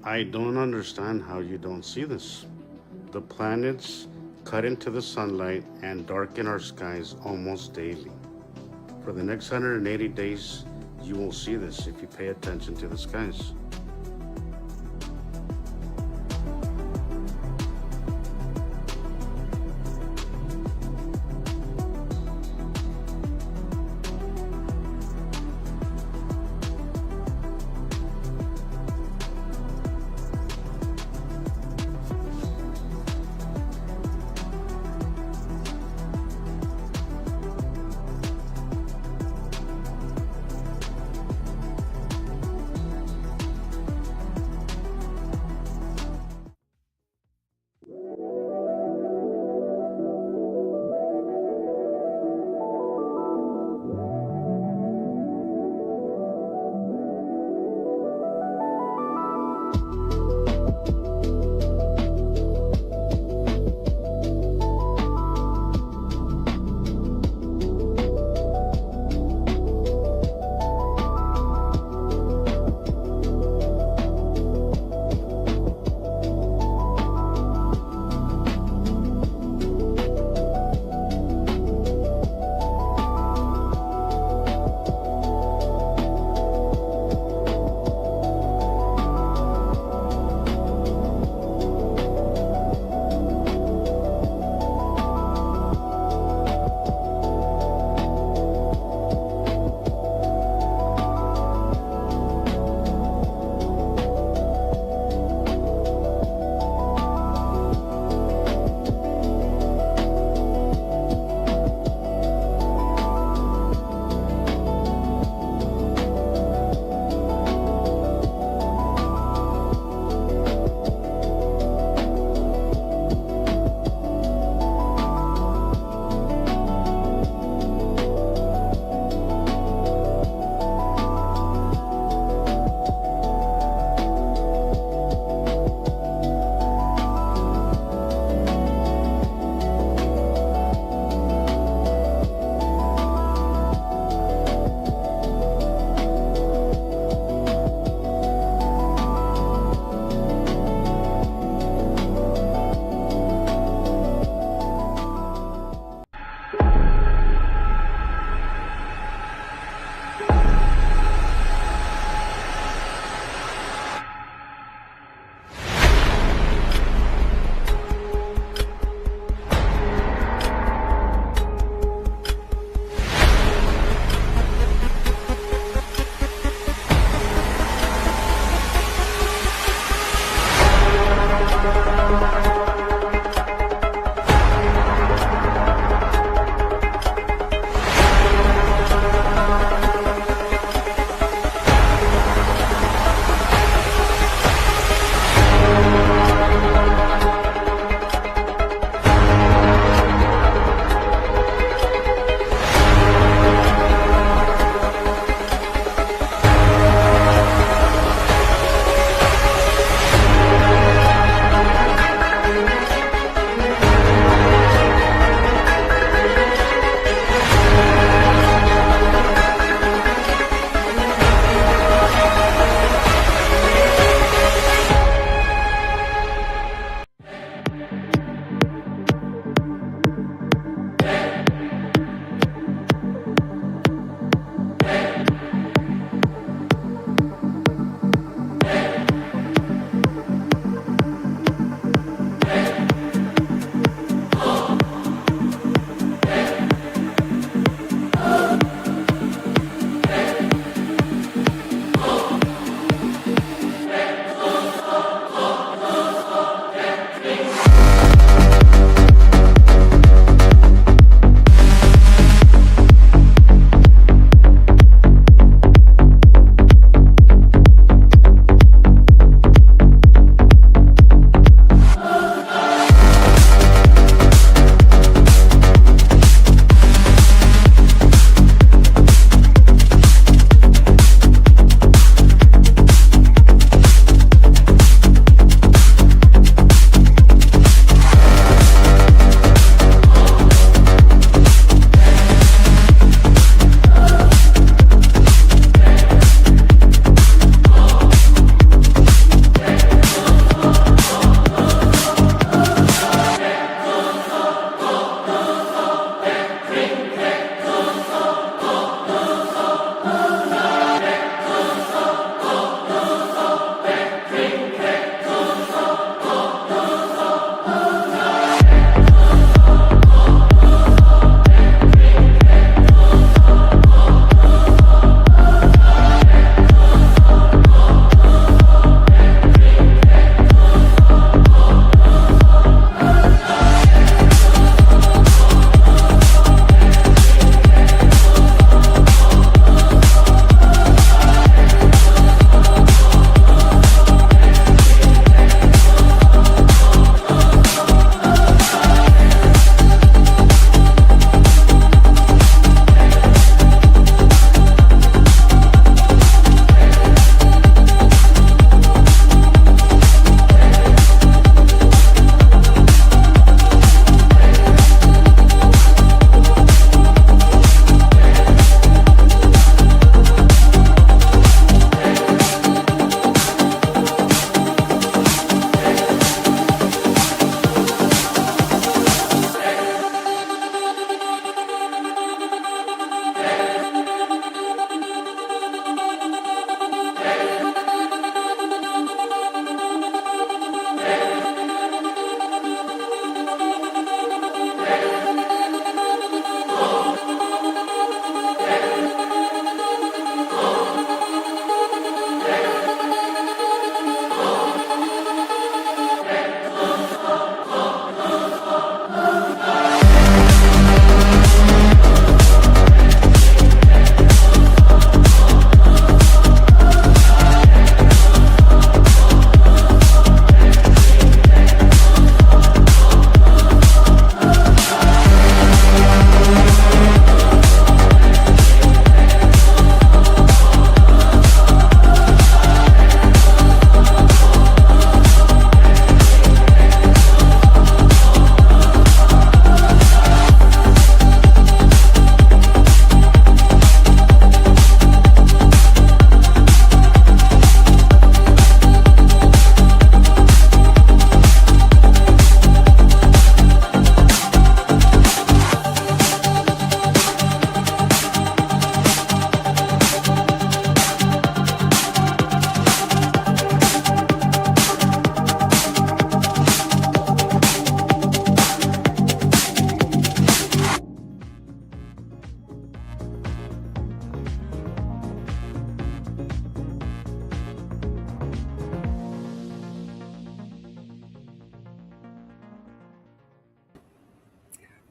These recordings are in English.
I don't understand how you don't see this. The planets cut into the sunlight and darken our skies almost daily. For the next 180 days, you will see this if you pay attention to the skies.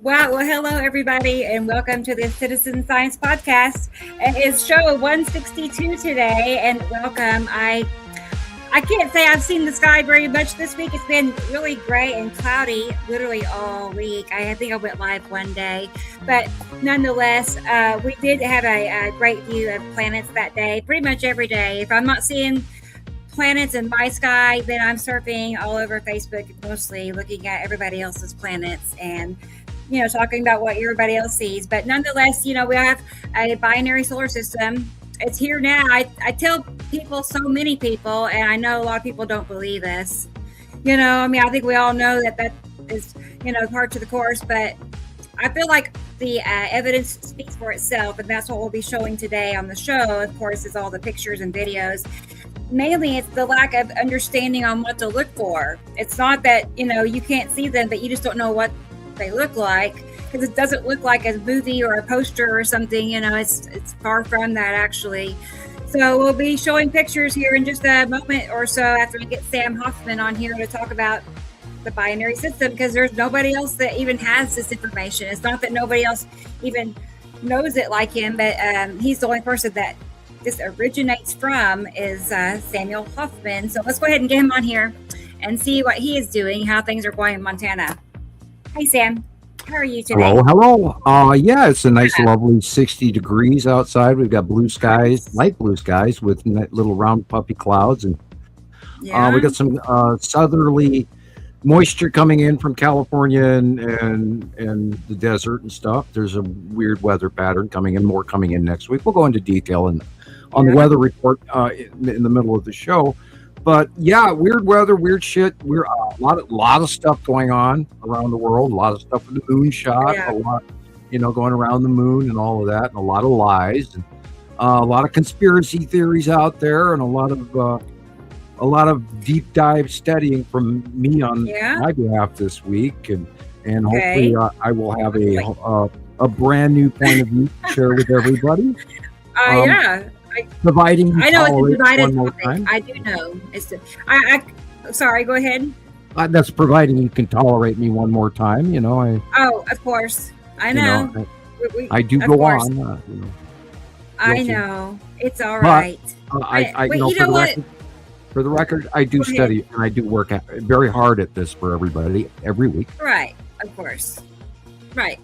Wow. Well, hello, everybody, and welcome to the Citizen Science Podcast. It's show 162 today, and welcome. I can't say I've seen the sky very much this week. It's been really gray and cloudy literally all week. I think I went live one day, but nonetheless, we did have a great view of planets that day, pretty much every day. If I'm not seeing planets in my sky, then I'm surfing all over Facebook, mostly looking at everybody else's planets and talking about what everybody else sees. But nonetheless, we have a binary solar system. It's here now. I tell people, so many people, and I know a lot of people don't believe this. I think we all know that is, part to the course, but I feel like the evidence speaks for itself, and that's what we'll be showing today on the show. Of course, is all the pictures and videos. Mainly, it's the lack of understanding on what to look for. It's not that, you can't see them, but you just don't know what they look like, because it doesn't look like a movie or a poster or something. It's far from that, actually. So we'll be showing pictures here in just a moment or so after we get Sam Hofman on here to talk about the binary system, because there's nobody else that even has this information. It's not that nobody else even knows it like him, but he's the only person that this originates from is Samuel Hofman. So let's go ahead and get him on here and see what he is doing, how things are going in Montana. Hey, Sam. How are you today? Hello. Yeah, it's a nice, lovely 60 degrees outside. We've got blue skies, light blue skies with little round puffy clouds. And we got some southerly moisture coming in from California and the desert and stuff. There's a weird weather pattern coming in next week. We'll go into detail on the weather report in the middle of the show. But yeah, weird weather, weird shit. We're a lot of stuff going on around the world. A lot of stuff with the moon shot. A lot, going around the moon and all of that, and a lot of lies, and a lot of conspiracy theories out there, and a lot of deep dive studying from me on my behalf this week, and hopefully I will have a brand new point of view to share with everybody. Providing you tolerate one more time. I do know. Sorry, go ahead. That's providing you can tolerate me one more time. Oh, of course. I know. I do go on. I know. It's all right. For the record, I do study and I do work very hard at this for everybody every week. Right. Of course. Right.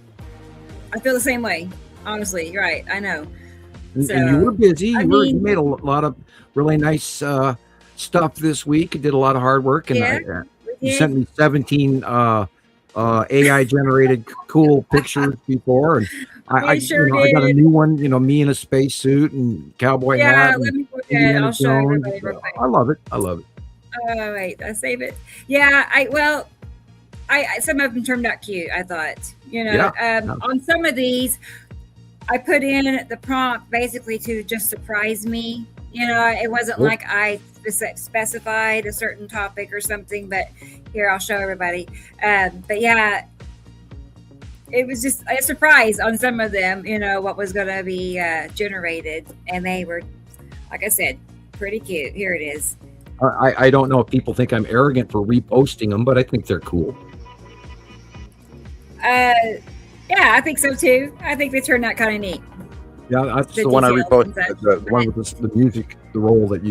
I feel the same way. Honestly, right. I know. And you were busy. You made a lot of really nice stuff this week. You did a lot of hard work, and you sent me 17 AI generated cool pictures before, and I got a new one. Me in a spacesuit and cowboy hat. Let me look at it. I'll show everybody real quick. I love it. Oh wait, I save it. Yeah, I some of them turned out cute. I thought, on some of these, I put in the prompt basically to just surprise me. It wasn't like I specified a certain topic or something, but here, I'll show everybody. But yeah, it was just a surprise on some of them, what was going to be generated. And they were, like I said, pretty cute. Here it is. I don't know if people think I'm arrogant for reposting them, but I think they're cool. Yeah, I think so too. I think they turned out kind of neat. Yeah, that's the one I reposted. The one with the music, the roll that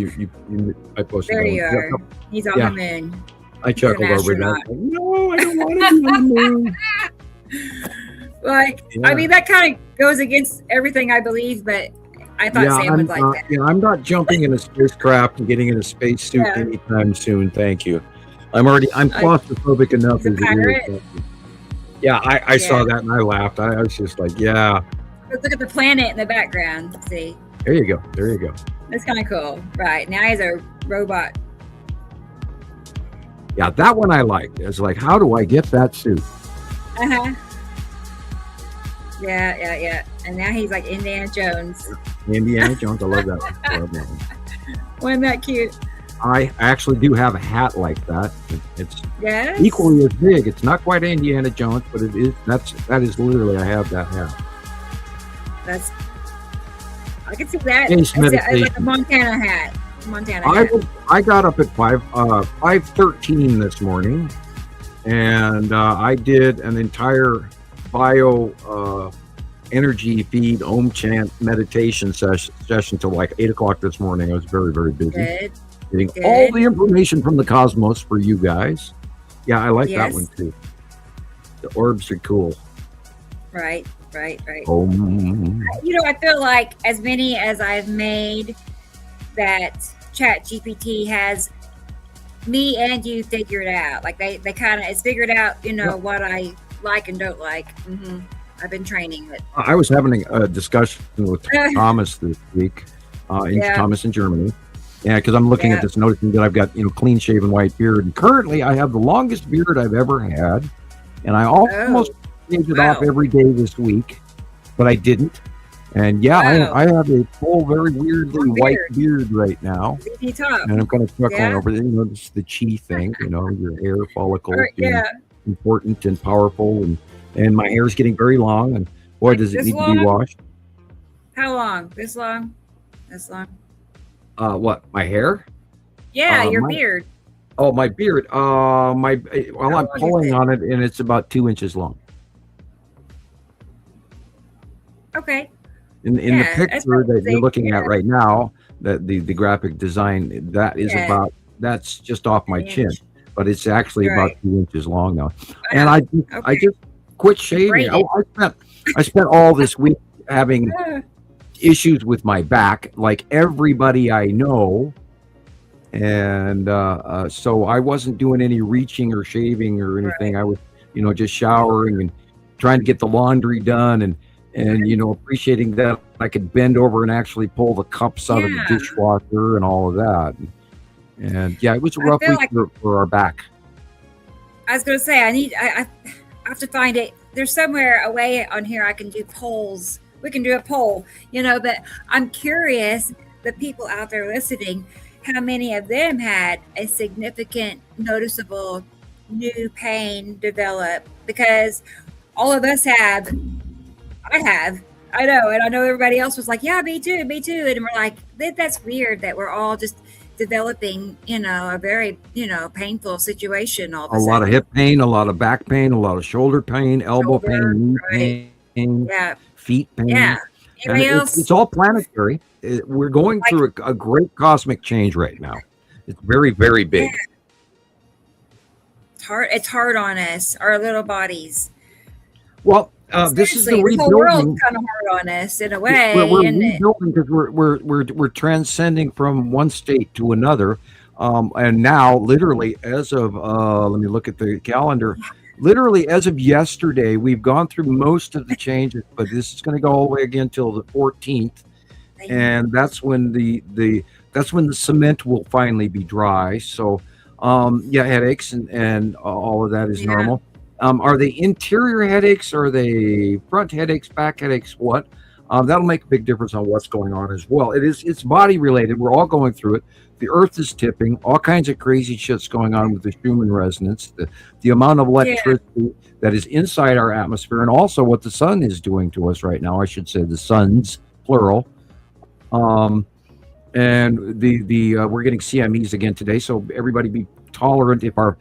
I posted. There you are. He's on the moon. I chuckled over that. No, I don't want to be on the moon. I mean, that kind of goes against everything I believe, but I thought Sam would like that. Yeah, I'm not jumping in a spacecraft and getting in a spacesuit anytime soon. Thank you. I'm claustrophobic enough as it is. Yeah, I saw that and I laughed. I was just like, yeah. Look at the planet in the background. See? There you go. That's kind of cool. Right. Now he's a robot. Yeah, that one I liked. It's like, how do I get that suit? Uh-huh. Yeah. And now he's like Indiana Jones. Indiana Jones. I love that one. Wasn't that cute? I actually do have a hat like that. It's equally as big. It's not quite Indiana Jones, but it is. That is literally. I have that hat. I can see that. It's like a Montana hat. I got up at 5:13 this morning, and I did an entire bio energy feed Om chant meditation session till like 8 o'clock this morning. I was very, very busy. Good. Getting all the information from the cosmos for you guys. Yeah, I like that one too. The orbs are cool. Right. Om. I feel like as many as I've made, that Chat GPT has me and you figured out. Like they kind of, it's figured out, what I like and don't like. I've been training it. I was having a discussion with Thomas this week, Thomas in Germany. Yeah, because I'm looking at this, noticing that I've got, clean shaven white beard. And currently I have the longest beard I've ever had. And I almost shaved it off every day this week, but I didn't. And I have a full, very weirdly white beard right now. And I'm kind of chuckling over this, the chi thing, your hair follicles being important and powerful, and my hair is getting very long, and boy, does it need to be washed. How long? This long? What, my hair? Yeah, your beard. Oh, my beard. I'm pulling on it, and it's about 2 inches long. Okay. In the picture that you're looking at right now, that the graphic design, that is that's just off my chin, but it's actually about 2 inches long now. And I just quit shaving. I spent all this week having issues with my back, like everybody I know. And so I wasn't doing any reaching or shaving or anything. I was, just showering and trying to get the laundry done and appreciating that I could bend over and actually pull the cups out of the dishwasher and all of that. And it was a rough week for our back. I was going to say, I have to find it. There's somewhere away on here I can do polls. We can do a poll, but I'm curious, the people out there listening, how many of them had a significant, noticeable new pain develop? Because all of us have. I know, and I know everybody else was like, yeah, me too. And we're like, that's weird that we're all just developing, a very, painful situation all of a sudden. A lot of hip pain, a lot of back pain, a lot of shoulder pain, elbow pain, knee pain, feet pain. Yeah. Anybody else? It's all planetary. We're going through a great cosmic change right now. It's very, very big. Yeah. It's hard on us, our little bodies. Well, this is the rebuilding. The whole world's kind of hard on us in a way. We're rebuilding because we're transcending from one state to another, and now, literally, as of let me look at the calendar. Literally, as of yesterday, we've gone through most of the changes, but this is going to go all the way again till the 14th, and that's when the cement will finally be dry. So, headaches and all of that is normal. Are they interior headaches? Are they front headaches, back headaches? What? That'll make a big difference on what's going on as well. It's body related. We're all going through it. The Earth is tipping. All kinds of crazy shit's going on with the Schumann resonance. The amount of electricity that is inside our atmosphere, and also what the sun is doing to us right now. I should say the suns, plural. And we're getting CMEs again today. So everybody be tolerant if our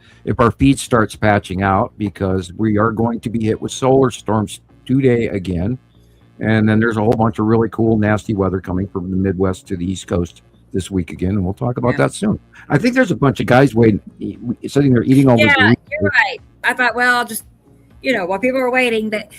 feed starts patching out, because we are going to be hit with solar storms today again, and then there's a whole bunch of really cool nasty weather coming from the Midwest to the East Coast this week again, and we'll talk about that soon. I think there's a bunch of guys sitting there eating all this. Yeah, you're right. I thought, well, I'll just while people are waiting, but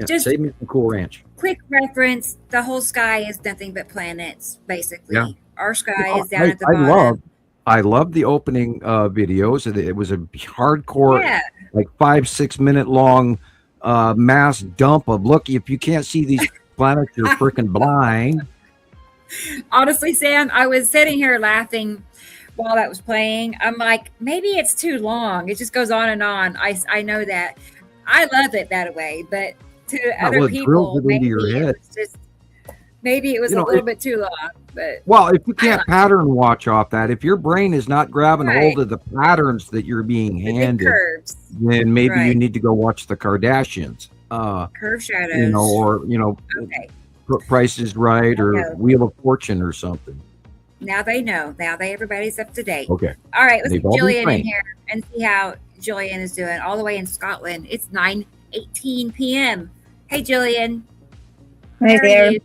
just save me some Cool Ranch. Quick reference: the whole sky is nothing but planets, basically. Yeah. Our sky is down at the bottom. I love the opening videos. It was a hardcore, like 5-6 minute long mass dump of look. If you can't see these planets, you're freaking blind. Honestly, Sam, I was sitting here laughing while that was playing. I'm like, maybe it's too long. It just goes on and on. I know that. I love it that way, but to other people, maybe it was a little bit too long. But if you can't pattern watch off that, if your brain is not grabbing hold of the patterns that you're being handed, then maybe you need to go watch the Kardashians. Curve shadows. Price is Right or Wheel of Fortune or something. Now they know. Now everybody's up to date. Okay. All right, let's get Gillian in here and see how Gillian is doing all the way in Scotland. It's 9 11:18 p.m. Hey, Gillian. Hi How are there. you?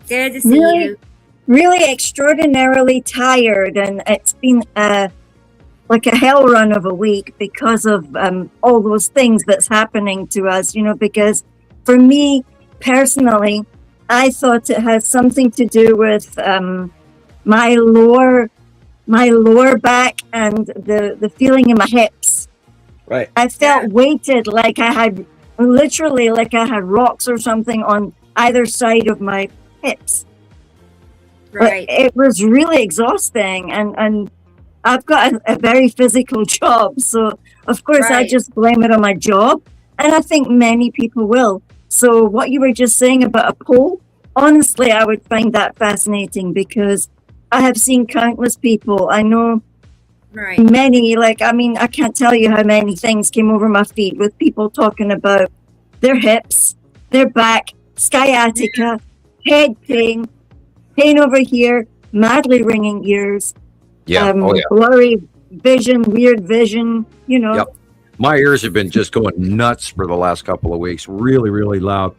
Good to see you. Really extraordinarily tired, and it's been like a hell run of a week because of all those things that's happening to us, because for me personally, I thought it has something to do with my lower back and the feeling in my hips. Right. I felt weighted, like I had rocks or something on either side of my hips. Right. But it was really exhausting, and I've got a very physical job, so of course I just blame it on my job, and I think many people will. So what you were just saying about a poll, honestly, I would find that fascinating, because I have seen countless people. I know many, I can't tell you how many things came over my feed with people talking about their hips, their back, sciatica, head pain over here, madly ringing ears, blurry vision, weird vision, Yep. My ears have been just going nuts for the last couple of weeks. Really, really loud.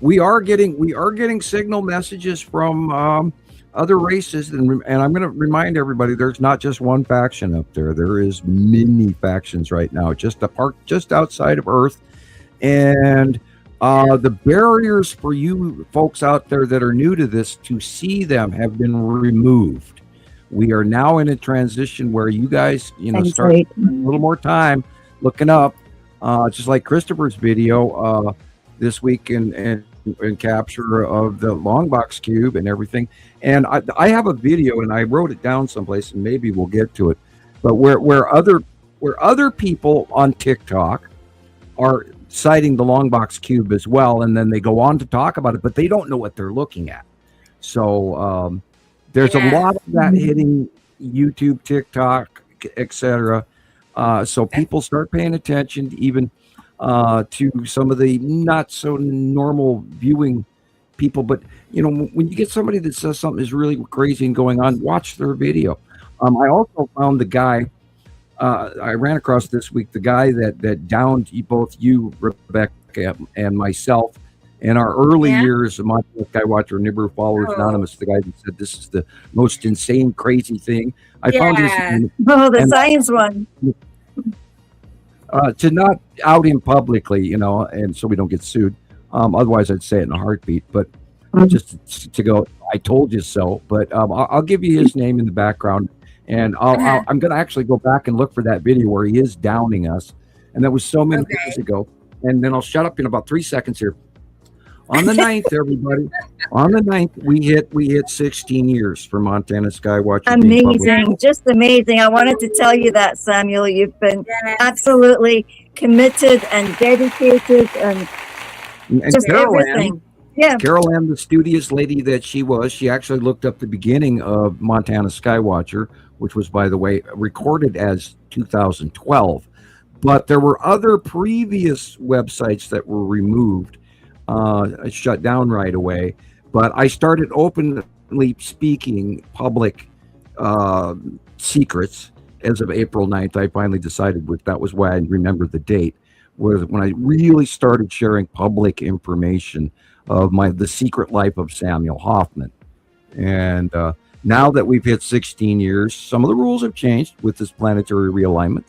We are getting signal messages from other races, and I'm going to remind everybody, there's not just one faction up there. There is many factions right now, just outside of Earth, and the barriers for you folks out there that are new to this to see them have been removed. We are now in a transition where you guys, start a little more time looking up, just like Christopher's video this week and capture of the long box cube and everything. And I have a video, and I wrote it down someplace, and maybe we'll get to it. But where other people on TikTok are citing the long box cube as well, and then they go on to talk about it, but they don't know what they're looking at. So there's a lot of that hitting YouTube, TikTok, etc. So people start paying attention even to some of the not so normal viewing people. But when you get somebody that says something is really crazy and going on, watch their video. I also found the guy I ran across this week, the guy that downed both you, Rebecca, and myself in our early years of Montana Skywatcher, Nibiru Followers Anonymous, the guy that said this is the most insane, crazy thing. I found his the science one. To not out him publicly, and so we don't get sued. Otherwise, I'd say it in a heartbeat. But just to go, I told you so. But I'll give you his name in the background, and I'm going to actually go back and look for that video where he is downing us, and that was so many years ago. And then I'll shut up in about 3 seconds here. On the 9th, everybody. On the 9th, we hit 16 years for Montana Skywatcher. Amazing, just amazing. I wanted to tell you that, Samuel. You've been absolutely committed and dedicated, and just everything. Carol Ann, the studious lady that she was, she actually looked up the beginning of Montana Skywatcher, which was, by the way, recorded as 2012. But there were other previous websites that were removed. Shut down right away, but I started openly speaking public secrets as of April 9th. I finally decided, that was why I remember the date, was when I really started sharing public information of the secret life of Samuel Hofman. And now that we've hit 16 years, some of the rules have changed with this planetary realignment,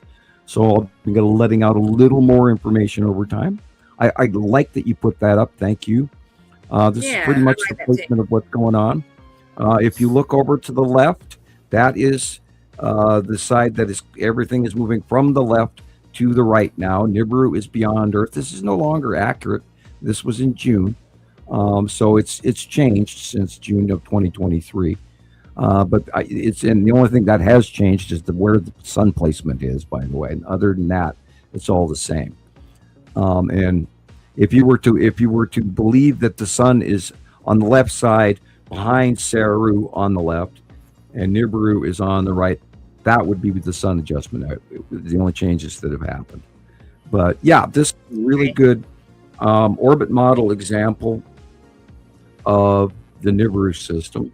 so I'll be letting out a little more information over time. I like that you put that up. Thank you. This is pretty much the placement of what's going on. If you look over to the left, that is the side that is everything is moving from the left to the right now. Nibiru is beyond Earth. This is no longer accurate. This was in June, so it's changed since June of 2023. But and the only thing that has changed is where the sun placement is. By the way, and other than that, it's all the same. And if you were to believe that the sun is on the left side behind Saru on the left and Nibiru is on the right, that would be the sun adjustment. The only changes that have happened. But yeah, this is a really good orbit model example of the Nibiru system,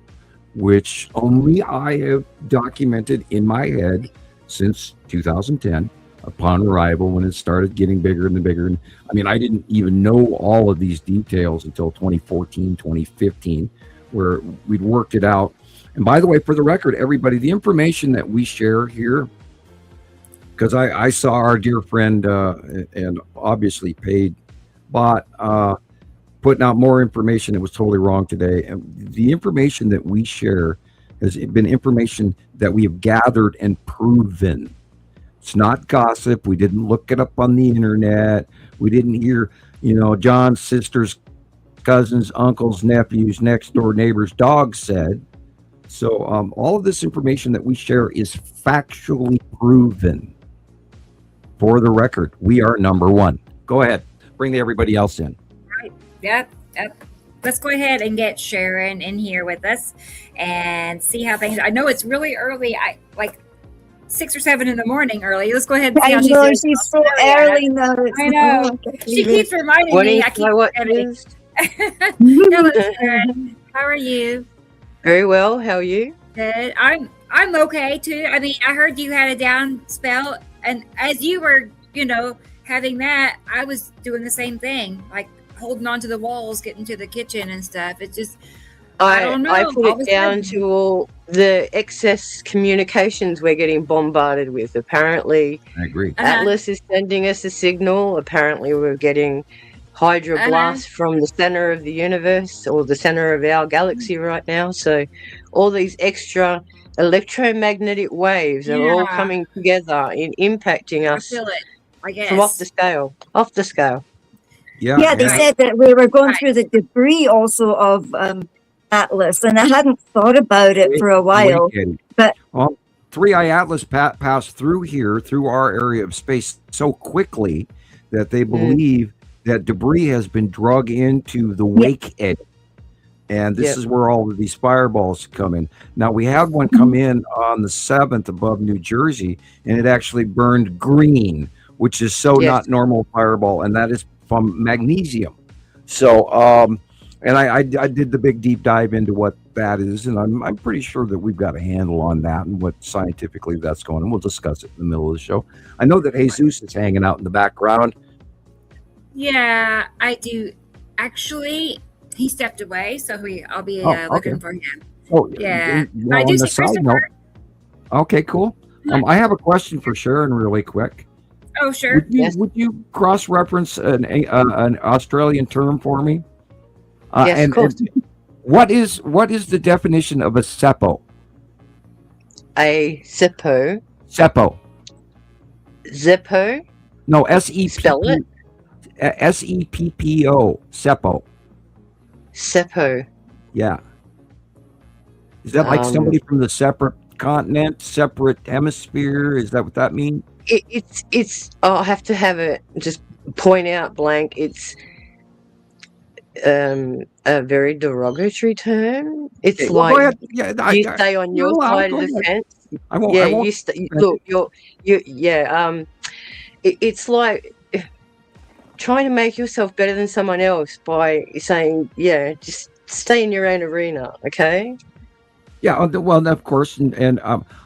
which only I have documented in my head since 2010. upon arrival when it started getting bigger and bigger. And I mean, I didn't even know all of these details until 2014, 2015, where we'd worked it out. And by the way, for the record, everybody, the information that we share here, because I saw our dear friend and obviously paid bot putting out more information that was totally wrong today. And the information that we share has been information that we have gathered and proven. It's not gossip. We didn't look it up on the internet. We didn't hear, John's sisters, cousins, uncles, nephews, next door neighbors, dogs said. So all of this information that we share is factually proven. For the record, we are number one. Go ahead. Bring everybody else in. Right. Yep. Let's go ahead and get Sharon in here with us and see how things. I know it's really early. I like 6 or 7 in the morning early. Let's go ahead and see how she's doing. She's so early now. I know. She keeps reminding me. I keep forgetting. Hello, Sharon. How are you? Very well. How are you? Good. I'm okay too. I mean, I heard you had a down spell, and as you were, having that, I was doing the same thing, like holding on to the walls, getting to the kitchen and stuff. It's just, I don't know. I put it down to all the excess communications we're getting bombarded with. Apparently, I agree. Atlas is sending us a signal. Apparently, we're getting Hydra blasts from the center of the universe or the center of our galaxy right now. So all these extra electromagnetic waves are all coming together and impacting us. I feel it, I guess. From off the scale. Yeah, they said that we were going through the debris also of Atlas, and I hadn't thought about it for a while. But 3i Atlas passed through here, through our area of space so quickly that they believe that debris has been drug into the wake edge. And this is where all of these fireballs come in. Now, we had one come in on the 7th above New Jersey, and it actually burned green, which is not normal fireball, and that is from magnesium. So, and I did the big deep dive into what that is, and I'm pretty sure that we've got a handle on that and what scientifically that's going on. We'll discuss it in the middle of the show. I know that Jesus is hanging out in the background. Yeah, I do. Actually, he stepped away, so I'll be looking for him. Oh, yeah. Well, I do on the see side note, okay, cool. I have a question for Sharon really quick. Oh, sure. Would you cross-reference an Australian term for me? Yes, of course. What is the definition of a seppo? A seppo. Seppo. Zeppo. No, S-E-P-P. Spell it. S-E-P-P-O. Seppo. Seppo. Yeah. Is that like somebody from the separate continent, separate hemisphere? Is that what that means? It's. I'll have to have it. Just point out blank. It's a very derogatory term. It's you stay on your side of the fence. I won't. It's like trying to make yourself better than someone else by saying, just stay in your own arena, okay? Yeah, well, of course, and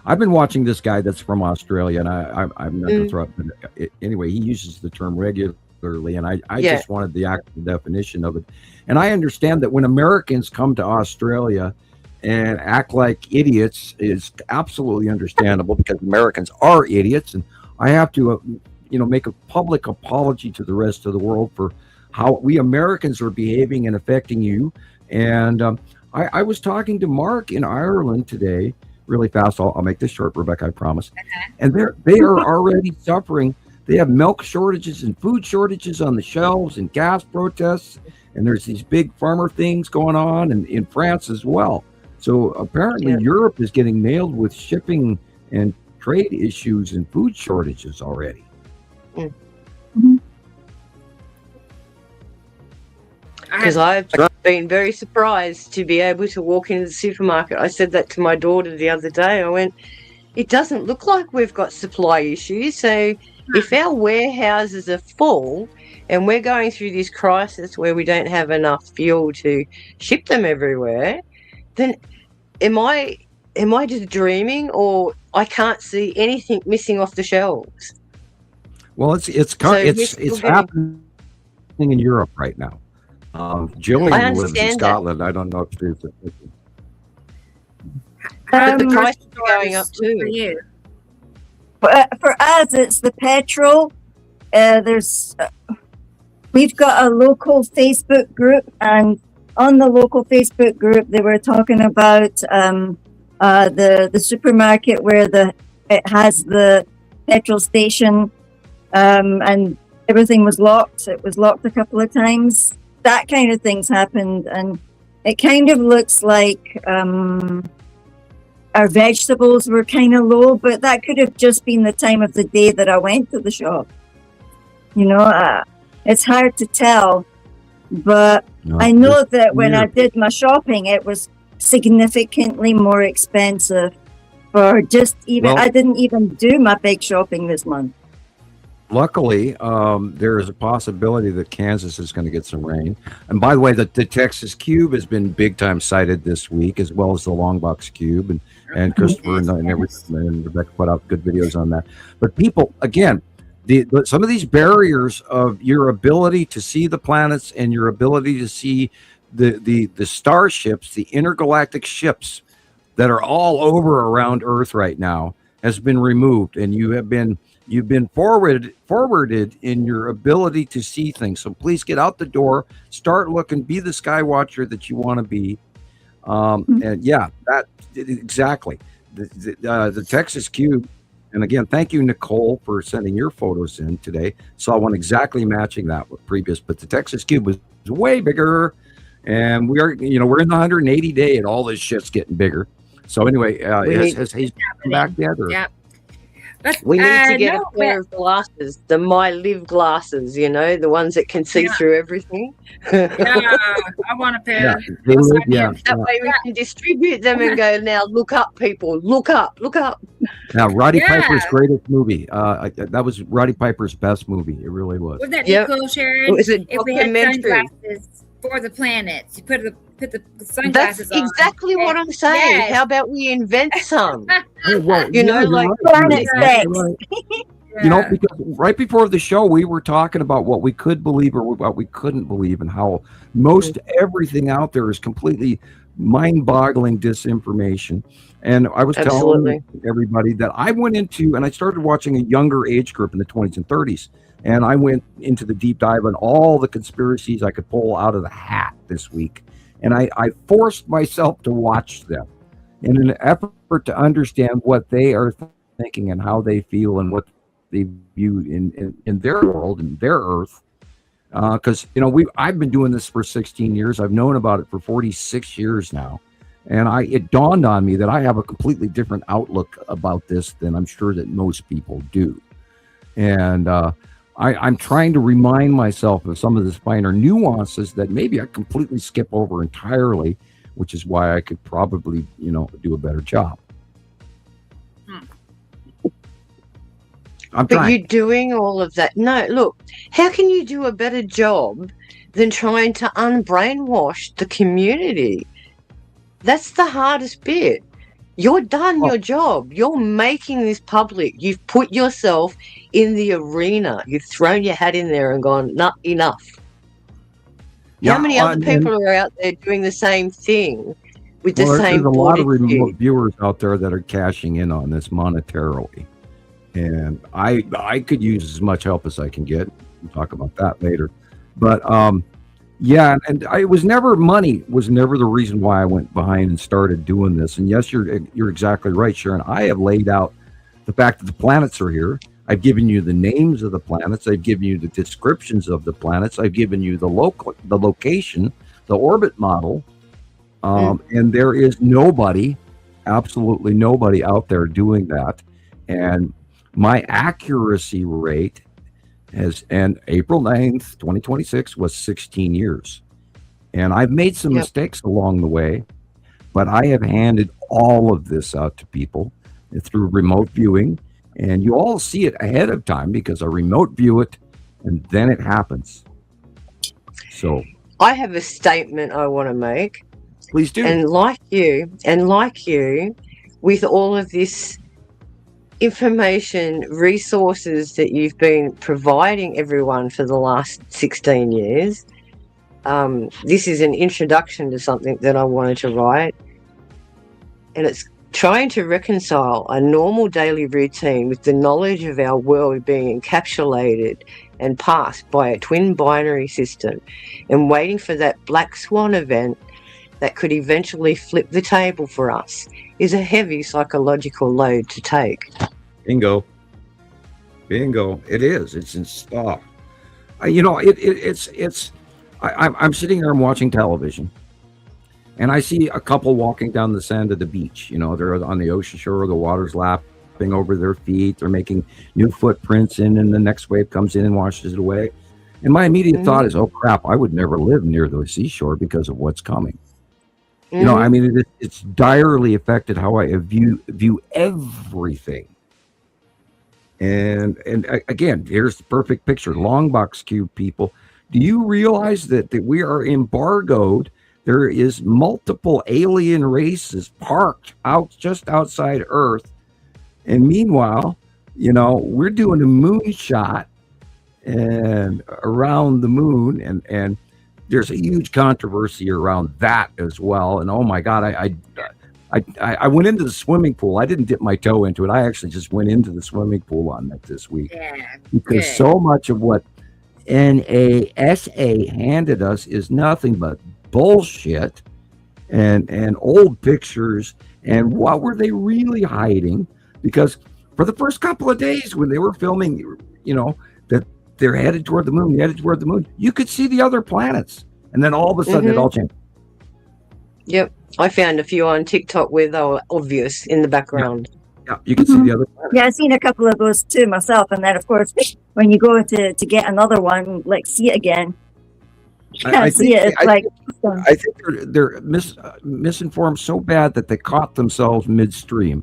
I've been watching this guy that's from Australia, and I'm not going to throw it, but anyway, he uses the term regularly, and I just wanted the actual definition of it. And I understand that when Americans come to Australia and act like idiots is absolutely understandable because Americans are idiots, and I have to, make a public apology to the rest of the world for how we Americans are behaving and affecting you. And I was talking to Mark in Ireland today, really fast. I'll make this short, Rebecca, I promise. And they are already suffering. They have milk shortages and food shortages on the shelves and gas protests. And there's these big farmer things going on in France as well. So apparently Europe is getting nailed with shipping and trade issues and food shortages already. Because I've been very surprised to be able to walk into the supermarket. I said that to my daughter the other day. I went, it doesn't look like we've got supply issues. So if our warehouses are full and we're going through this crisis where we don't have enough fuel to ship them everywhere, then am I just dreaming, or I can't see anything missing off the shelves? Well, it's happening in Europe right now. Gillian lives in Scotland. I don't know if there's but the prices are going up too. For you. For us, it's the petrol. We've got a local Facebook group, and on the local Facebook group, they were talking about the supermarket where it has the petrol station, and everything was locked. It was locked a couple of times. That kind of things happened, and it kind of looks like our vegetables were kind of low, but that could have just been the time of the day that I went to the shop. It's hard to tell, but I know that when I did my shopping, it was significantly more expensive for just I didn't even do my big shopping this month. Luckily, there is a possibility that Kansas is going to get some rain. And by the way, the Texas Cube has been big time cited this week, as well as the Longbox Cube. And Christopher and Rebecca put out good videos on that. But people, again, some of these barriers of your ability to see the planets and your ability to see the starships, the intergalactic ships that are all over around Earth right now, has been removed, and you've been forwarded in your ability to see things. So please get out the door, start looking, be the sky watcher that you want to be. And yeah, that exactly the Texas Cube. And again, thank you, Nicole, for sending your photos in today. Saw one exactly matching that with previous, but the Texas Cube was way bigger, and we're in the 180 day, and all this shit's getting bigger. So anyway, has he come back yet? Or? Yeah. We need to get a pair of glasses, the My Live glasses, the ones that can see through everything. I want a pair. That way we can distribute them and go, now look up, people. Look up. Now, Roddy Piper's greatest movie. That was Roddy Piper's best movie. It really was. Wouldn't that be cool, Sharon? It was a if we had documentary. Sunglasses for the planets. You put the sunglasses That's exactly what I'm saying. Yes. How about we invent some? Planet because right before the show, we were talking about what we could believe or what we couldn't believe, and how most everything out there is completely mind-boggling disinformation. And I was telling everybody that I went into, and I started watching a younger age group in the 20s and 30s. And I went into the deep dive on all the conspiracies I could pull out of the hat this week. And I forced myself to watch them in an effort to understand what they are thinking and how they feel and what they view in their world and their Earth. Because, I've been doing this for 16 years. I've known about it for 46 years now. And it dawned on me that I have a completely different outlook about this than I'm sure that most people do. And I'm trying to remind myself of some of the finer nuances that maybe I completely skip over entirely, which is why I could probably, do a better job. But you're doing all of that. No, look, how can you do a better job than trying to unbrainwash the community? That's the hardest bit. You're done your job. You're making this public. You've put yourself in the arena. You've thrown your hat in there and gone, not enough. How many other people are out there doing the same thing with the same There's a lot of remote viewers out there that are cashing in on this monetarily. And I could use as much help as I can get. We'll talk about that later. But and it was never money was never the reason why I went behind and started doing this. And yes, you're exactly right, Sharon. I have laid out the fact that the planets are here. I've given you the names of the planets. I've given you the descriptions of the planets. I've given you the location, the orbit model. And there is nobody, absolutely nobody out there doing that. And my accuracy rate and April 9th, 2026 was 16 years. And I've made some mistakes along the way, but I have handed all of this out to people through remote viewing. And you all see it ahead of time because I remote view it and then it happens. So I have a statement I want to make. Please do. And like you, with all of this information, resources that you've been providing everyone for the last 16 years. This is an introduction to something that I wanted to write. And it's trying to reconcile a normal daily routine with the knowledge of our world being encapsulated and passed by a twin binary system, and waiting for that black swan event that could eventually flip the table for us is a heavy psychological load to take. Bingo. It is. It's in stuff. I'm sitting here, I'm watching television, and I see a couple walking down the sand of the beach. They're on the ocean shore, the water's lapping over their feet. They're making new footprints in, and the next wave comes in and washes it away. And my immediate thought is, oh crap, I would never live near the seashore because of what's coming. It's direly affected how I view everything. And again, here's the perfect picture. Longbox Cube people, do you realize that we are embargoed? There is multiple alien races parked just outside Earth. And meanwhile, we're doing a moonshot and around the moon, and there's a huge controversy around that as well. And oh my God, I went into the swimming pool. I didn't dip my toe into it. I actually just went into the swimming pool on that this week. Yeah, because so much of what NASA handed us is nothing but bullshit and old pictures. And what were they really hiding? Because for the first couple of days when they were filming, that they're headed toward the moon, you could see the other planets. And then all of a sudden it all changed. Yep. I found a few on TikTok where they were obvious in the background. Yeah, you can see the other planets. Yeah, I've seen a couple of those too myself. And then, of course, when you go to get another one, like see it again, you can't see it. I think they're misinformed so bad that they caught themselves midstream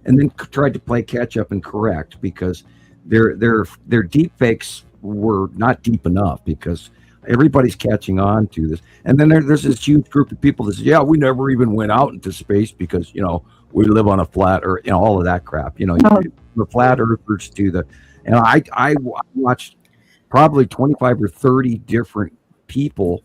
and then tried to play catch up and correct, because their deep fakes were not deep enough, because everybody's catching on to this. And then there's this huge group of people that say, yeah, we never even went out into space because, we live on a flat Earth, all of that crap. The flat earthers to the, and I watched probably 25 or 30 different people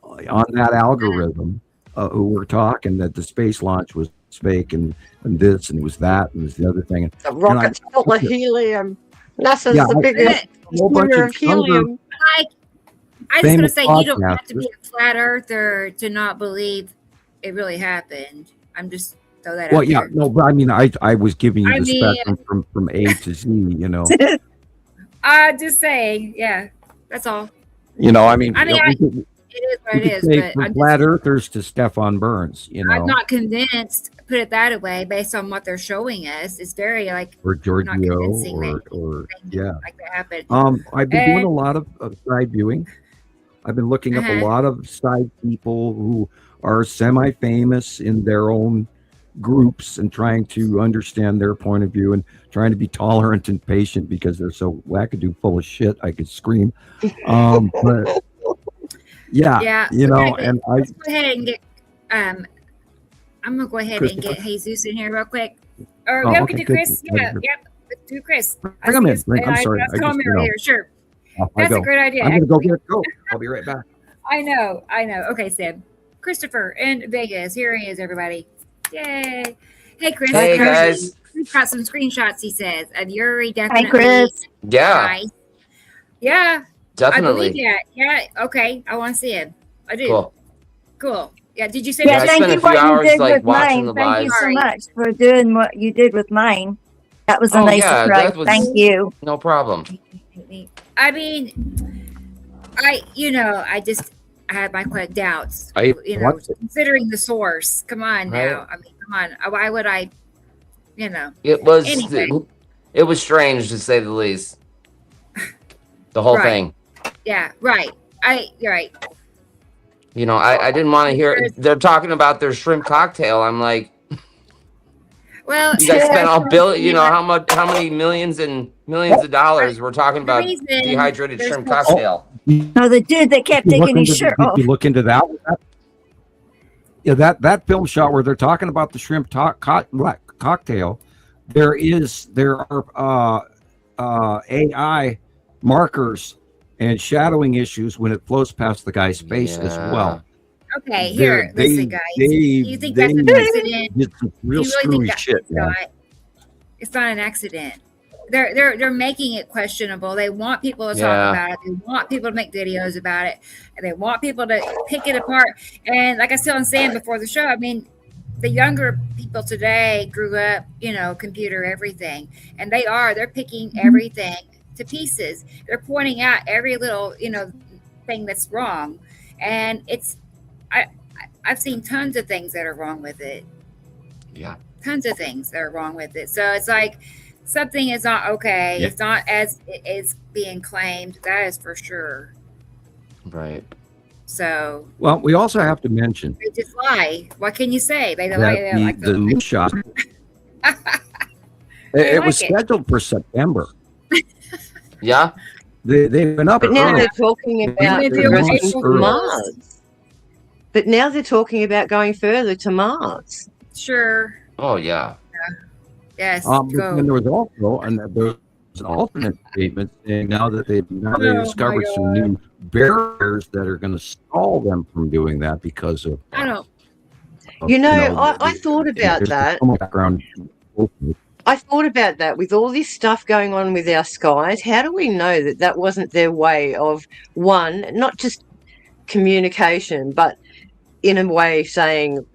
on that algorithm who were talking that the space launch was fake and this and it was that and it was the other thing. The rocket's full of helium. NASA's the biggest emitter of helium. I just want to say, you don't have to be a flat earther to not believe it really happened. I'm just throw that out there. No, but I was giving you the spectrum from A to Z, just saying, yeah, that's all. It is what it is. But from flat earthers to Stefan Burns, I'm not convinced. Put it that way, based on what they're showing us, it's very or Giorgio or yeah, like that happened. I've been doing a lot of side viewing. I've been looking up a lot of side people who are semi-famous in their own groups and trying to understand their point of view and trying to be tolerant and patient because they're so wackadoo full of shit. I could scream. But yeah, and let's go ahead and get I'm gonna go ahead and get Jesus in here real quick. Or we can do Chris. Yep. Let's do Chris. I'm sorry. That's right here. Sure. That's a great idea. I'm gonna go. I'll be right back. I know. Okay, Sid. Christopher in Vegas. Here he is, everybody. Yay. Hey, Chris. Hey, guys. We've got some screenshots, he says, of Yuri. Definitely. Hi, Chris. Yeah. Yeah. Definitely. I believe that. Yeah. Okay. I want to see it. I do. Cool. Yeah. Did you say that? I spent a few hours watching the live. Thank you so much for doing what you did with mine. That was a nice surprise. Thank you. No problem. I had my doubts. Considering the source. Come on now. Come on. Why would I? It was strange to say the least. The whole thing. Yeah. Right. You're right. I didn't want to hear. They're talking about their shrimp cocktail. I'm like, well, you guys spent all billion. How many millions and millions of dollars we're talking about dehydrated shrimp cocktail. No, the dude that kept taking his shirt off. You look into that. Yeah, that film shot where they're talking about the shrimp cocktail. there are AI markers and shadowing issues when it floats past the guy's face as well. Okay, here, listen, guys. Do you think that's an accident? Did some real screwy shit, man. It's not an accident. They're making it questionable. They want people to talk about it. They want people to make videos about it. And they want people to pick it apart. And like I said on Sam before the show, I mean, the younger people today grew up, computer everything. And they're picking everything to pieces. They're pointing out every little, thing that's wrong. And I've seen tons of things that are wrong with it. Yeah. Tons of things that are wrong with it. So it's like something is not okay. Yeah. It's not as it is being claimed. That is for sure. Right. So. Well, we also have to mention. They just lie. What can you say? They lie. The moon shot. It was scheduled for September. Yeah. They've been up. But now they're talking about Mars. But now they're talking about going further to Mars. Sure. Oh yeah. Yes. And there was also an alternate statement saying now that they've discovered some new barriers that are going to stall them from doing that because of. I don't. I thought about that. I thought about that with all this stuff going on with our skies. How do we know that wasn't their way of, one, not just communication, but in a way saying,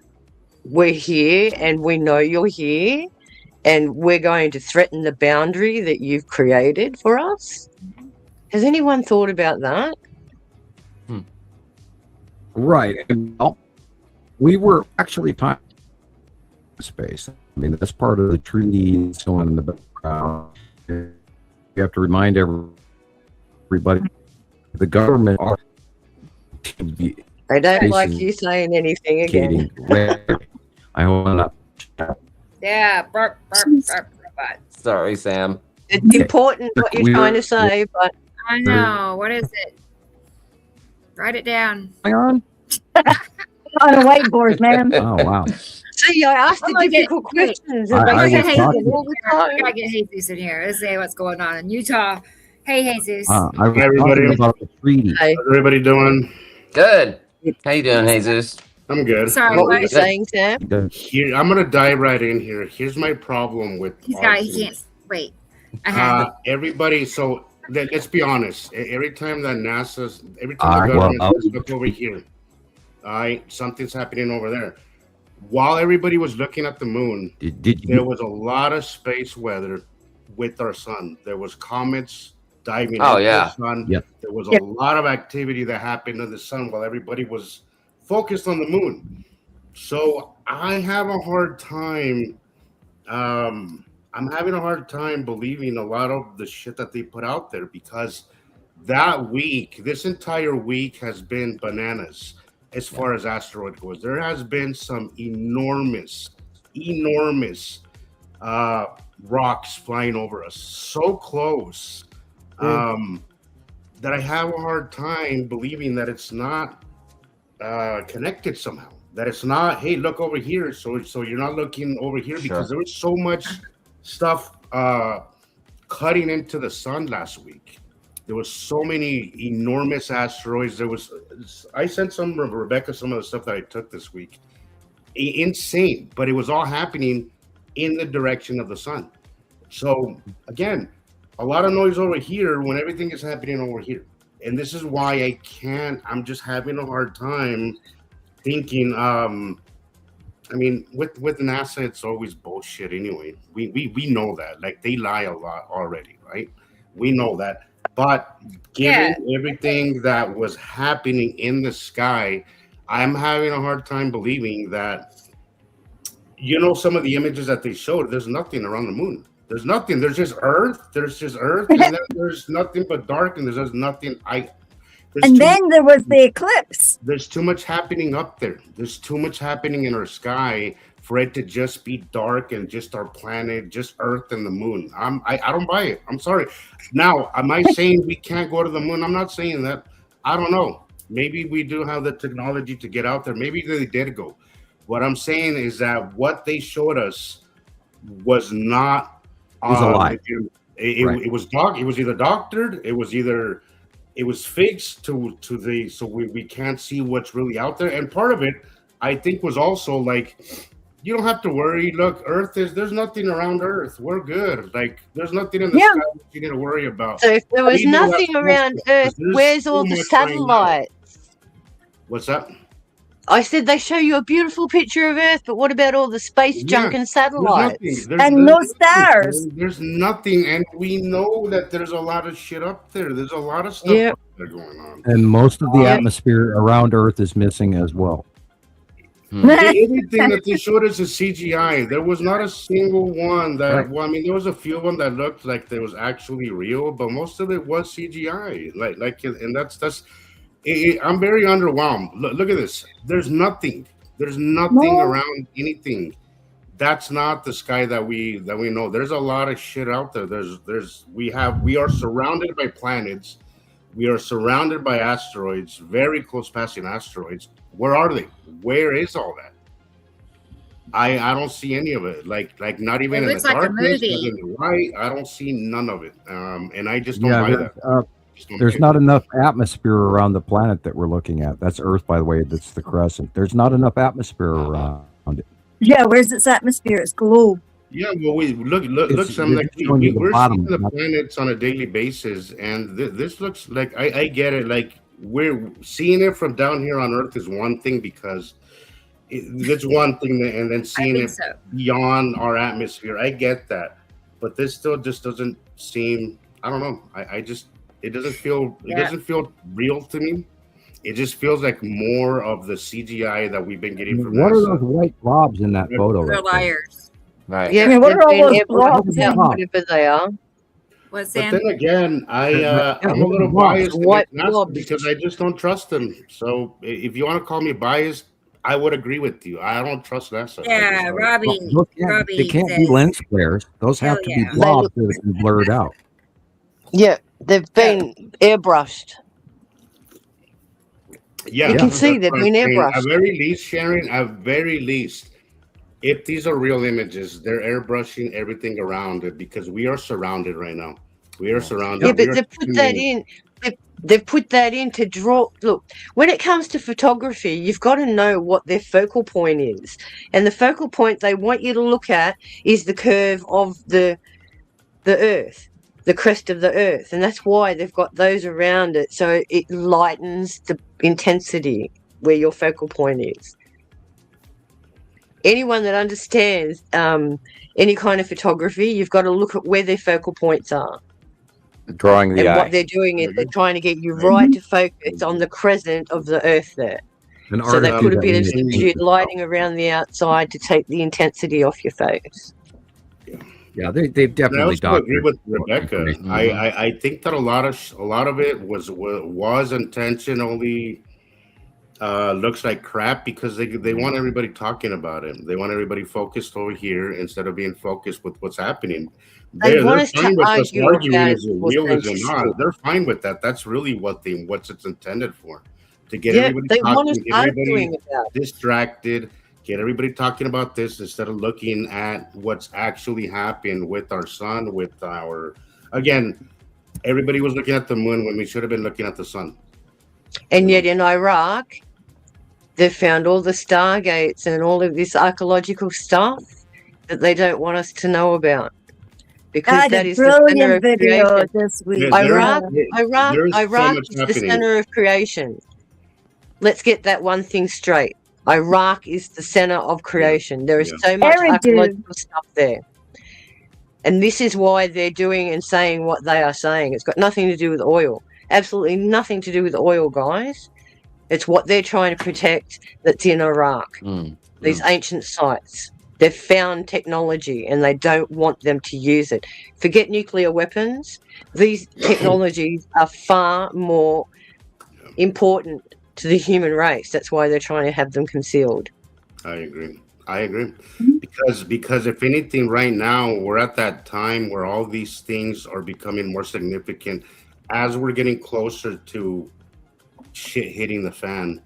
we're here and we know you're here and we're going to threaten the boundary that you've created for us? Has anyone thought about that? Right. Well, we were actually talking space. I mean, that's part of the treaty and so on in the background. You have to remind everybody, the government are to be. I don't like you saying anything again. I want to. Yeah. Burp, burp, burp, burp. Sorry, Sam. It's important what you're trying to say, but. I know. What is it? Write it down. Hang on. On a whiteboard, man. Oh, wow. See, I asked the difficult questions. I gotta get Jesus in here. Let's see what's going on in Utah. Hey, Jesus. I was talking about the treaty. How's everybody doing? Good. How you doing, Jesus? I'm good. Sorry, what were you saying, Sam? Here, I'm gonna dive right in here. Here's my problem with. He can't wait. Everybody. So let's be honest. Every time the government says, look over here. All right, something's happening over there. While everybody was looking at the moon, there was a lot of space weather with our sun. There was comets diving into the sun. Yep. There was a lot of activity that happened in the sun while everybody was focused on the moon. So I have a hard time. I'm having a hard time believing a lot of the shit that they put out there because this entire week has been bananas. As far as asteroid goes, there has been some enormous rocks flying over us, so close that I have a hard time believing that it's not connected somehow. That it's not, hey, look over here. So you're not looking over here because there was so much stuff cutting into the sun last week. There was so many enormous asteroids. I sent Rebecca some of the stuff that I took this week. Insane, but it was all happening in the direction of the sun. So again, a lot of noise over here when everything is happening over here. And this is why I'm just having a hard time thinking, I mean, with NASA, it's always bullshit anyway. We know that. Like, they lie a lot already, right? We know that. But given everything that was happening in the sky, I'm having a hard time believing that, some of the images that they showed, there's nothing around the moon. There's nothing. There's just Earth. And then there's nothing but dark, and there's just nothing. Then there was the eclipse. There's too much happening up there. There's too much happening in our sky for it to just be dark and just our planet, just Earth and the moon. I don't buy it. I'm sorry. Now, am I saying we can't go to the moon? I'm not saying that. I don't know. Maybe we do have the technology to get out there. Maybe they did go. What I'm saying is that what they showed us was not. It was a lie. It was it was either doctored. It was fixed to the so we can't see what's really out there. And part of it, I think, was also like, you don't have to worry. Look, there's nothing around Earth. We're good. Like, there's nothing in the sky that you need to worry about. So if there was nothing around Earth, where's all the satellites? What's that? I said they show you a beautiful picture of Earth, but what about all the space junk and satellites? And no stars. There's nothing, and we know that there's a lot of shit up there. There's a lot of stuff up there going on. And most of the atmosphere around Earth is missing as well. Everything that they showed us is CGI. There was not a single one that. Well, I mean, there was a few of them that looked like they was actually real, but most of it was CGI. And that's. I'm very underwhelmed. Look at this. There's nothing. There's nothing around anything. That's not the sky that we know. There's a lot of shit out there. We are surrounded by planets. We are surrounded by asteroids, very close passing asteroids. Where are they? Where is all that? I don't see any of it. Like not even in the darkness, not in the light. I don't see none of it. And I just don't buy that. There's not enough atmosphere around the planet that we're looking at. That's Earth, by the way. That's the crescent. There's not enough atmosphere around it. Yeah, where's its atmosphere? It's globe. Yeah, well, we look. Some like we're seeing the planets on a daily basis, and this looks like I get it. Like, we're seeing it from down here on Earth is one thing because it's one thing, and then seeing it beyond our atmosphere, I get that. But this still just doesn't seem. I don't know. It doesn't feel. It doesn't feel real to me. It just feels like more of the CGI that we've been getting from What NASA. are those white blobs in that photo? They're liars. Right. Yeah, I mean, what are all those blobs? Whatever they are. What's Sam? But then again, I'm a little biased because I just don't trust them. So if you want to call me biased, I would agree with you. I don't trust NASA. Yeah, Robbie. They can't be lens flares. Those have to be blobs that have been blurred out. Yeah, they've been airbrushed. Yeah, you can see they've been airbrushed. At very least, Sharon, at very least, if these are real images, they're airbrushing everything around it because we are surrounded right now. We are surrounded. Yeah, but they put that in. They've put that in to draw. Look, when it comes to photography, you've got to know what their focal point is, and the focal point they want you to look at is the curve of the Earth, the crest of the Earth, and that's why they've got those around it, so it lightens the intensity where your focal point is. Anyone that understands any kind of photography, you've got to look at where their focal points are. Drawing the eye. And what they're doing is they're trying to get you right to focus on the crescent of the Earth there. So they put a bit of subdued lighting around the outside to take the intensity off your face. Yeah, they've definitely I also agree with Rebecca. I think that a lot of it was intentionally looks like crap because they want everybody talking about it. They want everybody focused over here instead of being focused with what's happening. They're fine with us arguing is it real is it not. They're fine with that. That's really what's it's intended for. To get everybody talking, get everybody distracted, get everybody talking about this instead of looking at what's actually happened with our sun, with our again, everybody was looking at the moon when we should have been looking at the sun. And yet in Iraq, they've found all the stargates and all of this archaeological stuff that they don't want us to know about. Because that is the center of creation. This week. Iraq is the center of creation. Let's get that one thing straight. Iraq is the center of creation. There is so much archaeological stuff there. And this is why they're doing and saying what they are saying. It's got nothing to do with oil. Absolutely nothing to do with oil, guys. It's what they're trying to protect that's in Iraq. These ancient sites. They've found technology and they don't want them to use it. Forget nuclear weapons. These technologies are far more important to the human race. That's why they're trying to have them concealed. I agree. Because if anything, right now we're at that time where all these things are becoming more significant as we're getting closer to shit hitting the fan.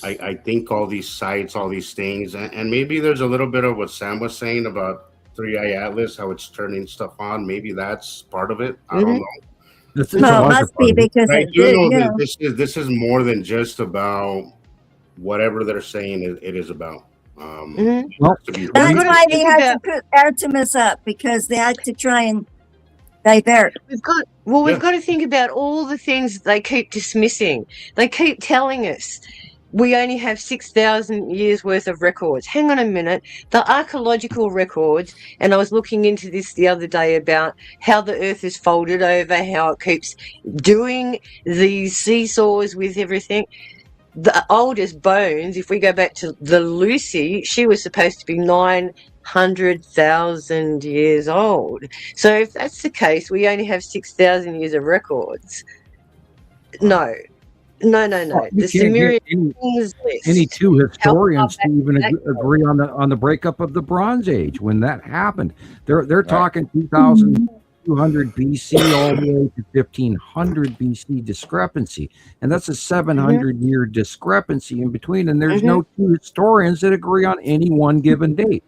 I think all these sites, all these things, and maybe there's a little bit of what Sam was saying about 3i Atlas, how it's turning stuff on. Maybe that's part of it. I don't know. It's Well, it must be because I it do did. know Yeah. that this is more than just about whatever they're saying it is about. Well, That's why they had to put Artemis up, because they had to try and divert. We've got to think about all the things they keep dismissing. They keep telling us we only have 6,000 years worth of records. Hang on a minute. The archaeological records, and I was looking into this the other day about how the earth is folded over, how it keeps doing these seesaws with everything. The oldest bones, if we go back to the Lucy, she was supposed to be 900,000 years old. So if that's the case, we only have 6,000 years of records. No. The Sumerian any two historians to even agree on the breakup of the Bronze Age when that happened. They're talking 2,200 BC all the way to 1,500 BC discrepancy, and that's a 700-year discrepancy in between. And there's no two historians that agree on any one given date.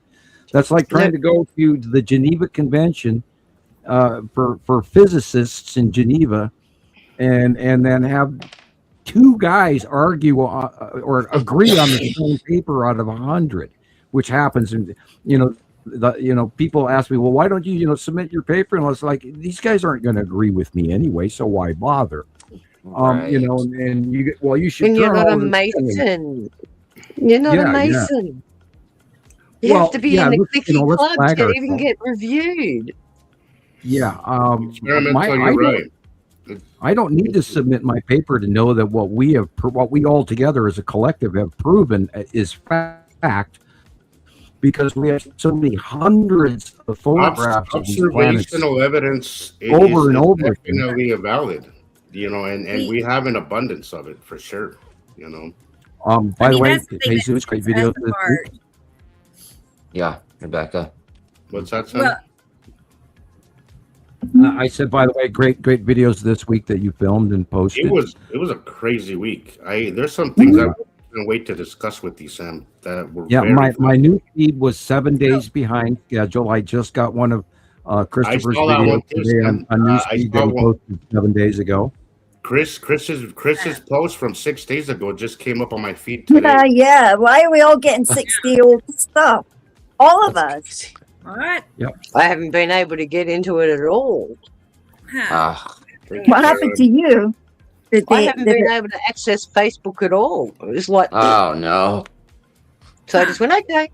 That's like trying to go to the Geneva Convention for physicists in Geneva, and then have two guys argue or agree on the same paper out of 100, which happens. And people ask me, well, why don't you submit your paper? And it's like, these guys aren't going to agree with me anyway, so why bother? Right. And you get, well, you should. And you're not a Mason. You're not a Mason. You have to be in the clicky club to even get reviewed. Yeah. Right. I don't need to submit my paper to know that what we all together as a collective have proven is fact, because we have so many hundreds of photographs of these planets. Observational evidence over and over. Definitely valid, and we have an abundance of it for sure. By the way, Jesus, great video. Yeah, Rebecca. What's that, son? I said, by the way, great videos this week that you filmed and posted. It was a crazy week. There's some things I can't wait to discuss with you, Sam. That were my new feed was 7 days behind schedule. I just got one of Christopher's videos today on newsfeed that he posted 7 days ago. Chris's post from 6 days ago just came up on my feed today. Yeah. Why are we all getting 60-year-old stuff? All of us. What? Yep. I haven't been able to get into it at all. What happened to you? I haven't been able to access Facebook at all. It was like, oh no. So I just went, okay.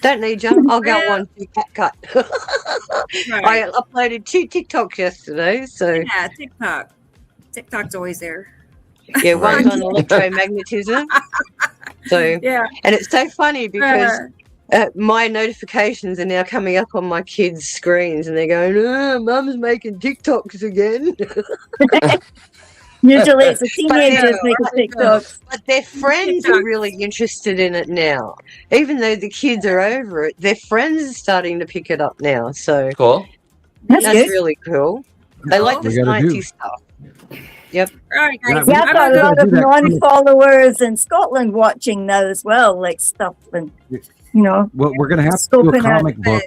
Don't need you. I'll go on to cut. I uploaded 2 TikToks yesterday. So yeah, TikTok's always there. Yeah, one's on electromagnetism. So yeah, and it's so funny because my notifications are now coming up on my kids' screens, and they're going, "Oh, Mum's making TikToks again." Usually, it's the teenagers making TikToks, but their friends are really interested in it now. Even though the kids are over it, their friends are starting to pick it up now. So cool. That's really cool. They like the sciencey stuff. Yep. Right, guys. Yeah, I've got a lot of non-followers in Scotland watching now as well, like stuff, and Well, we're going to have to do a comic book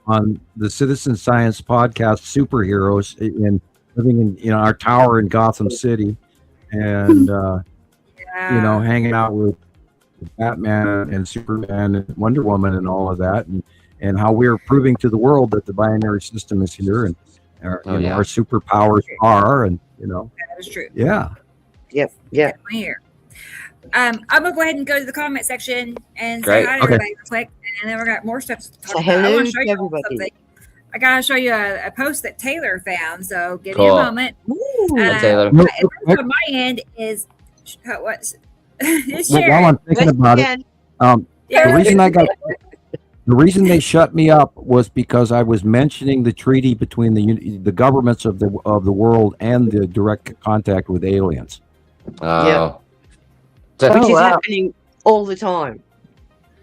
on the Citizen Science podcast superheroes in living in our tower in Gotham City, and hanging out with Batman and Superman and Wonder Woman and all of that, and how we're proving to the world that the binary system is here, and our superpowers are, and that is true. Yeah. Yep. Here. I'm gonna go ahead and go to the comment section and say hi to everybody real quick, and then we got more stuff to talk about. I want to show you something. I gotta show you a post that Taylor found, so give me a moment. Taylor. On my end is what's while I'm thinking about it, the reason they shut me up was because I was mentioning the treaty between the governments of the world and the direct contact with aliens. Which is happening all the time.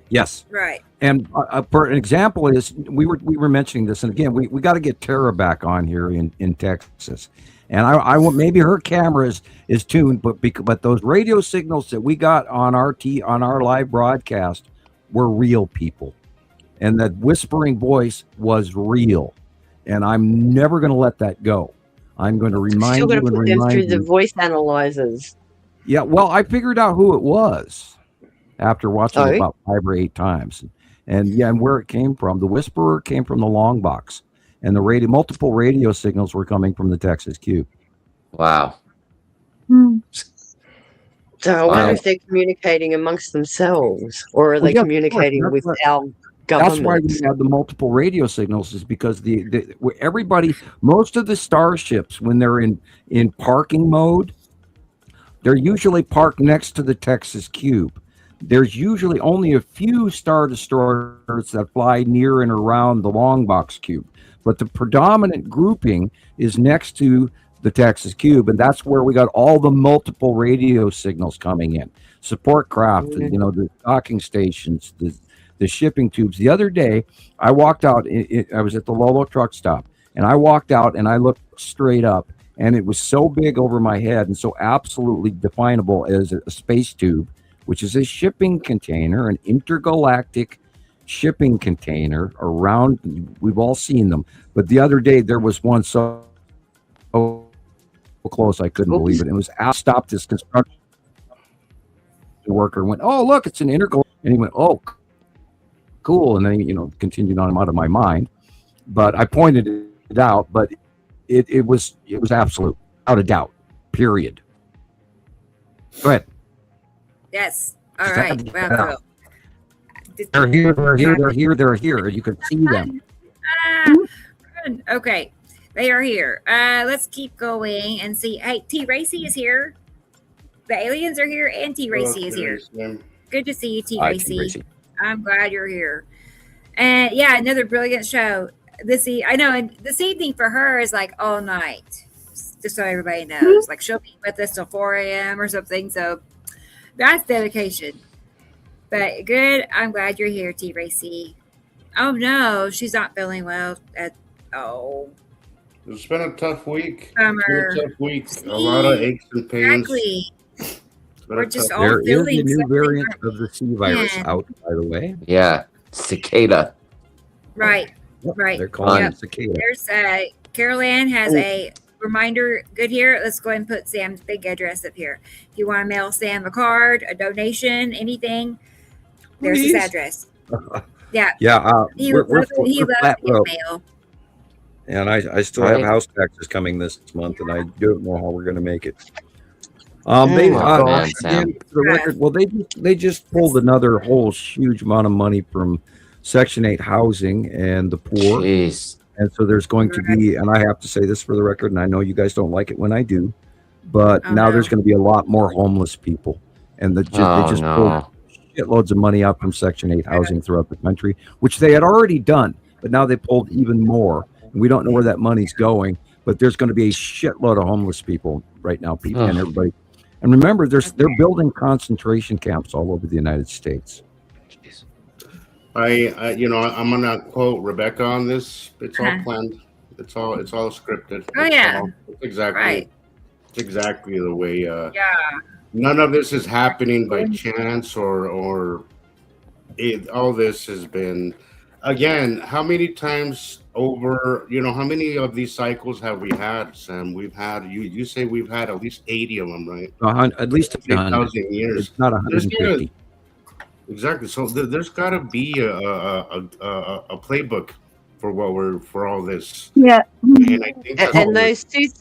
Yes. Right. And for an example is we were mentioning this, and again we got to get Tara back on here in Texas, and I want, maybe her camera is tuned, but those radio signals that we got on our live broadcast were real people. and that whispering voice was real. And I'm never going to let that go. I'm going to remind you and put them through remind the you. voice analyzers. Yeah, well, I figured out who it was after watching it about 5 or 8 times. And where it came from. The whisperer came from the long box, and the multiple radio signals were coming from the Texas Cube. Wow. So I wonder if they're communicating amongst themselves, or are they communicating with our government? That's why we have the multiple radio signals, is because most of the starships, when they're in parking mode, they're usually parked next to the Texas Cube. There's usually only a few Star Destroyers that fly near and around the long box cube, but the predominant grouping is next to the Texas Cube, and that's where we got all the multiple radio signals coming in. Support craft, the docking stations, the shipping tubes. The other day, I walked out. I was at the Lolo truck stop, and I walked out and I looked straight up, and it was so big over my head and so absolutely definable as a space tube, which is a shipping container, an intergalactic shipping container around. We've all seen them, but the other day there was one so close I couldn't believe it. It was stopped this construction worker and went, "Oh, look, it's an intergalactic," and he went, "Oh, cool," and then continued on out of my mind. But I pointed it out, but it was absolute, out of doubt, period. Go ahead. Yes. All right. Well, they're here. You can see them. Okay. They are here. Let's keep going and see. Hey, T. Racy is here. The aliens are here, and T. Racy is here. Good to see you, T. Racy. I'm glad you're here. And another brilliant show. I know, and this evening for her is like all night, just so everybody knows. Like she'll be with us till 4 a.m. or something. So that's dedication. But good. I'm glad you're here, T. Racy. Oh no, she's not feeling well. It's been a tough week. Summer. A lot of aches and pains. Exactly. We're just all there feeling is a new variant of the C virus out, by the way. Yeah, cicada. Right. They're calling it cicada. There's Carol Ann has a reminder. Good here. Let's go ahead and put Sam's big address up here. If you want to mail Sam a card, a donation, anything, there's his address. Yeah. He loves mail. And I still have house taxes coming this month, and I don't know how we're going to make it. For the record, well, they just pulled another whole huge amount of money from Section 8 housing and the poor. Jeez. And so there's going to be, and I have to say this for the record, and I know you guys don't like it when I do, but now there's going to be a lot more homeless people. And they just pulled shitloads of money out from Section 8 housing throughout the country, which they had already done, but now they pulled even more. And we don't know where that money's going, but there's going to be a shitload of homeless people right now, and everybody. And remember, they're building concentration camps all over the United States. I'm gonna quote Rebecca on this. It's all planned. It's all scripted. It's exactly the way. None of this is happening by chance or all this has been. Again, how many times over? How many of these cycles have we had, Sam? We've had you say we've had at least 80 of them, right? At least 1,000 years. It's not 150. Exactly. So there's got to be a playbook for all this. Yeah. And I think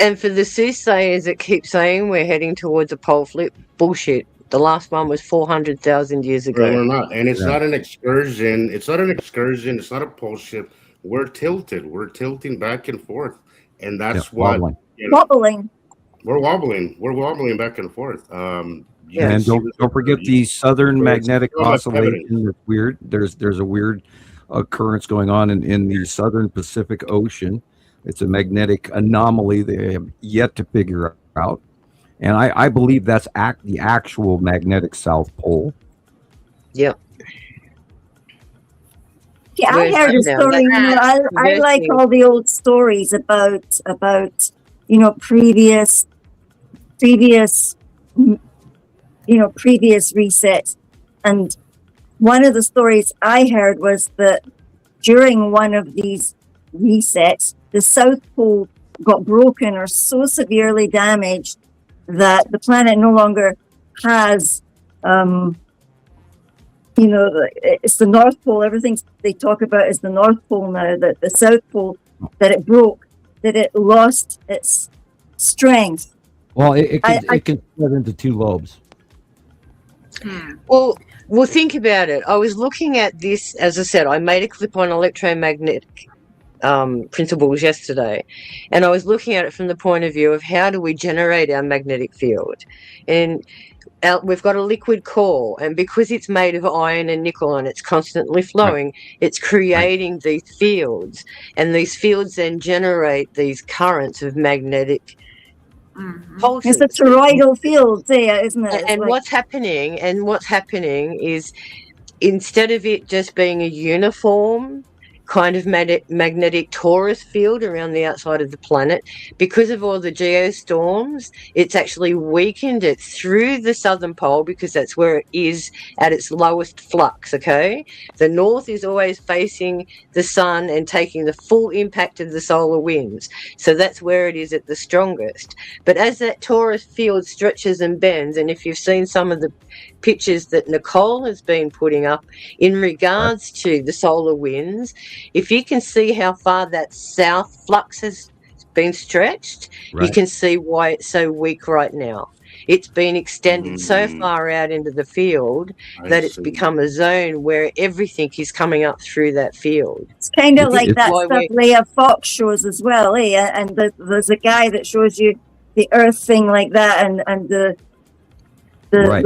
and for the soothsayers that keep saying we're heading towards a pole flip, bullshit. The last one was 400,000 years ago. We're not, and it's not an excursion. It's not an excursion. It's not a pole shift. We're tilted. We're tilting back and forth, and that's wobbling. We're wobbling. We're wobbling back and forth. And don't forget the southern magnetic oscillation. That's weird. There's a weird occurrence going on in the southern Pacific Ocean. It's a magnetic anomaly they have yet to figure out. And I believe that's the actual magnetic South Pole. Yeah. Yeah, I heard a story. I like all the old stories about previous previous resets, and one of the stories I heard was that during one of these resets, the South Pole got broken or so severely damaged that the planet no longer has, it's the North Pole. Everything they talk about is the North Pole now, that the South Pole, that it broke, that it lost its strength. Well, it can split into two lobes. Well, think about it. I was looking at this, as I said, I made a clip on electromagnetic principles yesterday, and I was looking at it from the point of view of how do we generate our magnetic field. And we've got a liquid core, and because it's made of iron and nickel and it's constantly flowing, it's creating these fields, and these fields then generate these currents of magnetic pulses. It's a toroidal field there, isn't it? And what's happening is, instead of it just being a uniform kind of magnetic torus field around the outside of the planet, because of all the geostorms, it's actually weakened it through the southern pole, because that's where it is at its lowest flux. Okay, the north is always facing the sun and taking the full impact of the solar winds, so that's where it is at the strongest. But as that torus field stretches and bends, and if you've seen some of the pictures that Nicole has been putting up in regards to the solar winds, if you can see how far that south flux has been stretched, you can see why it's so weak right now. It's been extended so far out into the field that it's become a zone where everything is coming up through that field. It's kind of like that stuff Leah Fox shows as well, eh? And there's a guy that shows you the Earth thing like that, and the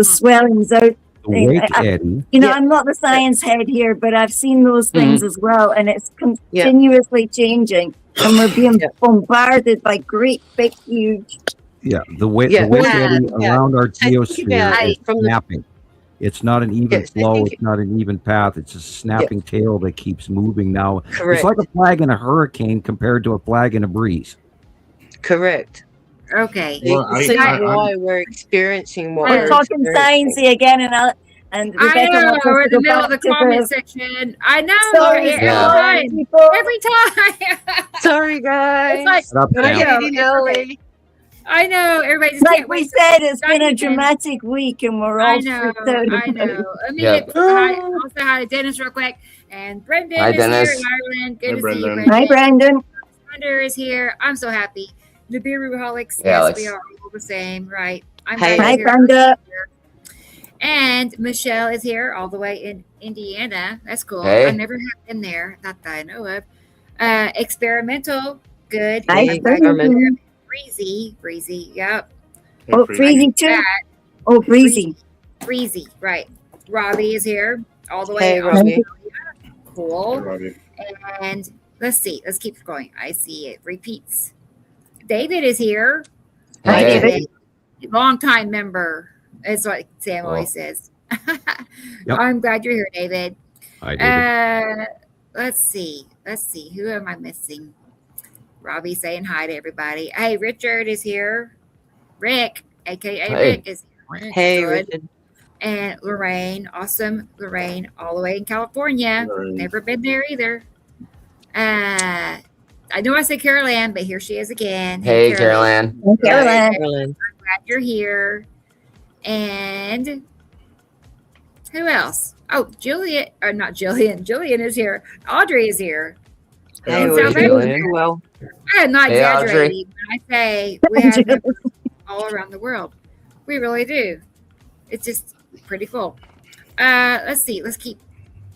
swellings out. I'm not the science head here, but I've seen those things as well, and it's continuously changing, and we're being bombarded by great, big, huge. The wake eddy around our geosphere is snapping. It's not an even flow. It's not an even path. It's a snapping tail that keeps moving now. Correct. It's like a flag in a hurricane compared to a flag in a breeze. Correct. Okay. See why we're experiencing what we're talking sciencey again, and I know we're in the middle of the comment section. I know. Sorry, every time. Sorry, guys. I know. Everybody just like we said, it's been a dramatic week, and we're all freaked out. I know. I also hi to Dennis real quick, and Brendan is here in Ireland. Good to see you, Brendan. Hi, Brendan. Thunder is here. I'm so happy. Nibiru holics. Yes, we are all the same, right? Hi, Brenda. And Michelle is here all the way in Indiana. That's cool. Hey. I never have been there, not that I know of. Experimental, good. Hi, Breezy, yep. Oh, Breezy too. Oh, Breezy, right. Robbie is here all the way. Hey, Robbie. Cool. Hey, Robbie. And let's see. Let's keep going. I see it repeats. David is here. Hi, David. Long-time member. That's what Sam always says. I'm glad you're here, David. Hi, David. Let's see. Who am I missing? Robbie saying hi to everybody. Hey, Richard is here. Rick, a.k.a. Rick, is here. Hey, Richard. And Lorraine, awesome Lorraine, all the way in California. Never been there either. I know I said Carol Ann, but here she is again. Hey, Carol Ann. Hey, Carol Ann. I'm glad you're here. And who else? Oh, Julian, or not Jillian. Jillian is here. Audrey is here. Hey, well. I am not exaggerating when I say we have members all around the world. We really do. It's just pretty cool. Let's see. Let's keep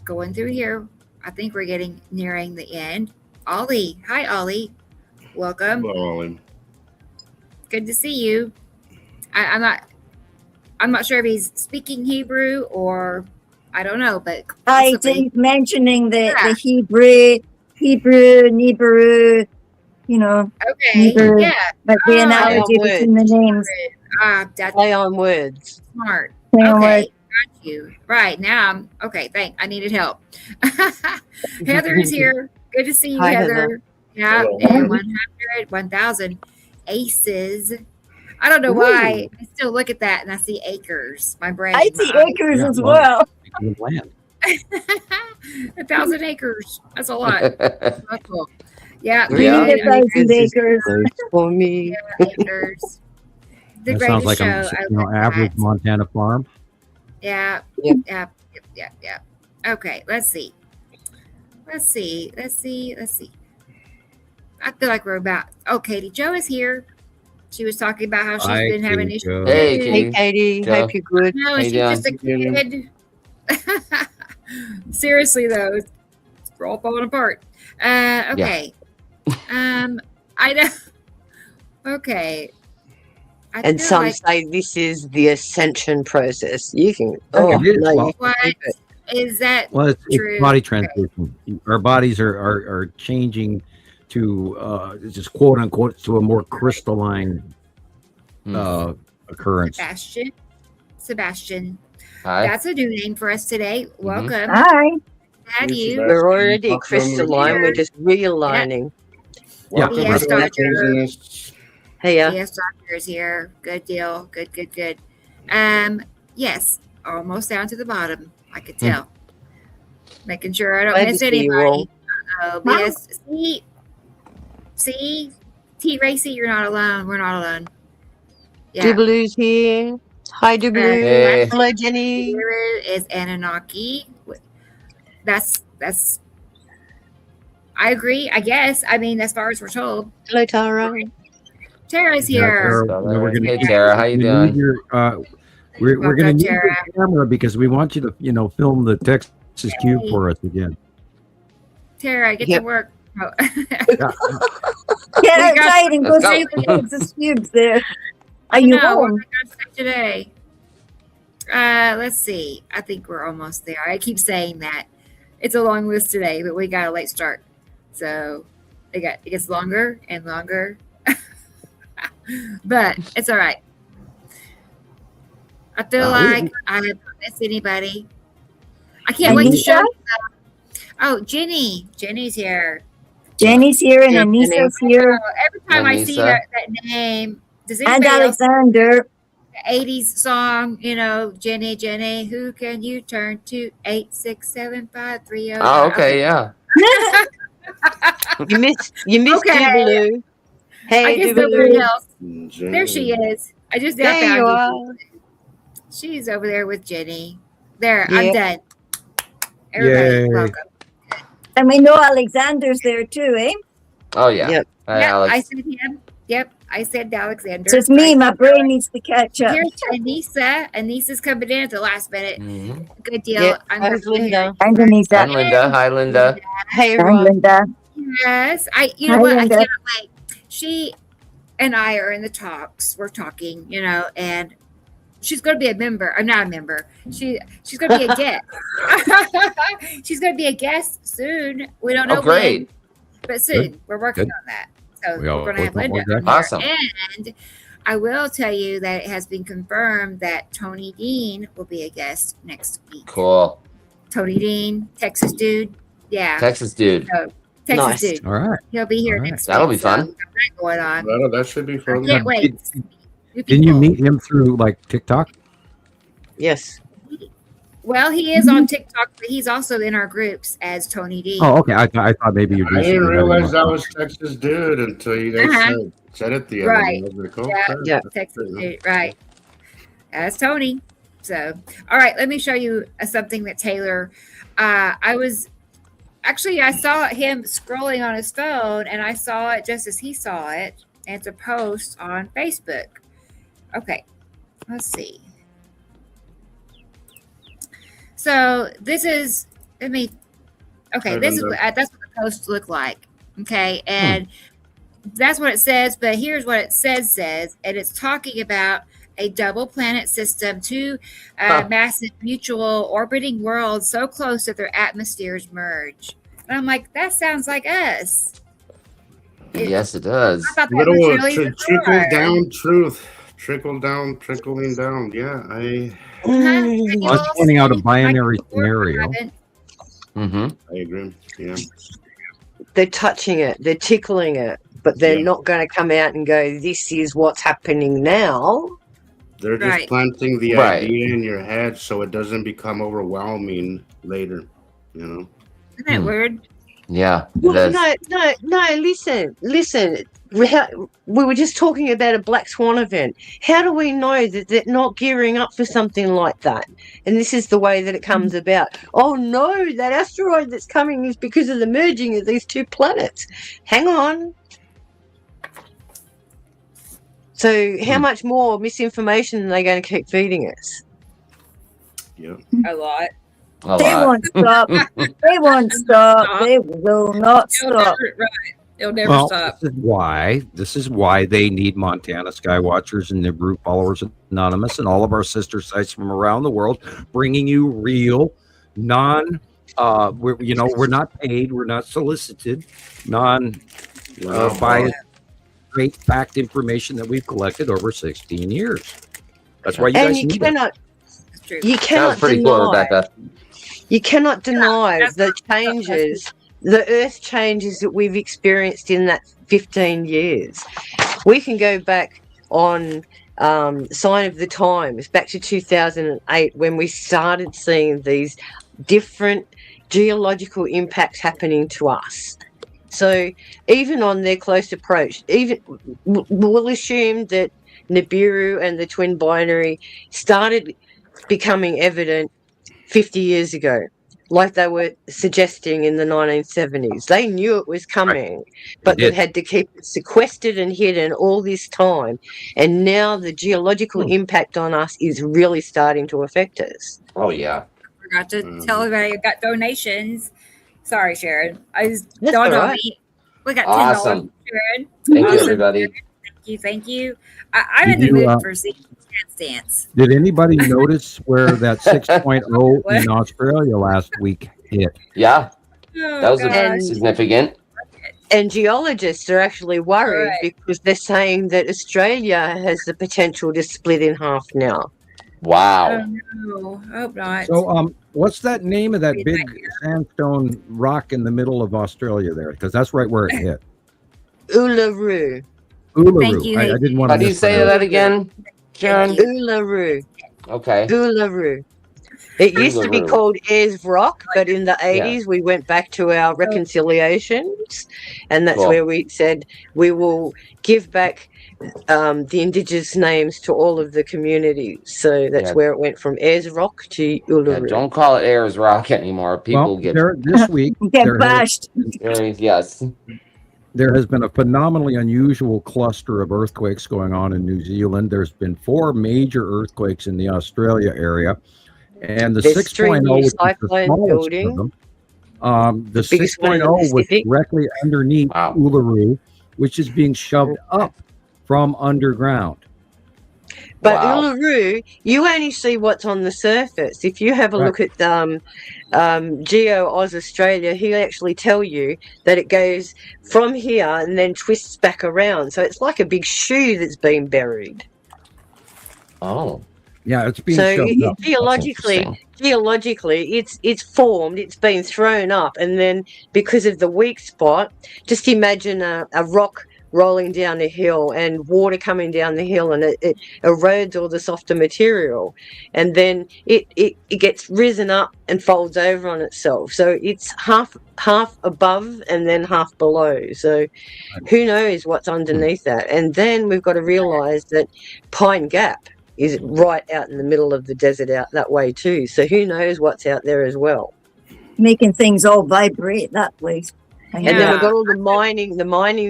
going through here. I think we're nearing the end. Ollie. Hi, Ollie. Welcome. Hello, Ollie. Good to see you. I'm not sure if he's speaking Hebrew or I don't know, but I think mentioning the Hebrew, Nibiru, Okay. Nibiru, Yeah. but the analogy between the names. That's Play on words. smart. Play on Okay. words. Got you. Right. Now I needed help. Heather's here. Good to see you, Hi, Heather. Yeah. Hello. And 100, 1,000 aces. I don't know why. I still look at that and I see acres. My brain. I see acres as well. Land. 1,000 acres. That's a lot. That's cool. Yeah. We need 1,000 acres. For me. Yeah, acres. The That greatest sounds like show. a average Montana farm. Yeah. Yep. Yeah. Okay, let's see. I feel like we're about. Oh, Katie Jo is here. She was talking about how she's been having issues. Hey, Hey, Katie. Joe. Hope you're good. No, How you she's just a doing? kid. Seriously though, we're all falling apart. Okay. I know. Okay. And some say this is the ascension process. You can. It is. Well, What is that? Well, it's true? body transition. Our bodies are changing to just quote unquote to a more crystalline occurrence. Sebastian. Hi. That's a new name for us today. Welcome. Hi. Had you? We're already crystalline. We're just realigning. Welcome, Yes, to the Doctor. craziness. Hey, Yes, Doctor is here. Good deal. Good. Yes, almost down to the bottom. I could tell. Making sure I don't Glad miss to see you all. anybody. Yes. See, T. Racy, you're not alone. We're not alone. Yeah. Dubalu's here. Hi, Dubaloo. Hey. Hello, Jenny. Here is Anunnaki. That's. I agree. I guess. I mean, as far as we're told. Hello, Tara. Tara's here. Hey, Tara, how you doing? We're going to need Tara. your camera because we want you to film the Texas cube for us again. Tara, get to work. Oh. Get outside and go Let's see go. the Texas cubes there. Are you No, home? what am I gonna say today? Let's see. I think we're almost there. I keep saying that. It's a long list today, but we got a late start. So it gets longer and longer. But it's all right. I feel like I haven't missed anybody. I can't wait to show you. Oh, Jenny's here. Jenny's here and Anissa's here. Every time I see that name, does And anybody else Alexander. the 80s song, Jenny, who can you turn to? 8675309. Oh, okay, yeah. You missed Okay. Dubaloo. Hey, I guess nobody Dubaloo. else. There she is. I just now There you found are. She's over there with Jenny. There, Yeah. I'm done. Everybody, Yay. welcome. And we know Alexander's there too, eh? Oh, yeah. Yep. Hi, Yep, Alex. I said him. Yep, I said Alexander. So it's me. My brain needs to catch up. Here's Anissa. Anissa's coming in at the last minute. Mm-hmm. Good deal. Yep. I'm How's grateful to hear Linda? And Hi, Anissa. Linda. Hi, Linda. Hey, And Ron. Linda. Yes, you know Hi, what? I Linda. cannot wait. She and I are in the talks. We're talking, and she's going to be a member. I'm not a member. She's going to be a guest. She's going to be a guest soon. We don't know Oh, great. when, but soon. Good. We're working Good. on that. So We we're all going to have work on Linda. that. on here. Awesome. And I will tell you that it has been confirmed that Tony Dean will be a guest next week. Cool. Tony Dean, Texas dude. Yeah. Texas dude. So, Texas Nice. dude. All right. He'll be here All right. next That'll week. be fun. So we've got that going on. That should be I fun. can't wait. New Didn't you people. meet him through like TikTok? Yes. Well, he is on TikTok, but he's also in our groups as Tony D. Oh, okay. I thought maybe you I did. didn't realize that was Texas dude until you guys Uh-huh. said it the other Right. day. I was like, oh, Yeah. crap. Yeah. Texas dude, right? That's Tony. So, all right, let me show you something that Taylor. I saw him scrolling on his phone, and I saw it just as he saw it. And it's a post on Facebook. Okay, let's see. So this is. This is that's what the post looked like. Okay, and that's what it says. But here's what it says, and it's talking about a double planet system, two massive mutual orbiting worlds so close that their atmospheres merge. And I'm like, that sounds like us. Yes, it does. I thought that was Little really trickle bizarre. down truth. Trickling down. Yeah, And Mm. you I was also pointing out a see, binary before we scenario. haven't- Mm-hmm. I agree. Yeah. They're touching it. They're tickling it. But they're Yeah. not going to come out and go, this is what's happening now. They're just planting the idea in your head so it doesn't become overwhelming later, you know? Isn't that weird? Yeah. Well, no, listen. We were just talking about a black swan event. How do we know that they're not gearing up for something like that? And this is the way that it comes about. Oh no, that asteroid that's coming is because of the merging of these two planets. Hang on. So how much more misinformation are they going to keep feeding us? Yeah. A lot. They won't stop. They won't stop. They will not stop. They'll never stop. This is why they need Montana Skywatchers and Nibiru Followers Anonymous and all of our sister sites from around the world, bringing you real, we're not paid, we're not solicited, biased, great fact information that we've collected over 16 years. That's why you guys need it. You cannot pretty deny. Cool, Rebecca. You cannot deny the changes, the earth changes that we've experienced in that 15 years. We can go back on Sign of the Times, back to 2008, when we started seeing these different geological impacts happening to us. So even on their close approach, we'll assume that Nibiru and the twin binary started becoming evident 50 years ago, like they were suggesting in the 1970s. They knew it was coming, but they had to keep it sequestered and hidden all this time. And now the geological impact on us is really starting to affect us. Oh, yeah. I forgot to tell everybody I got donations. Sorry, Sharon. I just That's dawned all on right. me. We got $10, Awesome. Sharon. Thank you, everybody. Thank you. I'm in the mood for seeing dance. Did anybody notice where that 6.0 in Australia last week hit? Yeah. Oh, that was significant. And geologists are actually worried because they're saying that Australia has the potential to split in half now. Wow. No, I hope not. So, what's that name of that big sandstone rock in the middle of Australia there? Because that's right where it hit. Uluru. Uluru. Thank you. I didn't want to. How do you say that again, Sharon? Uluru. Okay. Uluru. It used to be called Ayers Rock, but in the 80s we went back to our reconciliations, and that's where we said we will give back the indigenous names to all of the communities. So that's where it went from Ayers Rock to Uluru. Yeah, don't call it Ayers Rock anymore. People get this week get bashed. Yes. There has been a phenomenally unusual cluster of earthquakes going on in New Zealand. There's been 4 major earthquakes in the Australia area. And the 6.0 was the smallest of them. The 6.0 was directly underneath Uluru, which is being shoved up from underground. But Uluru, you only see what's on the surface. If you have a look at Geo Oz Australia, he'll actually tell you that it goes from here and then twists back around. So it's like a big shoe that's been buried. Oh. Yeah, it's being shoved up. Geologically, it's formed, it's been thrown up, and then because of the weak spot, just imagine a rock rolling down a hill and water coming down the hill, and it erodes all the softer material, and then it gets risen up and folds over on itself. So it's half above and then half below. So who knows what's underneath that? And then we've got to realise that Pine Gap is right out in the middle of the desert out that way too. So who knows what's out there as well. Making things all vibrate that place. And then we've got all the mining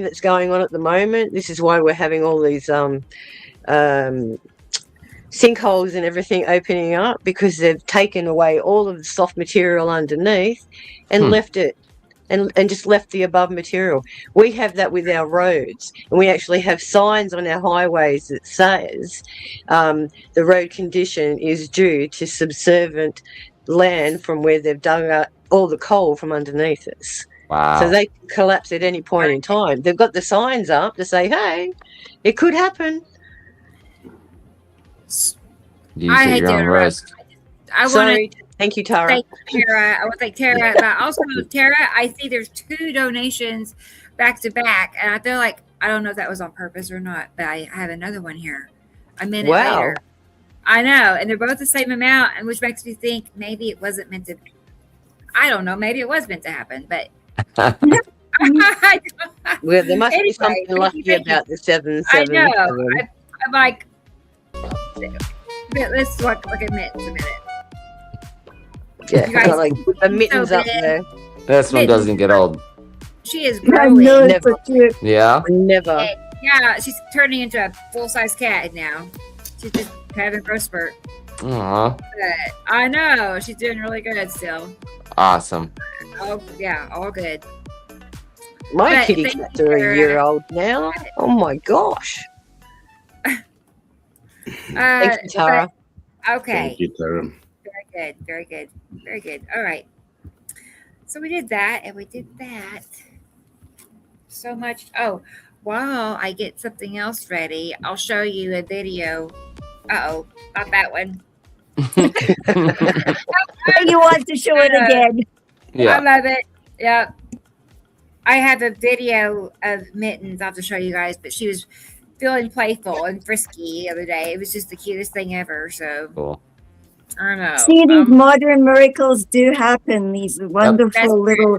that's going on at the moment. This is why we're having all these sinkholes and everything opening up, because they've taken away all of the soft material underneath and left it and just left the above material. We have that with our roads, and we actually have signs on our highways that says the road condition is due to subservient land from where they've dug out all the coal from underneath us. Wow. So they can collapse at any point in time. They've got the signs up to say, hey, it could happen. I hate to interrupt. Thank you, Tara. Thank you, Tara. I want to thank Tara. But also, Tara, I see there's 2 donations back to back, and I feel like, I don't know if that was on purpose or not, but I have another one here a minute later. I know, and they're both the same amount, and which makes me think maybe it wasn't meant to. I don't know. Maybe it was meant to happen, but well, there must be anyway, something lucky about the 777. I know. I'm like, let's look at mittens a minute. Yeah, You guys got like the mittens so up big. there. This one doesn't get old. She is I growing. know, it's Never. so cute. Yeah. Never. Yeah, she's turning into a full-size cat now. She's just having a growth spurt. Aw. But I know she's doing really good still. Awesome. Oh yeah, all good. My But kitty thank cats you are for, a year old now. Oh my gosh. Thank you, Tara. Okay. Thank you, Tara. Very good. Very good. Very good. All right. So we did that, and we did that. So much. Oh, while I get something else ready, I'll show you a video. Uh-oh, not that one. You want to show it again? I Yeah. love it. Yep. I have a video of Mittens. I'll have to show you guys, but she was feeling playful and frisky the other day. It was just the cutest thing ever. So Cool. I don't know. See, these modern miracles do happen. These That's wonderful little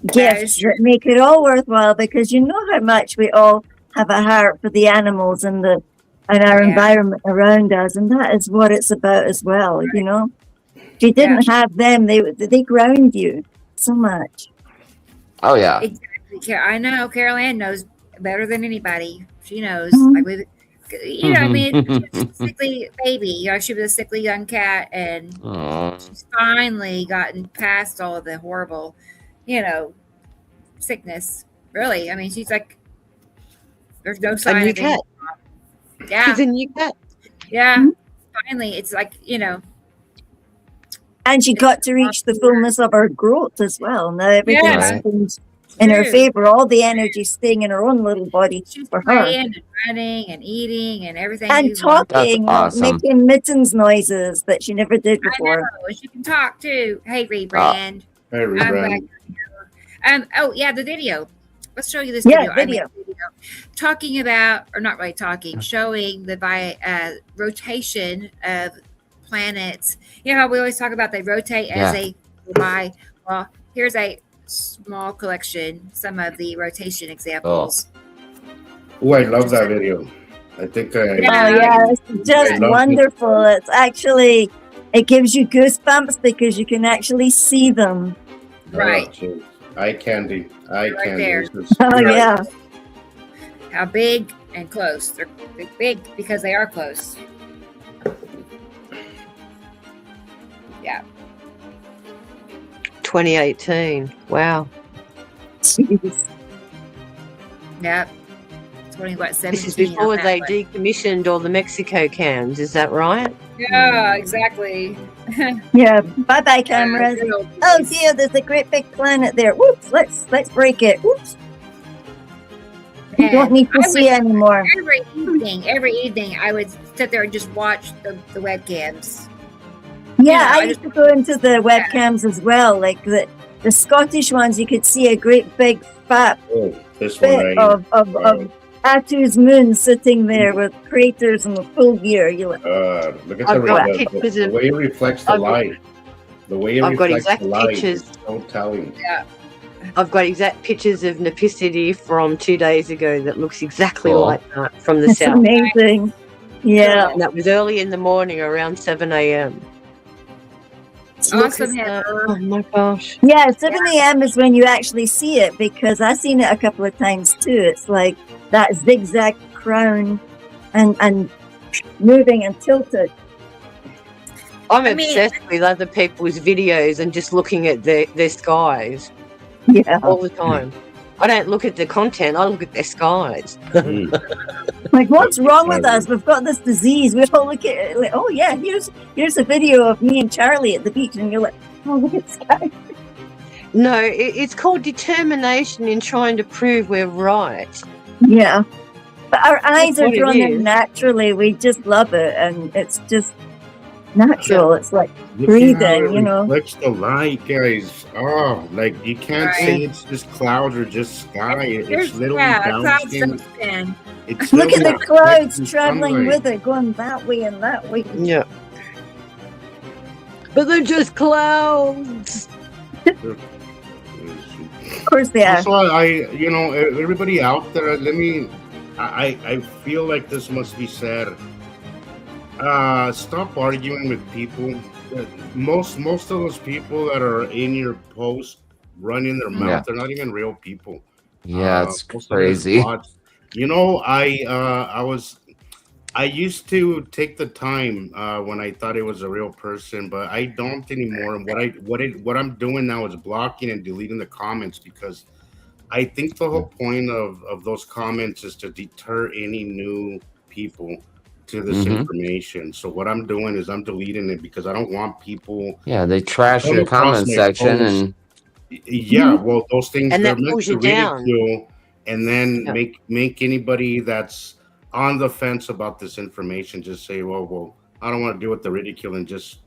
That is gifts true. that make it all worthwhile, because you know how much we all have a heart for the animals and our Yeah. environment around us, and that is what it's about as well. You know, if you didn't have them, they ground you so much. Oh yeah. Exactly. I know Carol Ann knows better than anybody. She knows. Mhm. Like we, you know, I mean, she's a sickly baby. You know, she was a sickly young cat, and Aw. she's finally gotten past all of the horrible, you know, sickness. Really, I mean, she's like, there's no A sign new of cat. it. Yeah, She's a new cat. yeah. Mhm. Finally, it's like, you know, And she got to reach the fullness of her growth as well. Now everything Yeah. seems in her True. favor. All the energy staying in her own little body she's for her. playing and running and eating and everything. And you want. talking, That's awesome. making mittens noises that she never did I before. know. She can talk too. Hey, Rebrand. Hey, I'm back. Rebrand. Oh yeah, the video. Let's show you this Yeah, video. I made video. a video talking about, or not really talking, showing the rotation of planets. You know how we always talk about they rotate as Yeah. they go by. Well, here's a small collection, some of the rotation examples. Oh, I love that video. I think Yeah. Oh yeah, it's just I love wonderful. It's actually, it gives you goosebumps because you can actually see them. Right. Oh, eye candy. Eye Right candy. there. This is Oh great. yeah. How big and close. They're big because they are close. Yeah. 2018. Wow. Jeez. Yep. 20, what, 17? This is before on that they one. decommissioned all the Mexico cans. Is that right? Yeah, exactly. Yeah. Bye bye, cameras. Good old Oh days. dear, there's a great big planet there. Whoops, let's break it. Whoops. You don't And need to I see would- anymore. Every evening, I would sit there and just watch the webcams. Yeah, Yeah, I I used to go into the webcams as well. Like the Scottish ones, you could see a great big fat Oh, this one bit right of Atu's moon sitting there with craters and the full gear. You're like, Look at I've got the pictures the of- way it reflects the I've got- light. The way it I've got reflects exact the light pictures. is so telling. I've got exact pictures of Nipicity from 2 days ago that looks exactly Cool. like that from the it's south. amazing. Yeah. And that was early in the morning, around 7 a.m. Awesome, Look at that. Heather. Oh my gosh. Yeah, 7 a.m. is when you actually see it, because I've seen it a couple of times too. It's like that zigzag crown and moving and tilted. I'm I mean- obsessed with other people's videos and just looking at their skies Yeah. all the time. I don't look at the content, I look at their skies. Mm. Like, what's wrong with us? We've got this disease. We all look at it like, oh yeah, here's a video of me and Charlie at the beach, and you're like, oh, look at the sky. No, it's called determination in trying to prove we're right. Yeah. But our eyes are what it drawn in is. naturally. We just love it, and it's just natural. It's like breathing, you know. Reflects the light, guys. Oh, like you can't say it's just clouds or just sky. It's literally bouncing. It's Look at the clouds traveling with it, going that way and that way. Yeah. But they're just clouds. Of course they are. So everybody out there, I feel like this must be said. Stop arguing with people. Most of those people that are in your post running their mouth, they're not even real people. Yeah, it's crazy. I used to take the time when I thought it was a real person, but I don't anymore. What I'm doing now is blocking and deleting the comments, because I think the whole point of those comments is to deter any new people to this information. So what I'm doing is I'm deleting it, because I don't want people. Yeah, they trash your comment section and. Yeah, well, those things, and they're that meant pulls to you down, ridicule and then make anybody that's on the fence about this information just say, well, I don't want to deal with the ridicule, and just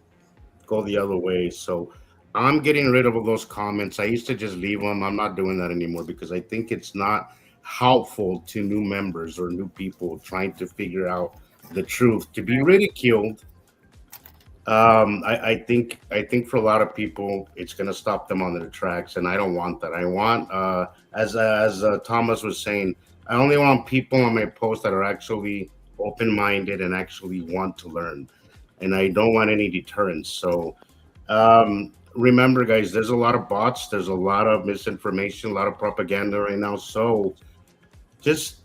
go the other way. So I'm getting rid of all those comments. I used to just leave them. I'm not doing that anymore, because I think it's not helpful to new members or new people trying to figure out the truth. To be ridiculed, I think for a lot of people, it's going to stop them on their tracks, and I don't want that. I want, as Thomas was saying, I only want people on my post that are actually open-minded and actually want to learn, and I don't want any deterrence. So remember, guys, there's a lot of bots, there's a lot of misinformation, a lot of propaganda right now. So just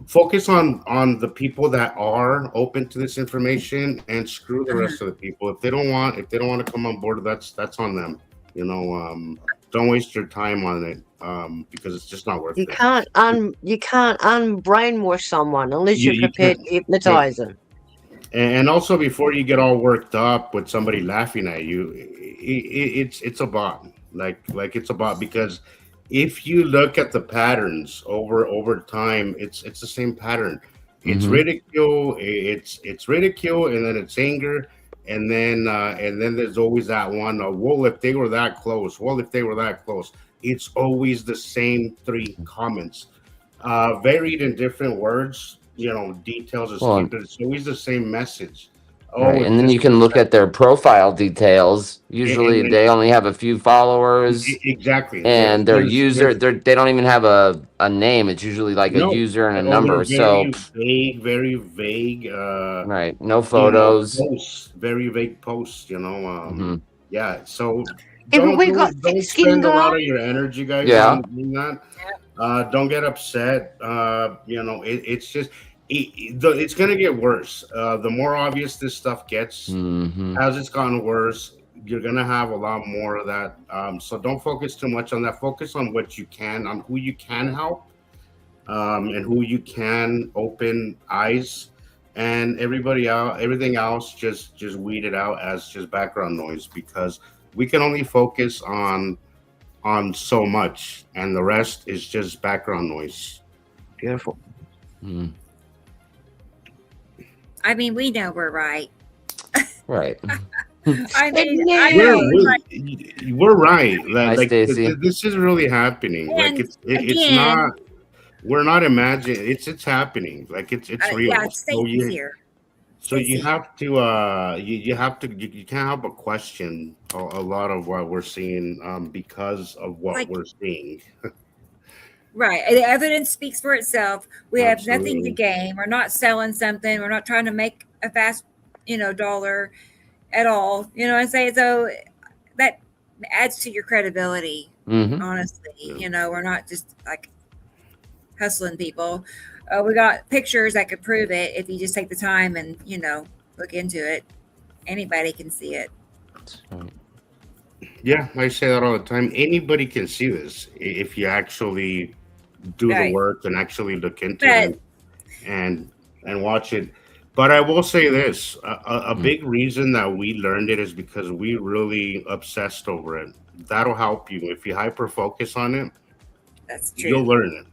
focus on the people that are open to this information, and screw the rest of the people. If they don't want to come on board, that's on them. Don't waste your time on it, because it's just not worth it. You can't unbrainwash someone unless you're prepared to hypnotize them. And also, before you get all worked up with somebody laughing at you, it's a bot. Like it's a bot, because if you look at the patterns over time, it's the same pattern. It's ridicule, it's ridicule, and then it's anger, and then there's always that one. Well, if they were that close. Well, if they were that close. It's always the same three comments, varied in different words. Details is but it's always the same message. Right. And then you can look at their profile details. Usually they only have a few followers. Exactly. And their user, they don't even have a name. It's usually like a user and a number. So very vague. Right. No photos. Posts, very vague posts, Yeah. So don't spend a lot of your energy, guys, on doing that. Don't get upset. It's just it's gonna get worse. The more obvious this stuff gets, as it's gotten worse, you're gonna have a lot more of that. So don't focus too much on that. Focus on what you can, on who you can help, and who you can open eyes, and everything else just weed it out as just background noise, because we can only focus on so much, and the rest is just background noise. Beautiful. I mean, we know we're right. Right. I mean, we're right. Like this is really happening. And like it's not. We're not imagining. It's happening. Like it's real. Yeah, Satan's here. So you have to you can't help but question a lot of what we're seeing, because of what we're seeing. Right. The evidence speaks for itself. We have nothing to gain. We're not selling something. We're not trying to make a fast, dollar at all. I say, so that adds to your credibility. Honestly, we're not just like hustling people. We got pictures that could prove it. If you just take the time and, look into it, anybody can see it. Yeah, I say that all the time. Anybody can see this if you actually do the work and actually look into it and watch it. But I will say this, a big reason that we learned it is because we really obsessed over it. That'll help you. If you hyper focus on it, that's true. You'll learn it.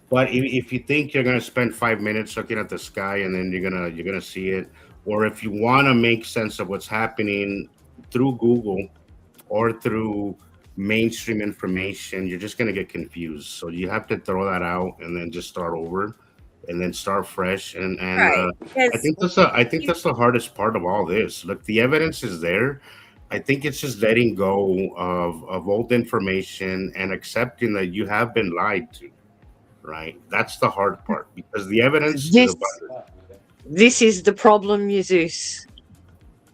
But if you think you're gonna spend 5 minutes looking at the sky and then you're gonna see it, or if you want to make sense of what's happening through Google or through mainstream information, you're just going to get confused. So you have to throw that out and then just start over and then start fresh. I think that's the hardest part of all this. Look, the evidence is there. I think it's just letting go of old information and accepting that you have been lied to. Right, that's the hard part, because the evidence is abundant. This is the problem, Jesus.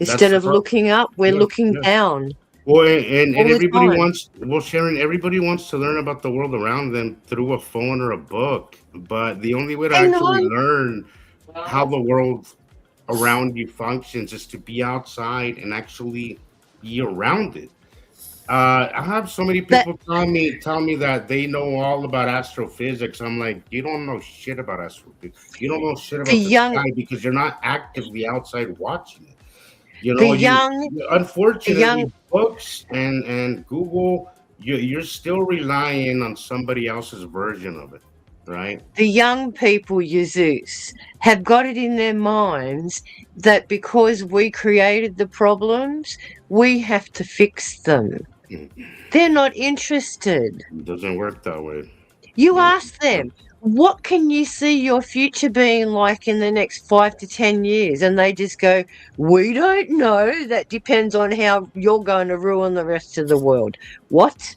Instead of looking up, we're looking down. Well, and everybody wants, Sharon, everybody wants to learn about the world around them through a phone or a book. But the only way to actually learn how the world around you functions is to be outside and actually be around it. I have so many people tell me that they know all about astrophysics. I'm like, you don't know shit about astrophysics. You don't know shit about the sky because you're not actively outside watching it. You know, unfortunately, books and Google, you're still relying on somebody else's version of it, right? The young people, Jesus, have got it in their minds that because we created the problems, we have to fix them. They're not interested. It doesn't work that way. You ask them, what can you see your future being like in the next 5 to 10 years? And they just go, we don't know. That depends on how you're going to ruin the rest of the world. What?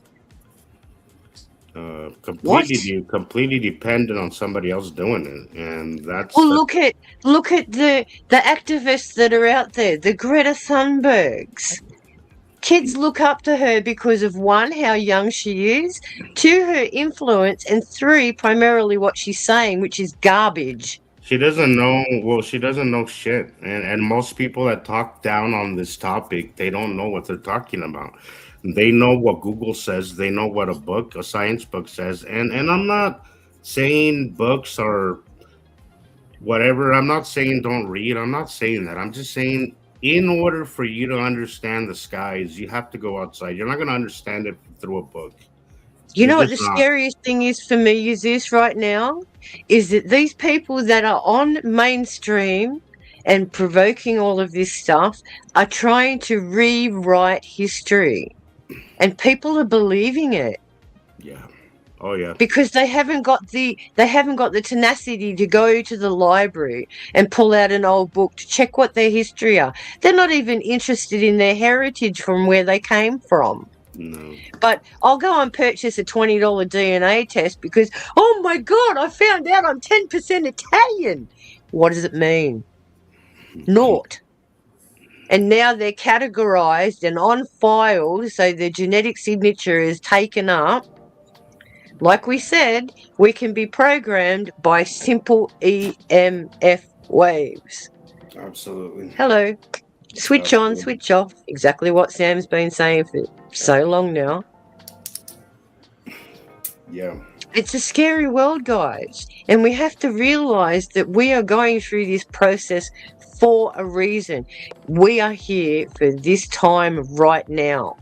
Completely dependent on somebody else doing it, and that's. Well, look at the activists that are out there, the Greta Thunbergs. Kids look up to her because of 1, how young she is, 2, her influence, and 3, primarily what she's saying, which is garbage. She doesn't know. Well, she doesn't know shit, and most people that talk down on this topic, they don't know what they're talking about. They know what Google says. They know what a science book says, and I'm not saying books are whatever. I'm not saying don't read. I'm not saying that. I'm just saying, in order for you to understand the skies, you have to go outside. You're not going to understand it through a book. You know what the scariest thing is for me is this right now? Is that these people that are on mainstream and provoking all of this stuff are trying to rewrite history. And people are believing it. Yeah. Oh yeah. Because they haven't got the tenacity to go to the library and pull out an old book to check what their history are. They're not even interested in their heritage from where they came from. No. But I'll go and purchase a $20 DNA test because, oh my God, I found out I'm 10% Italian. What does it mean? Naught. And now they're categorized and on file, so their genetic signature is taken up. Like we said, we can be programmed by simple EMF waves. Absolutely. Hello. Switch on, switch off. Exactly what Sam's been saying for so long now. Yeah. It's a scary world, guys. And we have to realize that we are going through this process for a reason. We are here for this time right now.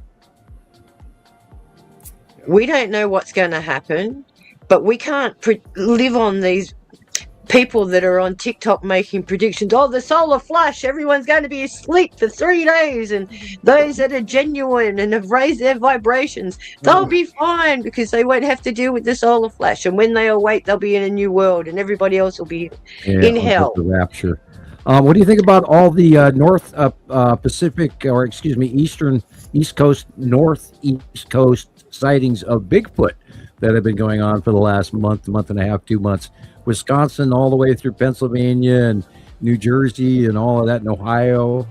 We don't know what's going to happen, but we can't live on these people that are on TikTok making predictions. Oh, the solar flash, everyone's going to be asleep for 3 days, and those that are genuine and have raised their vibrations, they'll be fine because they won't have to deal with the solar flash, and when they awake, they'll be in a new world, and everybody else will be in hell. The rapture. What do you think about all the North Pacific, or excuse me, East Coast, Northeast Coast sightings of Bigfoot that have been going on for the last month and a half, 2 months? Wisconsin all the way through Pennsylvania and New Jersey and all of that in Ohio.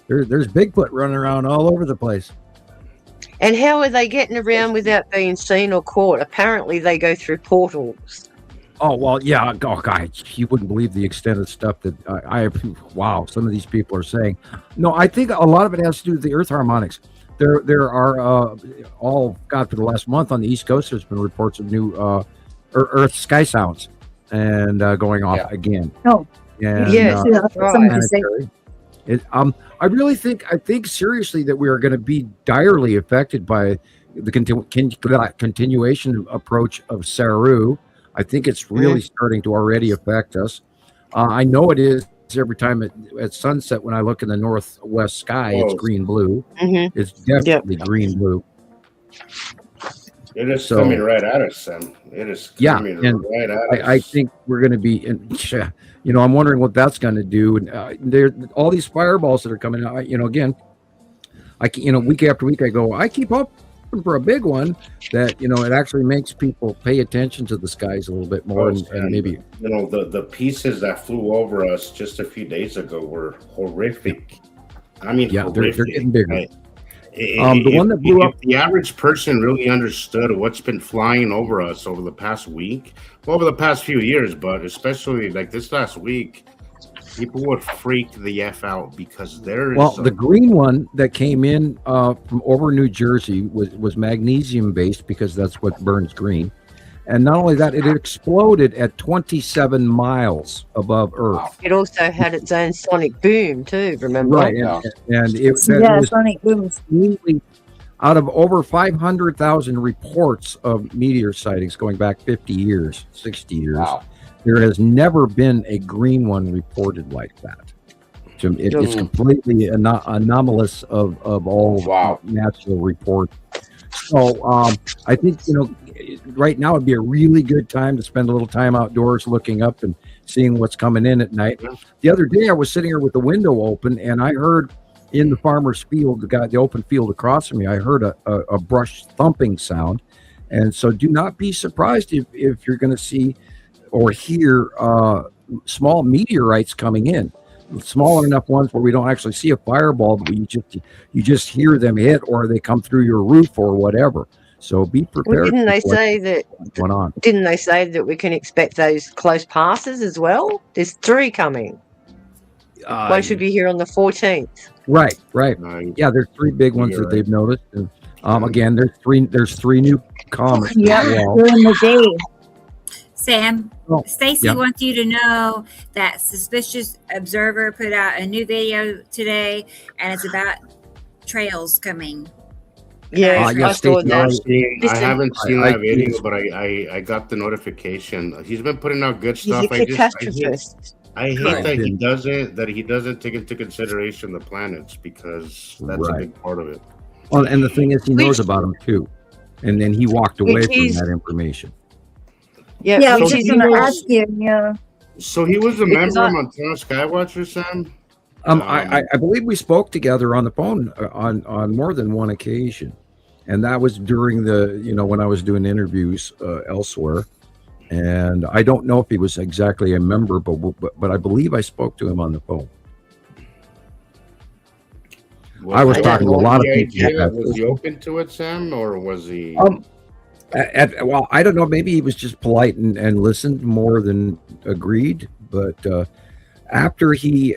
There's Bigfoot running around all over the place. And how are they getting around without being seen or caught? Apparently they go through portals. Oh, well, yeah. Oh, God, you wouldn't believe the extent of stuff that wow, some of these people are saying. No, I think a lot of it has to do with the earth harmonics. There are for the last month on the East Coast, there's been reports of new earth sky sounds and going off again. Oh, and, yes, that's what somebody said. I really think seriously that we are going to be direly affected by the continuation approach of Saru. I think it's really starting to already affect us. I know it is every time at sunset when I look in the northwest sky, it's green blue. Mm-hmm. It's definitely green blue. It is coming right at us, Sam. It is coming right at us. I think we're going to be in. I'm wondering what that's going to do. And there, all these fireballs that are coming out. Again, week after week, I go. I keep hoping for a big one that it actually makes people pay attention to the skies a little bit more, and maybe the pieces that flew over us just a few days ago were horrific. I mean, horrific. They're getting bigger. The one that blew up. If the average person really understood what's been flying over us over the past week, over the past few years, but especially like this last week, people would freak the F out because there's the green one that came in from over New Jersey was magnesium based because that's what burns green. And not only that, it exploded at 27 miles above Earth. It also had its own sonic boom too, remember? Right, and it was sonic booms. Out of over 500,000 reports of meteor sightings going back 50 years, 60 years, there has never been a green one reported like that. So it's completely anomalous of all natural reports. So I think, right now would be a really good time to spend a little time outdoors looking up and seeing what's coming in at night. The other day I was sitting here with the window open and I heard in the farmer's field, the open field across from me, I heard a brush thumping sound. And so do not be surprised if you're going to see or hear small meteorites coming in. Smaller enough ones where we don't actually see a fireball, but you just hear them hit or they come through your roof or whatever. So be prepared. Didn't they say that we can expect those close passes as well? There's 3 coming. One should be here on the 14th. Right. Yeah, there's 3 big ones that they've noticed. And again, there's 3 new comets. During the day. Sam, Stacy wants you to know that Suspicious Observer put out a new video today, and it's about trails coming. Yeah, I saw that. I haven't seen that video, but I got the notification. He's been putting out good stuff. He's a catastrophist. I hate that he doesn't take into consideration the planets because that's a big part of it. Well, and the thing is, he knows about them too, and then he walked away from that information. Yeah, I was just going to ask you. Yeah. So he was a member of Montana Skywatcher, Sam. I believe we spoke together on the phone on more than one occasion, and that was during when I was doing interviews elsewhere. And I don't know if he was exactly a member, but I believe I spoke to him on the phone. I was talking to a lot of people. Was he open to it, Sam, or was he? Well, I don't know. Maybe he was just polite and listened more than agreed. But after he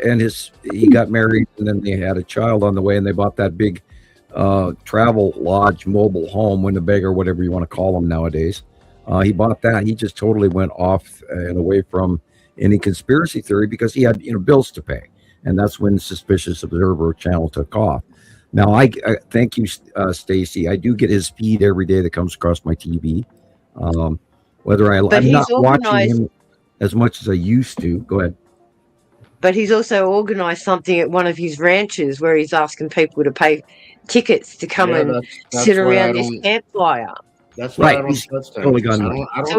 got married, and then they had a child on the way, and they bought that big travel lodge, mobile home, Winnebago, whatever you want to call them nowadays. He bought that. He just totally went off and away from any conspiracy theory because he had bills to pay, and that's when Suspicious Observer channel took off. Now, I thank you, Stacy. I do get his feed every day that comes across my TV. I'm not watching him as much as I used to. Go ahead. But he's also organized something at one of his ranches where he's asking people to pay tickets to come and sit around his campfire. That's why I don't trust him. So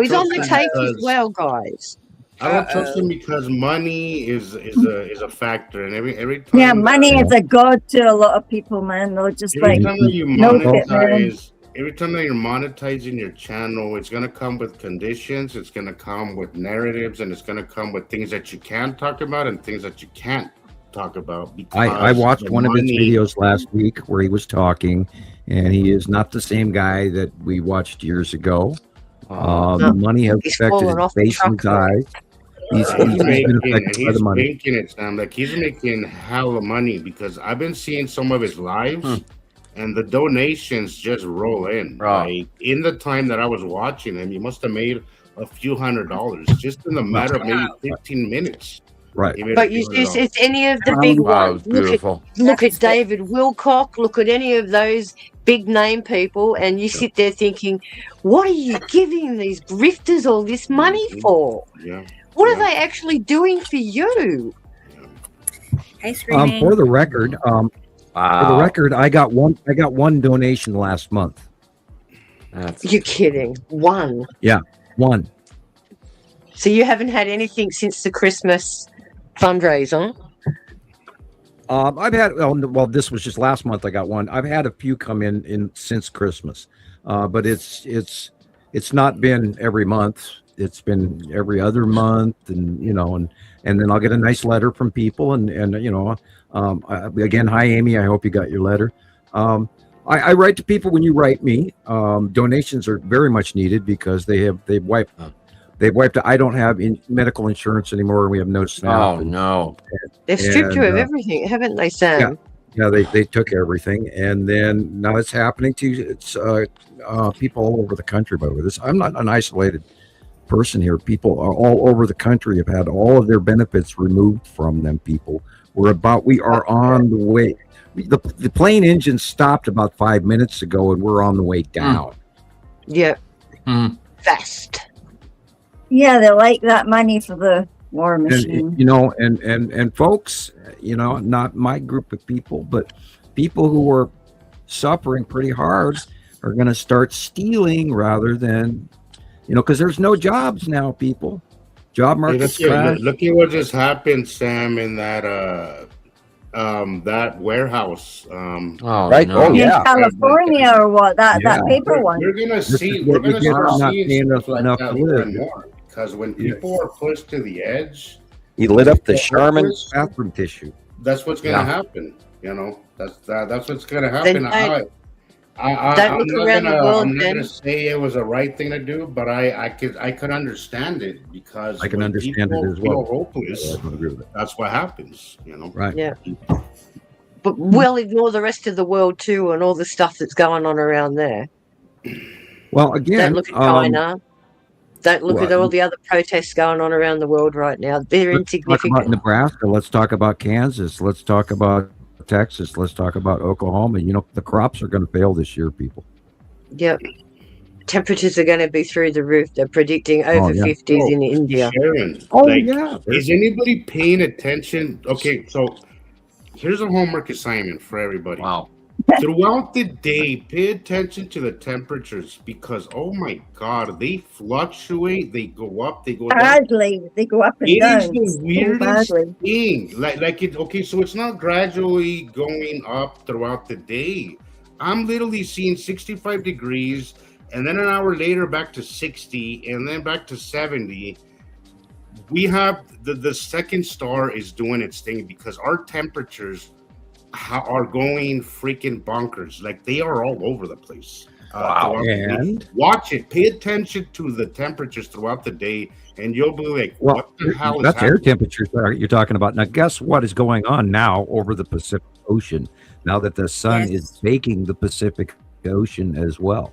he's on the take as well, guys. I don't trust him because money is a factor, and every time. Money is a god to a lot of people, man. They're just every time that you're monetizing your channel, it's gonna come with conditions. It's gonna come with narratives, and it's gonna come with things that you can talk about and things that you can't talk about. I watched one of his videos last week where he was talking, and he is not the same guy that we watched years ago. The money has affected his face and his eyes. He's been affected by the money. He's making hella money because I've been seeing some of his lives, and the donations just roll in. Right. Like, in the time that I was watching him, he must have made a few $100s just in the matter of maybe 15 minutes. Right. But it's any of the big ones. Look at David Wilcock. Look at any of those big name people, and you sit there thinking, what are you giving these grifters all this money for? Yeah. What are they actually doing for you? Hey, Screaming. For the record, I got one donation last month. You're kidding. One. Yeah, one. So you haven't had anything since the Christmas fundraiser? I've had this was just last month. I got one. I've had a few come in since Christmas, but it's not been every month. It's been every other month, and then I'll get a nice letter from people, and again, hi Amy. I hope you got your letter. I write to people when you write me. Donations are very much needed because they've wiped. I don't have medical insurance anymore. We have no SNAP. Oh no! They've stripped you of everything, haven't they, Sam? Yeah, they took everything, and then now it's happening to people all over the country. By the way, I'm not an isolated person here. People are all over the country have had all of their benefits removed from them. People, we are on the way. The plane engine stopped about 5 minutes ago, and we're on the way down. Yeah, fast. Yeah, they like that money for the war machine. And folks, not my group of people, but people who are suffering pretty hard are going to start stealing rather than, because there's no jobs now, people. Job market's crashed. Look at what just happened, Sam, in that warehouse. Right? No. Oh, yeah. In California or what? That paper one. We're gonna start seeing stuff like that more and more. Because when people are pushed to the edge, he lit up the Charmin bathroom tissue. That's what's going to happen. That's what's going to happen. I'm not going to say it was the right thing to do, but I could understand it because I can understand it as well. Hopeless, that's what happens. Right? Yeah. But we'll ignore the rest of the world too, and all the stuff that's going on around there. Well, again, don't look at China. Don't look at all the other protests going on around the world right now. They're insignificant. Let's talk about Nebraska. Let's talk about Kansas. Let's talk about Texas. Let's talk about Oklahoma. The crops are going to fail this year, people. Yep. Temperatures are going to be through the roof. They're predicting over 50s in India. Sharon, is anybody paying attention? Okay, so here's a homework assignment for everybody. Wow. Throughout the day, pay attention to the temperatures because, oh my God, they fluctuate. They go up, they go down. Badly. They go up and down. It is the weirdest thing. So it's not gradually going up throughout the day. I'm literally seeing 65 degrees, and then an hour later back to 60, and then back to 70. We have the second star is doing its thing because our temperatures are going freaking bonkers. Like they are all over the place. Wow. And watch it. Pay attention to the temperatures throughout the day, and you'll be like, what the hell is that's happening? air temperatures you're talking about. Now, guess what is going on now over the Pacific Ocean? Now that the sun is baking the Pacific Ocean as well.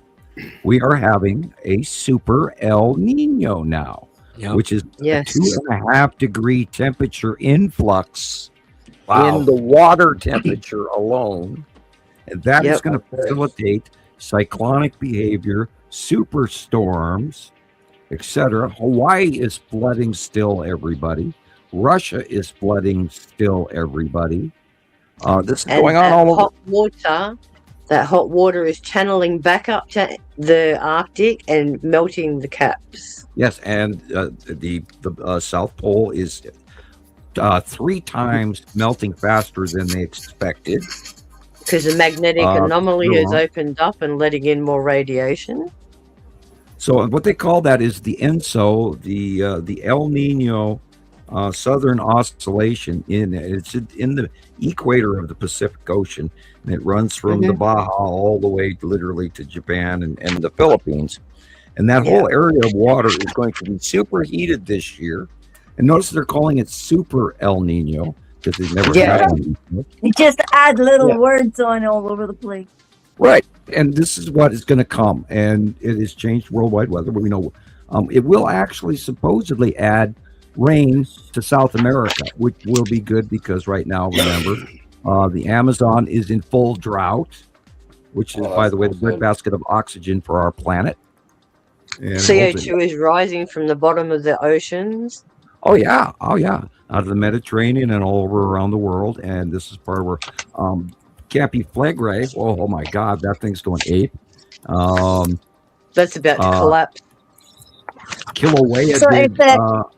We are having a super El Nino now, which is a 2.5 degree temperature influx. In the water temperature alone. And that is going to facilitate cyclonic behavior, superstorms, etc. Hawaii is flooding still, everybody. Russia is flooding still, everybody. This is going on all over. That hot water is channeling back up to the Arctic and melting the caps. Yes, and the South Pole is 3 times melting faster than they expected. Because the magnetic anomaly has opened up and letting in more radiation. So what they call that is the ENSO, the El Nino Southern Oscillation. It's in the equator of the Pacific Ocean, and it runs from the Baja all the way literally to Japan and the Philippines. And that whole area of water is going to be superheated this year. And notice they're calling it Super El Nino because they've never had one before. You just add little words on all over the place. Right. And this is what is going to come. And it has changed worldwide weather. We know it will actually supposedly add rain to South America, which will be good because right now, remember, the Amazon is in full drought, which is, by the way, the breadbasket of oxygen for our planet. And CO2 is rising from the bottom of the oceans. Oh yeah, out of the Mediterranean and all over around the world. And this is part where Cappy Flagrey. Oh my God, that thing's going ape. That's about to collapse. Kilauea So did.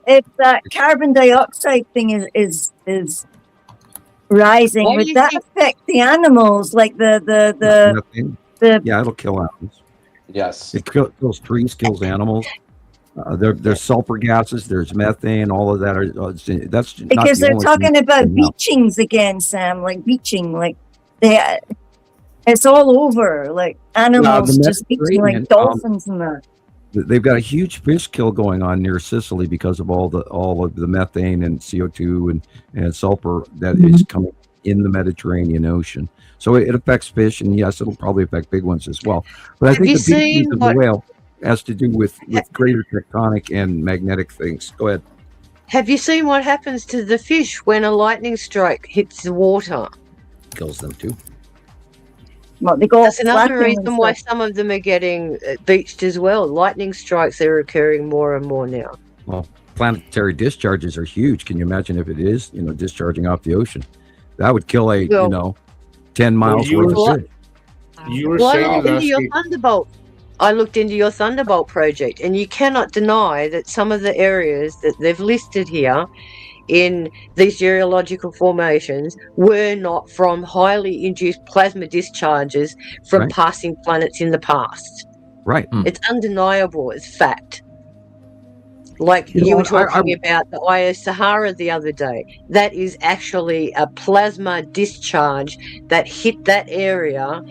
If that carbon dioxide thing is rising, would that affect the animals? Like the yeah, it'll kill animals. Yes, it kills trees, kills animals. There's sulfur gases, there's methane, all of that. That's because they're talking about beachings again, Sam. Like beaching, like it's all over. Like animals just beaching, like dolphins and that. They've got a huge fish kill going on near Sicily because of all of the methane and CO2 and sulfur that is coming in the Mediterranean Ocean. So it affects fish, and yes, it'll probably affect big ones as well. But I think the beaching of the whale has to do with greater tectonic and magnetic things. Go ahead. Have you seen what happens to the fish when a lightning strike hits the water? Kills them too. That's another reason why some of them are getting beached as well. Lightning strikes are occurring more and more now. Well, planetary discharges are huge. Can you imagine if it is, discharging off the ocean? That would kill 10 miles worth of fish. You were saying into your Thunderbolt. I looked into your Thunderbolt project, and you cannot deny that some of the areas that they've listed here in these geological formations were not from highly induced plasma discharges from passing planets in the past. Right. It's undeniable. It's fact. Like you were talking about the Io Sahara the other day. That is actually a plasma discharge that hit that area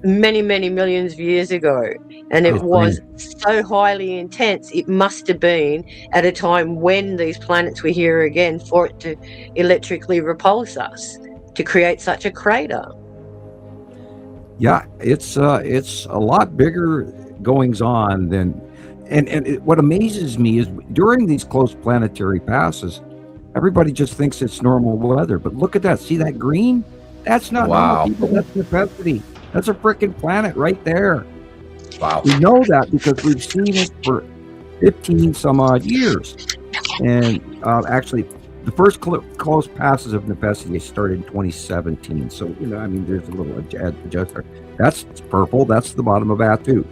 many, many millions of years ago. And it was so highly intense, it must have been at a time when these planets were here again for it to electrically repulse us, to create such a crater. Yeah, it's a lot bigger goings on than, and what amazes me is during these close planetary passes, everybody just thinks it's normal weather. But look at that. See that green? That's not normal, people. That's necessity. That's a freaking planet right there. Wow. We know that because we've seen it for 15 some odd years. And actually, the first close passes of necessity started in 2017. So, there's a little adjuster. That's purple. That's the bottom of Atu.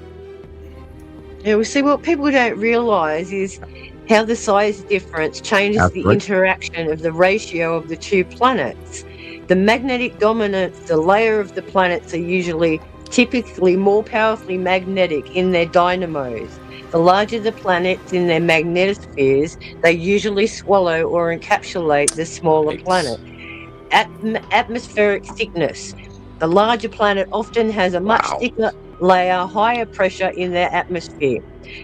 Yeah, we see what people don't realize is how the size difference changes the interaction of the ratio of the two planets. The magnetic dominance, the layer of the planets are typically more powerfully magnetic in their dynamos. The larger the planets in their magnetospheres, they usually swallow or encapsulate the smaller planet. Atmospheric thickness. The larger planet often has a much thicker layer, higher pressure in their atmosphere.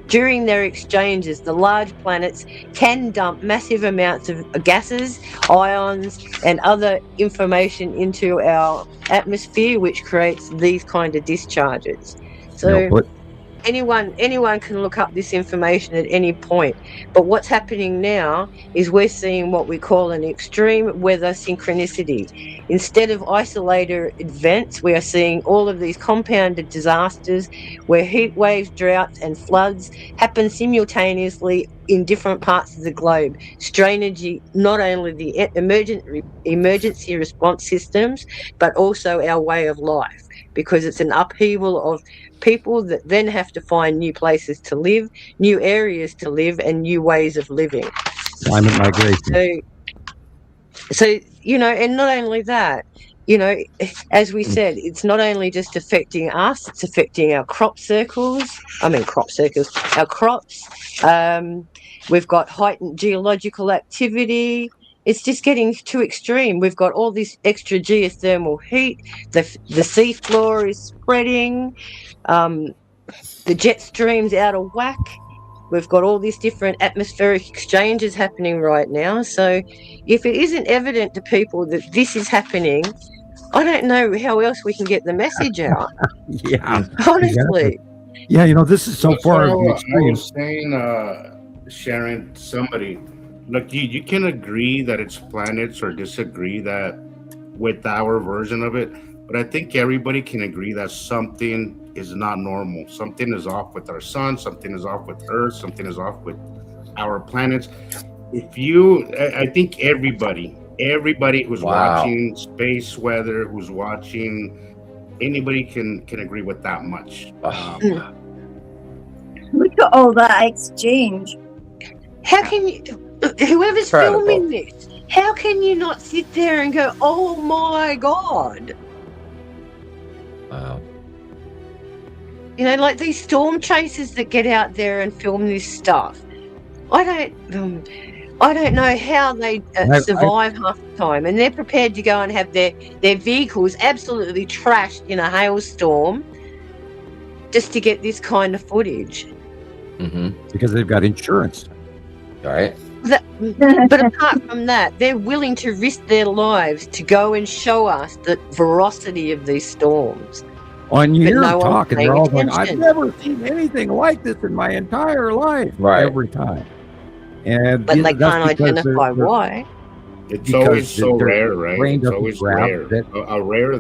During their exchanges, the large planets can dump massive amounts of gases, ions, and other information into our atmosphere, which creates these kind of discharges. So anyone can look up this information at any point. But what's happening now is we're seeing what we call an extreme weather synchronicity. Instead of isolated events, we are seeing all of these compounded disasters where heat waves, droughts, and floods happen simultaneously in different parts of the globe, straining not only the emergency response systems, but also our way of life, because it's an upheaval of people that then have to find new places to live, new areas to live, and new ways of living. Climate migration. So and not only that, as we said, it's not only just affecting us, it's affecting our our crops. We've got heightened geological activity. It's just getting too extreme. We've got all this extra geothermal heat. The sea floor is spreading. The jet stream's out of whack. We've got all these different atmospheric exchanges happening right now. So if it isn't evident to people that this is happening, I don't know how else we can get the message out. Yeah. Honestly. Exactly. Yeah, this is so far I extreme. was saying, Sharon, somebody, look, you can agree that it's planets or disagree that with our version of it, but I think everybody can agree that something is not normal. Something is off with our sun, something is off with Earth, something is off with our planets. I think everybody who's watching space weather, who's watching, anybody can agree with that much. Look at all that exchange. How can you, whoever's filming this, how can you not sit there and go, oh my God? Wow. You know, like these storm chasers that get out there and film this stuff. I don't know how they survive half the time, and they're prepared to go and have their vehicles absolutely trashed in a hailstorm just to get this kind of footage. Mm-hmm. Because they've got insurance. All right. But apart from that, they're willing to risk their lives to go and show us the ferocity of these storms. On your no talk, and they're all going, I've attention. never seen anything like this in my entire life. Right. Every time. And But they that's can't because identify why. It's always so their rare, right? brain It's doesn't always grab rare. that. A rare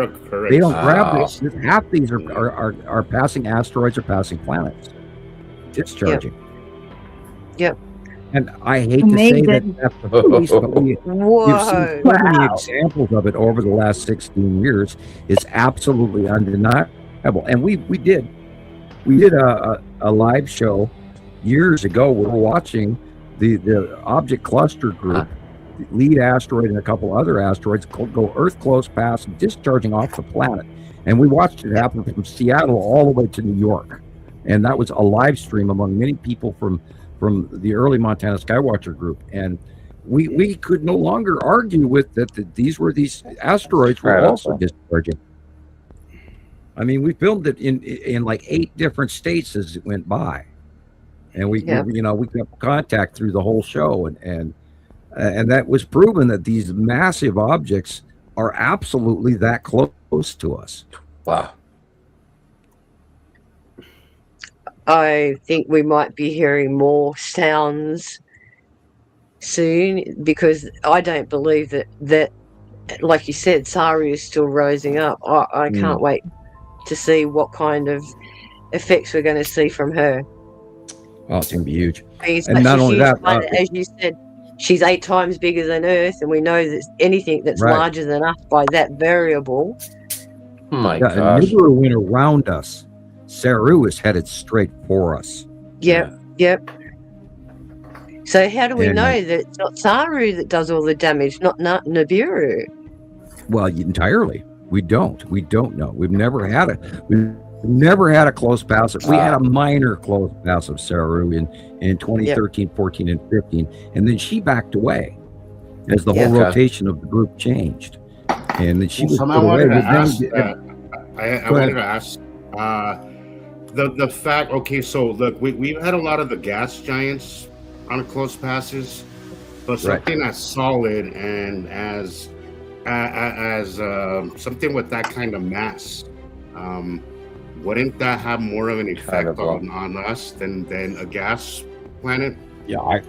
occurrence. They don't grab this. Half these are passing asteroids or passing planets. Discharging. Yep. And I hate to say that's the case, but we've seen so many examples of it over the last 16 years. It's absolutely undeniable. And we did a live show years ago. We were watching the object cluster group, lead asteroid and a couple other asteroids go Earth close past, discharging off the planet. And we watched it happen from Seattle all the way to New York. And that was a live stream among many people from the early Montana Skywatcher group. And we could no longer argue with that these asteroids were also discharging. I mean, we filmed it in like 8 different states as it went by. And we kept contact through the whole show, and that was proven that these massive objects are absolutely that close to us. Wow. I think we might be hearing more sounds soon, because I don't believe that like you said, Saru is still rising up. I can't wait to see what kind of effects we're going to see from her. Oh, it's going to be huge. And not only that, as you said, she's 8 times bigger than Earth, and we know that anything that's larger than us by that variable. Oh my gosh. Nibiru went around us. Saru is headed straight for us. Yep. So how do we know that it's not Saru that does all the damage, not Nibiru? Well, entirely. We don't know. We've never had a close pass. We had a minor close pass of Saru in 2013, 14, and 15, and then she backed away as the whole rotation of the group changed. And then she was put away. I wanted to ask the fact. Okay, so look, we've had a lot of the gas giants on close passes, but something as solid and as something with that kind of mass. Wouldn't that have more of an effect on us than a gas planet? Yeah,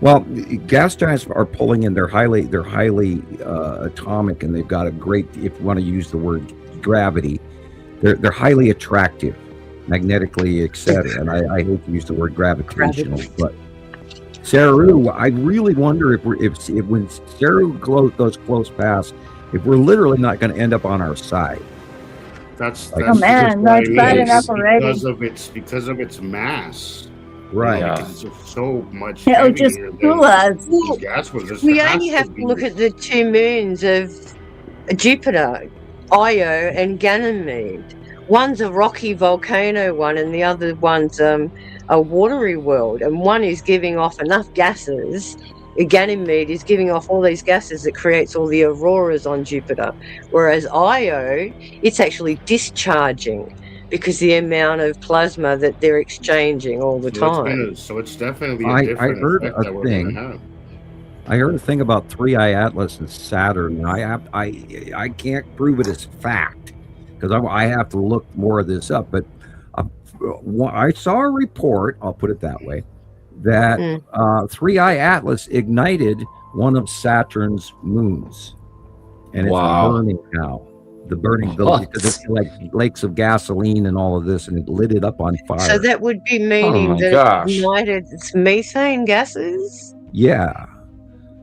well, gas giants are pulling in. They're highly atomic, and they've got a great, if you want to use the word gravity, they're highly attractive, magnetically, etc. And I hate to use the word gravitational, but Saru, I really wonder if when Saru goes close past, if we're literally not going to end up on our side. That's that's bad enough already. Because of its mass. Right. Because it's so much heavier. It'll just fool us. We only have to look at the 2 moons of Jupiter, Io and Ganymede. One's a rocky volcano one, and the other one's a watery world, and one is giving off enough gases. Ganymede is giving off all these gases that creates all the auroras on Jupiter, whereas Io, it's actually discharging because the amount of plasma that they're exchanging all the time. So it's definitely a different I heard effect that we're going to have. I heard a thing about 3I Atlas and Saturn. I can't prove it as fact because I have to look more of this up. But I saw a report, I'll put it that way, that 3I Atlas ignited one of Saturn's moons. And it's burning now. the burning building because it's like lakes of gasoline and all of this, and it lit it up on fire. So that would be meaning that it ignited its methane gases? Yeah.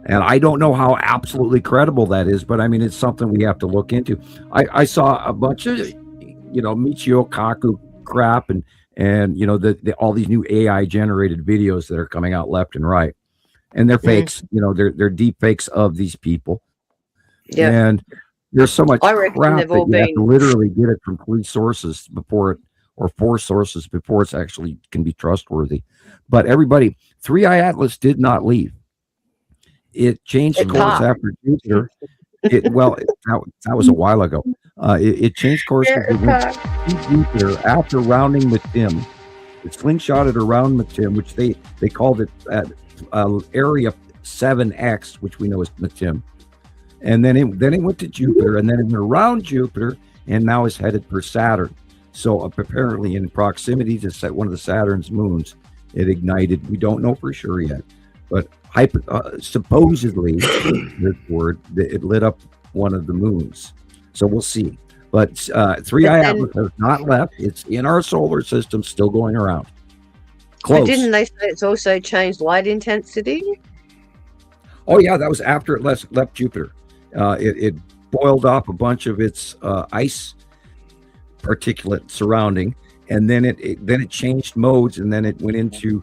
And I don't know how absolutely credible that is, but I mean, it's something we have to look into. I saw a bunch of, Michio Kaku crap and all these new AI generated videos that are coming out left and right. And they're fakes, they're deep fakes of these people. Yeah. And there's so much crap that you have to literally get it from 3 sources or 4 sources before it's actually can be trustworthy. But everybody, 3i Atlas did not leave. It changed course after Jupiter. That was a while ago. It changed course to Jupiter after rounding Matim. It slingshotted around Matim, which they called it Area 7X, which we know is Matim. And then it went to Jupiter, and then it went around Jupiter, and now is headed for Saturn. So apparently, in proximity to one of the Saturn's moons, it ignited. We don't know for sure yet, but supposedly, this word, it lit up one of the moons. So we'll see. But 3i Atlas has not left. It's in our solar system, still going around. Close. But didn't they say it's also changed light intensity? Oh, yeah, that was after it left Jupiter. It boiled off a bunch of its ice particulate surrounding, and then it changed modes, and then it went into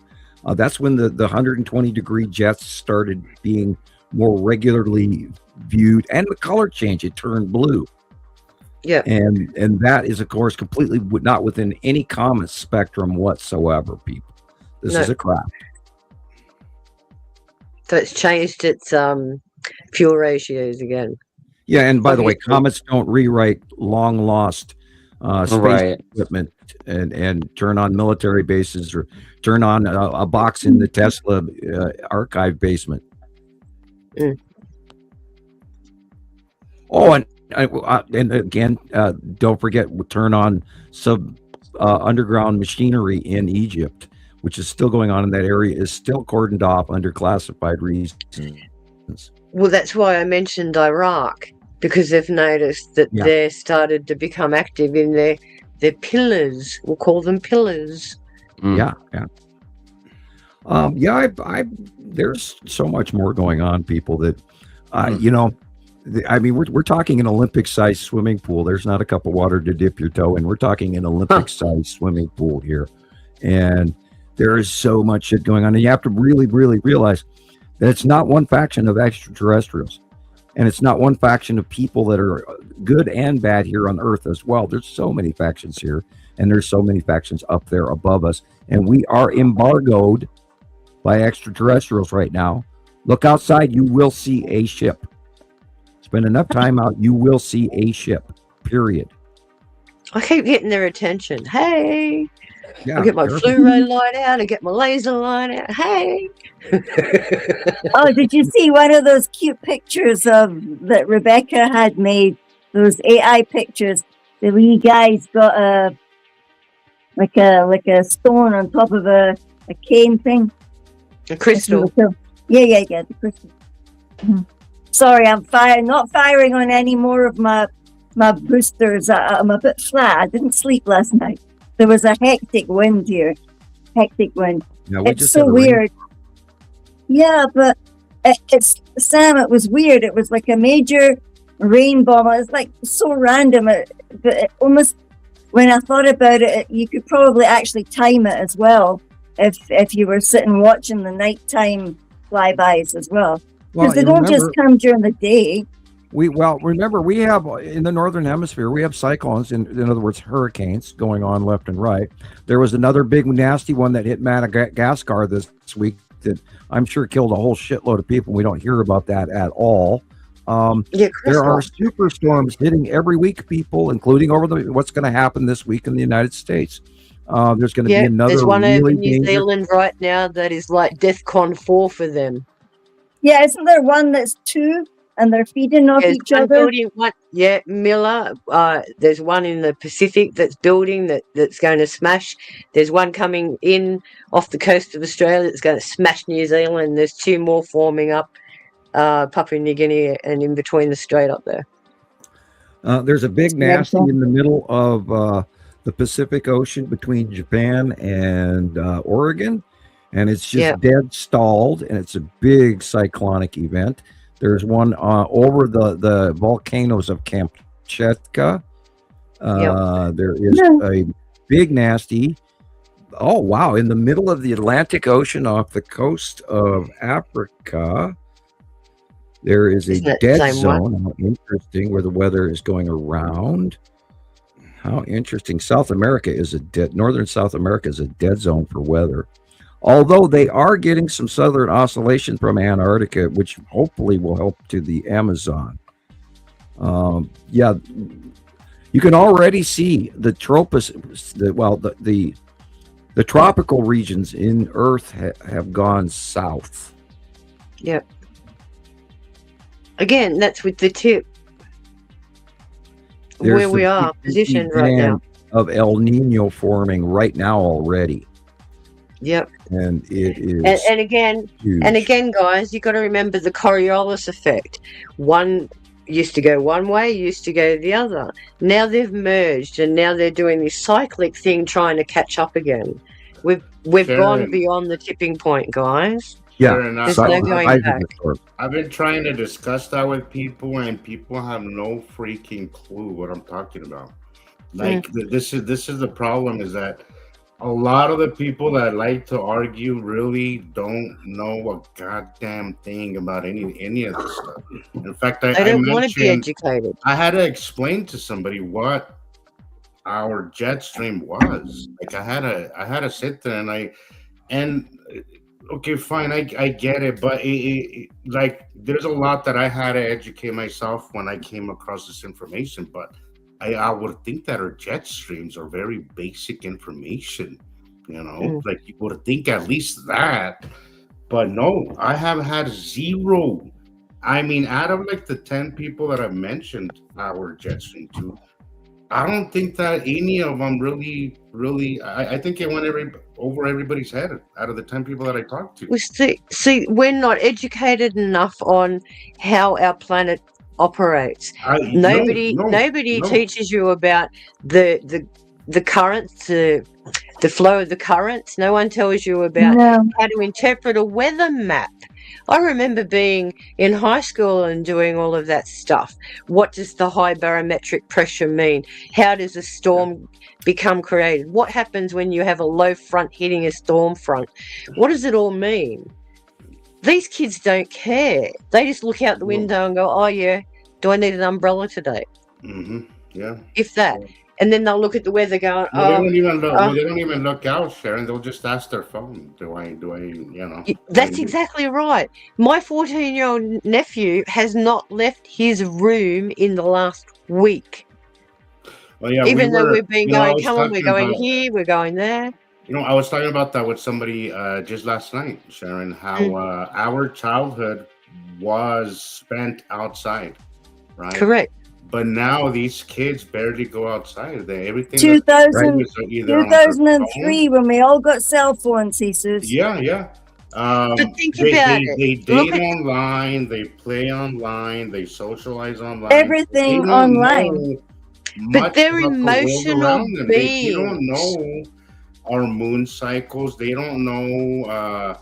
that's when the 120-degree jets started being more regularly viewed, and the color change, it turned blue. Yeah. And that is, of course, completely not within any comet spectrum whatsoever, people. This is a craft. So it's changed its fuel ratios again. Yeah, and by the way, comets don't rewrite long-lost space equipment and turn on military bases or turn on a box in the Tesla archive basement. Mm. Oh, and again, don't forget, turn on underground machinery in Egypt, which is still going on in that area, is still cordoned off under classified reasons. Well, that's why I mentioned Iraq, because they've noticed that they started to become active in their pillars. We'll call them pillars. Yeah. There's so much more going on, people, that I mean, we're talking an Olympic-sized swimming pool. There's not a cup of water to dip your toe in. We're talking an Olympic-sized swimming pool here, and there is so much shit going on. And you have to really, really realize that it's not one faction of extraterrestrials, and it's not one faction of people that are good and bad here on Earth as well. There's so many factions here, and there's so many factions up there above us, and we are embargoed by extraterrestrials right now. Look outside, you will see a ship. Spend enough time out, you will see a ship, period. I keep getting their attention. Hey, yeah, I get my fluoro light out, I get my laser light out. Hey. Oh, did you see one of those cute pictures that Rebecca had made? Those AI pictures. The wee guy's got a stone on top of a cane thing. A crystal. Yeah, the crystal. Mm-hmm. Sorry, I'm not firing on any more of my boosters. I'm a bit flat. I didn't sleep last night. There was a hectic wind here. Hectic wind. Yeah, it's so weird. Yeah, but it's Sam. It was weird. It was like a major rain bomb. It was like so random. But it almost, when I thought about it, you could probably actually time it as well if you were sitting watching the nighttime flybys as well. Because they don't just come during the day. Remember, we have in the northern hemisphere, we have cyclones, in other words, hurricanes going on left and right. There was another big nasty one that hit Madagascar this week that I'm sure killed a whole shitload of people. We don't hear about that at all. There are superstorms hitting every week, people, including what's going to happen this week in the United States. There's going to be another. There's one over New Zealand right now that is like DEFCON 4 for them. Yeah, isn't there one that's 2 and they're feeding off each other? Miller. There's one in the Pacific that's building that's going to smash. There's one coming in off the coast of Australia that's going to smash New Zealand. There's 2 more forming up Papua New Guinea and in between the strait up there. There's a big nasty in the middle of the Pacific Ocean between Japan and Oregon, and it's just dead stalled, and it's a big cyclonic event. There's one over the volcanoes of Kamchatka. There is a big nasty. Oh, wow. In the middle of the Atlantic Ocean off the coast of Africa, there is a dead zone. How interesting, where the weather is going around. How interesting. South America is northern South America is a dead zone for weather. Although they are getting some southern oscillation from Antarctica, which hopefully will help to the Amazon. You can already see the the tropical regions in Earth have gone south. Yep. Again, that's with the tip. Where we are positioned right now. Of El Nino forming right now already. Yep. And it is and again, guys, you got to remember the Coriolis effect. One used to go one way, used to go the other. Now they've merged, and now they're doing this cyclic thing, trying to catch up again. We've gone beyond the tipping point, guys. Yeah, there's no going back. I've been trying to discuss that with people, and people have no freaking clue what I'm talking about. Like this is the problem, is that a lot of the people that like to argue really don't know a goddamn thing about any of this stuff. In fact, I don't want to be educated. I had to explain to somebody what our jet stream was. Like I had to sit there and okay, fine, I get it, but like there's a lot that I had to educate myself when I came across this information, but I would think that our jet streams are very basic information, like you would think at least that, but no, I have had zero. I mean, out of like the 10 people that I've mentioned our jet stream to, I don't think that any of them really, I think it went over everybody's head out of the 10 people that I talked to. Well, see, we're not educated enough on how our planet operates. Nobody teaches you about the currents, the flow of the currents. No one tells you about how to interpret a weather map. I remember being in high school and doing all of that stuff. What does the high barometric pressure mean? How does a storm become created? What happens when you have a low front hitting a storm front? What does it all mean? These kids don't care. They just look out the window and go, oh yeah, do I need an umbrella today? Mm-hmm. Yeah. If that. And then they'll look at the weather going, they don't even look out, Sharon. They'll just ask their phone, do I, That's exactly right. My 14-year-old nephew has not left his room in the last week. Well, yeah, even though we've been going, come on, we're going here, we're going there. I was talking about that with somebody just last night, Sharon, how our childhood was spent outside, right? Correct. But now these kids barely go outside. Everything. 2003, when we all got cell phones, Jesus. Yeah. But think about it. They date online. They play online. They socialize online. Everything online. But they're emotional beings. They don't know our moon cycles. They don't know.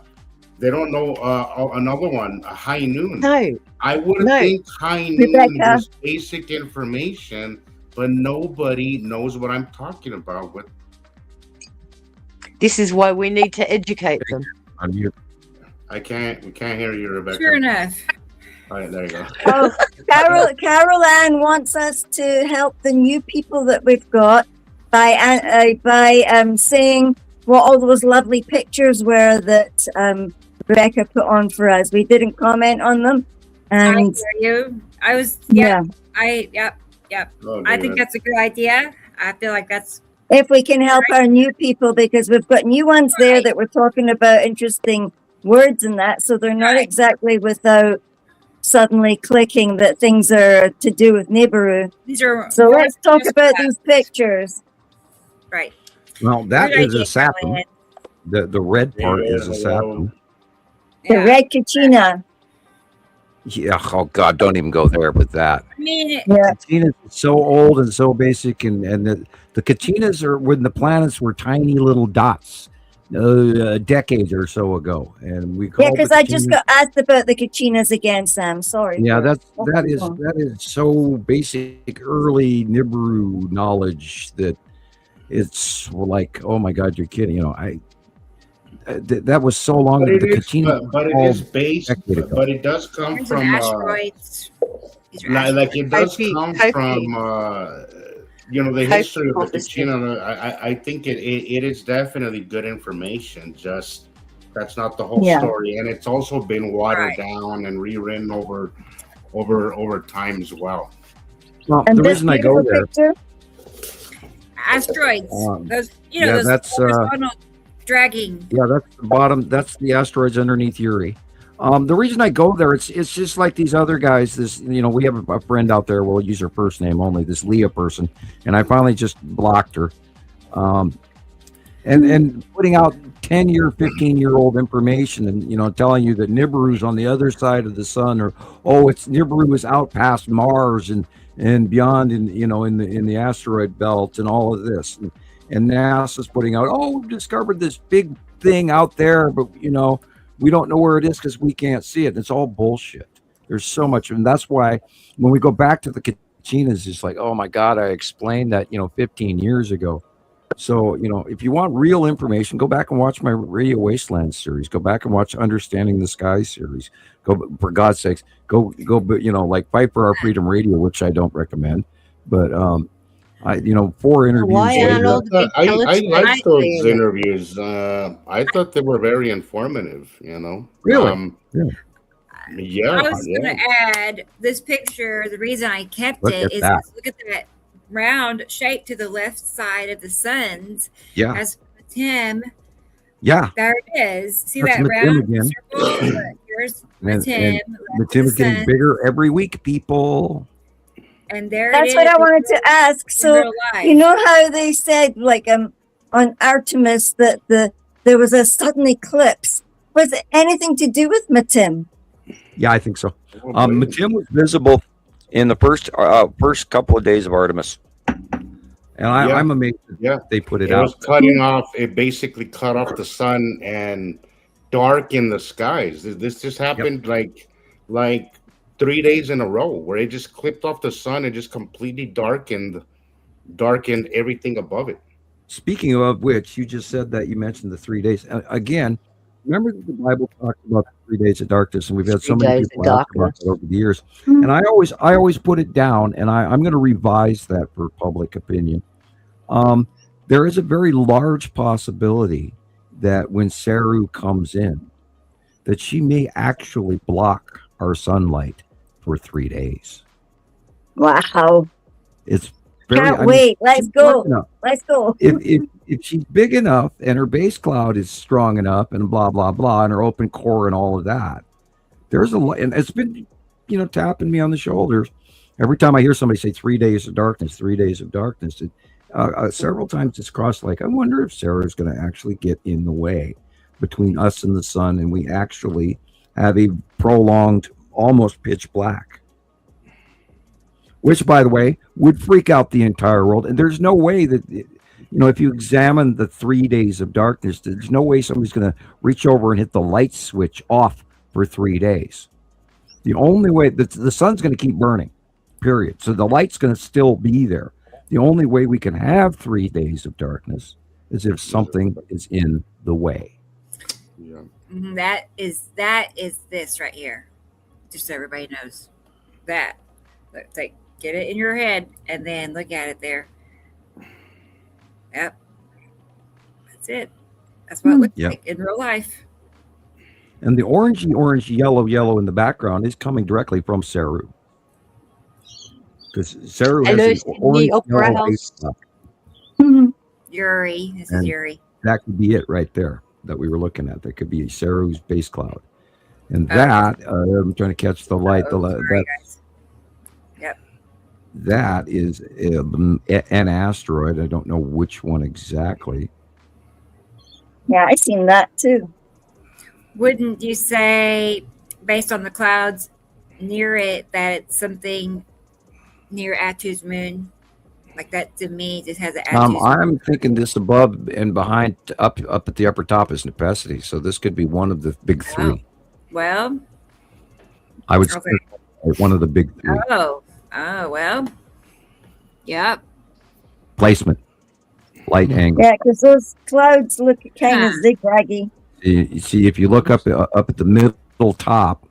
Another one, a high noon. No. I would think high noon is basic information, but nobody knows what I'm talking about. This is why we need to educate them. We can't hear you, Rebecca. Sure enough. All right, there you go. Oh, Carol Ann wants us to help the new people that we've got by saying what all those lovely pictures were that Rebecca put on for us. We didn't comment on them. And I hear you. I was, Yep. Oh, I think that's a good idea. I feel like that's. If we can help our new people, because we've got new ones there that we're talking about interesting words and that, so they're not exactly without suddenly clicking that things are to do with Nibiru. So let's talk about these pictures. Right. Well, that is a sapling. The red part is a sapling. The red Kachina. Yeah. Oh God, don't even go there with that. I mean, Katinas are so old and so basic, and the Katinas are when the planets were tiny little dots, a decade or so ago, and we called because the I just Katinas. got asked about the Kuchinas again, Sam. Sorry. Yeah, For that is so basic early Nibiru knowledge that it's like, oh my God, you're kidding. That was so long But ago. it The is, Katinas but it is based, decade ago. but it does come there's an from, asteroids. These are like it does Kofi, come Kofi, from, the Kofi history of the prophecy. Kachina. I think it is definitely good information. Just that's not the whole Yeah. story, and it's also been watered Right. down and rewritten over time as well. Well, and the this reason I go beautiful there, picture. Asteroids. Those, yeah, those that's horizontal dragging. yeah, that's the bottom. That's the asteroids underneath Uri. The reason I go there, it's just like these other guys. This, we have a friend out there. We'll use her first name only. This Leah person, and I finally just blocked her. And putting out 10-year, 15-year-old information, and telling you that Nibiru's on the other side of the sun, or it's Nibiru is out past Mars and beyond, in the asteroid belt, and all of this, and NASA's putting out, we've discovered this big thing out there, but we don't know where it is because we can't see it. It's all bullshit. There's so much, and that's why when we go back to the Kachinas, it's like, oh my God, I explained that 15 years ago. So, if you want real information, go back and watch my Radio Wasteland series. Go back and watch Understanding the Sky series. Go, for God's sakes, go, like Fight for Our Freedom Radio, which I don't recommend. But, 4 interviews. Why aren't all the big I like those telescopes? interviews. I thought they were very informative. Really? Yeah. I was going to add this picture. The reason I kept Look it at is that. look at that round shape to the left side of the suns. Yeah. As Tim. Yeah. There it is. See That's that Matim round again. circle? Here's Matim. Matim is getting bigger every week, people. And there That's it is. what I wanted to ask. So you know how they said, like, on Artemis, that there was a sudden eclipse. Was it anything to do with Matim? Yeah, I think so. Matim was visible in the first couple of days of Artemis. And I'm amazed that they put it out. Was cutting off. It basically cut off the sun and darkened the skies. This just happened like 3 days in a row, where it just clipped off the sun and just completely darkened everything above it. Speaking of which, you just said that you mentioned the 3 days. Again, remember that the Bible talks about the 3 days of darkness, and we've had so many people ask about that over the years. And I always put it down, and I'm going to revise that for public opinion. There is a very large possibility that when Saru comes in, that she may actually block our sunlight for 3 days. Wow. It's very, Can't wait. Let's go. Let's go. If she's big enough and her base cloud is strong enough and blah, blah, blah, and her open core and all of that, there's a lot, and it's been, tapping me on the shoulders. Every time I hear somebody say 3 days of darkness, 3 days of darkness, several times it's crossed like, I wonder if Sarah's going to actually get in the way between us and the sun, and we actually have a prolonged, almost pitch black. Which, by the way, would freak out the entire world. And there's no way that, if you examine the 3 days of darkness, there's no way somebody's going to reach over and hit the light switch off for 3 days. The only way, the sun's going to keep burning, period. So the light's going to still be there. The only way we can have 3 days of darkness is if something is in the way. Yeah. Mm-hmm. That is this right here. Just so everybody knows that. Let's get it in your head and then look at it there. Yep. That's it. That's what it looks like in real life. And the orange, yellow in the background is coming directly from Saru. Because Saru has an orange, yellow base cloud. Uri. This is Uri. That could be it right there that we were looking at. That could be Saru's base cloud. And that, I'm trying to catch the light. That is an asteroid. I don't know which one exactly. Yeah, I've seen that too. Wouldn't you say, based on the clouds, near it that it's something near Atu's moon. Like that to me just has an Atu's moon. I'm thinking this above and behind, up at the upper top is Nepacity. So this could be one of the big three. Oh. Well, I would say one of the big three. Oh, well. Yep. Placement. Light angle. Yeah, because those clouds look kind of zigzaggy. You see, if you look up at the middle top,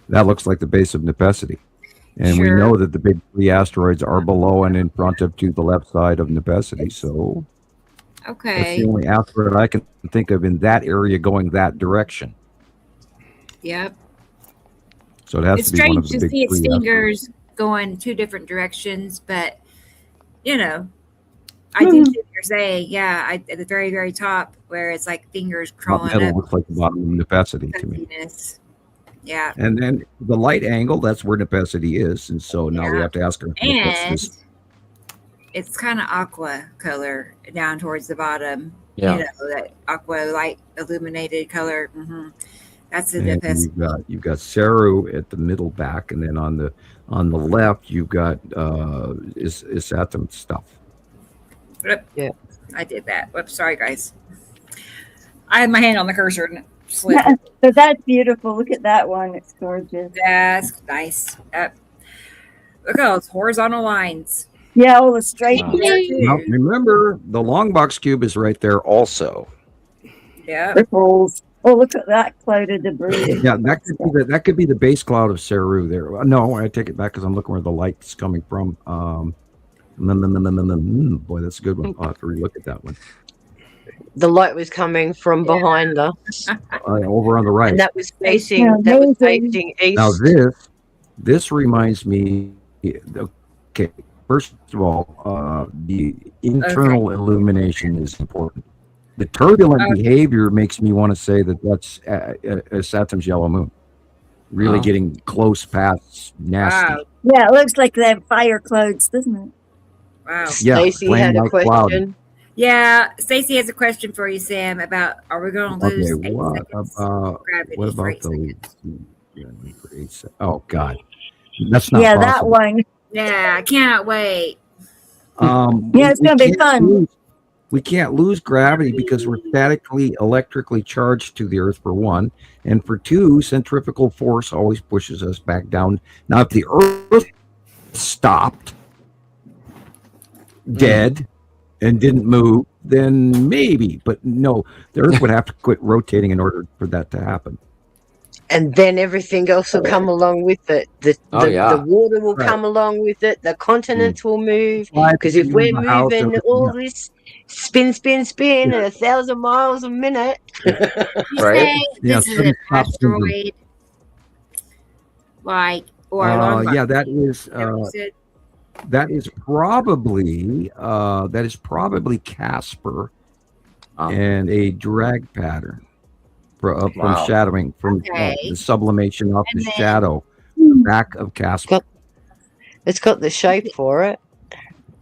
that looks like the base of Nepacity. And we know that the big three asteroids are below and in front of to the left side of Nepacity. So that's the only asteroid I can think of in that area going that direction. Yep. So it has to be one of the big three. It's strange to see its fingers going two different directions, but I do see what you're saying. Yeah, at the very, very top where it's like fingers crawling up. Looks like the bottom of Nepacity to me. Yeah. And then the light angle, that's where Nepacity is. And so now we have to ask her. And it's kind of aqua color down towards the bottom. Yeah. That aqua light illuminated color. Mm-hmm. That's the Nepacity. You've got Saru at the middle back, and then on the left you've got Isatum stuff. Yeah, I did that. Whoops, sorry guys. I had my hand on the cursor and it slipped. So that's beautiful. Look at that one. It's gorgeous. That's nice. Look at all those horizontal lines. Yeah, all the straight. Now, remember, the long box cube is right there also. Yeah. Ripples. Oh, look at that cloud of debris. Yeah, that could be the base cloud of Saru there. No, I take it back because I'm looking where the light's coming from. Boy, that's a good one. I'll have to relook at that one. The light was coming from behind us. Over on the right. And that was facing east. Now this reminds me, okay, first of all, the internal illumination is important. The turbulent behavior makes me want to say that that's Saturn's yellow moon. Really getting close past nasty. Wow. Yeah, it looks like them fire clouds, doesn't it? Wow. Yeah, Stacey had a question. Cloud. Yeah, Stacey has a question for you, Sam, about are we going to lose 8 seconds? What about those? Oh, God. That's not possible. That one. Yeah, I can't wait. It's going to be fun. We can't lose gravity because we're statically electrically charged to the Earth, for one. And for two, centrifugal force always pushes us back down. Now, if the Earth stopped dead and didn't move, then maybe. But no, the Earth would have to quit rotating in order for that to happen. And then everything else will come along with it. The water will come along with it. The continents will move. Because if we're moving all this spin at 1,000 miles a minute. Right? This is an asteroid. That is probably Casper and a drag pattern from shadowing, from the sublimation off the shadow back of Casper. It's got the shape for it.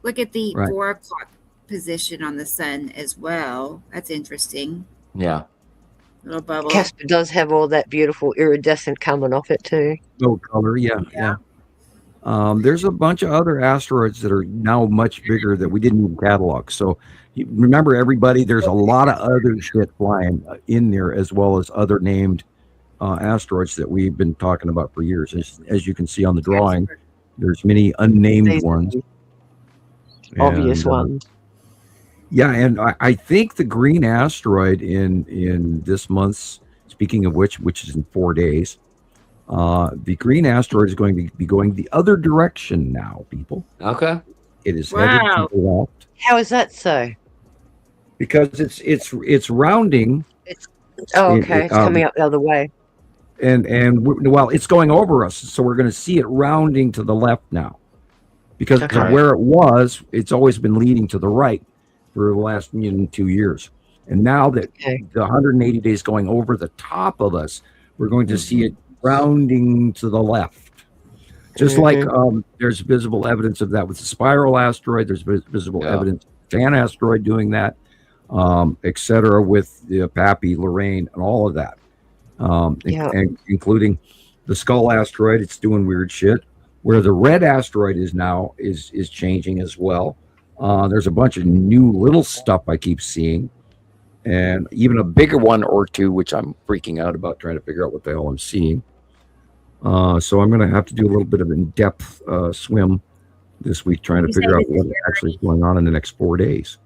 Look at the 4 o'clock position on the sun as well. That's interesting. Yeah. Little bubble. Casper does have all that beautiful iridescent coming off it too. No color, yeah. There's a bunch of other asteroids that are now much bigger that we didn't even catalog. So remember, everybody, there's a lot of other shit flying in there, as well as other named asteroids that we've been talking about for years. As you can see on the drawing, there's many unnamed ones. Obvious ones. Yeah, and I think the green asteroid in this month's, speaking of which is in 4 days, the green asteroid is going to be going the other direction now, people. Okay. It is headed to the left. How is that so? Because it's rounding. It's coming up the other way. And it's going over us, so we're going to see it rounding to the left now. Because where it was, it's always been leading to the right for the last 2 years. And now that the 180 days going over the top of us, we're going to see it rounding to the left. Just like there's visible evidence of that with the spiral asteroid, there's visible evidence of Fan asteroid doing that, etc. with the Pappy, Lorraine, and all of that, and including the Skull asteroid, it's doing weird shit. Where the red asteroid is now is changing as well. There's a bunch of new little stuff I keep seeing, and even a bigger one or two, which I'm freaking out about trying to figure out what the hell I'm seeing. So I'm going to have to do a little bit of in-depth swim this week, trying to figure out what actually is going on in the next 4 days.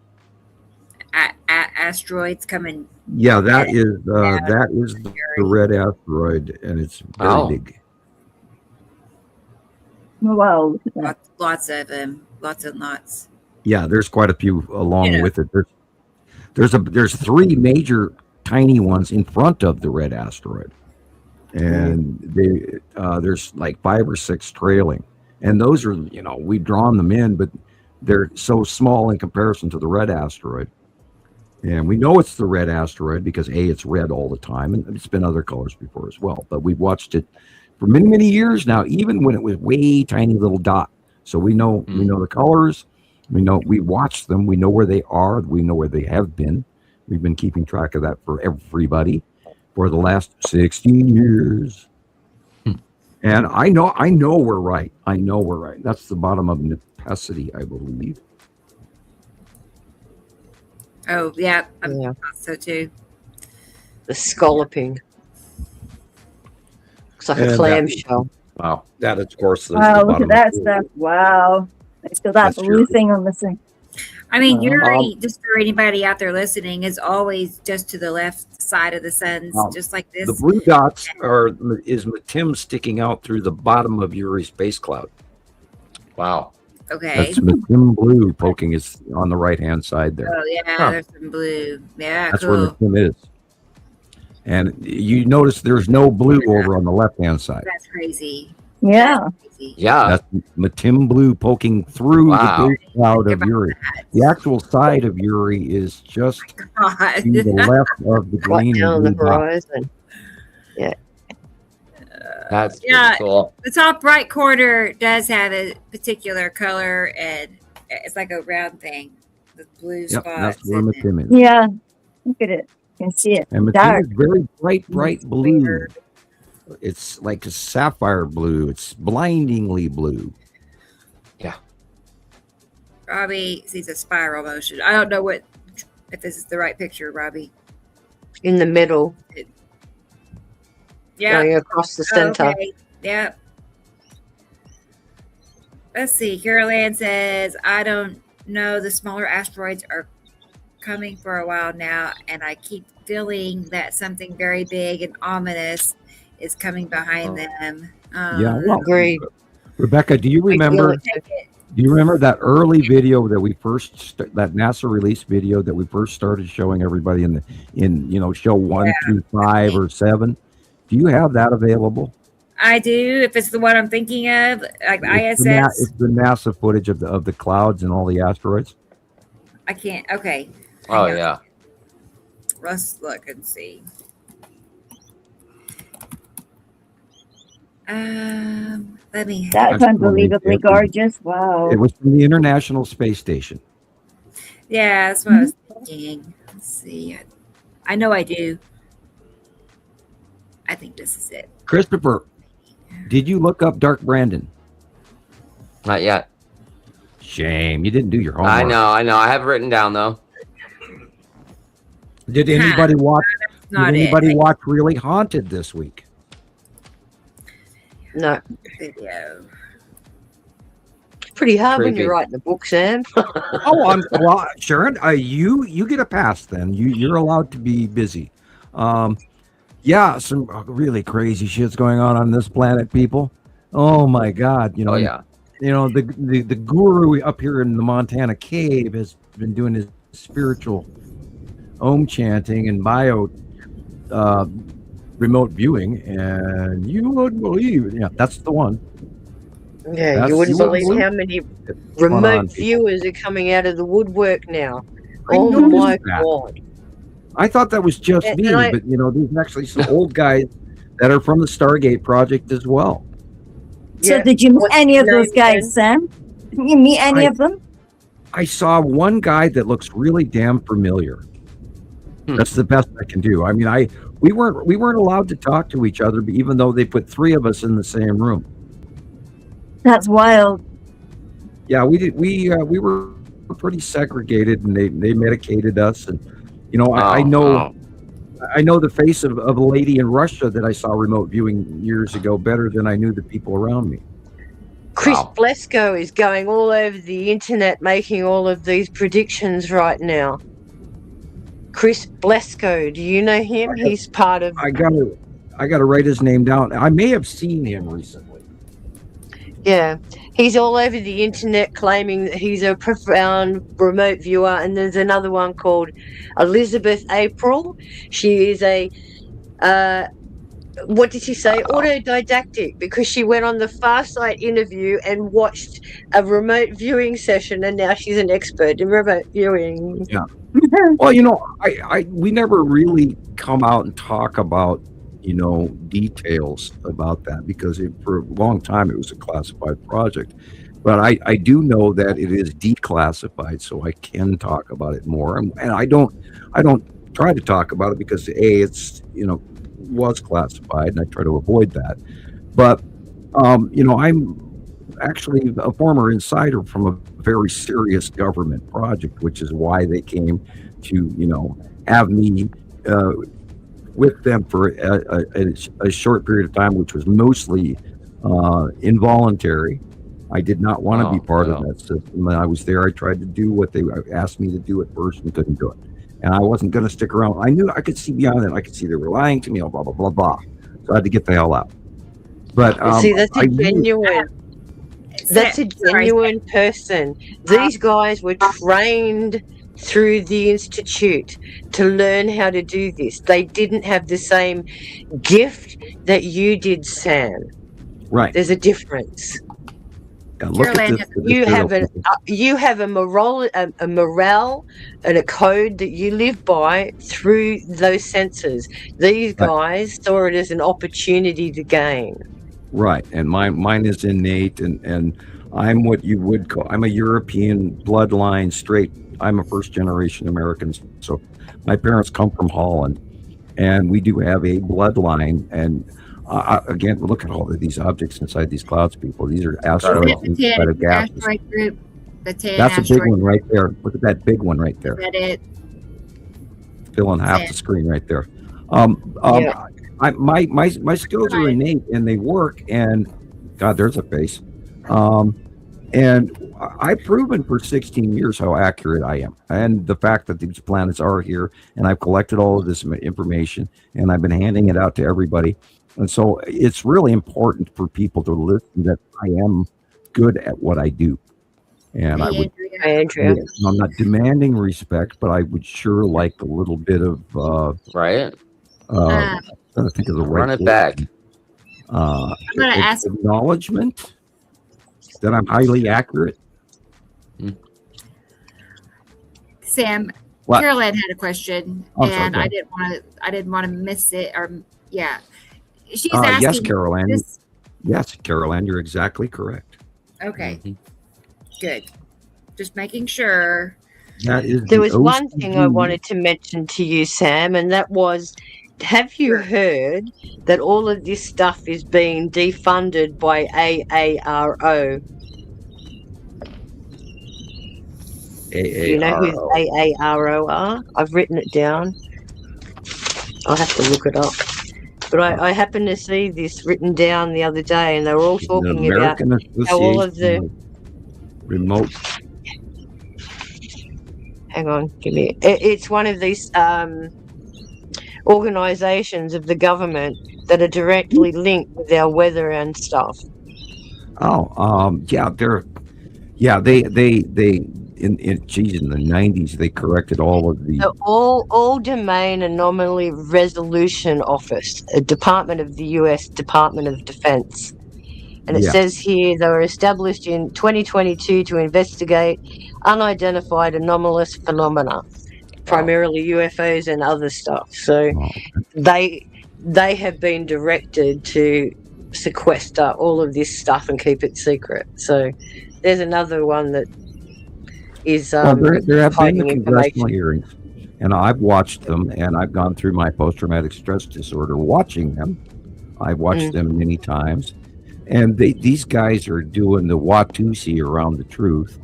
Asteroids coming. Yeah, that is the red asteroid, and it's very big. Wow. Lots of them. Lots and lots. Yeah, there's quite a few along with it. There's 3 major tiny ones in front of the red asteroid, and there's like 5 or 6 trailing, and those are we've drawn them in, but they're so small in comparison to the red asteroid. And we know it's the red asteroid because it's red all the time, and it's been other colors before as well. But we've watched it for many, many years now, even when it was way tiny little dot. So we know the colors. We watched them. We know where they are. We know where they have been. We've been keeping track of that for everybody for the last 16 years. And I know we're right. I know we're right. That's the bottom of necessity, I believe. Oh, yeah. I thought so too. The scalloping. Looks like a clamshell. Wow. That, of course, wow, look at that stuff. Wow. It's got that blue thing on the thing. I mean, Uri, just for anybody out there listening, is always just to the left side of the sun, just like this. The blue dots is Matim sticking out through the bottom of Uri's space cloud. Wow. Okay. That's Matim blue poking is on the right-hand side there. Oh, yeah, there's some blue. Yeah, that's where Matim is. And you notice there's no blue over on the left-hand side. That's crazy. Yeah. Yeah. That's Matim blue poking through the base cloud of Uri. The actual side of Uri is just to the left of the green down and blue the horizon. Yeah. That's pretty cool. The top right corner does have a particular color, and it's like a round thing with blue spots. That's where Matim is. Yeah. Look at it. You can see it. And Matim is very bright blue. It's like a sapphire blue. It's blindingly blue. Yeah. Robbie sees a spiral motion. I don't know if this is the right picture, Robbie. In the middle. Yeah. Going across the center. Okay. Yep. Let's see. Carol Ann says, I don't know. The smaller asteroids are coming for a while now, and I keep feeling that something very big and ominous is coming behind them. Well, agreed. Rebecca, do you remember? Do you remember that early video that we first that NASA release video that we first started showing everybody in show 1 through 5 or 7? Do you have that available? I do. If it's the one I'm thinking of, like ISS. It's the NASA footage of the clouds and all the asteroids. I can't. Okay. Oh yeah. Let's look and see. That's unbelievably gorgeous. Wow. It was from the International Space Station. Yeah, that's what I was thinking. Let's see. I know I do. I think this is it. Christopher, did you look up Dark Brandon? Not yet. Shame. You didn't do your homework. I know. I have it written down though. Did anybody watch? Did anybody watch Really Haunted this week? No. Video. Pretty hard when you're writing a book, Sam. Sharon, you get a pass then. You're allowed to be busy. Yeah, some really crazy shit's going on this planet, people. Oh my God, the guru up here in the Montana cave has been doing his spiritual Om chanting and bio remote viewing, and you wouldn't believe it. Yeah, that's the one. Yeah, you wouldn't believe how many remote viewers are coming out of the woodwork now. Oh my God. I thought that was just me, but there's actually some old guys that are from the Stargate project as well. So did you meet any of those guys, Sam? Did you meet any of them? I saw one guy that looks really damn familiar. That's the best I can do. I mean, we weren't allowed to talk to each other, even though they put 3 of us in the same room. That's wild. Yeah, we did. We were pretty segregated, and they medicated us. And I know the face of a lady in Russia that I saw remote viewing years ago better than I knew the people around me. Chris Blesko is going all over the internet making all of these predictions right now. Chris Blesko, do you know him? He's part of... I gotta write his name down. I may have seen him recently. Yeah, he's all over the internet claiming that he's a profound remote viewer. And there's another one called Elizabeth April. She is a... what did she say? Autodidactic, because she went on the Farsight interview and watched a remote viewing session, and now she's an expert in remote viewing. Yeah. Well, we never really come out and talk about, details about that, because for a long time it was a classified project. But I do know that it is declassified, so I can talk about it more. And I don't try to talk about it because it's was classified, and I try to avoid that. But I'm actually a former insider from a very serious government project, which is why they came to have me with them for a short period of time, which was mostly involuntary. I did not want to be part of that system. When I was there, I tried to do what they asked me to do at first and couldn't do it. And I wasn't going to stick around. I knew I could see beyond it. I could see they were lying to me, blah, blah, blah, blah. So I had to get the hell out. But see, that's a genuine person. These guys were trained through the Institute to learn how to do this. They didn't have the same gift that you did, Sam. Right. There's a difference. Look at this, you have a morale and a code that you live by through those senses. These guys saw it as an opportunity to gain. Right, and mine is innate, and I'm what you would call, I'm a European bloodline straight. I'm a first generation American, so my parents come from Holland, and we do have a bloodline. And again, look at all of these objects inside these clouds, people. These are asteroids inside of gases. Asteroid group. That's a big one right there. Look at that big one right there. Is that it? Filling half the screen right there. My skills are innate, and they work. And God, there's a face. And I've proven for 16 years how accurate I am, and the fact that these planets are here, and I've collected all of this information, and I've been handing it out to everybody. And so it's really important for people to listen that I am good at what I do. And I'm not demanding respect, but I would sure like a little bit of right. I'm trying to think of the run it back. I'm going to ask acknowledgement that I'm highly accurate. Sam, what? Caroline had a question, and I didn't want to miss it. She's asking. Yes, Caroline. Yes, Caroline, you're exactly correct. Okay, good. Just making sure. There was one thing I wanted to mention to you, Sam, and that was, have you heard that all of this stuff is being defunded by AARO? Do you know who AARO are? I've written it down. I'll have to look it up. But I happened to see this written down the other day, and they were all talking about how all of the remote. Hang on, give me. It's one of these organizations of the government that are directly linked with our weather and stuff. They in the 90s they corrected all of the all domain anomaly resolution office, a department of the US Department of Defense. And it says here they were established in 2022 to investigate unidentified anomalous phenomena, primarily UFOs and other stuff. So they have been directed to sequester all of this stuff and keep it secret. So there's another one that is there have been the congressional hearings, And I've watched them, and I've gone through my post-traumatic stress disorder watching them. I've watched them many times. And these guys are doing the Watusi around the truth.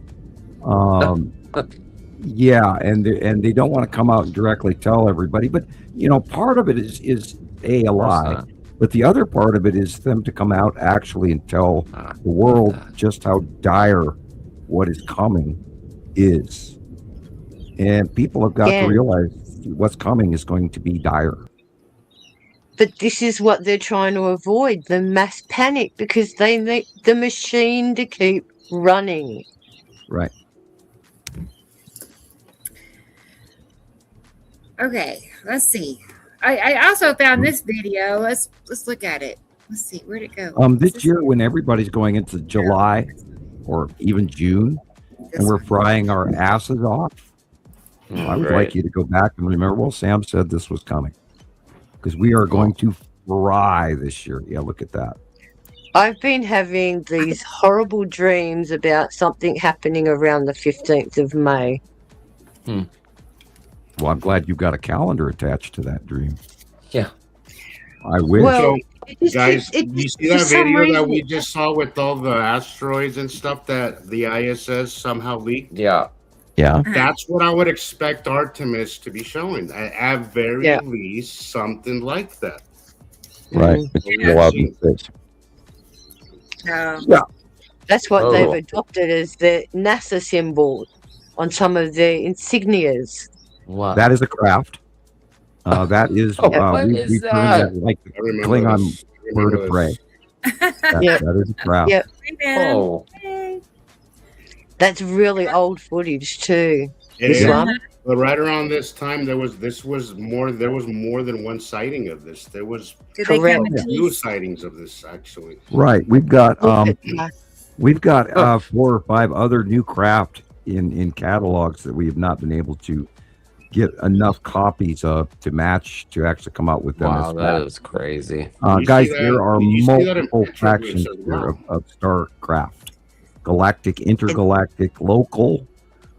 Yeah, and they don't want to come out and directly tell everybody. But, part of it is a lie. But the other part of it is them to come out actually and tell the world just how dire what is coming is. And people have got to realize what's coming is going to be dire. But this is what they're trying to avoid, the mass panic, because they need the machine to keep running. Right. Okay, let's see. I also found this video. Let's look at it. Let's see, where'd it go? This year, when everybody's going into July or even June, and we're frying our asses off, I would like you to go back and remember, well, Sam said this was coming. Because we are going to fry this year. Yeah, look at that. I've been having these horrible dreams about something happening around the 15th of May. Well, I'm glad you've got a calendar attached to that dream. Yeah. I wish. Well, guys, you see that video that we just saw with all the asteroids and stuff that the ISS somehow leaked? Yeah. Yeah. That's what I would expect Artemis to be showing. At very least, something like that. Right. Yeah. That's what they've adopted as the NASA symbol on some of their insignias. Wow. That is a craft. That is, we that? Like the Klingon bird of prey. That is a craft. Yep. Oh. That's really old footage too. This one. But right around this time, there was more than one sighting of this. There was two sightings of this actually. Right. We've got 4 or 5 other new craft in catalogs that we have not been able to get enough copies of to match to actually come out with them. Wow, that is crazy. Guys, there are multiple factions here of starcraft. Galactic, intergalactic, local.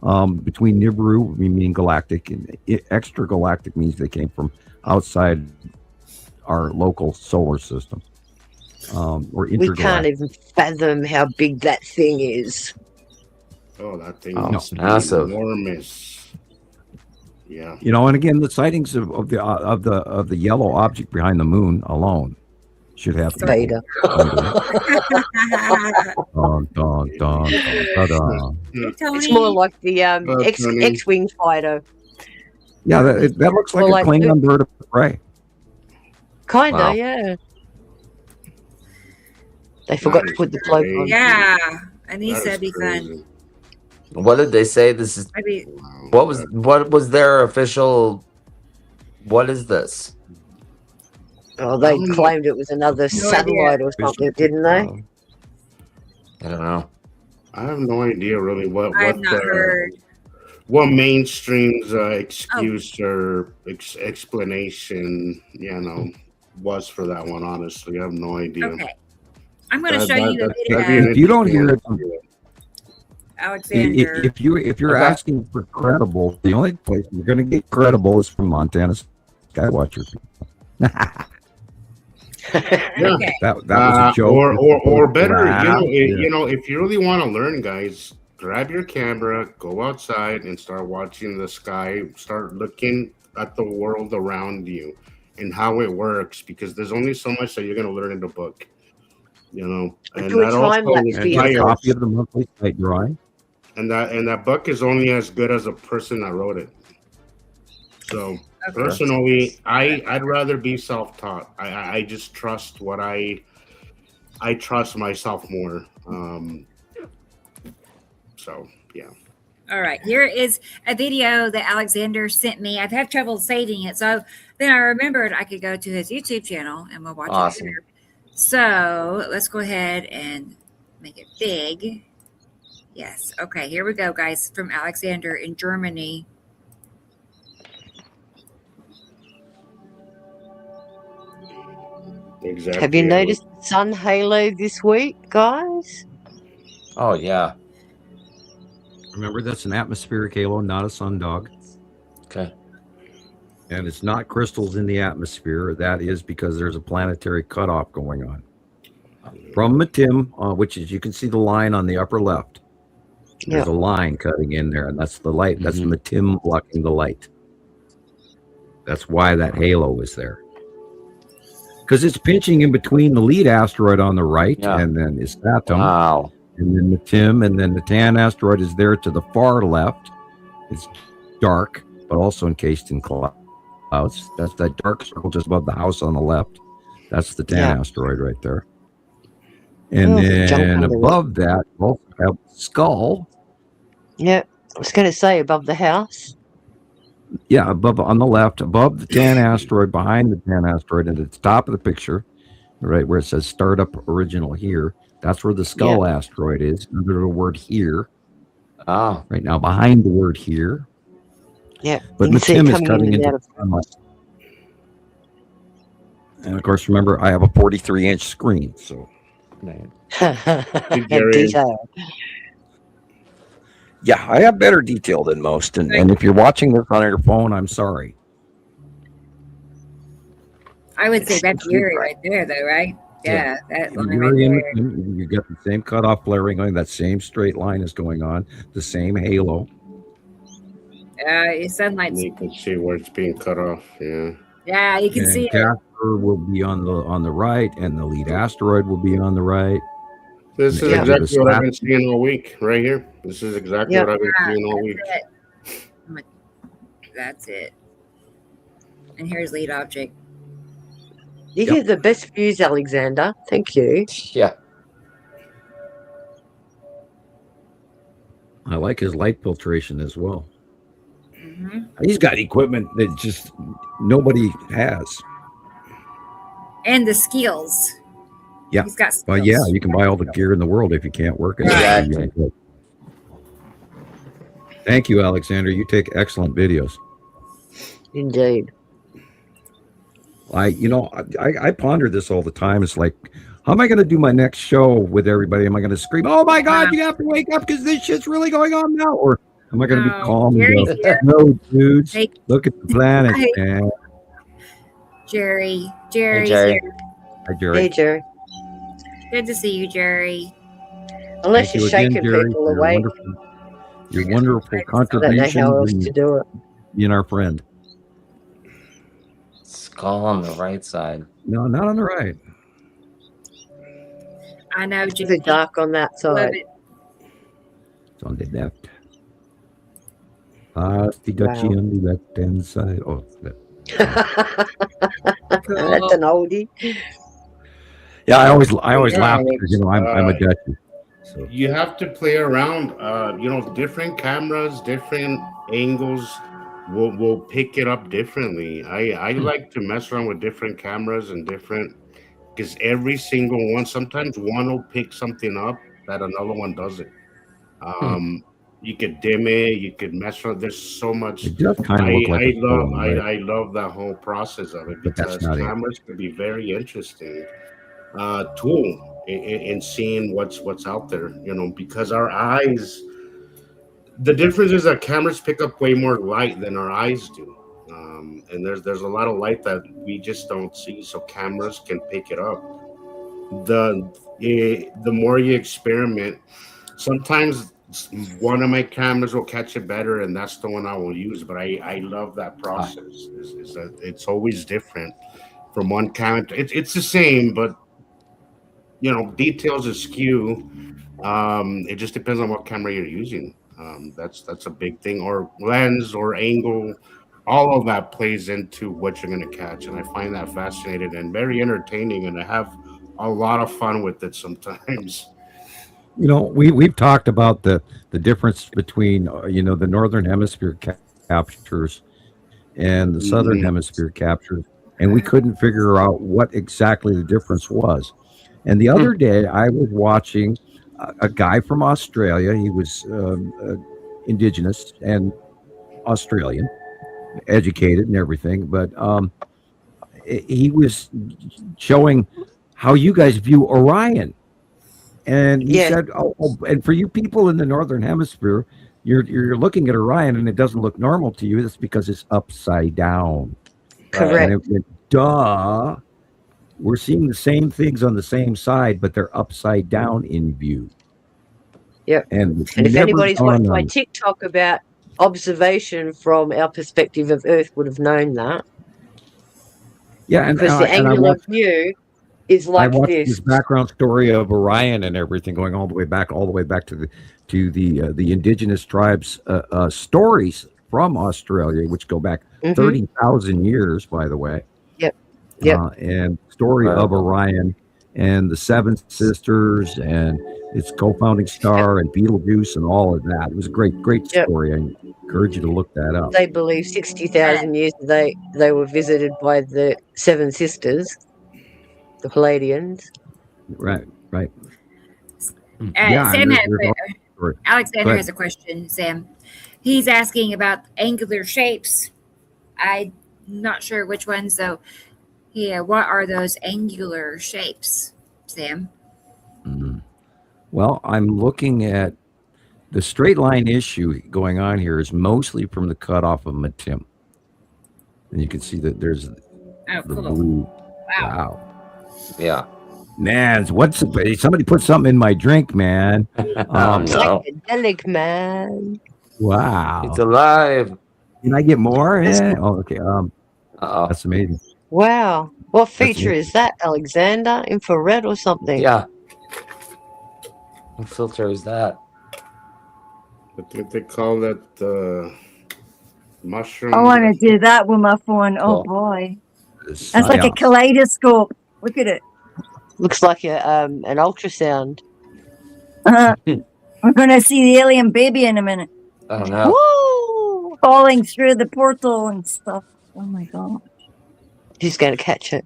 Between Nibiru, we mean galactic, and extragalactic means they came from outside our local solar system. Or intergalactic. We can't even fathom how big that thing is. Oh, that thing is massive, enormous. Yeah. And again, the sightings of the yellow object behind the moon alone should have Beta. It's more like the X-wing fighter. Yeah, that looks like a Klingon bird of prey. Kinda, yeah. They forgot to put the cloak on. Yeah, and he said be fun. What did they say? This is. What was their official? What is this? Oh, they claimed it was another satellite or something, didn't they? I don't know. I have no idea really what mainstream's excuse or explanation, was for that one. Honestly, I have no idea. Okay, I'm going to show you the video. If you don't hear it, Alexander. If you're asking for credible, the only place you're going to get credible is from Montana Skywatcher. That was a joke. Or better, if you really want to learn, guys, grab your camera, go outside, and start watching the sky. Start looking at the world around you and how it works, because there's only so much that you're going to learn in the book. And that also a copy of the monthly sight drawing. And that book is only as good as the person that wrote it. So personally, I'd rather be self-taught. I just trust what I trust myself more. So yeah. All right, here is a video that Alexander sent me. I've had trouble saving it, so then I remembered I could go to his YouTube channel and we'll watch it here. So let's go ahead and make it big. Yes. Okay, here we go, guys, from Alexander in Germany. Exactly. Have you noticed the sun halo this week, guys? Oh, yeah. Remember, that's an atmospheric halo, not a sundog. Okay. And it's not crystals in the atmosphere. That is because there's a planetary cutoff going on. From Matim, which is, you can see the line on the upper left. There's a line cutting in there, and that's the light. That's Matim blocking the light. That's why that halo is there. Because it's pinching in between the lead asteroid on the right, and then Isatum. Wow. And then Matim, and then the Tan asteroid is there to the far left. It's dark, but also encased in clouds. That's that dark circle just above the house on the left. That's the Tan asteroid right there. And then above that, we'll have Skull. Yeah, I was going to say above the house. Yeah, above on the left, above the Tan asteroid, behind the Tan asteroid, and at the top of the picture, right where it says Startup Original here. That's where the Skull asteroid is, under the word here. Oh. Right now, behind the word here. Yeah. But Matim is cutting into the sunlight. And of course, remember, I have a 43-inch screen, so. Detail. Yeah, I have better detail than most. And if you're watching this on your phone, I'm sorry. I would say that's Yuri right there, though, right? Yeah, that line right there. You got the same cutoff flaring going. That same straight line is going on. The same halo. Sunlight's. You can see where it's being cut off. Yeah. Yeah, you can see it. Casper will be on the right, and the lead asteroid will be on the right. This is exactly what I've been seeing all week, right here. This is exactly what I've been seeing all week. That's it. And here's lead object. You get the best views, Alexander. Thank you. Yeah. I like his light filtration as well. He's got equipment that just nobody has. And the skills. Yeah. He's got skills. Well, yeah, you can buy all the gear in the world if you can't work it. Exactly. Thank you, Alexander. You take excellent videos. Indeed. I ponder this all the time. It's like, how am I going to do my next show with everybody? Am I going to scream, "Oh my God, you have to wake up because this shit's really going on now"? Or am I going to be calm and go, "No, dudes, look at the planet, man." Jerry. Hey, Jerry. Hi, Jerry. Hey, Jerry. Good to see you, Jerry. Unless you're shaking people awake. Your wonderful I don't know how else to do it. Being our friend. Skull on the right side. No, not on the right. I know, It's a dark on that side. It's on the left. The Dutchie on the left hand side. Oh, That's an oldie. Yeah, I always laugh because I'm a Dutchie. So. You have to play around. Different cameras, different angles will pick it up differently. I like to mess around with different cameras and different, because every single one, sometimes one will pick something up that another one doesn't. You could dim it, you could mess around. There's so much. It does kind of look like I love that whole process of it, because cameras can be very interesting tool in seeing what's out there, because our eyes, the difference is that cameras pick up way more light than our eyes do, and there's a lot of light that we just don't see, so cameras can pick it up. The more you experiment, sometimes one of my cameras will catch it better, and that's the one I will use. But I love that process. Is that it's always different from one camera. It's the same, but details askew. It just depends on what camera you're using. That's a big thing, or lens or angle. All of that plays into what you're going to catch, and I find that fascinating and very entertaining, and I have a lot of fun with it sometimes. We've talked about the difference between the northern hemisphere captures and the southern hemisphere captures, and we couldn't figure out what exactly the difference was. And the other day, I was watching a guy from Australia. He was indigenous and Australian, educated and everything, but he was showing how you guys view Orion. And he said, and for you people in the northern hemisphere, you're looking at Orion and it doesn't look normal to you. That's because it's upside down. Correct. Duh. We're seeing the same things on the same side, but they're upside down in view. Yep. And if anybody's watched my TikTok about observation from our perspective of Earth would have known that. Yeah, because the angular view is like I watched this. This background story of Orion and everything going all the way back to the indigenous tribes stories from Australia, which go back 30,000 years, by the way. Yep. And story of Orion and the Seven Sisters and its co-founding star and Betelgeuse and all of that. It was a great story. I encourage you to look that up. They believe 60,000 years they were visited by the Seven Sisters, the Palladians. Right. Sam Alexander has a question, Sam. He's asking about angular shapes. I'm not sure which ones, though. Yeah, what are those angular shapes, Sam? Well, I'm looking at the straight line issue going on here is mostly from the cutoff of Matim. And you can see that there's the blue. Wow. Yeah. Man, somebody put something in my drink, man. Psychedelic, man. Wow. It's alive. Can I get more? Yeah. Oh, okay. That's amazing. Wow. What feature is that, Alexander? Infrared or something? Yeah. What filter is that? I think they call that mushroom. I want to do that with my phone. Oh, boy. That's like a kaleidoscope. Look at it. Looks like an ultrasound. We're going to see the alien baby in a minute. I don't know. Woo! Falling through the portal and stuff. Oh, my God. He's going to catch it.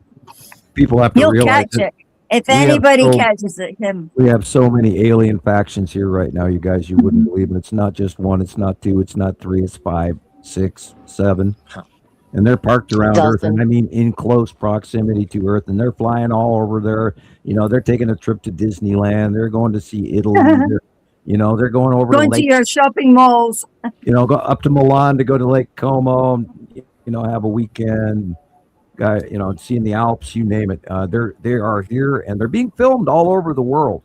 People have to realize catch it. If anybody catches it, him. We have so many alien factions here right now, you guys, you wouldn't believe it. It's not just one, it's not two, it's not three, it's 5, 6, 7. And they're parked around Earth, and I mean in close proximity to Earth, and they're flying all over there. They're taking a trip to Disneyland. They're going to see Italy. They're going over to your shopping malls. Go up to Milan to go to Lake Como, have a weekend. Seeing the Alps, you name it. They are here, and they're being filmed all over the world.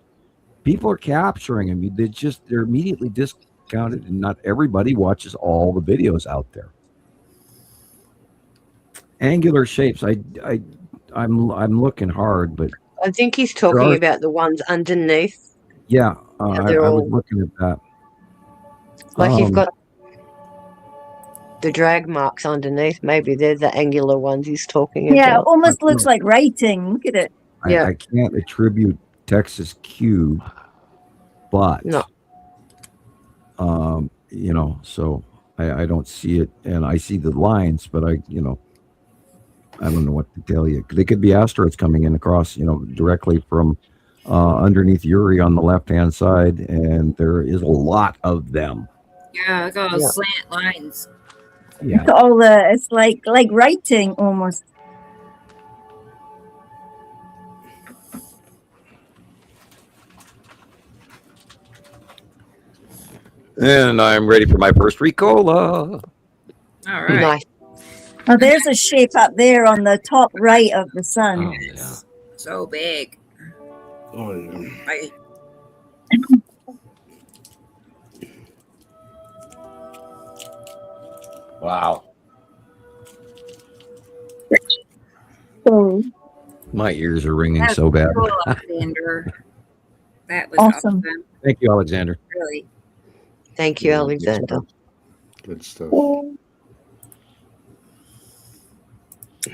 People are capturing them. They're immediately discounted, and not everybody watches all the videos out there. Angular shapes. I'm looking hard, but I think he's talking about the ones underneath. Yeah, I was looking at that. Like you've got the drag marks underneath. Maybe they're the angular ones he's talking about. Yeah, it almost looks like writing. Look at it. I can't attribute Texas Cube, but no. So I don't see it, and I see the lines, but I don't know what to tell you. They could be asteroids coming in across, directly from underneath Uri on the left-hand side, and there is a lot of them. Yeah, look at those slant lines. Yeah, it's like writing almost. And I'm ready for my first Ricola. All right. Nice. Oh, there's a shape up there on the top right of the sun. Oh, yeah. So big. Oh, yeah. Wow. My ears are ringing so bad. Cool, Alexander. That was awesome. Thank you, Alexander. Really. Thank you, Alexander. Good stuff. All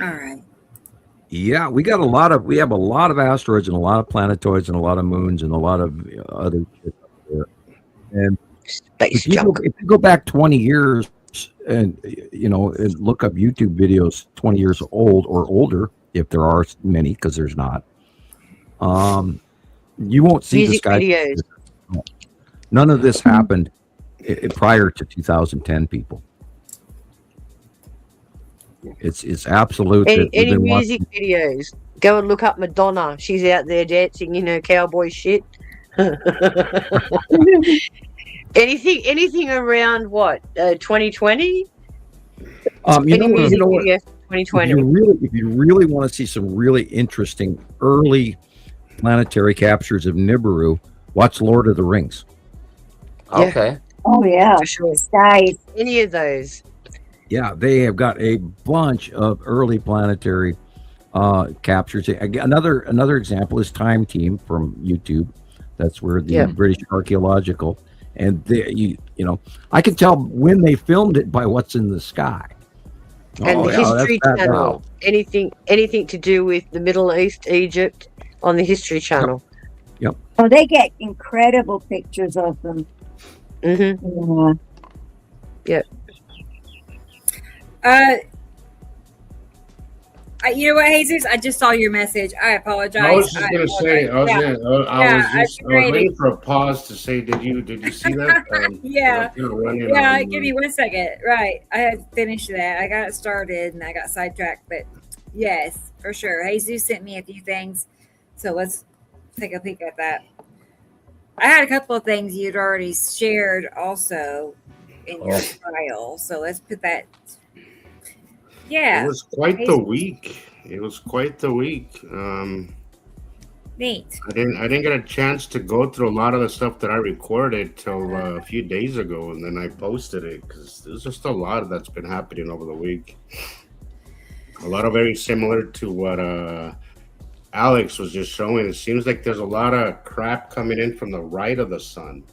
right. Yeah, we have a lot of asteroids and a lot of planetoids and a lot of moons and a lot of other shit up there. And Space if you go back 20 years and and look up YouTube videos 20 years old or older, if there are many, because there's not, you won't see music the sky videos. None of this happened prior to 2010, people. It's absolute. Any music videos? Go and look up Madonna. She's out there dancing, cowboy shit. anything around what? 2020? You know what? 2020. If you really want to see some really interesting early planetary captures of Nibiru, watch Lord of the Rings. Okay. Oh yeah, For sure. skies. Any of those. Yeah, they have got a bunch of early planetary captures. Another example is Time Team from YouTube. That's where the British Archaeological, and I can tell when they filmed it by what's in the sky. And the History Channel. Anything to do with the Middle East, Egypt, on the History Channel. Yep. Oh, they get incredible pictures of them. Mm-hmm. Yeah. You know what, Jesus? I just saw your message. I apologize. I was just gonna say, I was waiting for a pause to say, did you see that? Yeah. Give me 1 second. Right, I had finished that. I got it started and I got sidetracked, but yes, for sure. Jesus sent me a few things, so let's take a peek at that. I had a couple of things you'd already shared also in your file, so let's put that. Yeah, it was quite the week. Neat. I didn't get a chance to go through a lot of the stuff that I recorded till a few days ago, and then I posted it because there's just a lot that's been happening over the week. A lot of very similar to what Alex was just showing. It seems like there's a lot of crap coming in from the right of the sun.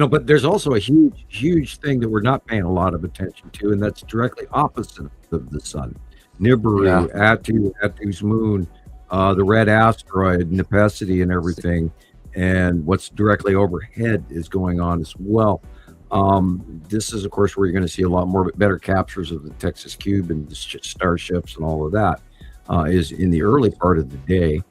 But there's also a huge thing that we're not paying a lot of attention to, and that's directly opposite of the sun. Nibiru, Atu's moon, the red asteroid, Nepacity, and everything, and what's directly overhead is going on as well. This is, of course, where you're going to see a lot more better captures of the Texas Cube and the starships and all of that. Is in the early part of the day.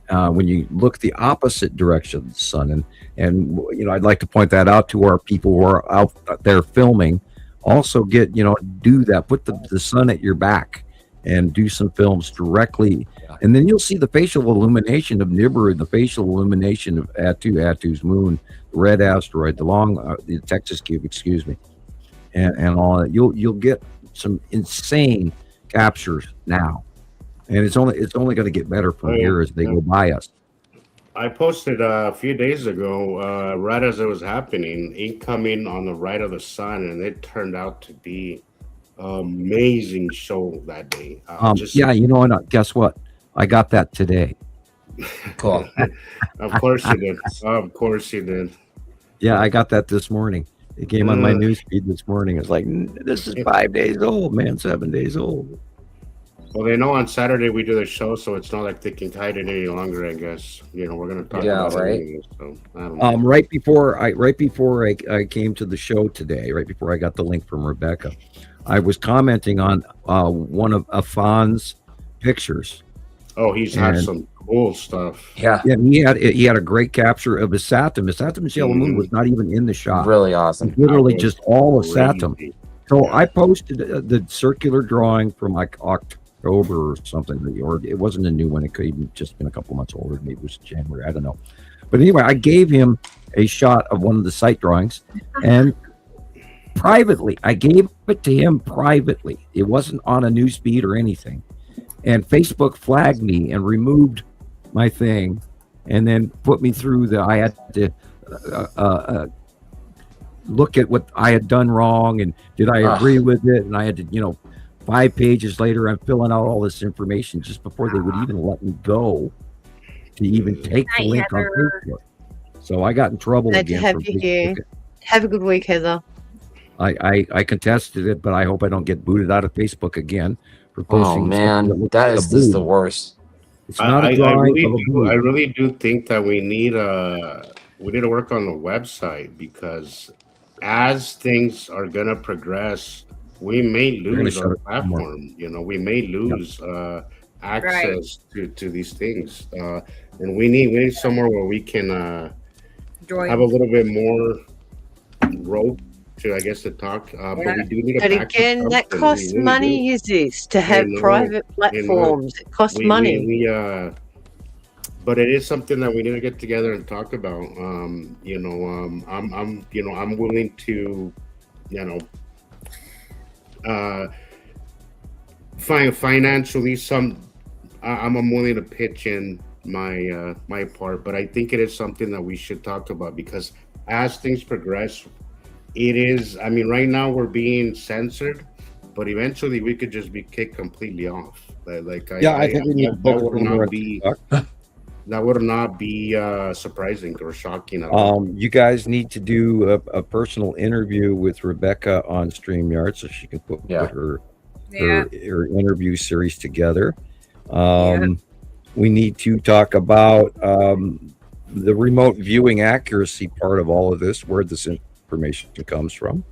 When you look the opposite direction of the sun, and I'd like to point that out to our people who are out there filming. Also do that, put the sun at your back and do some films directly, and then you'll see the facial illumination of Nibiru, the facial illumination of Atu's moon, the red asteroid, the Texas Cube, excuse me, and all that. You'll get some insane captures now. And it's only going to get better from here as they go by us. I posted a few days ago, right as it was happening, incoming on the right of the sun, and it turned out to be an amazing show that day. And guess what? I got that today. Cool. Of course you did. Yeah, I got that this morning. It came on my newsfeed this morning. It's like, this is 5 days old, man, 7 days old. Well, they know on Saturday we do the show, so it's not like they can hide it any longer. I guess we're going to talk about it. Anyway, so I don't know. Right before I came to the show today, right before I got the link from Rebecca, I was commenting on one of Afan's pictures. Oh, he's had some cool stuff. Yeah. He had a great capture of his Saturn. His Saturn's yellow moon was not even in the shot. Really awesome. Literally just all of Saturn. So I posted the circular drawing from like October or something, or it wasn't a new one. It could even just been a couple months older. Maybe it was January. I don't know. But anyway, I gave him a shot of one of the site drawings, and privately, I gave it to him privately. It wasn't on a news feed or anything. And Facebook flagged me and removed my thing, and then put me through I had to look at what I had done wrong, and did I agree with it? And I had to, 5 pages later, I'm filling out all this information just before they would even let me go to even take the link on Facebook. So I got in trouble Glad again. to have you here. Have a good week, Heather. I contested it, but I hope I don't get booted out of Facebook again for posting. Oh man, that is just the worst. It's not a drawing. I really do think that we need to work on the website, because as things are gonna progress, we may lose our platform. We may lose access to these things, and we need somewhere where we can have a little bit more rope to talk. But we do need But again, that costs money, is this, to have private platforms? It costs money. But it is something that we need to get together and talk about. I'm willing to, financially, I'm willing to pitch in my part, but I think it is something that we should talk about, because as things progress, it is. I mean, right now we're being censored, but eventually we could just be kicked completely off. I think we need to focus on more on TikTok. That would not be surprising or shocking at all. You guys need to do a personal interview with Rebecca on StreamYard so she can put her interview series together. We need to talk about the remote viewing accuracy part of all of this, where this information comes from.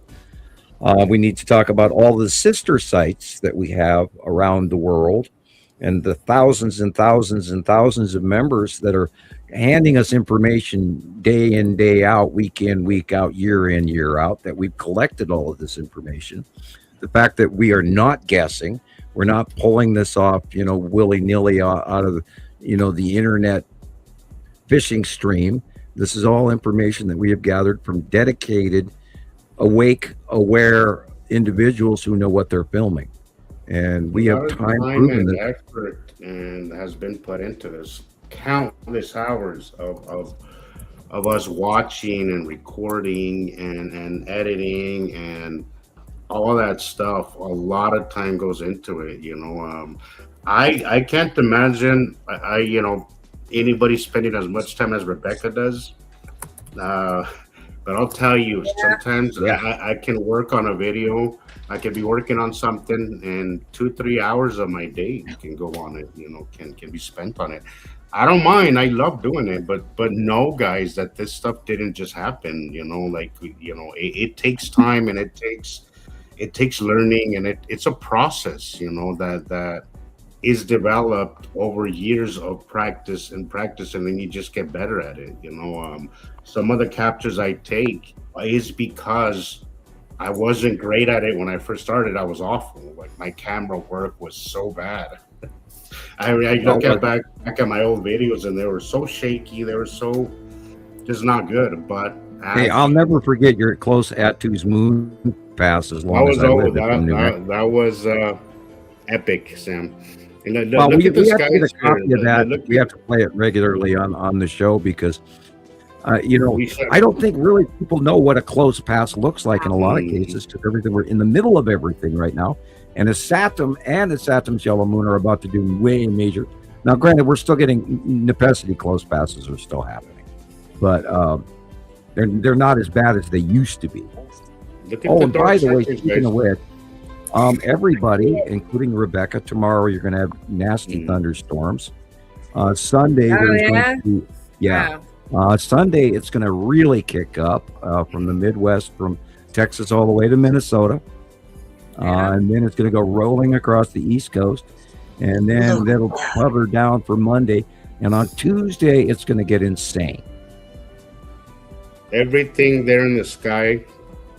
We need to talk about all the sister sites that we have around the world, and the thousands and thousands and thousands of members that are handing us information day in, day out, week in, week out, year in, year out, that we've collected all of this information. The fact that we are not guessing, we're not pulling this off, willy-nilly out of, the internet phishing stream. This is all information that we have gathered from dedicated, awake, aware individuals who know what they're filming. And we have time proven that effort and has been put into this, countless hours of us watching and recording and editing and all that stuff. A lot of time goes into it, I can't imagine anybody spending as much time as Rebecca does. But I'll tell you, sometimes I can work on a video. I could be working on something, and 2-3 hours of my day can go on it. Can be spent on it. I don't mind. I love doing it, but know, guys, that this stuff didn't just happen. It takes time, and it takes learning, and it's a process. That is developed over years of practice, and then you just get better at it. Some of the captures I take is because I wasn't great at it when I first started. I was awful. Like, my camera work was so bad. I look back at my old videos, and they were so shaky. They were so just not good. But hey, I'll never forget your close Atu's moon pass as long as I lived. That was epic, Sam. And we have to get a copy of that. We have to play it regularly on the show, because I don't think really people know what a close pass looks like in a lot of cases, because we're in the middle of everything right now. And as Saturn and the Saturn's Yellow Moon are about to do way major. Now, granted, we're still getting necessity close passes are still happening, but they're not as bad as they used to be. And by the way, speaking of which, everybody, including Rebecca, tomorrow you're going to have nasty thunderstorms. Sunday, Sunday it's going to really kick up from the Midwest, from Texas all the way to Minnesota, and then it's going to go rolling across the East Coast, and then that'll cover down for Monday, and on Tuesday it's going to get insane. Everything there in the sky,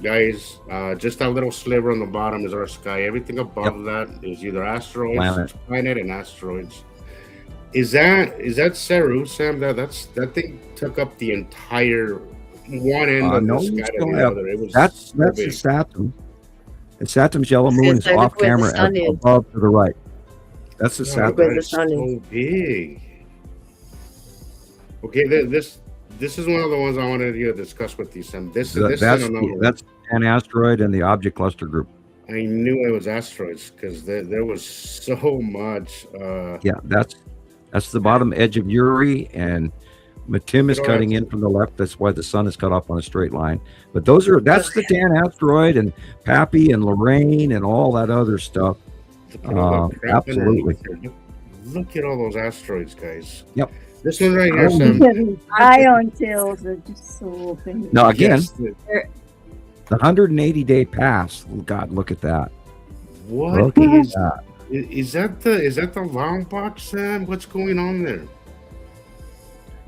guys, just that little sliver on the bottom is our sky. Everything above that is either asteroids, planet and asteroids. Is that Ceru, Sam? That thing took up the entire one end of the sky to the other. It was that's the Saturn. And Saturn's yellow moon is off camera above to the right. That's the Saturn. It's so big. Okay, this is one of the ones I wanted to discuss with you, Sam. That's an asteroid in the object cluster group. I knew it was asteroids because there was so much. That's the bottom edge of Uri, and Matim is cutting in from the left. That's why the sun is cut off on a straight line. But that's the Dan asteroid, and Pappy and Lorraine and all that other stuff. Absolutely. Look at all those asteroids, guys. Yep. This one right here, Sam. Ion tails are just so big. Now again, the 180-day pass. Oh, God, look at that. What is that? Is that the long box, Sam? What's going on there?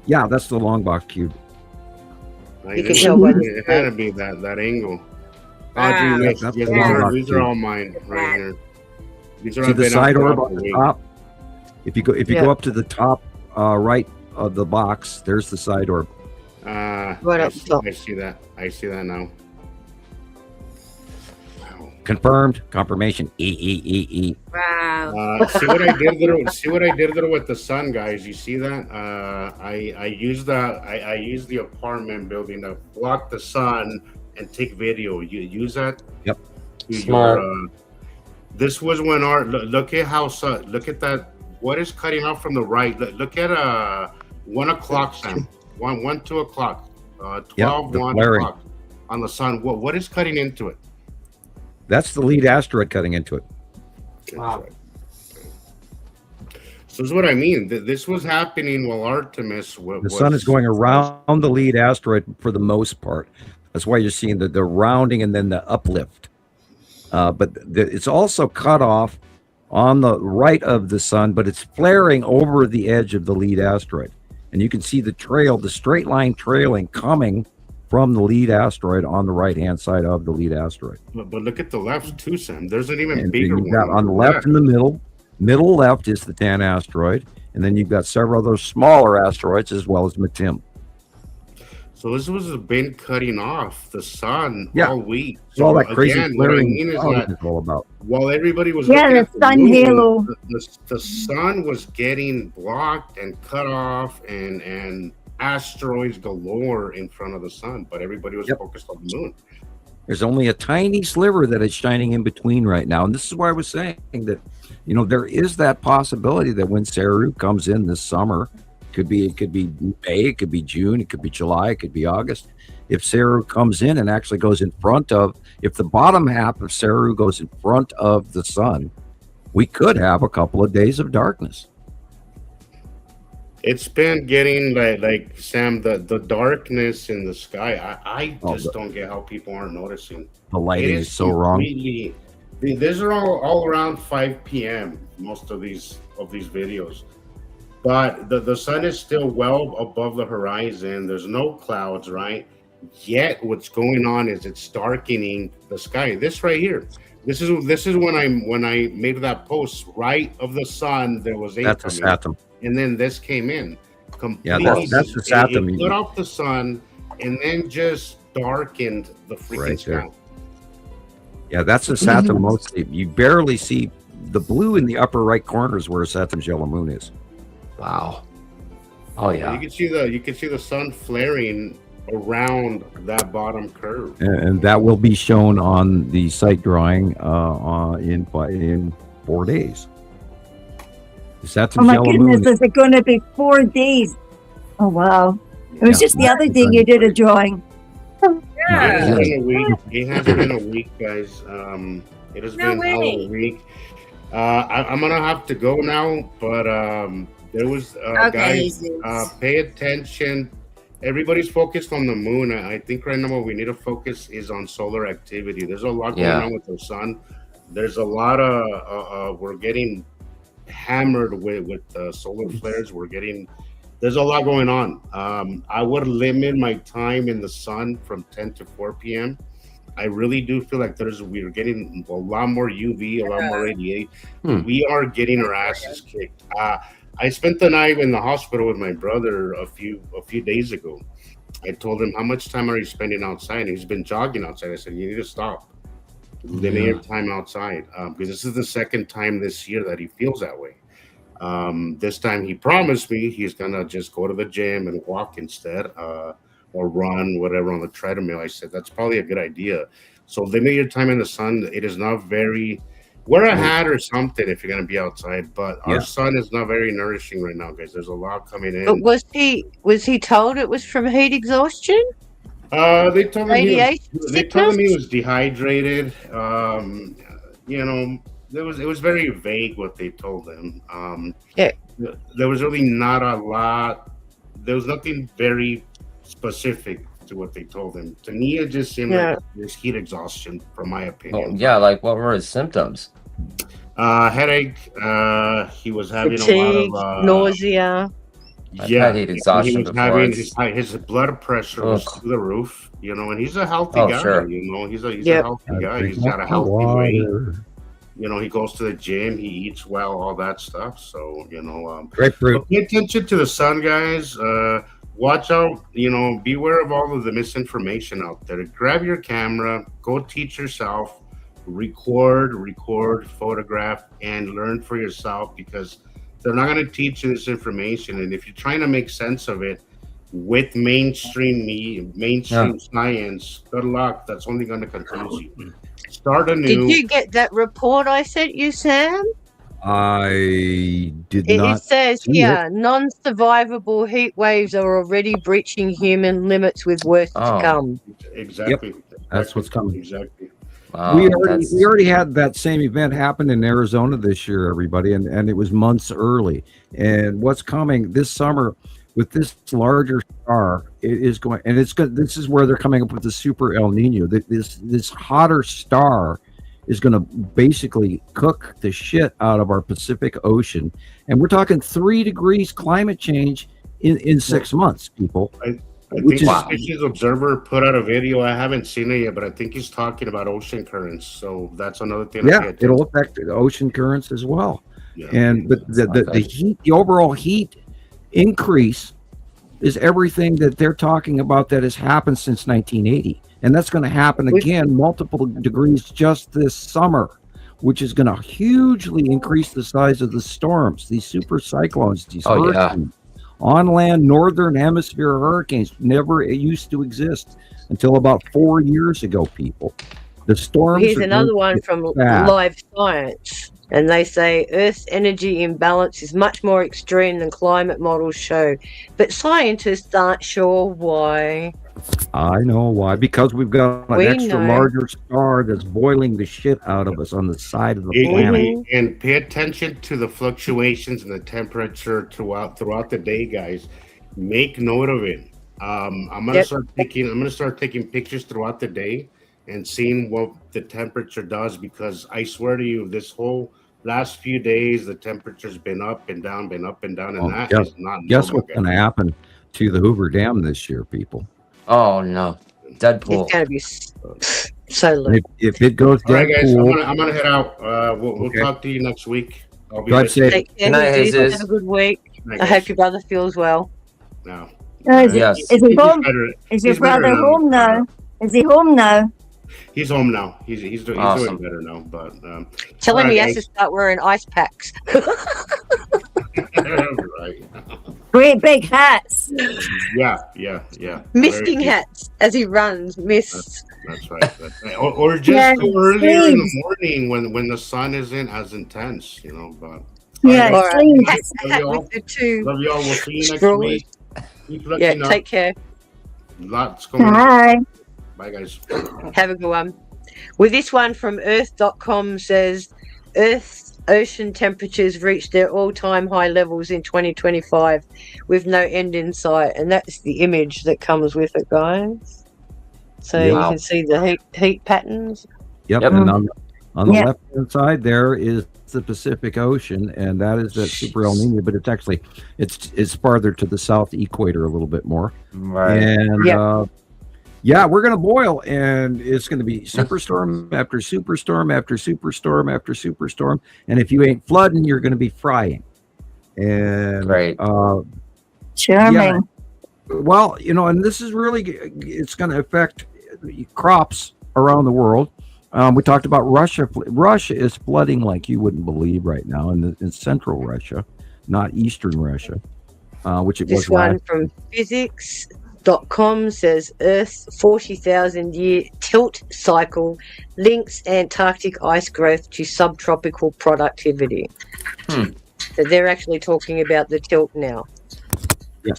Yeah, that's the long box cube. You can tell by it had to be that angle. Audrey, these are all mine right here. These are see the side orb on the top. If you go up to the top right of the box, there's the side orb. Right up top. I see that now. Confirmed. Confirmation. E. Wow. See what I did there? See what I did there with the sun, guys? You see that? I used the apartment building to block the sun and take video. You use that? Yep. Smart. This was when look at how look at that. What is cutting out from the right? Look at 1 o'clock, Sam. 2 o'clock. 12, 1 o'clock on the sun. What is cutting into it? That's the lead asteroid cutting into it. Wow. So this is what I mean. This was happening while Artemis The sun is going around the lead asteroid for the most part. That's why you're seeing the rounding and then the uplift. But it's also cut off on the right of the sun, but it's flaring over the edge of the lead asteroid. And you can see the trail, the straight line trailing coming from the lead asteroid on the right-hand side of the lead asteroid. But look at the left too, Sam. There's an even And bigger you've one. got on the left in the middle left is the Dan asteroid. And then you've got several other smaller asteroids as well as Matim. So this was been cutting off the sun all week. So all that crazy again, flaring what I mean is that is all about. while everybody was Yeah, looking the at the sun moon, halo. the sun was getting blocked and cut off, and asteroids galore in front of the sun, but everybody was focused on the moon. There's only a tiny sliver that is shining in between right now. And this is why I was saying that, there is that possibility that when Saru comes in this summer, it could be May, it could be June, it could be July, it could be August. If Saru comes in and actually goes in front of, if the bottom half of Saru goes in front of the sun, we could have a couple of days of darkness. It's been getting like Sam, the darkness in the sky. I just don't get how people aren't noticing. The lighting is so wrong. These are all around 5 p.m. most of these videos, but the sun is still well above the horizon. There's no clouds, right? Yet what's going on is it's darkening the sky. This right here. This is when I made that post. Right of the sun, there was That's a Saturn. And then this came in completely. Yeah, that's the Saturn. It put off the sun and then just darkened the freaking sky. There. Yeah, that's the Saturn mostly. You barely see the blue in the upper right corners where Saturn's yellow moon is. Wow. Oh yeah. You can see the sun flaring around that bottom curve. And that will be shown on the site drawing in 4 days. Oh my goodness, is it going to be 4 days? Oh wow. It was just the other day you did a drawing. Yeah. It has been a week, guys. It has been a week. I'm gonna have to go now, but there was guys, pay attention. Everybody's focused on the moon. I think right now what we need to focus is on solar activity. There's a lot going on with the sun. There's a lot of we're getting hammered with solar flares. There's a lot going on. I would limit my time in the sun from 10 to 4 p.m. I really do feel like we're getting a lot more UV, a lot more radiation. We are getting our asses kicked. I spent the night in the hospital with my brother a few days ago. I told him, how much time are you spending outside? And he's been jogging outside. I said, you need to stop. Limit your time outside. Because this is the second time this year that he feels that way. This time he promised me he's gonna just go to the gym and walk instead, or run, whatever, on the treadmill. I said that's probably a good idea. So limit your time in the sun. It is not very. Wear a hat or something if you're gonna be outside. But our sun is not very nourishing right now, guys. There's a lot coming in. But was he told it was from heat exhaustion? They told him Radiation he was dehydrated. It was very vague what they told him. There was really not a lot. There was nothing very specific to what they told him. To me, it just seemed like this heat exhaustion, from my opinion. Oh, yeah, like what were his symptoms? Headache. He was having fatigue, a lot of nausea. I've had heat exhaustion before. His blood pressure was through the roof. And he's a healthy guy. Sure. He's a healthy guy. He's got a healthy weight. He goes to the gym, he eats well, all that stuff. So, grapefruit. Pay attention to the sun, guys. Watch out, beware of all of the misinformation out there. Grab your camera, go teach yourself, record, photograph, and learn for yourself, because they're not going to teach you this information. And if you're trying to make sense of it with mainstream science, good luck. That's only going to confuse you. Start anew. Did you get that report I sent you, Sam? I did not. It says here, non-survivable heat waves are already breaching human limits with worse to come. Exactly. Yep. That's what's coming. Exactly. We already had that same event happen in Arizona this year, everybody, and it was months early. And what's coming this summer with this larger star, it is going, and it's good. This is where they're coming up with the super El Nino. This hotter star is going to basically cook the shit out of our Pacific Ocean, and we're talking 3 degrees climate change in 6 months, people. I think Species Observer put out a video. I haven't seen it yet, but I think he's talking about ocean currents. So that's another thing. Yeah, it'll affect the ocean currents as well. Yeah. And but the heat, the overall heat increase is everything that they're talking about that has happened since 1980. And that's going to happen again, multiple degrees just this summer, which is going to hugely increase the size of the storms, these super cyclones, these hurricanes. On land, northern hemisphere hurricanes never used to exist until about 4 years ago, people. The storms. Here's another one from Live Science, and they say Earth's energy imbalance is much more extreme than climate models show, but scientists aren't sure why. I know why. Because we've got an extra larger star that's boiling the shit out of us on the side of the planet. And pay attention to the fluctuations in the temperature throughout the day, guys. Make note of it. I'm gonna start taking pictures throughout the day and seeing what the temperature does, because I swear to you, this whole last few days the temperature's been up and down, and that is not. Guess what's going to happen to the Hoover Dam this year, people? Oh no, Deadpool. It's gonna be so low. If it goes Deadpool, all right, guys, I'm gonna head out. We'll talk to you next week. I'll be God save. Good night, Jesus. Have a good week. I hope your brother feels well. No. Is he home? Is your brother home now? Is he home now? He's home now. He's doing better now. But tell him he has to start wearing ice packs. Right. Great big hats. Yeah. Misting hats as he runs. Mists. That's right. Or just go earlier in the morning when the sun isn't as intense, But hat with the two. Love y'all. We'll see you next week. Keep looking up. Take care. Lots going on. Bye, guys. Have a good one. With this one from Earth.com says, Earth's ocean temperatures reached their all-time high levels in 2025 with no end in sight. And that's the image that comes with it, guys. So you can see the heat patterns. Yep. And on the left-hand side there is the Pacific Ocean, and that is that super El Nino, but it's actually it's farther to the south equator a little bit more. Right. And we're going to boil, and it's going to be superstorm after superstorm after superstorm after superstorm. And if you ain't flooding, you're going to be frying. And charming. Well, and this is really, it's going to affect crops around the world. We talked about Russia. Russia is flooding like you wouldn't believe right now in central Russia, not eastern Russia, which it was. This one from physics.com says Earth's 40,000 year tilt cycle links Antarctic ice growth to subtropical productivity. So they're actually talking about the tilt now. Yes.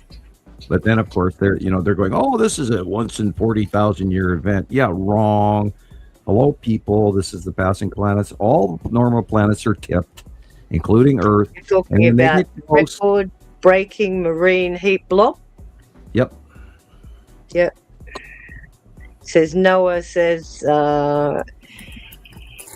But then, of course, they're going, oh, this is a once in 40,000 year event. Yeah, wrong. Hello, people. This is the passing planets. All normal planets are tipped, including Earth. You're talking about record-breaking marine heat block? Yep. Says NOAA says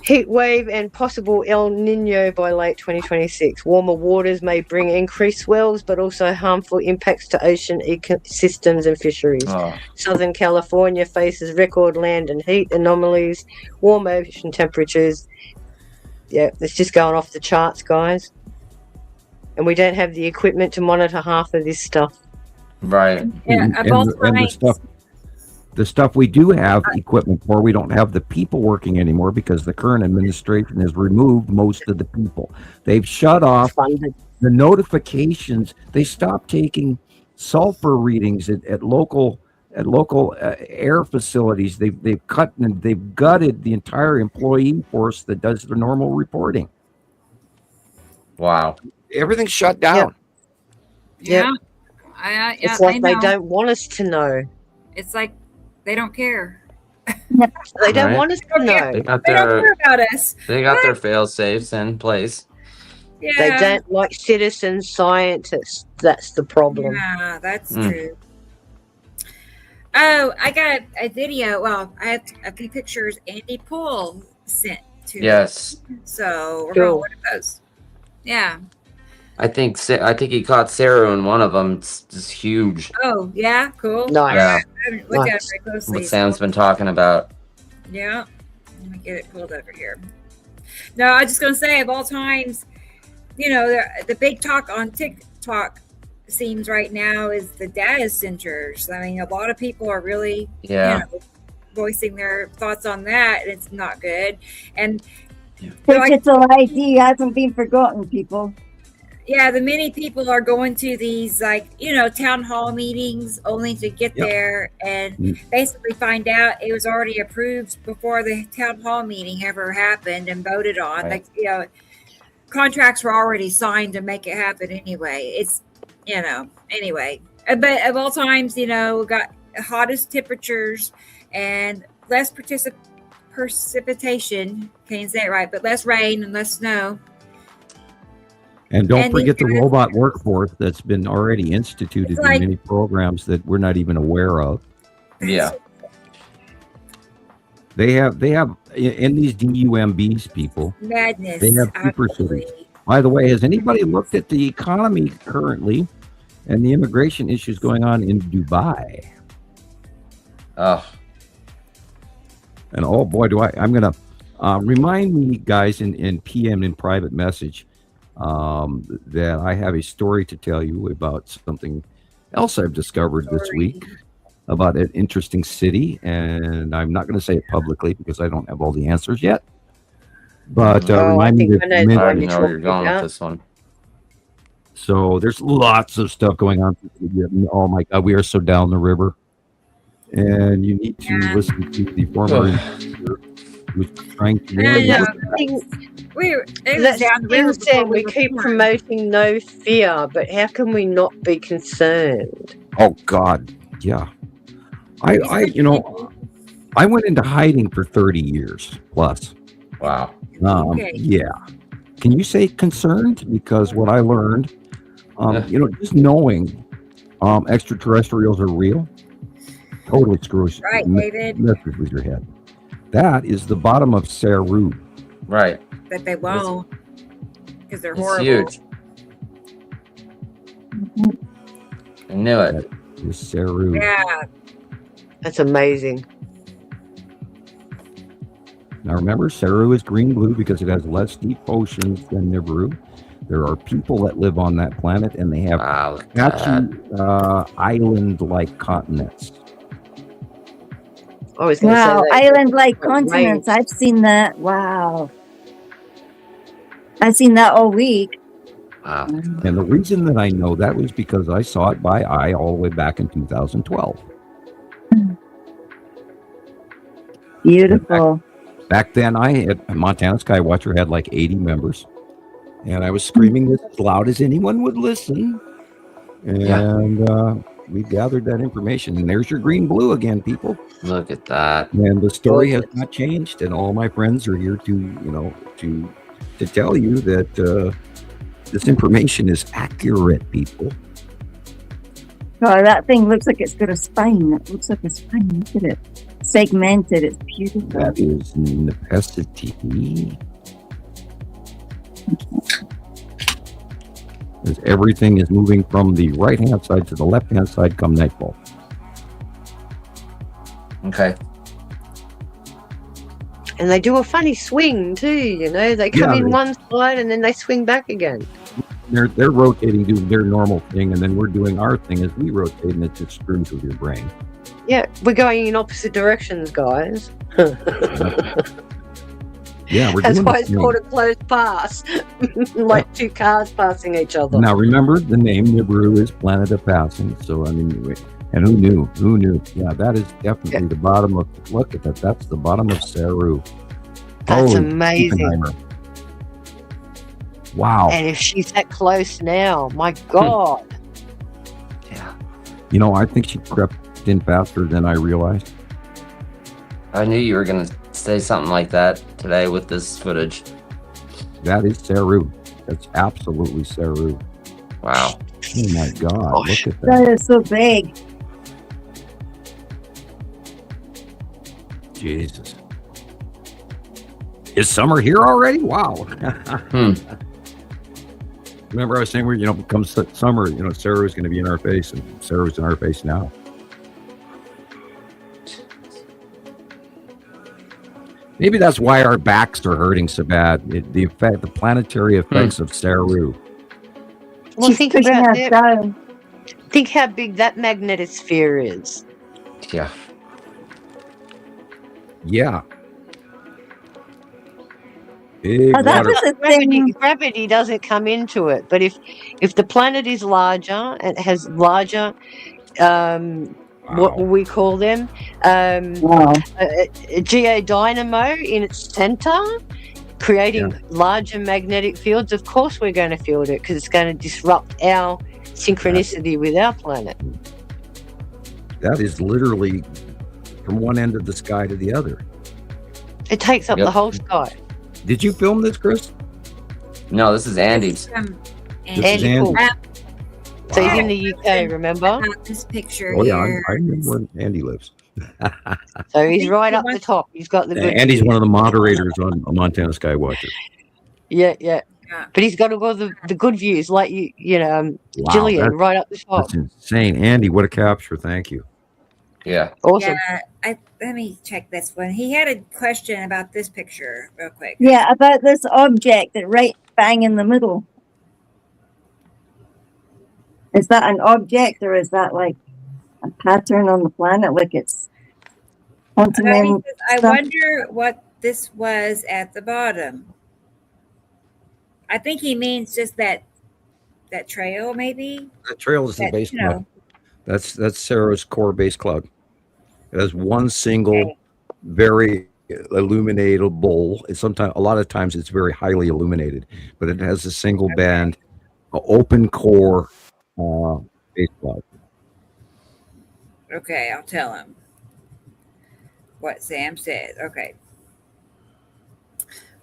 heat wave and possible El Nino by late 2026. Warmer waters may bring increased swells, but also harmful impacts to ocean ecosystems and fisheries. Southern California faces record land and heat anomalies, warm ocean temperatures. Yeah, it's just going off the charts, guys. And we don't have the equipment to monitor half of this stuff. Right. Yeah, both and the stuff. The stuff we do have equipment for, we don't have the people working anymore because the current administration has removed most of the people. They've shut off the notifications. They stopped taking sulfur readings at local air facilities. They've cut and they've gutted the entire employee force that does the normal reporting. Wow. Everything's shut down. Yeah. It's like they don't want us to know. It's like they don't care. They don't want us to know. They don't care about us. They got their fail safes in place. Yeah. They don't like citizen scientists. That's the problem. Yeah, that's true. Oh, I got a video. Well, I have a few pictures Andy Poole sent to me. So we're going to look at those. Yeah. I think he caught Sarah in one of them. It's just huge. Oh, yeah, cool. Nice. Yeah. I haven't looked at it very closely. What Sam's been talking about. Yeah. Let me get it pulled over here. No, I was just going to say, of all times, you know, the big talk on TikTok seems right now is the data centers. I mean, a lot of people are really voicing their thoughts on that, and it's not good. And digital ID hasn't been forgotten, people. Yeah, the many people are going to these, like, you know, town hall meetings only to get there and basically find out it was already approved before the town hall meeting ever happened and voted on. Like, you know, contracts were already signed to make it happen anyway. It's, you know, anyway. But of all times, you know, we got hottest temperatures and less precipitation. Can't say it right, but less rain and less snow. And don't forget the robot workforce that's been already instituted in many programs that we're not even aware of. Yeah. They have in these DUMBs, people. Madness. They have super cities. By the way, has anybody looked at the economy currently and the immigration issues going on in Dubai? Oh. And oh boy, I'm going to remind me, guys, in PM in private message, that I have a story to tell you about something else I've discovered this week about an interesting city, and I'm not going to say it publicly because I don't have all the answers yet. But remind me that I already know where you're going with this one. So there's lots of stuff going on. Oh my God, we are so down the river, and you need to listen to the former who's trying to. We keep promoting no fear, but how can we not be concerned? Oh God, yeah. I went into hiding for 30 years plus. Wow. Yeah. Can you say concerned? Because what I learned, just knowing extraterrestrials are real, totally screws David. messes with your head. That is the bottom of Saru. Right. But they won't because they're horrible. Huge. I knew it. That is Saru. Yeah. That's amazing. Now remember, Saru is green-blue because it has less deep oceans than Nibiru. There are people that live on that planet, and they have patchy island-like continents. Wow, island-like continents. I've seen that. Wow. I've seen that all week. Wow. And the reason that I know that was because I saw it by eye all the way back in 2012. Beautiful. Back then, Montana Skywatcher had like 80 members, and I was screaming this as loud as anyone would listen. And we gathered that information, and there's your green-blue again, people. Look at that. And the story has not changed, and all my friends are here to tell you that this information is accurate, people. Oh, that thing looks like it's got a spine. It looks like a spine. Look at it. Segmented. It's beautiful. That is necessity. As everything is moving from the right-hand side to the left-hand side come nightfall. Okay. And they do a funny swing too, They come in one side and then they swing back again. They're rotating, doing their normal thing, and then we're doing our thing as we rotate, and it just screws with your brain. Yeah, we're going in opposite directions, guys. Yeah, we're That's doing why the it's same. called a close pass, like two cars passing each other. Now, remember, the name Nibiru is planet of passing. So, I mean, and who knew? Who knew? Yeah, that is definitely the bottom of, look at that. That's the bottom of Saru. That's Holy amazing. Oppenheimer. Wow. And if she's that close now, my God. Yeah. You know, I think she crept in faster than I realized. I knew you were gonna say something like that today with this footage. That is Saru. That's absolutely Saru. Wow. Oh my God! Gosh. Look at that. That is so big. Jesus. Is summer here already? Wow. Remember I was saying, comes summer, Sarah's going to be in our face, and Sarah's in our face now. Maybe that's why our backs are hurting so bad. The planetary effects of Saru. Well, She's think pushing about us that. down. Think how big that magnetosphere is. Yeah. Yeah. Big That water. was the thing. Gravity doesn't come into it, but if the planet is larger and has larger, what will we call them? Wow. A geodynamo in its center, creating larger magnetic fields. Of course, we're going to feel it because it's going to disrupt our synchronicity with our planet. That is literally from one end of the sky to the other. It takes up the whole sky. Did you film this, Chris? No, this is Andy's. This is Andy. Cool. So he's in the UK, remember? This picture Oh yeah, here. I remember where Andy lives. So he's right up the top. He's got the good. Andy's one of the moderators on Montana Skywatcher. Yeah. But he's got all the good views, like Gillian, right up the top. That's insane. Andy, what a capture. Thank you. Yeah. Awesome. Yeah, let me check this one. He had a question about this picture real quick. Yeah, about this object that right bang in the middle. Is that an object or is that like a pattern on the planet? Like it's I wonder what this was at the bottom. I think he means just that trail, maybe. That trail is the base cloud. That's Sarah's core base cloud. It has one single, very illuminatable. A lot of times, it's very highly illuminated, but it has a single band, open core base cloud. Okay, I'll tell him what Sam said. Okay.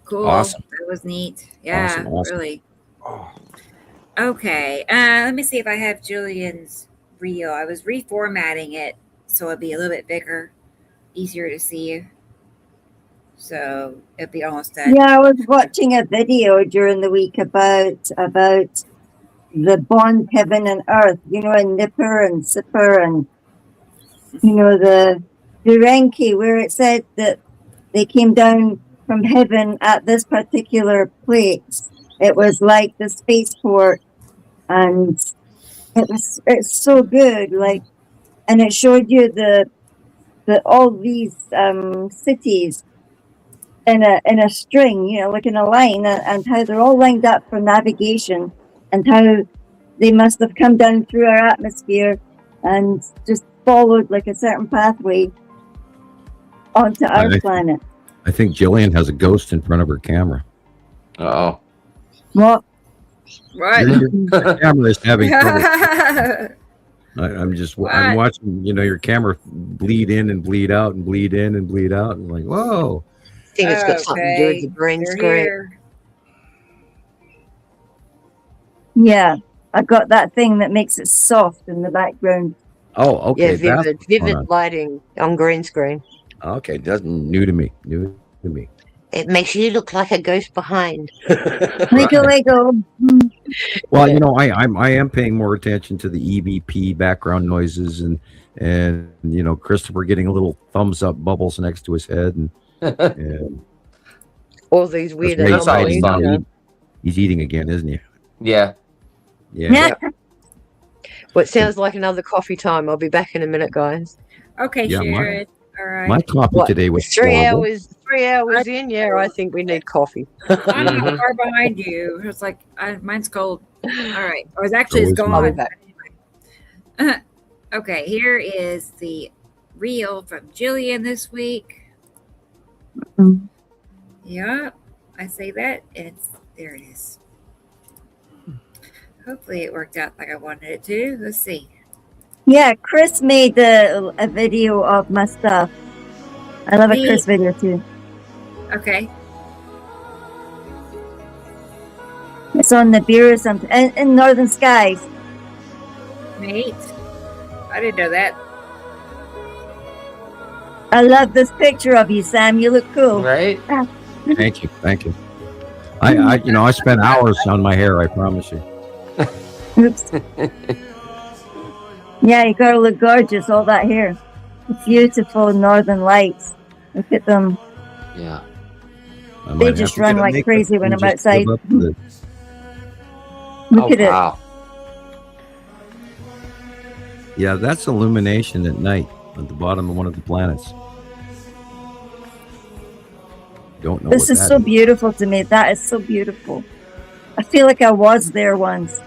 Cool. Awesome. That was neat. Yeah, Awesome. really. Okay. Let me see if I have Gillian's reel. I was reformatting it so it'd be a little bit bigger, easier to see. So it'd be almost done. Yeah, I was watching a video during the week about the bond heaven and earth, in Nipper and Sipper and the Duranki, where it said that they came down from heaven at this particular place. It was like the spaceport, and it's so good. Like, and it showed you the all these cities in a string, like in a line, and how they're all lined up for navigation, and how they must have come down through our atmosphere and just followed like a certain pathway onto our planet. I think Gillian has a ghost in front of her camera. Oh. What? Right. The camera is having trouble. I'm watching, your camera bleed in and bleed out and bleed in and bleed out. And like, whoa. I think it's got something to do with the green screen. Yeah, I got that thing that makes it soft in the background. Oh, okay. Yeah, vivid lighting on green screen. Okay, that's new to me. It makes you look like a ghost behind. Lego. Well, I am paying more attention to the EVP background noises and Christopher getting a little thumbs up bubbles next to his head and all these weird anomalies. He's eating again, isn't he? Yeah. Yeah. Well, it sounds like another coffee time. I'll be back in a minute, guys. Okay, Yeah, Sharon. All right. my coffee today was 3 hours in. Yeah, I think we need coffee. I'm not Mhm. far behind you. It's like mine's cold. All right. Or it's So is gone. I'll be back. Okay, here is the reel from Gillian this week. Mhm. Yep, I say that, and there it is. Hopefully it worked out like I wanted it to. Let's see. Yeah, Chris made a video of my stuff. I love a Chris video too. Okay. It's on Nibiru something in Northern Skies. Neat. I didn't know that. I love this picture of you, Sam. You look cool. Right? Thank you. I spent hours on my hair. I promise you. Oops. Yeah, you gotta look gorgeous. All that hair. Beautiful northern lights. Look at them. Yeah. I might They have just to run get a like makeup crazy when and I'm just live outside. up to it. Look at it. Wow. Yeah, that's illumination at night at the bottom of one of the planets. Don't know This what is that so beautiful to me. That is so beautiful. I feel like I was there once.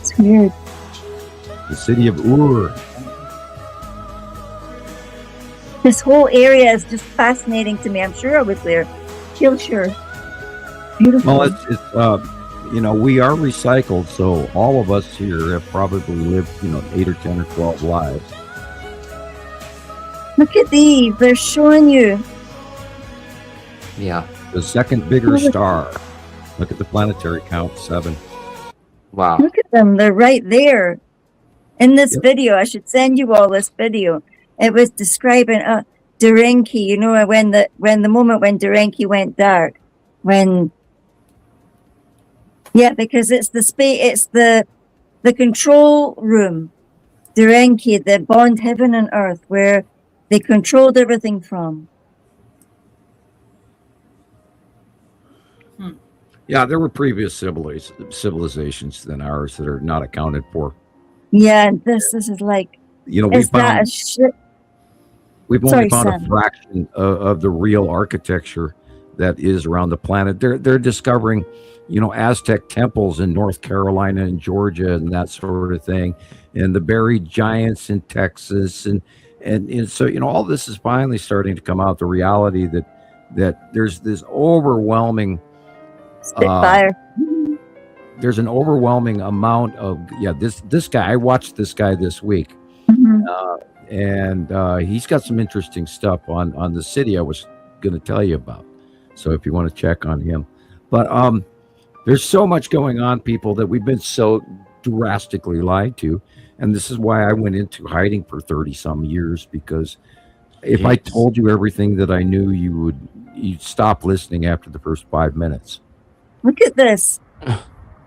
It's weird. The city of Ur. This whole area is just fascinating to me. I'm sure I was there. Feel sure. Beautiful. Well, we are recycled, so all of us here have probably lived, 8 or 10 or 12 lives. Look at these. They're showing you. Yeah. The second bigger star. Look at the planetary count, 7. Wow. Look at them. They're right there. In this video, I should send you all this video. It was describing Derenki, when the moment when Derenki went dark. Because it's the control room, Derenki, the bond heaven and earth, where they controlled everything from. Yeah, there were previous civilizations than ours that are not accounted for. Yeah, this is like, We've only found a fraction of the real architecture that is around the planet. They're discovering, Aztec temples in North Carolina and Georgia and that sort of thing, and the buried giants in Texas, and so all this is finally starting to come out. The reality that there's this overwhelming Spitfire. There's an overwhelming amount of this guy. I watched this guy this week. And he's got some interesting stuff on the city I was going to tell you about. So if you want to check on him. But there's so much going on, people, that we've been so drastically lied to. And this is why I went into hiding for 30-some years, because if I told you everything that I knew, you'd stop listening after the first 5 minutes. Look at this.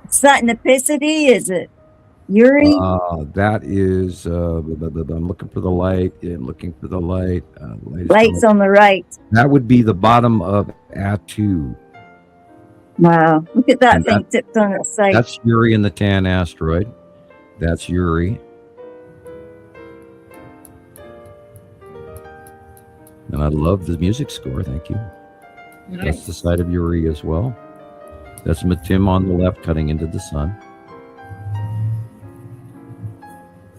Is that Nepicity? Is it Yuri? That is, I'm looking for the light. I'm looking for the light. Light's on the right. That would be the bottom of Atu. Wow. Look at that thing tipped on its side. That's Yuri and the Tan asteroid. That's Yuri. And I love the music score. Thank you. Nice. That's the side of Yuri as well. That's Matim on the left cutting into the sun.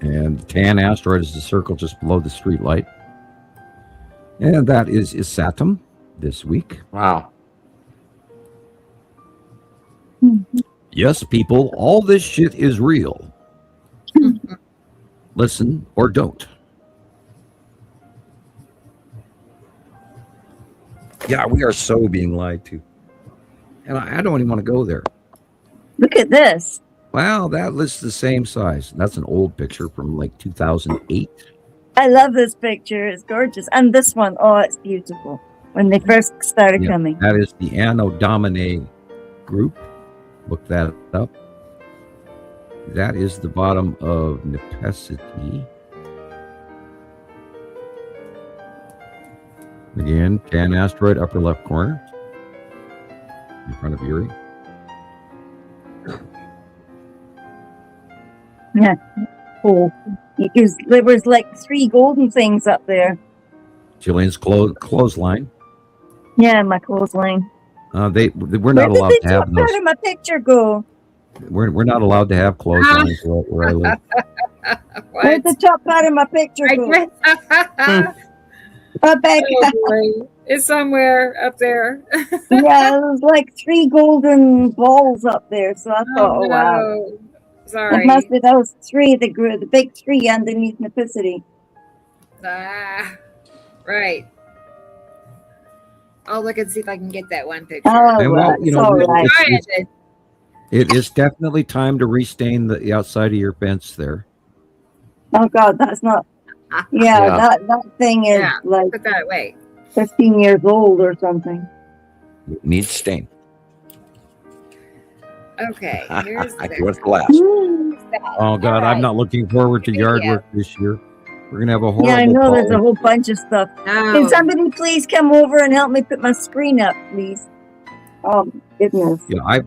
And the Tan asteroid is the circle just below the street light. And that is Isatum this week. Wow. Yes, people, all this shit is real. Listen or don't. Yeah, we are so being lied to. And I don't even want to go there. Look at this. Wow, that list's the same size. That's an old picture from like 2008. I love this picture. It's gorgeous. And this one, it's beautiful. When they first started coming. That is the Anno Domini group. Look that up. That is the bottom of Nepicity. Again, Tan asteroid, upper left corner. In front of Yuri. Yeah. Cool. Because there was like 3 golden things up there. Gillian's clothesline. Yeah, my clothesline. We're not allowed to have those. Where did my picture go? We're not allowed to have clotheslines where I live. Where'd the top part of my picture go? It's somewhere up there. Yeah, there was like 3 golden balls up there. So I thought, oh wow. Sorry. It must be those 3 that grew, the big 3 underneath Nepicity. Right. I'll look and see if I can get that one picture. Oh, well, it is definitely time to restain the outside of your fence there. Oh God, that's not. Yeah. That thing is like put that away. 15 years old or something. It needs stain. Okay, here's What's the last? Oh God, I'm not looking forward to yard work this year. We're gonna have a horrible. Yeah, I know there's a whole bunch of stuff. No. Can somebody please come over and help me put my screen up, please? Oh goodness. Yeah,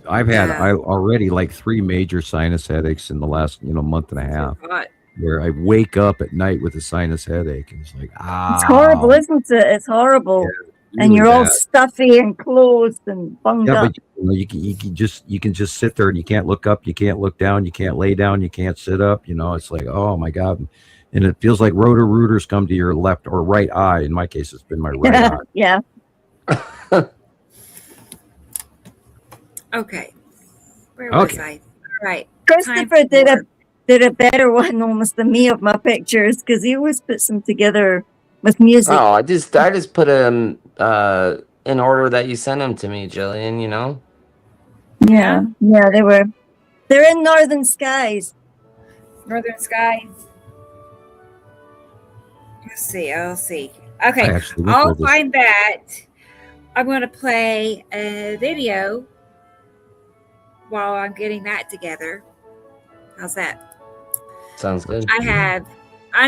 I've had already like 3 major sinus headaches in the last month and a half. Where I wake up at night with a sinus headache, and it's like it's horrible, isn't it? It's horrible, and you're all stuffy and closed and bunged up. But you can just sit there and you can't look up, you can't look down, you can't lay down, you can't sit up. It's like, oh my God. And it feels like rotor-rooters come to your left or right eye. In my case, it's been my right eye. Yeah. Okay. Where was I? All right. Christopher did a better one almost than me of my pictures because he always puts them together with music. Oh, I just put them in order that you sent them to me, Gillian. Yeah, they're in Northern Skies. Northern Skies. I'll see. Okay, I'll find that. I'm going to play a video while I'm getting that together. How's that? Sounds good. I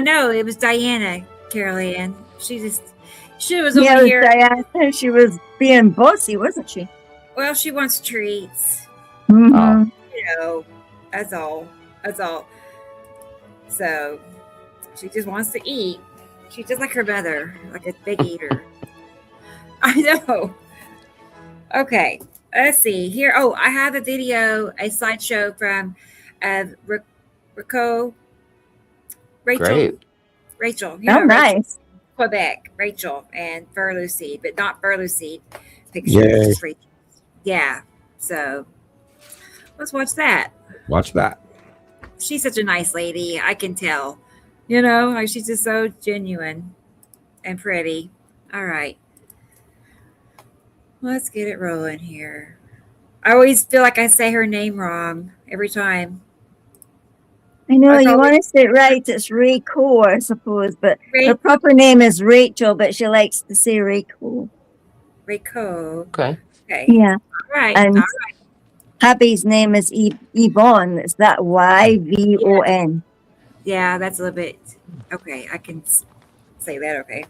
know it was Diana, Carol Ann. She was over here. Diana. She was being bossy, wasn't she? Well, she wants treats. Mm-hmm. That's all. So she just wants to eat. She's just like her mother, like a big eater. I know. Okay, let's see here. Oh, I have a video, a slideshow from Rachel. Great. Rachel. Nice. Quebec, Rachel, and Fur Lucy, but not Fur Lucy pictures. Rachel. Yeah. So let's watch that. Watch that. She's such a nice lady. I can tell. She's just so genuine and pretty. All right. Let's get it rolling here. I always feel like I say her name wrong every time. I know, you want to say it right. It's Rachel, I suppose, but her proper name is Rachel, but she likes to say Rachel. Rachel. Okay. Yeah. All right. And hubby's name is Yvonne. Is that Yvon? Yeah, that's a little bit. Okay, I can say that. Okay.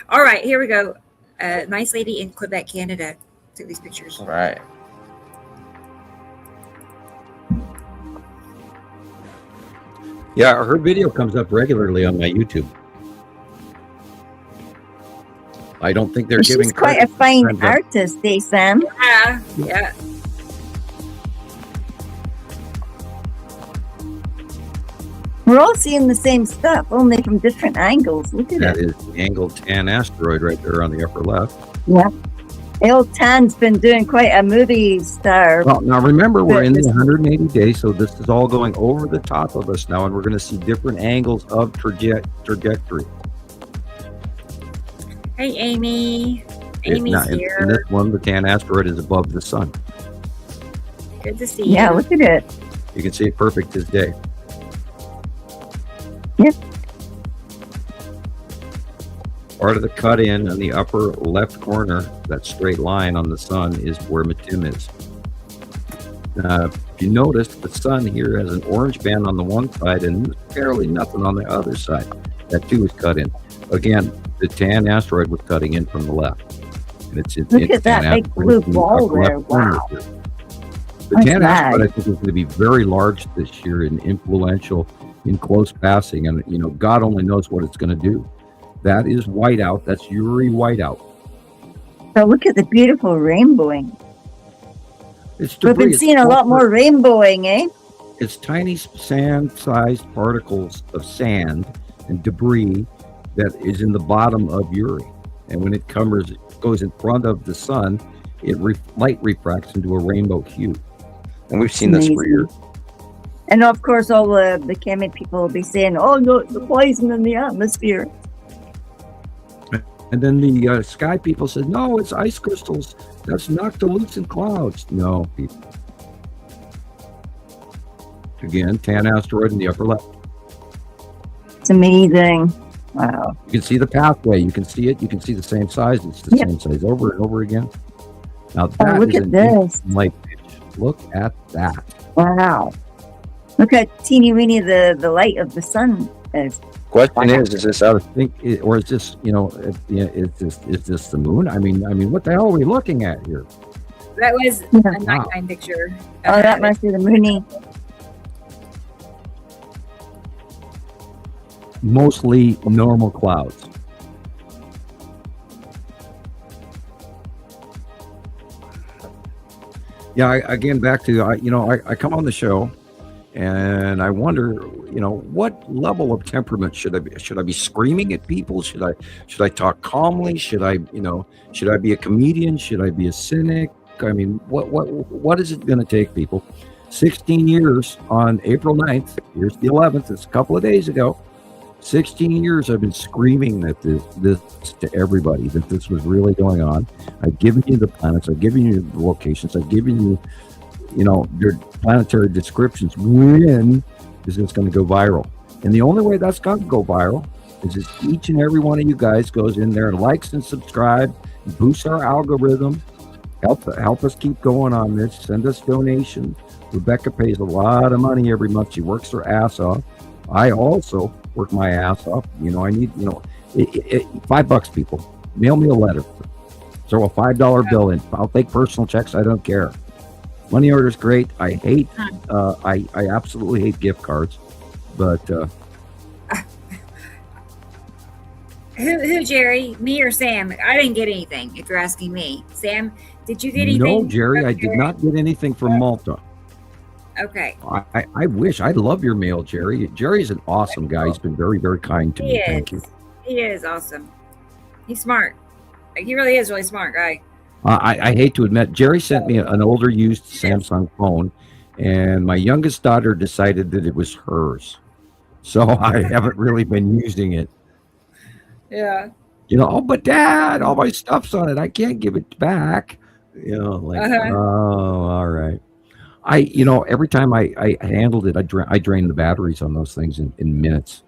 All right, here we go. Nice lady in Quebec, Canada. Took these pictures. All right. Yeah, her video comes up regularly on my YouTube. I don't think they're giving. She's quite a fine artist, Sam. Yeah. We're all seeing the same stuff, only from different angles. Look at that. That is the angled tan asteroid right there on the upper left. Yeah. El Tan's been doing quite a movie star. Well, now remember, we're in the 180 days, so this is all going over the top of us now, and we're going to see different angles of trajectory. Hey, Amy. Amy's here. In this one, the tan asteroid is above the sun. Good to see you. Yeah, look at it. You can see it perfect as day. Yep. Part of the cut in on the upper left corner, that straight line on the sun, is where Matim is. If you notice, the sun here has an orange band on the one side and barely nothing on the other side. That too is cut in. Again, the tan asteroid was cutting in from the left. And Look at that big blue ball there. Wow. The tan asteroid, I think, is going to be very large this year and influential in close passing. And, God only knows what it's going to do. That is whiteout. That's Uri whiteout. So look at the beautiful rainbowing. It's debris. We've been seeing a lot more rainbowing, eh? It's tiny sand-sized particles of sand and debris that is in the bottom of Uri. And when it goes in front of the sun, light refracts into a rainbow hue. And we've seen this for years. And of course, all the chemical people will be saying, "Oh no, the poison in the atmosphere." And then the sky people said, "No, it's ice crystals. That's noctilucent clouds." No, people. Again, tan asteroid in the upper left. It's amazing. Wow. You can see the pathway. You can see it. You can see the same size. It's the same size over and over again. Now that look is at this. Light pitch. Look at that. Wow. Look at teeny weeny the light of the sun is. Question is this or is this, is this the moon? I mean, what the hell are we looking at here? That was a nighttime picture. Oh, that must be the moony. Mostly normal clouds. Yeah, again, back to, I come on the show and I wonder, what level of temperament should I be? Should I be screaming at people? Should I talk calmly? Should I be a comedian? Should I be a cynic? I mean, what is it going to take, people? 16 years on April 9th, here's the 11th, it's a couple of days ago. 16 years I've been screaming that this to everybody, that this was really going on. I've given you the planets, I've given you the locations, I've given you, your planetary descriptions. When is this going to go viral? And the only way that's going to go viral is if each and every one of you guys goes in there and likes and subscribe, boosts our algorithm, help us keep going on this, send us donations. Rebecca pays a lot of money every month. She works her ass off. I also work my ass off. I need, $5, people. Mail me a letter. Throw a $5 bill in. I'll take personal checks. I don't care. Money order's great. I hate, I absolutely hate gift cards. But who, Jerry? Me or Sam? I didn't get anything. If you're asking me, Sam, did you get anything? No, Jerry, I did not get anything from Malta. Okay. I wish. I love your mail, Jerry. Jerry's an awesome guy. He's been very, very kind to me. Thank you. He is awesome. He's smart. He really is really smart guy. I hate to admit, Jerry sent me an older used Samsung phone, and my youngest daughter decided that it was hers. So I haven't really been using it. Yeah. But Dad, all my stuff's on it. I can't give it back. Oh, all right. Every time I handled it, I drained the batteries on those things in minutes.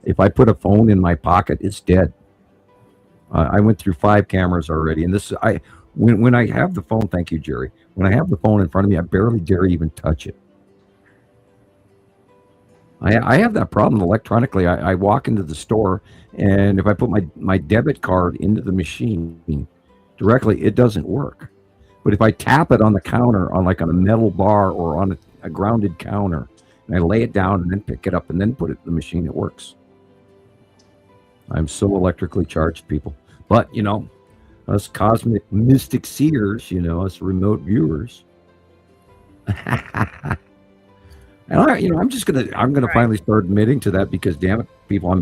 If I put a phone in my pocket, it's dead. I went through 5 cameras already, and when I have the phone, thank you, Jerry. When I have the phone in front of me, I barely dare even touch it. I have that problem electronically. I walk into the store, and if I put my debit card into the machine directly, it doesn't work. But if I tap it on the counter, on a metal bar or on a grounded counter, and I lay it down and then pick it up and then put it in the machine, it works. I'm so electrically charged, people. But, us cosmic mystic seers, us remote viewers. And I'm gonna finally start admitting to that, because damn it, people,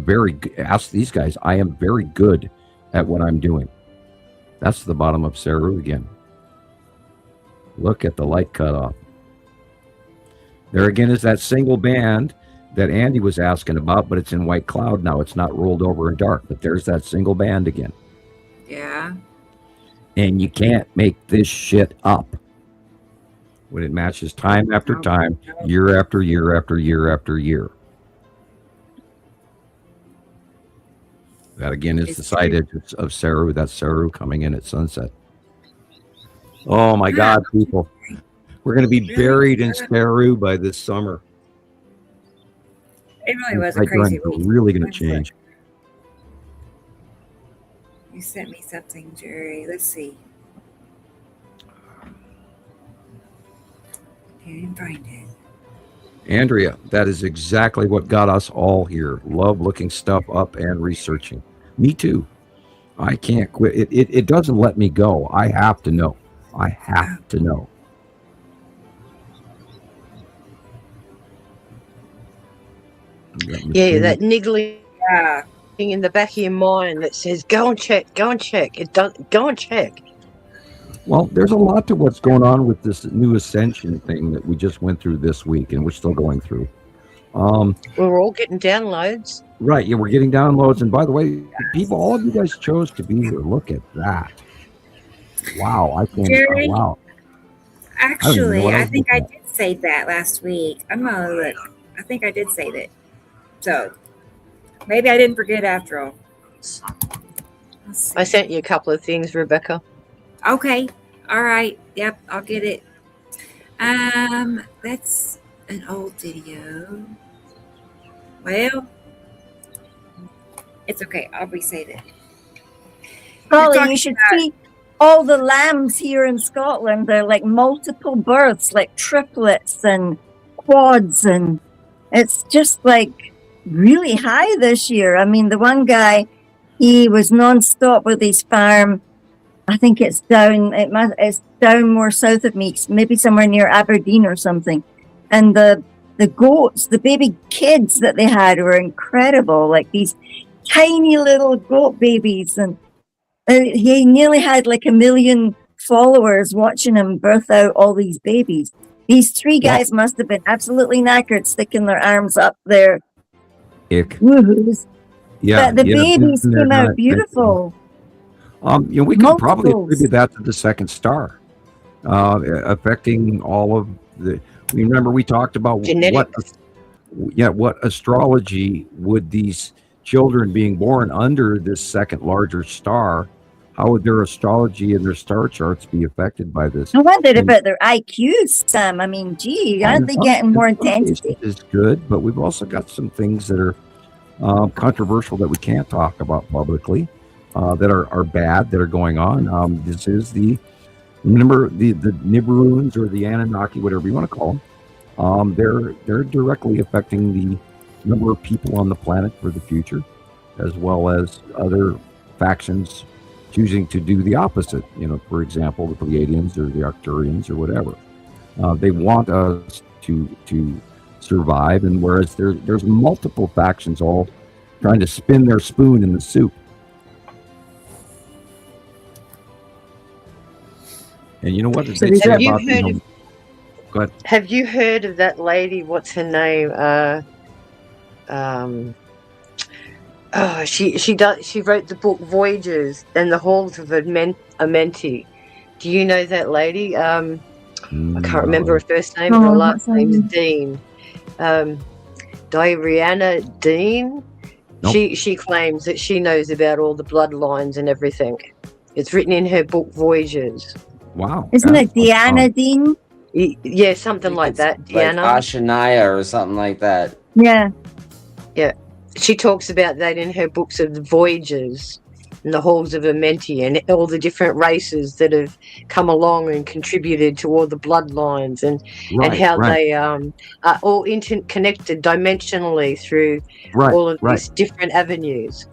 ask these guys, I am very good at what I'm doing. That's the bottom of Saru again. Look at the light cutoff. There again is that single band that Andy was asking about, but it's in white cloud now. It's not rolled over and dark, but there's that single band again. Yeah. And you can't make this shit up. When it matches time after time, year after year after year after year. That again is the side edge of Saru. That's Saru coming in at sunset. Oh my God, people. We're going to be buried in Saru by this summer. It really was a crazy week. It's really going to change. You sent me something, Jerry. Let's see. Can't find it. Andrea, that is exactly what got us all here. Love looking stuff up and researching. Me too. I can't quit. It doesn't let me go. I have to know. I have to know. Yeah, that niggling thing in the back of your mind that says, go and check. It does. Go and check. Well, there's a lot to what's going on with this new ascension thing that we just went through this week, and we're still going through. We're all getting downloads. Right, yeah, we're getting downloads. And by the way, people, all of you guys chose to be here. Look at that. Wow, I can't. Jerry, wow. Actually, I think I did say that last week. I'm gonna look. I think I did say that. So maybe I didn't forget after all. I sent you a couple of things, Rebecca. Okay. All right. Yep, I'll get it. That's an old video. Well, it's okay. I'll re-say that. Holly, you should see all the lambs here in Scotland. They're like multiple births, like triplets and quads, and it's just like really high this year. I mean, the one guy, he was non-stop with his farm. I think it's down more south of me, maybe somewhere near Aberdeen or something. And the goats, the baby kids that they had were incredible, like these tiny little goat babies. And he nearly had like 1 million followers watching him birth out all these babies. These 3 guys must have been absolutely knackered, sticking their arms up there. Woohoos. Yeah, but the babies came out beautiful. We could probably attribute that to the second star, affecting all of the. Remember, we talked about what astrology would these children being born under this second larger star, how would their astrology and their star charts be affected by this? I wondered about their IQs, Sam. I mean, gee, aren't they getting more intensity? Is good, but we've also got some things that are controversial that we can't talk about publicly. That are bad, that are going on. This is remember the Nibiruans or the Anunnaki, whatever you want to call them. They're directly affecting the number of people on the planet for the future, as well as other factions choosing to do the opposite. For example, the Pleiadians or the Arcturians or whatever. They want us to survive, and whereas there's multiple factions all trying to spin their spoon in the soup. And you know what? Have you heard of that lady? What's her name? She wrote the book Voyages and the Halls of Amenti. Do you know that lady? I can't remember her first name, but her last name is Dean. Diana Dean. Nope. She claims that she knows about all the bloodlines and everything. It's written in her book Voyages. Wow. Isn't it Deanna Dean? Yeah, something like that. Deanna. Like Ashania or something like that. Yeah. Yeah. She talks about that in her books of the Voyages and the Halls of Amenti and all the different races that have come along and contributed to all the bloodlines and how they are all interconnected dimensionally through all of these different avenues.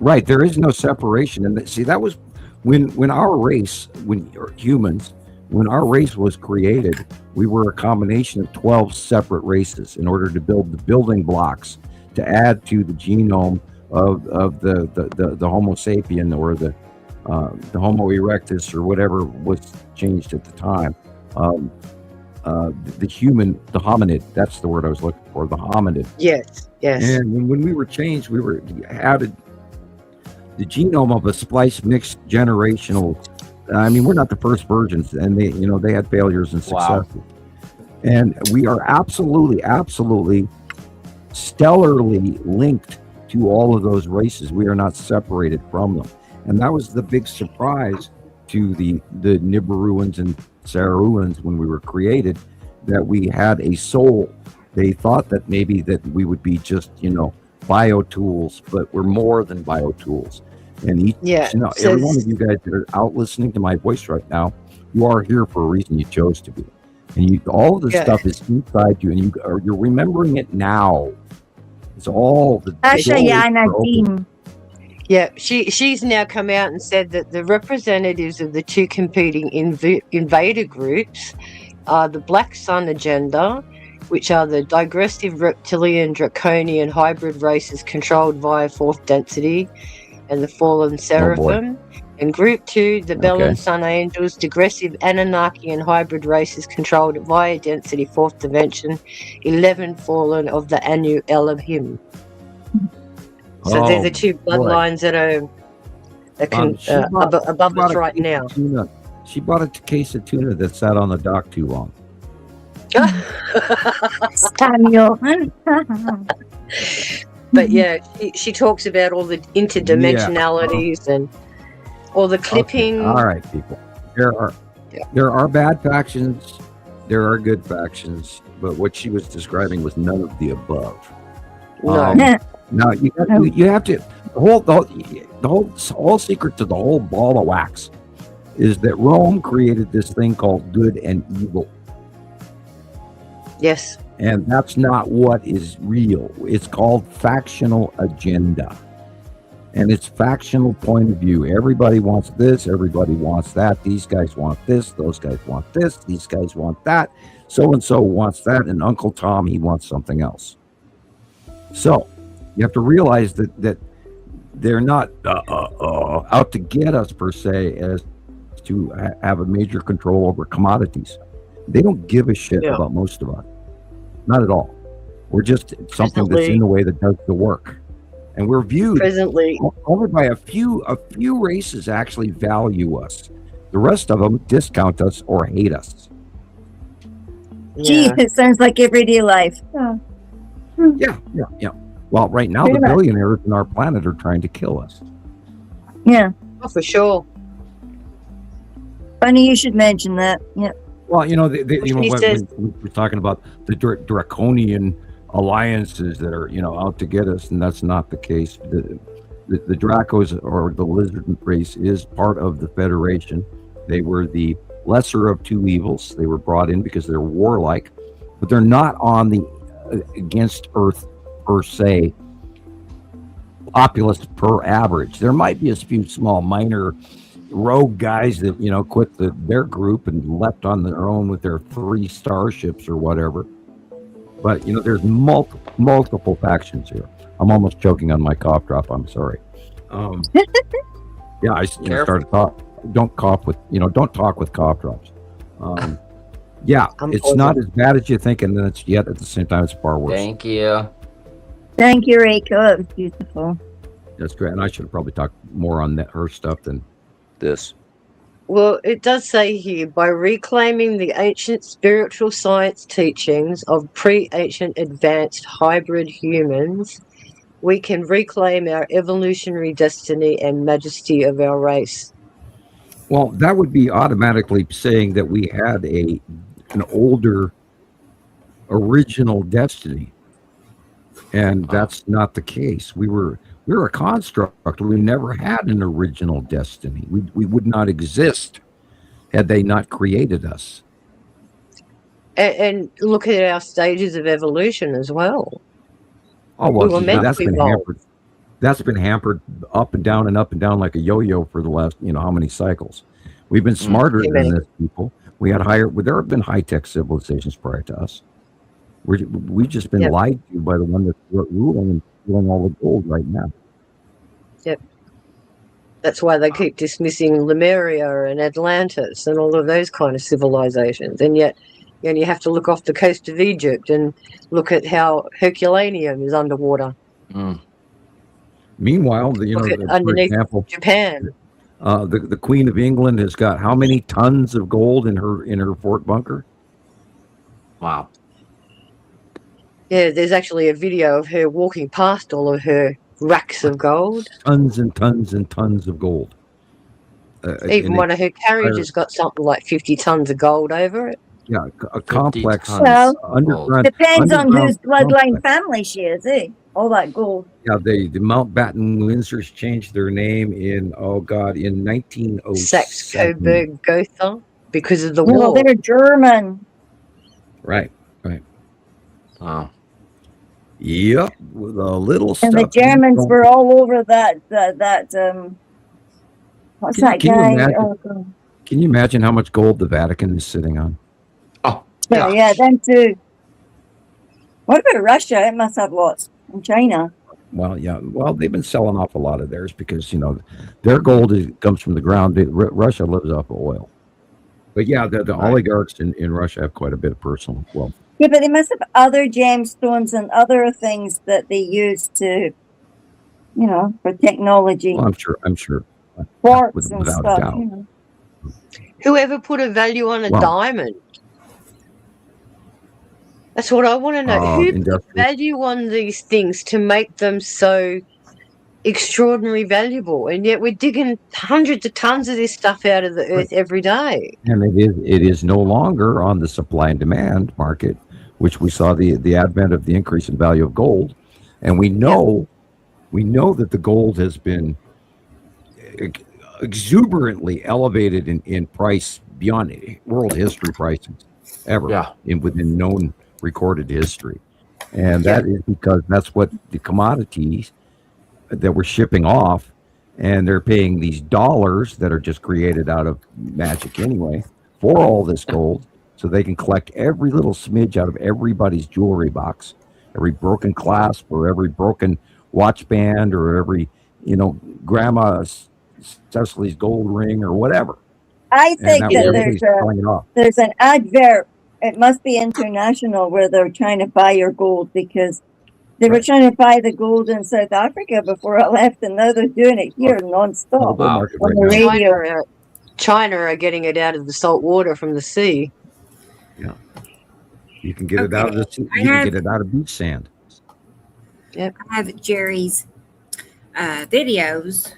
Right. There is no separation. And see, that was when our race, when our race was created, we were a combination of 12 separate races in order to build the building blocks to add to the genome of the Homo sapien or the Homo erectus or whatever was changed at the time. The hominid, that's the word I was looking for, the hominid. Yes. And when we were changed, we added the genome of a splice mixed generational. I mean, we're not the first virgins, and they had failures and successes. Wow. And we are absolutely stellarly linked to all of those races. We are not separated from them. And that was the big surprise to the Nibiruans and Saruans when we were created, that we had a soul. They thought that maybe that we would be just, biotools, but we're more than biotools. And every one of you guys that are out listening to my voice right now, you are here for a reason. You chose to be. and all of this stuff is inside you, and you're remembering it now. It's all the Yeah, she's now come out and said that the representatives of the two competing invader groups are the Black Sun agenda, which are the digressive reptilian draconian hybrid races controlled via fourth density, and the fallen seraphim. And Group 2, the Bell and Sun Angels, digressive Anunnaki and hybrid races controlled via density, fourth dimension, 11 fallen of the Anu Elohim. So they're the two bloodlines that are above us right now. She bought a case of tuna that sat on the dock too long. Samuel. But yeah, she talks about all the interdimensionalities and all the clipping. Okay. All right, people. There are bad factions. There are good factions. But what she was describing was none of the above. No. Now you have to the whole secret to the whole ball of wax is that Rome created this thing called good and evil. Yes. And that's not what is real. It's called factional agenda. And it's factional point of view. Everybody wants this, everybody wants that. These guys want this, those guys want this, these guys want that. So and so wants that, and Uncle Tom, he wants something else. So you have to realize that they're not out to get us per se as to have a major control over commodities. They don't give a shit about most of us. Not at all. We're just something that's in the way that does the work. And we're viewed presently only by a few races actually value us. The rest of them discount us or hate us. Gee, it sounds like everyday life. Oh. Yeah. Well, right now the billionaires on our planet are trying to kill us. Yeah. Oh, for sure. Funny you should mention that. Yeah. Well, when we're talking about the draconian alliances that are, out to get us, and that's not the case. The Dracos, or the lizard race, is part of the Federation. They were the lesser of two evils. They were brought in because they're warlike, but they're not on the against Earth per se populace per average. There might be a few small minor rogue guys that quit their group and left on their own with their 3 starships or whatever. But there's multiple factions here. I'm almost choking on my cough drop. I'm sorry. Yeah, I started talk. Don't cough with don't talk with cough drops. Yeah, it's not as bad as you think, and then yet at the same time it's far worse. Thank you. Thank you, Reiko. That was beautiful. That's great, and I should have probably talked more on her stuff than this. Well, it does say here, by reclaiming the ancient spiritual science teachings of pre-ancient advanced hybrid humans, we can reclaim our evolutionary destiny and majesty of our race. Well, that would be automatically saying that we had an older original destiny, and that's not the case. We're a construct. We never had an original destiny. We would not exist had they not created us. And look at our stages of evolution as well. Oh, well, that's been hampered. That's been hampered up and down like a yo-yo for the last, how many cycles. We've been smarter than this, people. We had there have been high-tech civilizations prior to us. We've just been lied to by the one that's ruling and stealing all the gold right now. Yep. That's why they keep dismissing Lemuria and Atlantis and all of those kind of civilizations. And yet, you have to look off the coast of Egypt and look at how Herculaneum is underwater. Mm. Meanwhile, underneath for example, Japan, the Queen of England has got how many tons of gold in her fort bunker? Wow. Yeah, there's actually a video of her walking past all of her racks of gold. Tons and tons and tons of gold. Even one of her carriages got something like 50 tons of gold over it. Yeah, a complex. Well, depends on whose bloodline family she is, eh? All that gold. Yeah, the Mountbatten Windsors changed their name in 1907. Saxe-Coburg-Gotha because of the war. Well, they're German. Right. Wow. Yep, with a little stuff. And the Germans were all over that what's that Can you guy? imagine? Oh, God. Can you imagine how much gold the Vatican is sitting on? Oh, Yeah, them too. What about Russia? It must have lots. And China. Well, yeah. Well, they've been selling off a lot of theirs because their gold comes from the ground. Russia lives off of oil. But yeah, the oligarchs in Russia have quite a bit of personal wealth. Yeah, but they must have other gemstones and other things that they use to, for technology. Well, I'm sure. Quartz and without stuff. a doubt. Whoever put a value on a diamond? That's what I want to know. Who put value on these things to make them so extraordinarily valuable? And yet we're digging hundreds of tons of this stuff out of the earth every day. And it is no longer on the supply and demand market, which we saw the advent of the increase in value of gold. And we know that the gold has been exuberantly elevated in price beyond world history prices ever within known recorded history. And that is because that's what the commodities that we're shipping off, and they're paying these dollars that are just created out of magic anyway for all this gold, so they can collect every little smidge out of everybody's jewelry box, every broken clasp or every broken watch band or every grandma Cecily's gold ring or whatever. I think that there's an advert. It must be international where they're trying to buy your gold, because they were trying to buy the gold in South Africa before I left, and now they're doing it here nonstop on the radio. China are getting it out of the salt water from the sea. Yeah, you can get it out of the sea. You can get it out of beach sand. Yep, I have Jerry's videos.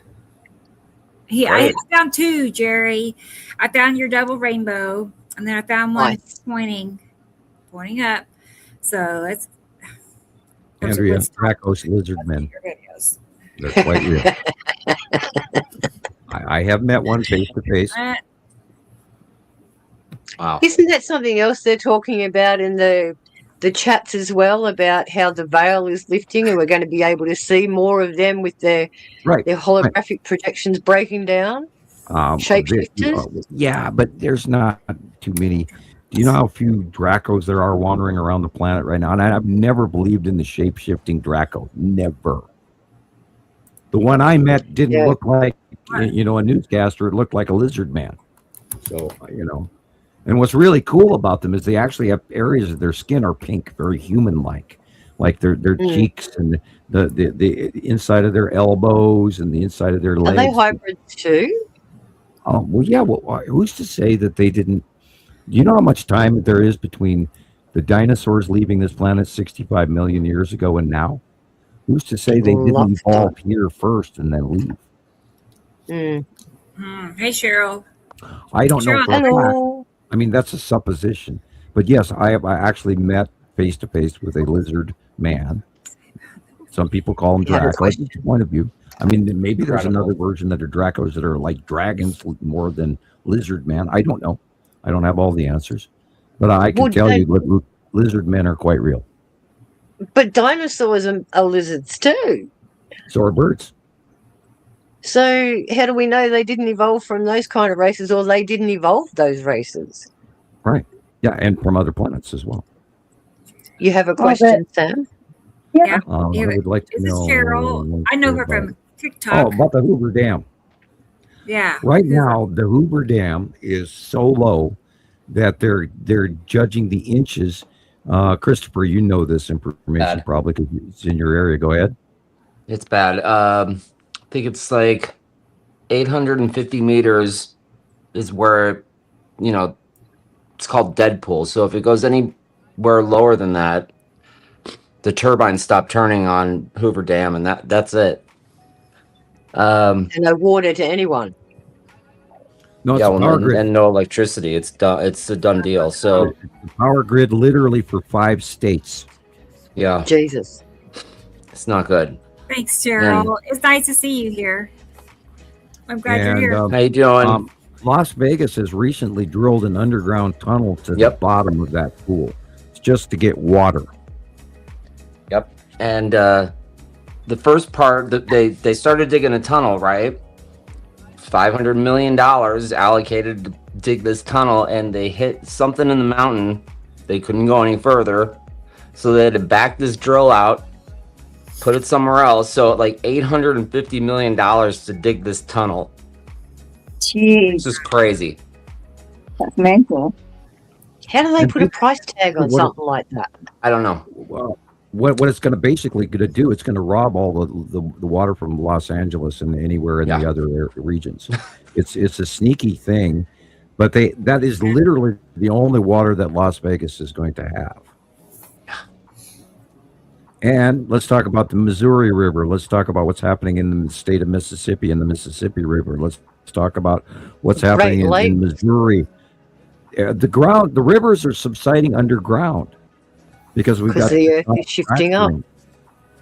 I found two, Jerry. I found your double rainbow, and then I found one pointing up. So it's Andrea, Dracos lizard men. They're quite real. I have met one face to face. Wow. Isn't that something else they're talking about in the chats as well, about how the veil is lifting and we're going to be able to see more of them with their holographic projections breaking down? Shapeshifters? Yeah, but there's not too many. Do you know how few Dracos there are wandering around the planet right now? And I've never believed in the shape-shifting Draco. Never. The one I met didn't look like, a newscaster. It looked like a lizard man. So, And what's really cool about them is they actually have areas of their skin are pink, very human-like. Like their cheeks and the inside of their elbows and the inside of their legs. Are they hybrids too? Oh, well, yeah. Well, who's to say that they didn't? Do you know how much time there is between the dinosaurs leaving this planet 65 million years ago and now? Who's to say they didn't evolve here first and then leave? Hey, Cheryl. I don't know for a fact. I mean, that's a supposition. But yes, I actually met face to face with a lizard man. Some people call him Draco. That's the point of view. I mean, maybe there's another version that are Dracos that are like dragons more than lizard man. I don't know. I don't have all the answers. But I can tell you lizard men are quite real. But dinosaurs are lizards too. So are birds. So how do we know they didn't evolve from those kind of races, or they didn't evolve those races? Right. Yeah, and from other planets as well. You have a question, Sam? Yeah. I would like to know. This is Cheryl. I know her from TikTok. Oh, about the Hoover Dam. Yeah. Right now, the Hoover Dam is so low that they're judging the inches. Christopher, you know this information probably because it's in your area. Go ahead. It's bad. I think it's like 850 meters is where, it's called Deadpool. So if it goes anywhere lower than that, the turbines stop turning on Hoover Dam, and that's it. And no water to anyone. No, it's power grid. And no electricity. It's done. It's a done deal. So it's the power grid literally for 5 states. Yeah. Jesus. It's not good. Thanks, Cheryl. It's nice to see you here. I'm glad you're here. How you doing? Las Vegas has recently drilled an underground tunnel to the bottom of that pool. just to get water. Yep. And the first part, they started digging a tunnel, right? $500 million allocated to dig this tunnel, and they hit something in the mountain. They couldn't go any further, so they had to back this drill out, put it somewhere else. So like $850 million to dig this tunnel. Jeez, This is crazy. that's mental. How do they put a price tag on something like that? I don't know. Well, what it's going to basically going to do, it's going to rob all the water from Los Angeles and anywhere in the other regions. It's a sneaky thing, but that is literally the only water that Las Vegas is going to have. And let's talk about the Missouri River. Let's talk about what's happening in the state of Mississippi and the Mississippi River. Let's talk about what's happening in Missouri. The rivers are subsiding underground because we've got the earth is shifting up.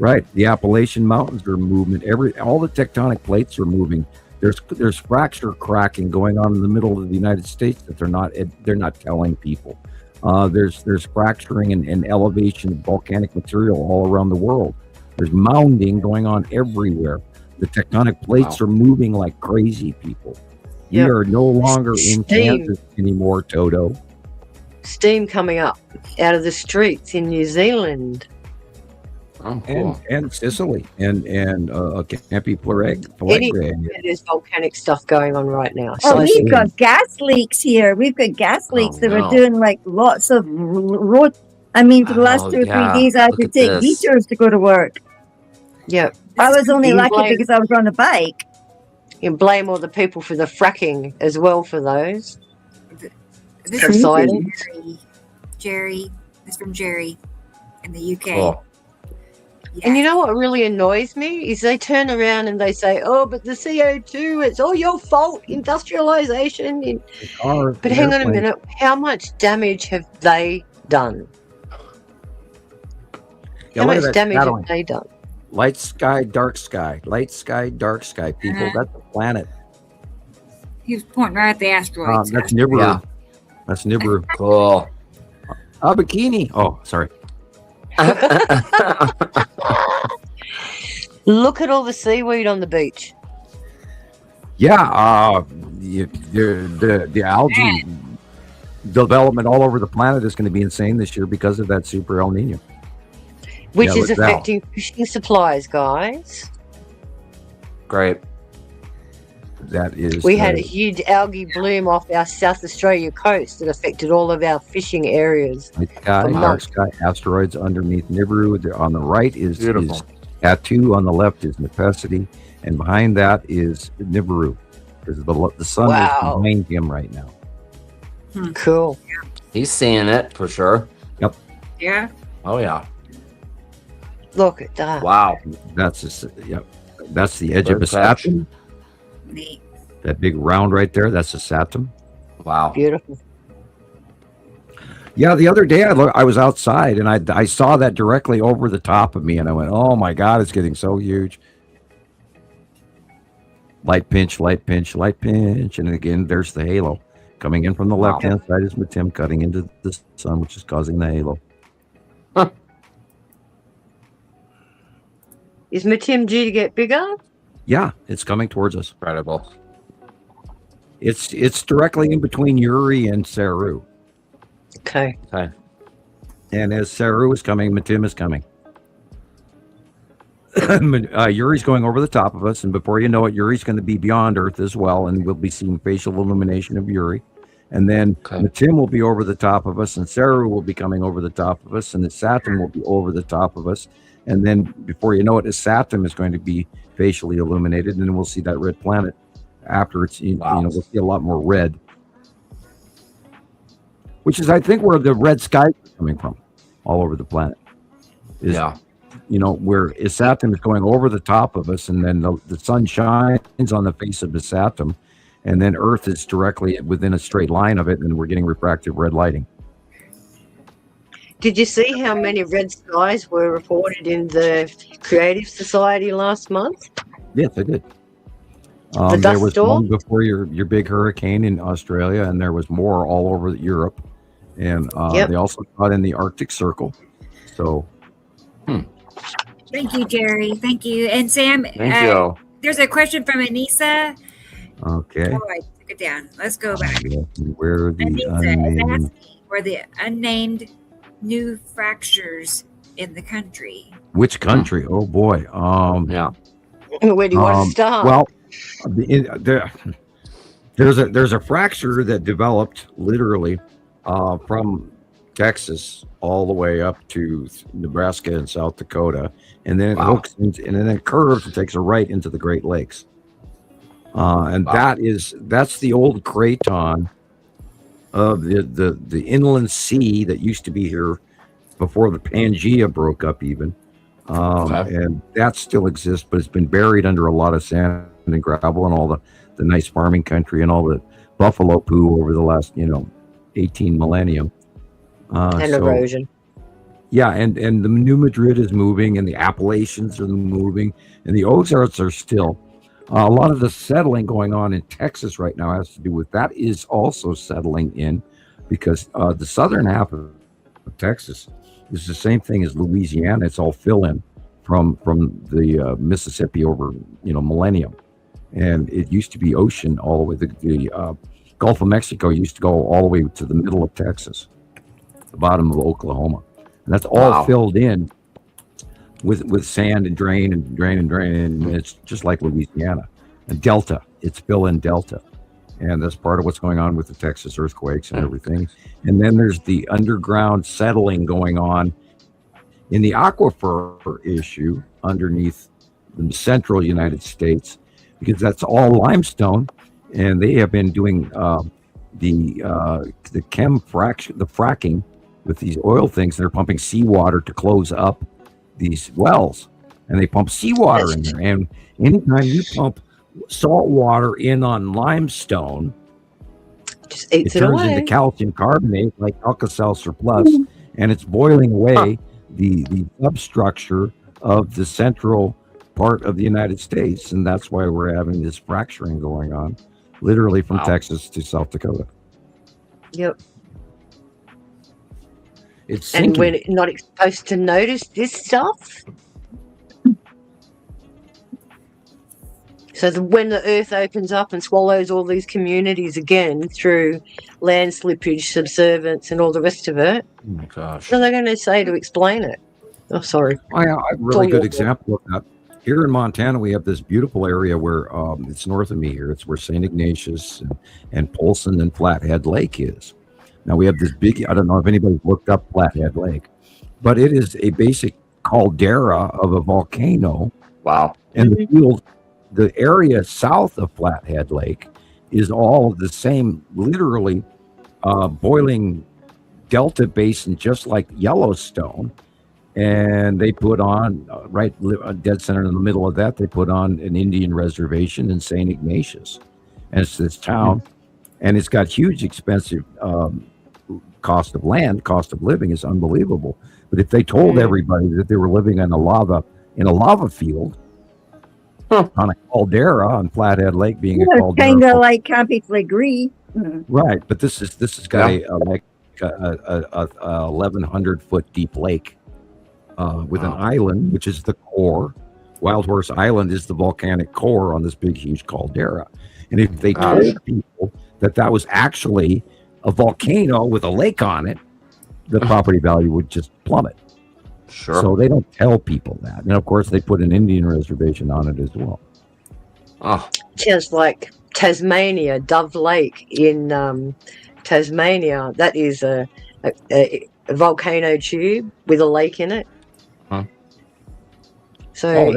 Right, the Appalachian Mountains are moving. All the tectonic plates are moving. There's fracture cracking going on in the middle of the United States that they're not telling people. There's fracturing and elevation of volcanic material all around the world. There's mounding going on everywhere. The tectonic plates are moving like crazy, people. We are no longer in Kansas anymore, Toto. Steam coming up out of the streets in New Zealand. Oh, cool. And Sicily and Campi There's volcanic stuff going on right now. Oh, we've got gas leaks here. We've got gas leaks that are doing like lots of road. I mean, for the last 2 or 3 days, I had to take detours to go to work. Yeah. I was only lucky because I was on a bike. You can blame all the people for the fracking as well for those. This is from Jerry. This is from Jerry in the UK. Cool. Yeah. And you know what really annoys me is they turn around and they say, "Oh, but the CO2, it's all your fault, industrialization." But hang on a minute, how much damage have they done? How much damage have they done? Light sky, dark sky. Light sky, dark sky. People, that's the planet. He was pointing right at the asteroids. That's Nibiru. Yeah. That's Nibiru. Cool. A bikini. Oh, sorry. Look at all the seaweed on the beach. Yeah, the algae development all over the planet is going to be insane this year because of that super El Nino. Which is affecting fishing supplies, guys. Great. That is. We had a huge algae bloom off our South Australia coast that affected all of our fishing areas. Dark sky, asteroids underneath Nibiru. On the right is Atu. On the left is Necessity, and behind that is Nibiru, because the sun is behind him right now. Cool. He's seeing it for sure. Yep. Yeah. Oh yeah. Look at that. Wow. That's the edge of a Saturn. Neat. That big round right there, that's a Saturn. Wow. Beautiful. Yeah, the other day I was outside and I saw that directly over the top of me and I went, "Oh my God, it's getting so huge." Light pinch, light pinch, light pinch, and again there's the halo coming in from the left-hand side is Matim cutting into the sun, which is causing the halo. Huh. Is Matim due to get bigger? Yeah, it's coming towards us. Incredible. It's directly in between Uri and Saru. Okay. And as Saru is coming, Matim is coming. Uri's going over the top of us, and before you know it, Uri's going to be beyond Earth as well, and we'll be seeing facial illumination of Uri. And then Matim will be over the top of us, and Saru will be coming over the top of us, and the Saturn will be over the top of us. And then before you know it, Saturn is going to be facially illuminated, and then we'll see that red planet after it's, we'll see a lot more red. Which is, I think, where the red skies are coming from all over the planet. Where Saturn is going over the top of us, and then the sun shines on the face of the Saturn, and then Earth is directly within a straight line of it, and we're getting refractive red lighting. Did you see how many red skies were reported in the Creative Society last month? Yes, I did. The dust there was storm? one before your big hurricane in Australia, and there was more all over Europe. and they also caught in the Arctic Circle. So, Thank you, Jerry. Thank you. And Sam, Thank you. There's a question from Anissa. Okay. Oh, I took it down. Let's go back. Where the Anissa is asking where the unnamed new fractures in the country. Which country? Oh boy. Yeah. Where do you want to start? Well, there's a fracture that developed literally from Texas all the way up to Nebraska and South Dakota, and then it hooks into, and then it curves and takes a right into the Great Lakes. That's the old craton of the inland sea that used to be here before the Pangea broke up even. And that still exists, but it's been buried under a lot of sand and gravel and all the nice farming country and all the buffalo poo over the last 18 millennium. And erosion. Yeah, and the New Madrid is moving, and the Appalachians are moving, and the Ozarks are still. A lot of the settling going on in Texas right now has to do with that. Is also settling in because the southern half of Texas is the same thing as Louisiana. It's all fill-in from the Mississippi over millennium, and it used to be ocean all the way. The Gulf of Mexico used to go all the way to the middle of Texas, the bottom of Oklahoma, and that's all filled in with sand and drain, and it's just like Louisiana. A delta, it's fill-in delta, and that's part of what's going on with the Texas earthquakes and everything. And then there's the underground settling going on in the aquifer issue underneath the central United States, because that's all limestone, and they have been doing the fracking with these oil things. They're pumping seawater to close up these wells, and they pump seawater in there. And anytime you pump salt water in on limestone, it turns into calcium carbonate, like Alka-Seltzer Plus, and it's boiling away the substructure of the central part of the United States, and that's why we're having this fracturing going on, literally from Texas to South Dakota. Yep. It's sinking. And we're not supposed to notice this stuff. So when the earth opens up and swallows all these communities again through land slippage, subservience, and all the rest of it, oh my gosh, what are they going to say to explain it? Oh, sorry. I have a really good example of that. Here in Montana, we have this beautiful area where it's north of me here. It's where St. Ignatius and Polson and Flathead Lake is. Now we have this big, I don't know if anybody's looked up Flathead Lake, but it is a basic caldera of a volcano. Wow. And the area south of Flathead Lake is all the same, literally boiling delta basin, just like Yellowstone. And they put on, dead center in the middle of that, they put on an Indian reservation in St. Ignatius. And it's this town, and it's got huge expensive cost of land, cost of living is unbelievable. But if they told everybody that they were living in a lava field, on a caldera on Flathead Lake, being a caldera, kind of like Campy Flegree. Right? But this has got a 1,100 foot deep lake with an island, which is the core. Wild Horse Island is the volcanic core on this big, huge caldera. And if they told people that was actually a volcano with a lake on it, the property value would just plummet. Sure. So they don't tell people that. And of course, they put an Indian reservation on it as well. Oh. Just like Tasmania, Dove Lake in Tasmania, that is a volcano tube with a lake in it. So,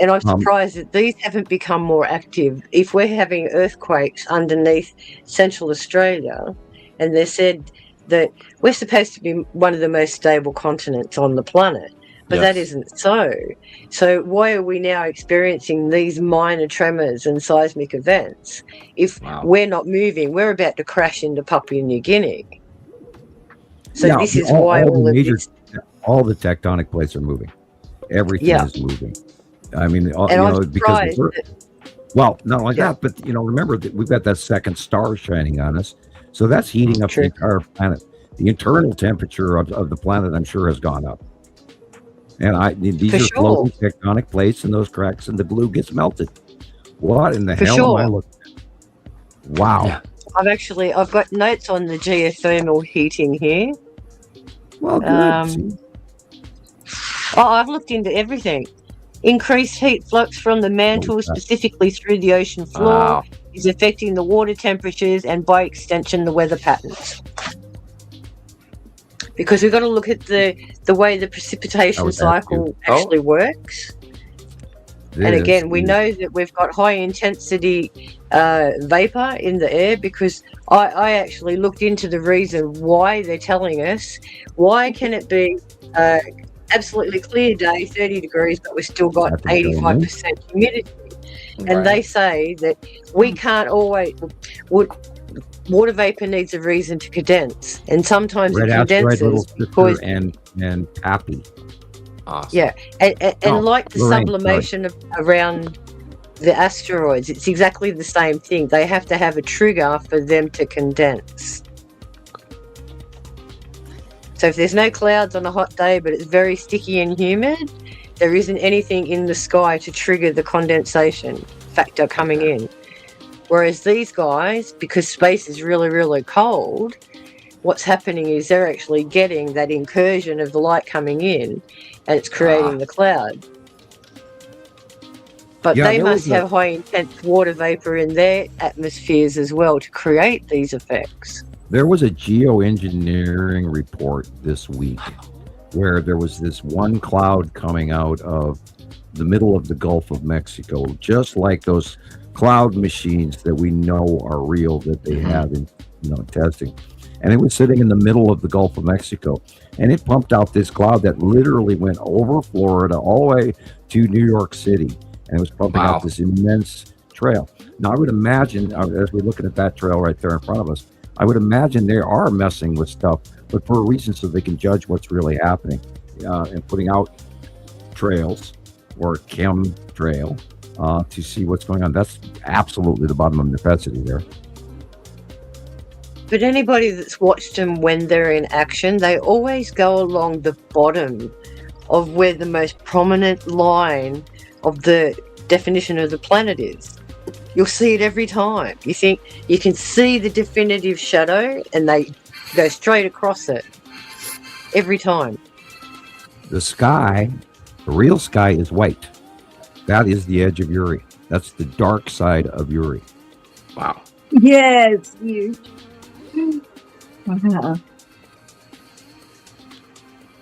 and I'm surprised that these haven't become more active. If we're having earthquakes underneath Central Australia, and they said that we're supposed to be one of the most stable continents on the planet, but that isn't so. So why are we now experiencing these minor tremors and seismic events? If we're not moving, we're about to crash into Papua New Guinea. So this is why all the tectonic plates are moving. Everything is moving. I mean, because not like that, but remember that we've got that second star shining on us, so that's heating up the entire planet. the internal temperature of the planet, I'm sure, has gone up. And these are floating tectonic plates, and those cracks, and the blue gets melted. What in the hell am I looking at? Wow. Yeah. I've got notes on the geothermal heating here. Well, good. I've looked into everything. Increased heat flux from the mantle, specifically through the ocean floor, is affecting the water temperatures and, by extension, the weather patterns. Because we've got to look at the way the precipitation cycle actually works. And again, we know that we've got high intensity vapor in the air, because I actually looked into the reason why they're telling us. Why can it be absolutely clear day, 30 degrees, but we've still got 85% humidity? And they say that we can't always... Water vapor needs a reason to condense, and sometimes it condenses because and happy. Awesome. Yeah, and like the sublimation around the asteroids, it's exactly the same thing. They have to have a trigger for them to condense. So if there's no clouds on a hot day, but it's very sticky and humid, there isn't anything in the sky to trigger the condensation factor coming in. Whereas these guys, because space is really, really cold, what's happening is they're actually getting that incursion of the light coming in, and it's creating the cloud. But they must have high intense water vapor in their atmospheres as well to create these effects. There was a geoengineering report this week where there was this one cloud coming out of the middle of the Gulf of Mexico, just like those cloud machines that we know are real, that they have in testing. And it was sitting in the middle of the Gulf of Mexico, and it pumped out this cloud that literally went over Florida all the way to New York City, and it was pumping out this immense trail. Now, I would imagine, as we're looking at that trail right there in front of us, I would imagine they are messing with stuff, but for a reason, so they can judge what's really happening, and putting out trails or chemtrail to see what's going on. That's absolutely the bottom of necessity there. But anybody that's watched them when they're in action, they always go along the bottom of where the most prominent line of the definition of the planet is. You'll see it every time. You think you can see the definitive shadow, and they go straight across it every time. The sky, the real sky, is white. That is the edge of Uri. That's the dark side of Uri. Wow. Yes, huge. Wow.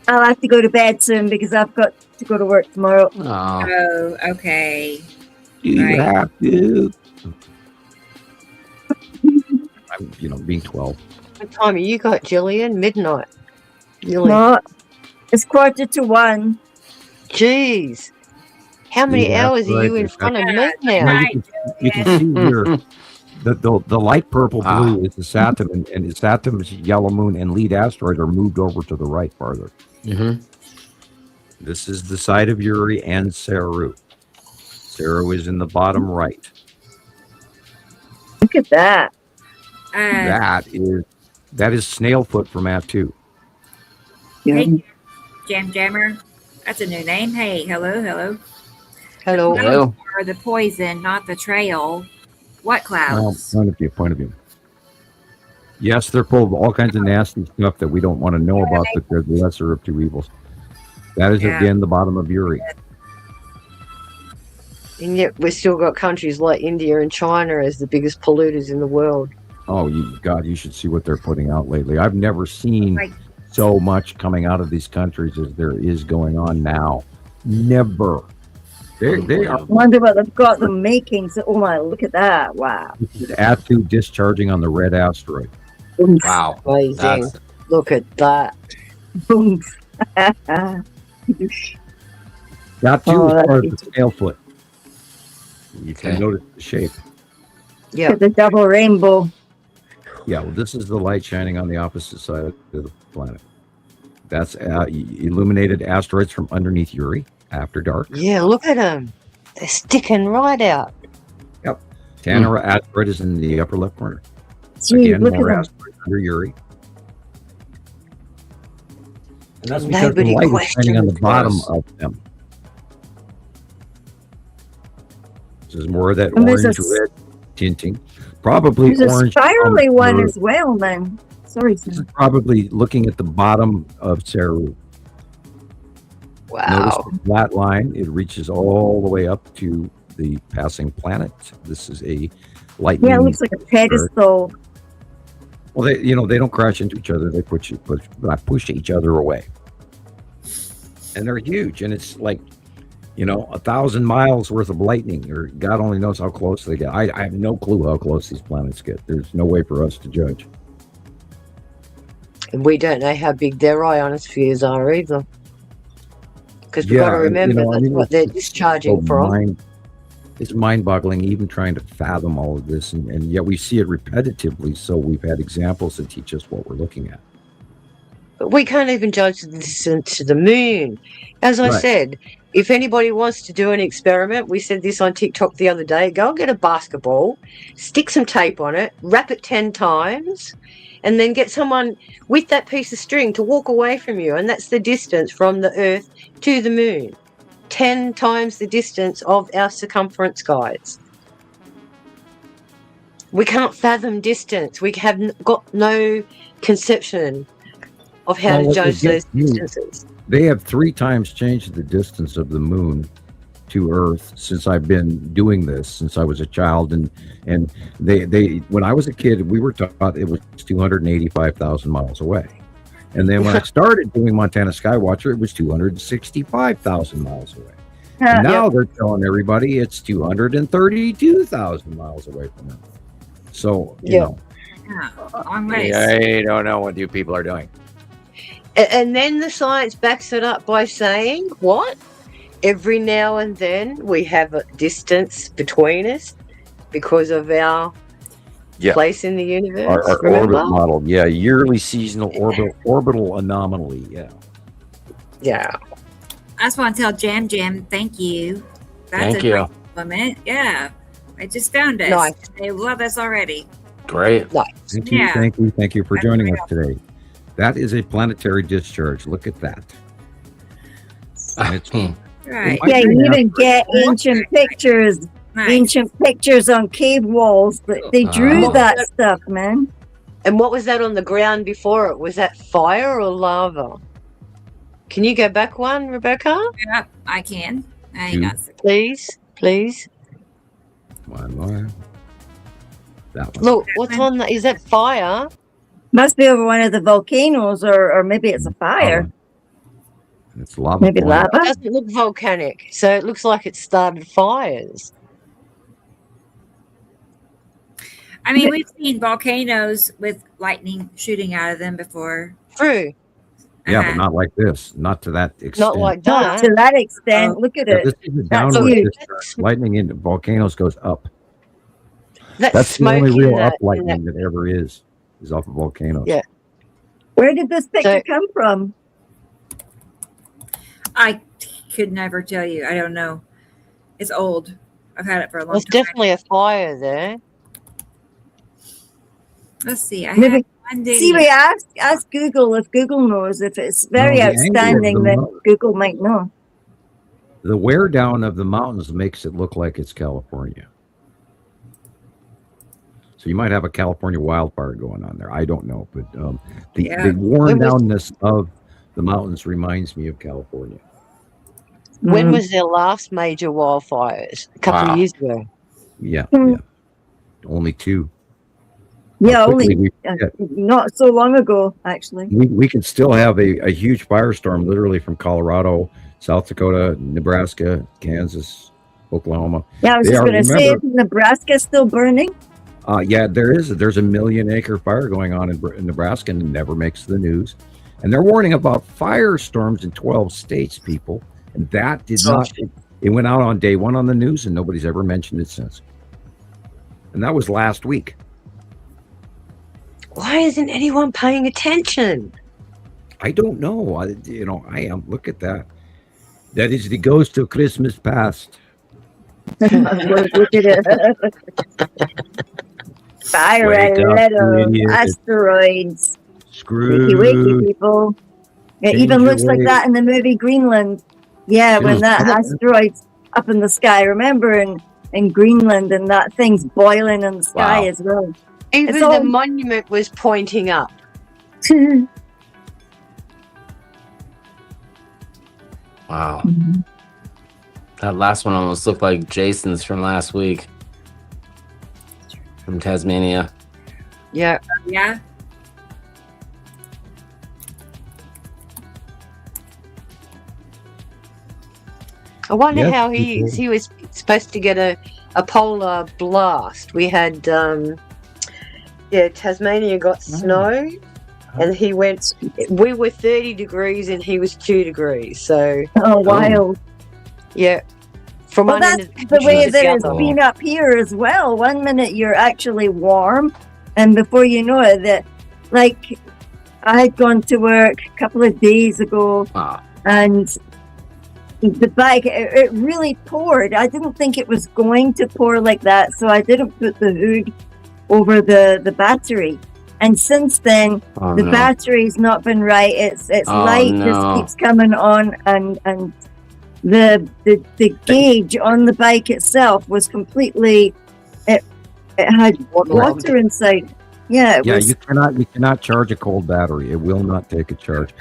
I'll have to go to bed soon because I've got to go to work tomorrow. Oh, okay. You have to. I'm, being 12. What time have you got, Gillian? Midnight. No, it's 1:45. Jeez. How many hours are you in front of me now? You can see here the light purple blue is the Saturn, and the Saturn's yellow moon and lead asteroid are moved over to the right farther. Mm-hmm. This is the side of Uri and Saru. Saru is in the bottom right. Look at that. That is Snailfoot from Atu. Hey, Jammer. That's a new name. Hey, hello. Hello. Or the poison, not the trail. What clouds? Point of view. Yes, they're full of all kinds of nasty stuff that we don't want to know about, but they're the lesser of two evils. That is, again, the bottom of Uri. And yet we've still got countries like India and China as the biggest polluters in the world. Oh, you should see what they're putting out lately. I've never seen so much coming out of these countries as there is going on now. Never. They are. I wonder what they've got them making. So, oh my, look at that. Wow. Atu discharging on the red asteroid. Wow. Amazing. Look at that. Atu is part of the Snailfoot. You can notice the shape. Yeah. The double rainbow. Yeah, well, this is the light shining on the opposite side of the planet. That's illuminated asteroids from underneath Uri after dark. Yeah, look at them. They're sticking right out. Yep. Tanara asteroid is in the upper left corner. Gee, Again, look more at them. asteroids under Uri. And that's because the light is shining on the bottom of them. There's more of that orange-red tinting. Probably there's orange. a spirally one as well, then. Sorry, sir. This is probably looking at the bottom of Saru. Wow. Notice the flat line. It reaches all the way up to the passing planet. This is a lightning. Yeah, it looks like a pedestal. Well, they don't crash into each other. They push each other away. And they're huge. And it's like, 1,000 miles worth of lightning, or God only knows how close they get. I have no clue how close these planets get. There's no way for us to judge. And we don't know how big their ionospheres are either. Because we've got to remember that's what they're discharging from. It's mind-boggling even trying to fathom all of this, and yet we see it repetitively, so we've had examples that teach us what we're looking at. But we can't even judge the distance to the moon. As I said, if anybody wants to do an experiment, we said this on TikTok the other day, go and get a basketball, stick some tape on it, wrap it 10 times, and then get someone with that piece of string to walk away from you, and that's the distance from the Earth to the moon. 10 times the distance of our circumference, guys. We can't fathom distance. We have got no conception of how to judge those distances. They have 3 times changed the distance of the moon to Earth since I've been doing this, since I was a child. And they when I was a kid, we were taught it was 285,000 miles away. And then when I started doing Montana Skywatcher, it was 265,000 miles away. And now they're telling everybody it's 232,000 miles away from Earth. So, you know. I don't know what you people are doing. And then the science backs it up by saying, what? Every now and then we have a distance between us because of our place in the universe. Our orbit model. Yeah, yearly seasonal orbital anomaly. Yeah. I just want to tell Jam, thank you. Thank you. Compliment. Yeah. I just found us. Nice. They love us already. Great. Nice. Thank you for joining us today. That is a planetary discharge. Look at that. Right. Yeah, you even get ancient pictures. Nice. Ancient pictures on cave walls. They drew that stuff, man. And what was that on the ground before it? Was that fire or lava? Can you go back one, Rebecca? Yeah, I can. Hang on. Please. One more. That one. Look, what's on that? Is that fire? Must be over one of the volcanoes, or maybe it's a fire. It's lava. Maybe lava. It doesn't look volcanic, so it looks like it started fires. I mean, we've seen volcanoes with lightning shooting out of them before. True. Yeah, but not like this. Not to that extent. Not like that. Not to that extent. Look at it. This is a downward discharge. Lightning in volcanoes goes up. That's the only real up lightning that ever is off of volcanoes. Yeah. Where did this picture come from? I could never tell you. I don't know. It's old. I've had it for a long time. There's definitely a fire there. Let's see. We ask Google if Google knows. If it's very outstanding, then Google might know. The wear down of the mountains makes it look like it's California. So you might have a California wildfire going on there. I don't know, but the worn downness of the mountains reminds me of California. When was their last major wildfires? A couple of years ago. Yeah. Only 2. Yeah, not so long ago, actually. We could still have a huge firestorm literally from Colorado, South Dakota, Nebraska, Kansas, Oklahoma. Yeah, I was just going to say, is Nebraska still burning? Yeah, there's a 1 million acre fire going on in Nebraska and it never makes the news. And they're warning about firestorms in 12 states, people. And that did not, it went out on day 1 on the news and nobody's ever mentioned it since. And that was last week. Why isn't anyone paying attention? I don't know. I am. Look at that. That is the ghost of Christmas past. Look at it. Fire, asteroids. Screw. Wakey, wakey, people. It Change even your looks like way. that in the movie Greenland. Yeah, when that asteroid's up in the sky. Remember in Greenland, and that thing's boiling in the sky as well. Even It's all- the monument was pointing up. Wow. That last one almost looked like Jason's from last week. From Tasmania. Yeah. Yeah. I wonder Yes, how people- he was supposed to get a polar blast. We had Tasmania got snow, and he went. We were 30 degrees and he was 2 degrees. So wild. yeah, from Well, one end that's of the the country way to that the it's other. been up here as well. One minute you're actually warm, and before you know it, that like I had gone to work a couple of days ago, and the bike it really poured. I didn't think it was going to pour like that, so I didn't put the hood over the battery. And since then, the battery's not been right. Its light just keeps coming on, and the gauge on the bike itself was completely it had water inside. Yeah, it was. You cannot charge a cold battery. It will not take a charge.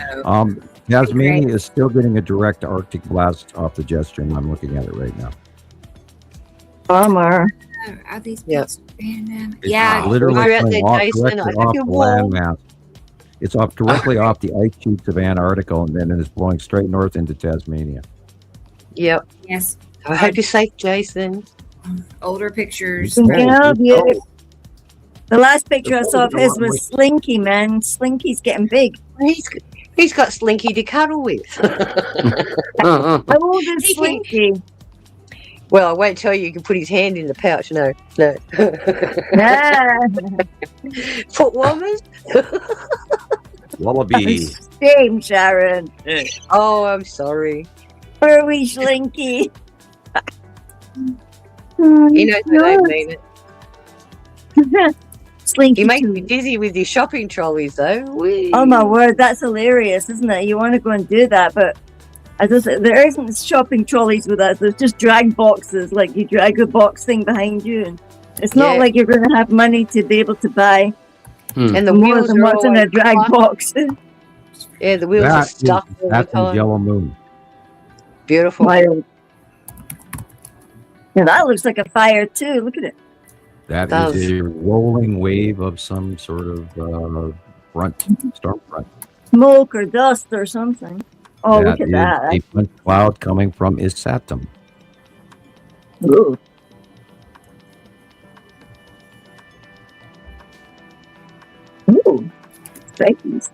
Tasmania is still getting a direct Arctic blast off the jet stream. I'm looking at it right now. Bummer. Are these Yes. random? It's Yeah. literally We're out coming there, off Jason. directly I hope off you're the warm. landmass. It's off directly off the ice sheets of Antarctica, and then it's blowing straight north into Tasmania. Yep. Yes. I hope you're safe, Jason. Older pictures. Thinking of you. Oh. The last picture I saw of his was Slinky, man. Slinky's getting big. He's got Slinky to cuddle with. How old is Slinky? Well, I won't tell you. You can put his hand in the pouch. No. Foot warmers? Wallaby. Shame, Sharon. Oh, I'm sorry. Poor wee Slinky. He knows I don't mean it. Slinky. He makes me dizzy with his shopping trolleys, though. Whee. Oh my word, that's hilarious, isn't it? You want to go and do that, but there isn't shopping trolleys with us. There's just drag boxes, like you drag a box thing behind you, and it's not like you're going to have money to be able to buy And the more wheels than are what's in a always drag stuck. box. Yeah, the wheels are stuck all the That's time. Yellow Moon. Beautiful. Wild. Yeah, that looks like a fire too. Look at it. That is a rolling wave of some sort of storm front. Smoke or dust or something. Oh, look at is that. a punch cloud coming from Isatum. Ooh. Ooh. Thanks.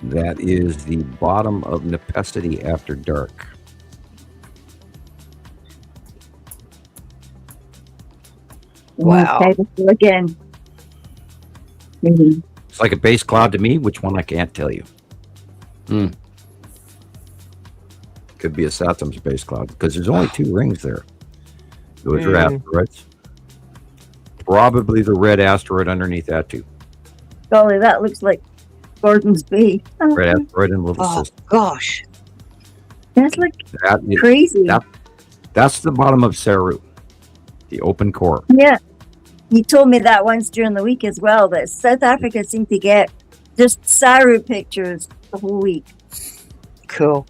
That is the bottom of Necessity after dark. Wow. Okay, again. Mhm. It's like a base cloud to me. Which one I can't tell you. Could be a Saturn space cloud because there's only two rings there. Those are asteroids. Probably the red asteroid underneath that too. Golly, that looks like Gordon's Bay. Red asteroid and little system. Gosh. That's like That is, crazy. that's the bottom of Saru, the open core. Yeah. You told me that once during the week as well, that South Africa seemed to get just Saru pictures the whole week. Cool.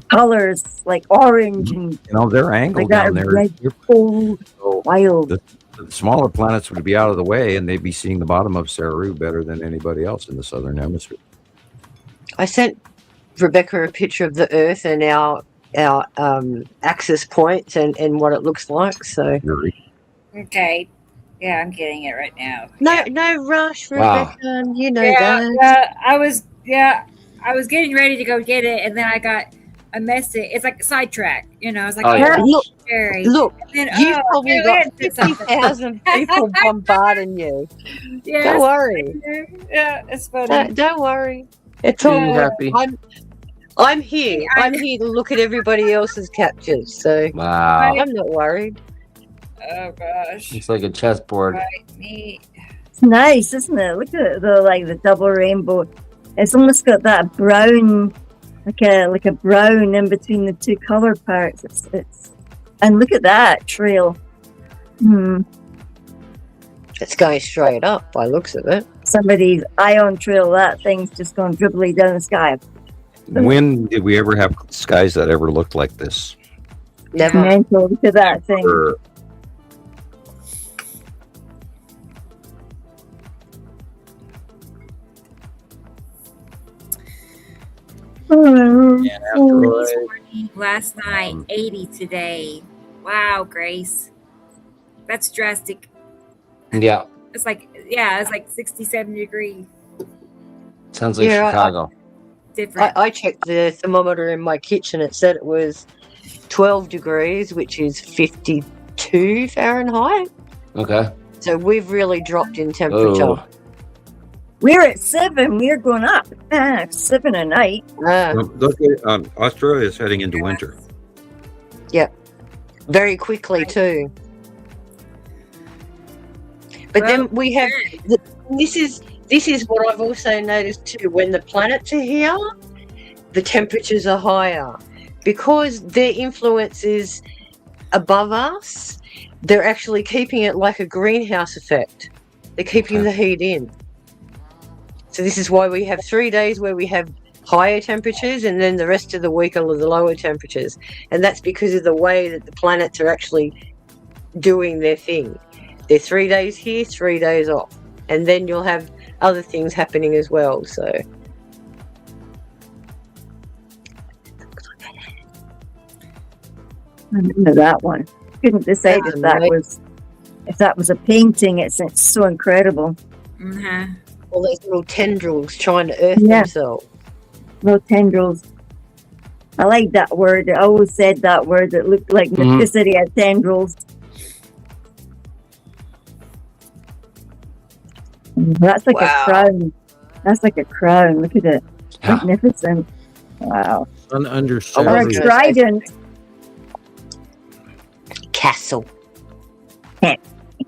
Colors like orange and Their angle like that down there. red, cold, wild. The smaller planets would be out of the way, and they'd be seeing the bottom of Saru better than anybody else in the southern hemisphere. I sent Rebecca a picture of the Earth and our axis points and what it looks like. So Okay. Yeah, I'm getting it right now. no rush, Wow. Rebecca. You know Yeah, that. I was getting ready to go get it, and then I got a message. It's like a sidetrack, It's like, Oh, yeah. Look, Jerry. look. And then, You've probably here got it is, something. 50,000 people bombarding you. Yes. Don't worry. Yeah, it's funny. Don't worry. It's all Be happy. I'm here. I'm here to look at everybody else's captures. So Wow. I'm not worried. Oh gosh. It's like a chessboard. Right, me. It's nice, isn't it? Look at the double rainbow. It's almost got that brown, like a brown in between the two color parts. It's and look at that trail. It's going straight up by looks of it. Somebody's ion trail. That thing's just gone dribbly down the sky. When did we ever have skies that ever looked like this? Never. Mental. Look at that thing. Last night, 80 today. Wow, Grace. That's drastic. Yeah. It's like 67 degrees. Sounds like Chicago. Different. I checked the thermometer in my kitchen. It said it was 12 degrees, which is 52 Fahrenheit. Okay. So we've really dropped in temperature. Oh. We're at 7. We're going up. 7 a night. Australia is heading into winter. Yep. Very quickly too. But then we have this is what I've also noticed too. When the planets are here, the temperatures are higher because their influence is above us. They're actually keeping it like a greenhouse effect. They're keeping the heat in. So this is why we have 3 days where we have higher temperatures, and then the rest of the week are the lower temperatures. And that's because of the way that the planets are actually doing their thing. They're 3 days here, 3 days off. And then you'll have other things happening as well. So I remember that one. Couldn't decide if that was a painting. It's so incredible. Mm-hmm. All those little tendrils trying to earth themselves. Little tendrils. I like that word. I always said that word. It looked like Melchizedek had tendrils. That's like a crown. That's like a crown. Look at it. Magnificent. Wow. An Or a understanding. trident. Castle. A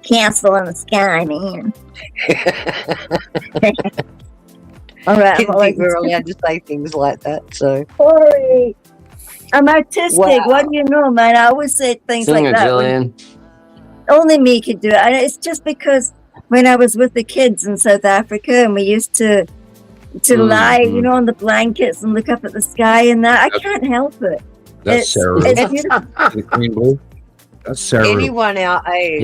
castle in the sky, man. All right. Kids think we're allowed to say things like that. So Sorry. I'm artistic. Wow. What do you know, man? I always say things Singer, like that. Gillian. Only me could do it. And it's just because when I was with the kids in South Africa and we used to lie, on the blankets and look up at the sky and that, I can't help it. That's Sarah. It's beautiful. The green blue. That's Sarah. anyone our age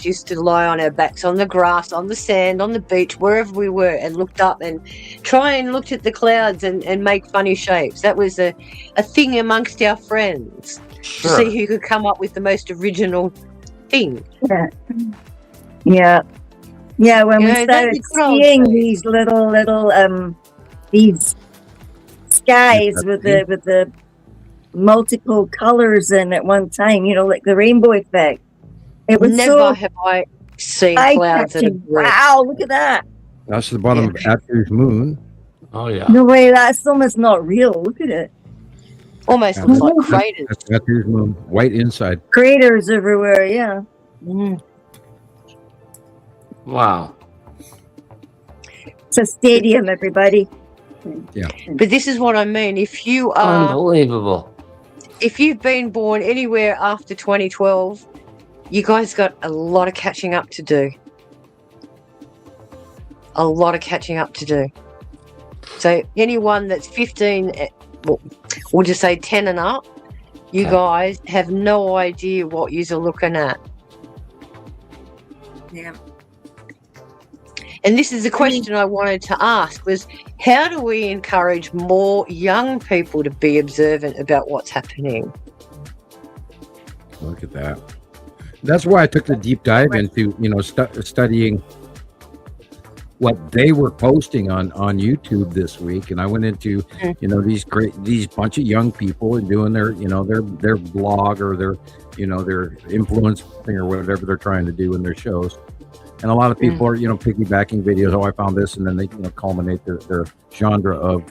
used to lie on our backs on the grass, on the sand, on the beach, wherever we were, and looked up and try and looked at the clouds and make funny shapes. That was a thing amongst our friends to see who could come up with the most original thing. Yeah. When we started seeing these little these skies with the multiple colors in at one time, like the rainbow effect. It was Never have I seen clouds that are green. Wow, look at that. That's the bottom of Ather's moon. Oh yeah. No way, that's almost not real. Look at it. Almost looks like craters. That's Ather's moon. White inside. Craters everywhere, yeah. Wow. It's a stadium, everybody. Yeah. But this is what I mean. If you are Unbelievable. If you've been born anywhere after 2012, you guys got a lot of catching up to do. A lot of catching up to do. So anyone that's 15, we'll just say 10 and up, you guys have no idea what you're looking at. Yeah. And this is the question I wanted to ask was, how do we encourage more young people to be observant about what's happening? Look at that. That's why I took the deep dive into, studying what they were posting on YouTube this week. And I went into, these bunch of young people and doing their blog or their influence thing or whatever they're trying to do in their shows. And a lot of people are, piggybacking videos. Oh, I found this, and then they, culminate their genre of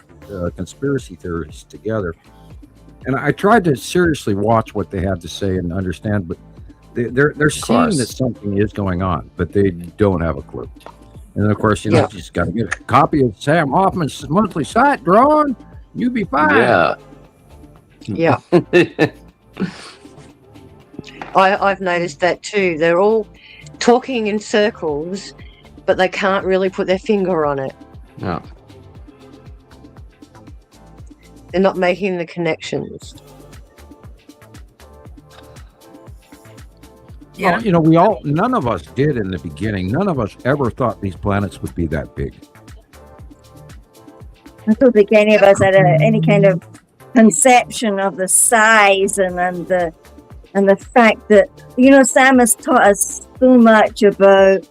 conspiracy theories together. And I tried to seriously watch what they had to say and understand, but they're seeing that something is going on, but they don't have a clue. And of course, you know, you just got to get a copy of Sam Hofman's monthly site drawn. You'll be fine. Yeah. I've noticed that too. They're all talking in circles, but they can't really put their finger on it. No. They're not making the connections. Yeah. Well, you know, none of us did in the beginning. None of us ever thought these planets would be that big. I don't think any of us had any kind of conception of the size and the fact that, you know, Sam has taught us so much about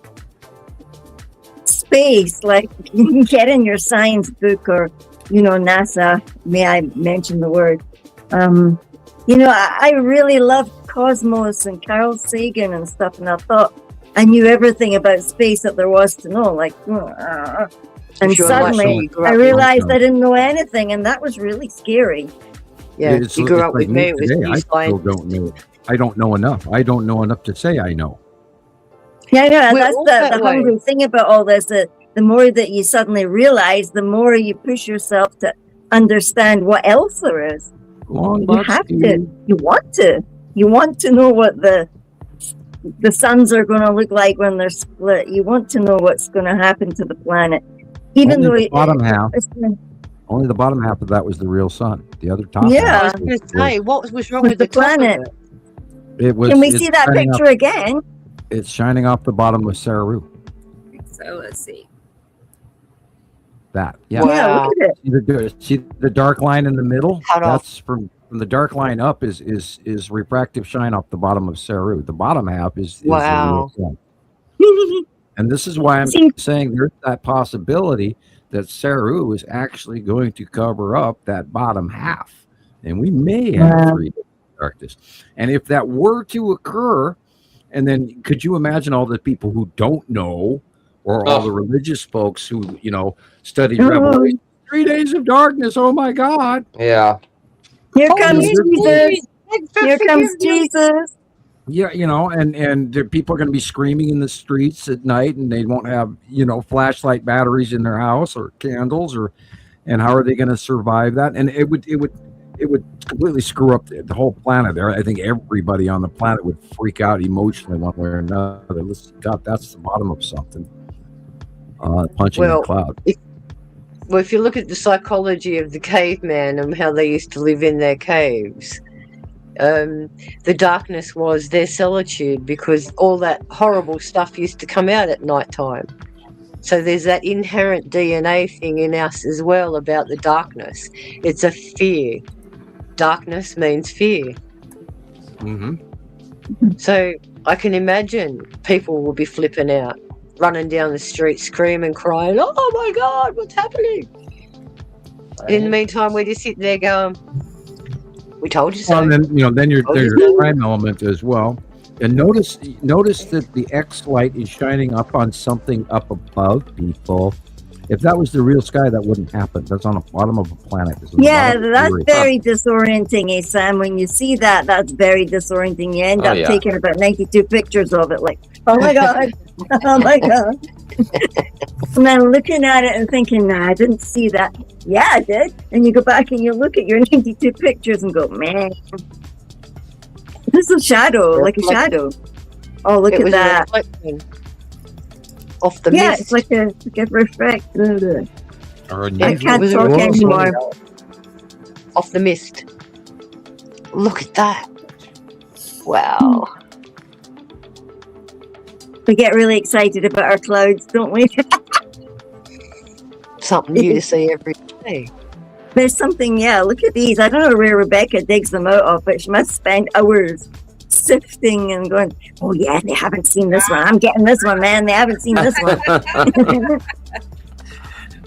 space. Like, you can get in your science book or, you know, NASA, may I mention the word. You know, I really loved Cosmos and Carl Sagan and stuff, and I thought I knew everything about space that there was to know. Like, and suddenly I realized I didn't know anything, and that was really scary. Yeah, you grew up with me. It was I still don't know. I don't know enough. I don't know enough to say I know. Yeah, I know. That's the hungry thing about all this. That the more that you suddenly realize, the more you push yourself to understand what else there is. You have to. You want to know what the suns are going to look like when they're split. You want to know what's going to happen to the planet, even only though the bottom half. Only the bottom half of that was the real sun. The other top. Yeah. I was going to say, what was wrong with the planet? It was. Can we see that picture again? It's shining off the bottom of Saru. So let's see. That. Yeah. Wow. Yeah, look at it. See the dark line in the middle? Cut off. That's from the dark line up is refractive shine off the bottom of Saru. The bottom half is Wow. the real sun. And this is why I'm saying there's that possibility that Saru is actually going to cover up that bottom half. And we may have 3 days of darkness. And if that were to occur, and then could you imagine all the people who don't know, or all the religious folks who, you know, studied Revelation? 3 days of darkness. Oh my God. Yeah. Here comes Jesus. Here comes Jesus. Yeah, you know, and people are going to be screaming in the streets at night, and they won't have, you know, flashlight batteries in their house or candles, and how are they going to survive that? And it would completely screw up the whole planet. There, I think everybody on the planet would freak out emotionally one way or another. Listen, God, that's the bottom of something. Punching the cloud. If you look at the psychology of the caveman and how they used to live in their caves, the darkness was their solitude because all that horrible stuff used to come out at night time. So there's that inherent DNA thing in us as well about the darkness. It's a fear. Darkness means fear. Mm-hmm. So I can imagine people will be flipping out, running down the street, screaming, crying, "Oh my God, what's happening?" In the meantime, we just sit there going, "We told you so." And then, you know, then there's a crime element as well. And notice that the X light is shining up on something up above people. If that was the real sky, that wouldn't happen. That's on the bottom of a planet. Yeah, that's very disorienting, Sam. When you see that, that's very disorienting. You end up taking about 92 pictures of it, like, oh my God, oh my God. And then looking at it and thinking, nah, I didn't see that. Yeah, I did. And you go back and you look at your 92 pictures and go, man, this is a shadow, like a shadow. Oh, look at that. Off the mist. It's like a reflect. I can't talk anymore. Off the mist. Look at that. Wow. We get really excited about our clouds, don't we? Something new to see every day. There's something, look at these. I don't know where Rebecca digs them out of, but she must spend hours sifting and going, oh yeah, they haven't seen this one. I'm getting this one, man. They haven't seen this one.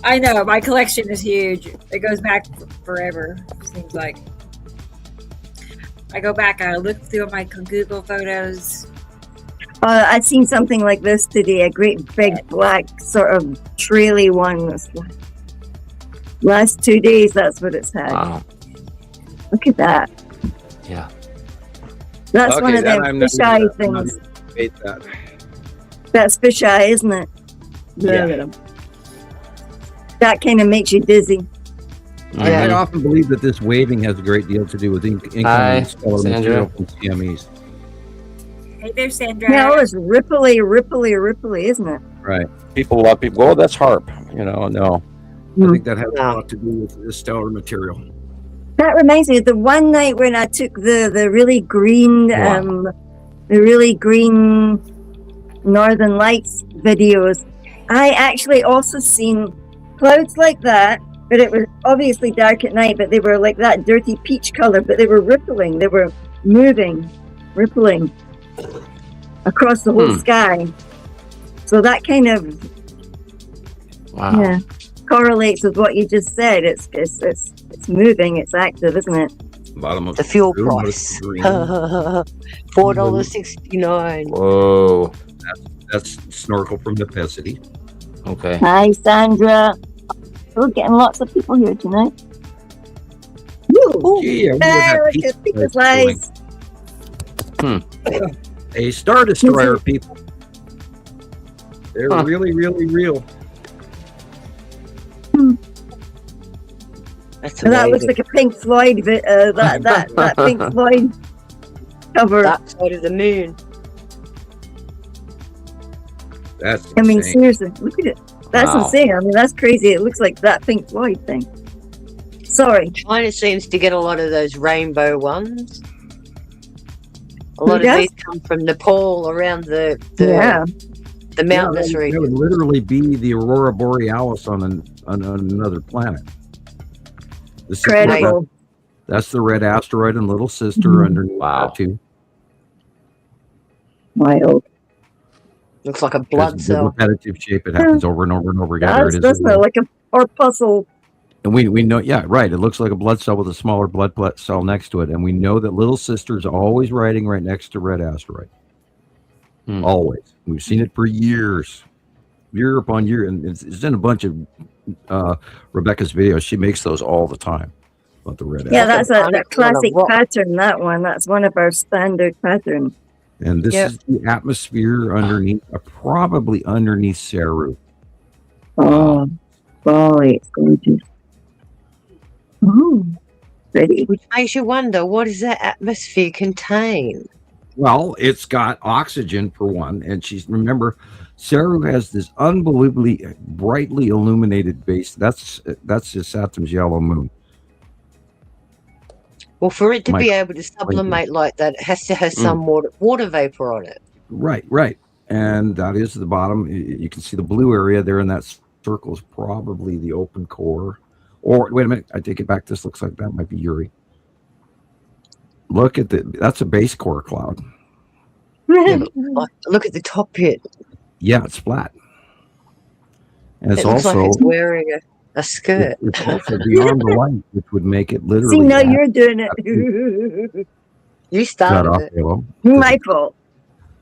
I know. My collection is huge. It goes back forever, seems like. I go back, I look through my Google photos. I've seen something like this today, a great big black sort of traily one. Last 2 days, that's what it's had. Wow. Look at that. Yeah. That's one of them fisheye things. That. That's fisheye, isn't it? Yeah. That kind of makes you dizzy. I often believe that this waving has a great deal to do with incoming stellar material from CMEs. Hey there, Sandra. Yeah, it's ripply, isn't it? Right. A lot of people, oh, that's HARP. No. I think that has a lot to do with the stellar material. That reminds me of the one night when I took the really green, the really green Northern Lights videos. I actually also seen clouds like that, but it was obviously dark at night, but they were like that dirty peach color, but they were rippling. They were rippling across the whole sky. So that kind of correlates with what you just said. It's moving, it's active, isn't it? Bottom of the fuel price. $4.69. Whoa. That's Snorkel from Necessity. Okay. Hi, Sandra. We're getting lots of people here tonight. Ooh, gee, look at people's eyes. A Star Destroyer, people. They're really, really real. That looks like a Pink Floyd, that Pink Floyd cover. Dark Side of the Moon. That's insane. I mean, seriously, look at it. That's insane. I mean, that's crazy. It looks like that Pink Floyd thing. Sorry. China seems to get a lot of those rainbow ones. A lot of these come from Nepal around the mountainous region. It would literally be the Aurora Borealis on another planet. Incredible. That's the red asteroid and little sister underneath that too. Wild. Looks like a blood cell. Repetitive shape. It happens over and over and over again. That's like a corpuscle. And we know, yeah, right. It looks like a blood cell with a smaller blood cell next to it. And we know that little sister's always riding right next to red asteroid. Always. We've seen it for years. Year upon year. And it's in a bunch of Rebecca's videos. She makes those all the time. About the red asteroid. That's a classic pattern, that one. That's one of our standard patterns. And this is the atmosphere underneath, probably underneath Saru. Oh, golly, it's gorgeous. Pretty. Which makes you wonder, what does that atmosphere contain? Well, it's got oxygen for one, and remember, Saru has this unbelievably brightly illuminated base. That's Saturn's yellow moon. Well, for it to be able to sublimate like that, it has to have some water vapor on it. Right. And that is the bottom. You can see the blue area there, and that circle is probably the open core. Or, wait a minute, I take it back. This looks like that might be Uri. Look at that's a base core cloud. Look at the top pit. Yeah, it's flat. And it's looks also like it's wearing a skirt. It's also beyond the light, which would make it literally. See, now you're doing it. You started it. My fault.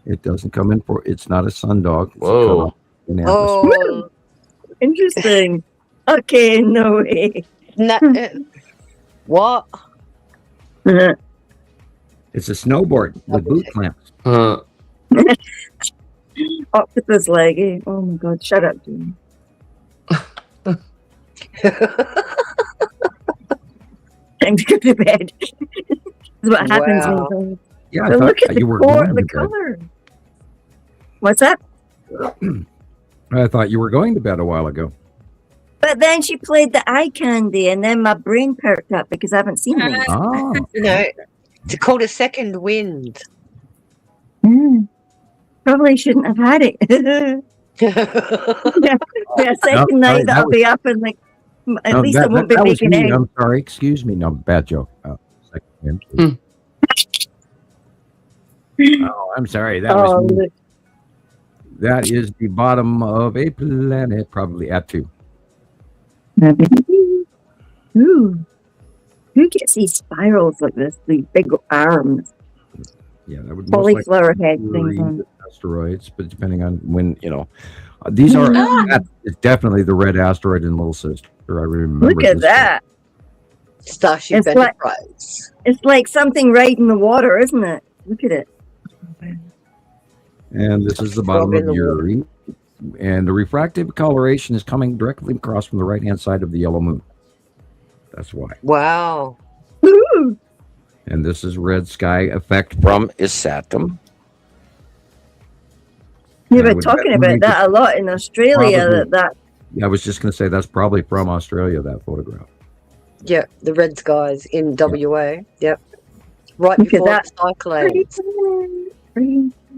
It doesn't come in it's not a sundog. Whoa. Oh, interesting. Okay, no way. What? It's a snowboard with boot clamps. Octopus leg. Eh? Oh my God! Shut up, dude. Time to go to bed. That's what happens when yeah, look at the color. What's that? I thought you were going to bed a while ago. But then she played the eye candy, and then my brain perked up because I haven't seen these. Oh. No, it's called a second wind. Probably shouldn't have had it. Second night I'll be up and at least I won't be making eggs. I'm sorry, excuse me. No, bad joke. Second wind. Oh, I'm sorry. That was me. That is the bottom of a planet, probably at 2. Ooh. Who gets these spirals like this? These big arms. Yeah, that would cauliflower head things on asteroids, but depending on when, these are it's definitely the red asteroid and little sister. I remember. Look at that. Starship Enterprise. It's like something right in the water, isn't it? Look at it. And this is the bottom of Uri. And the refractive coloration is coming directly across from the right-hand side of the yellow moon. That's why. Wow. Woo! And this is red sky effect From Isatum. You've been talking about that a lot in Australia. Yeah, I was just going to say that's probably from Australia, that photograph. Yeah, the red skies in WA. Yep. Right Look at before that. the cyclones.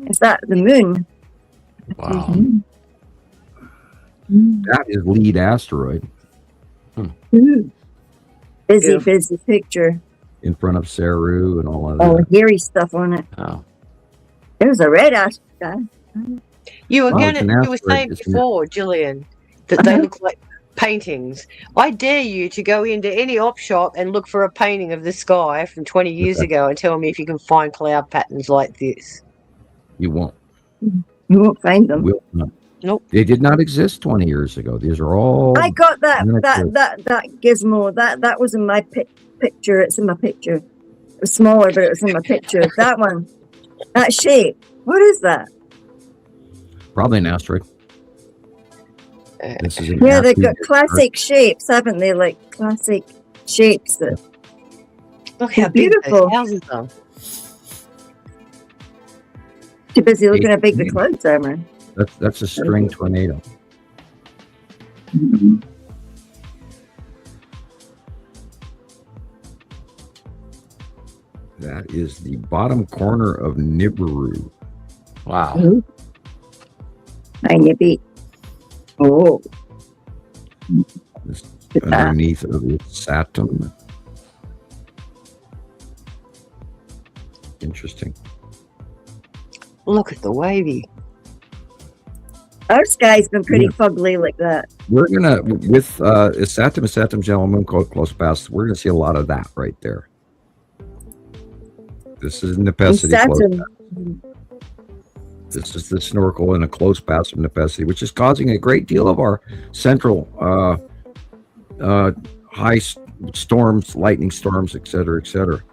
Is that the moon? Wow. That is lead asteroid Ooh. Busy, Beautiful. busy picture. in front of Saru and all of Oh, that. hairy stuff on it. Oh. There's a red asteroid. You were Well, going it's an to. You were asteroid, saying isn't it? before, Gillian, that they look like paintings. I dare you to go into any op shop and look for a painting of the sky from 20 years ago and tell me if you can find cloud patterns like this. You won't. You won't find them. Will not. Nope. They did not exist 20 years ago. These are all. I got that miniatures. that gizmo. That was in my picture. It's in my picture. It was smaller, but it was in my picture. That one. That shape. What is that? Probably an asteroid. This is an Yeah, they've got asteroid. classic shapes, haven't they? Like classic shapes that. Look how They're big beautiful. those houses are. Too busy looking how big the clouds are, man. That's a string tornado. That is the bottom corner of Nibiru. Wow. And you beat. Oh. This Look at that. underneath of the Saturn. Interesting. Look at the wavy. Our sky's been pretty fugly like that. We're gonna with Saturn yellow moon close past. We're gonna see a lot of that right there. This is Nepesity. Saturn. This is the snorkel in a close pass of Nepesity, which is causing a great deal of our central high storms, lightning storms, etc., etc.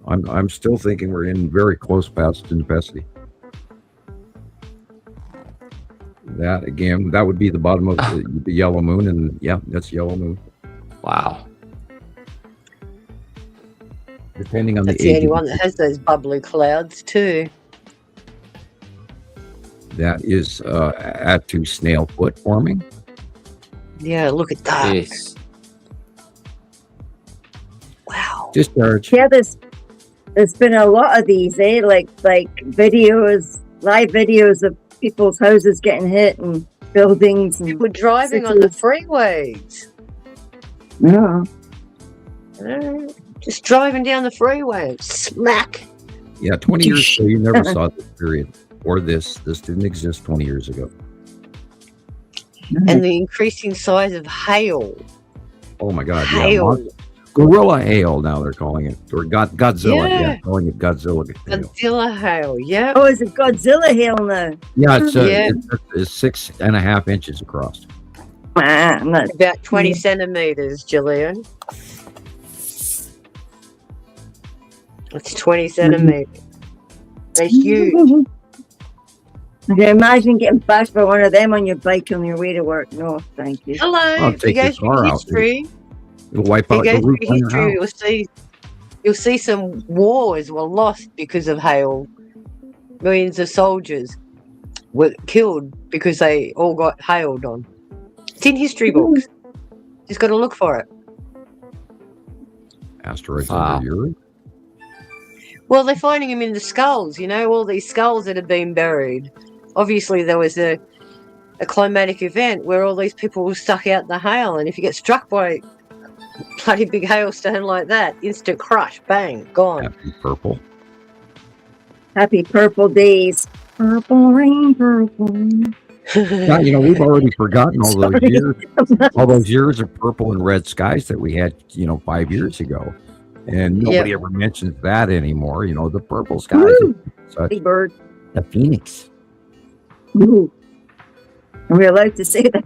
I'm still thinking we're in very close paths to Nepesity. That again, that would be the bottom of the yellow moon, and yeah, that's yellow moon. Wow. Depending on That's the the age, only of one that has those bubbly clouds too. that is Atu snail foot forming. Yeah, look at that. Jeez. Wow. Discharge. Yeah, there's been a lot of these, like videos, live videos of people's houses getting hit and buildings and People driving on the freeways. yeah. Just driving down the freeway and smack. Yeah, 20 years ago, you never saw this period. Or this. This didn't exist 20 years ago. And the increasing size of hail. Oh my God. Hail. Yeah, gorilla hail now they're calling it. Or Godzilla. Yeah. Yeah, calling it Godzilla hail. Godzilla hail. Yep. Oh, is it Godzilla hail now? Yeah, it's, Yeah. it's 6.5 inches across. I'm not. About 20 centimeters, Gillian. It's 20 centimeters. They're huge. I can imagine getting bashed by one of them on your bike on your way to work. No, thank you. Hello. I'll If you take go your car through out, history, It'll wipe if you out go the through roof on your history, house. you'll see some wars were lost because of hail. Millions of soldiers were killed because they all got hailed on. It's in history books. Just got to look for it. Asteroids Wow. over Europe. Well, they're finding them in the skulls, all these skulls that have been buried. Obviously, there was a climatic event where all these people were stuck out in the hail, and if you get struck by a bloody big hailstone like that, instant crush, bang, gone. Happy purple. Happy purple days. Purple rain, purple rain. Yeah, we've already forgotten all those Sorry. years. All those years of purple and red skies that we had, 5 years ago. And nobody ever mentions that anymore. The purple skies. Woo! Such Big bird. a phoenix. Ooh. Are we allowed to say that?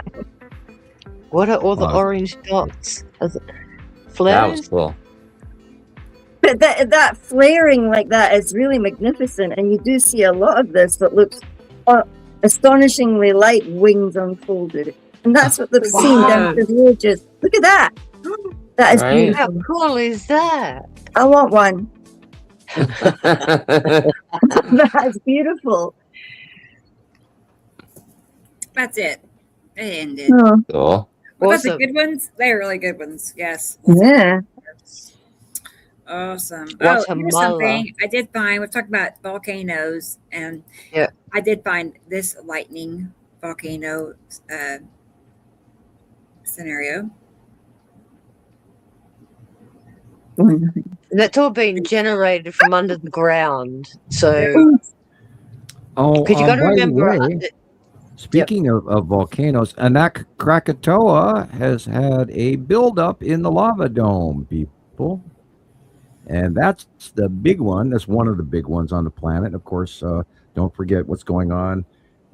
What are all the Wow. orange dots? Are the That flares? was cool. But that flaring like that is really magnificent, and you do see a lot of this that looks astonishingly light wings unfolded. And that's what they've seen down through the ages. Look at that. That is beautiful. How cool is that? I want one. That's beautiful. That's it. It ended. Oh. Cool. Were those the good ones? They're really good ones. Yes. Yeah. Awesome. Here's something I did find. We've talked about volcanoes, and I did find this lightning volcano scenario. That's all being generated from under the ground. So, because you got to remember. Speaking of volcanoes, Anak Krakatoa has had a buildup in the lava dome, people. And that's the big one. That's one of the big ones on the planet. Of course, don't forget what's going on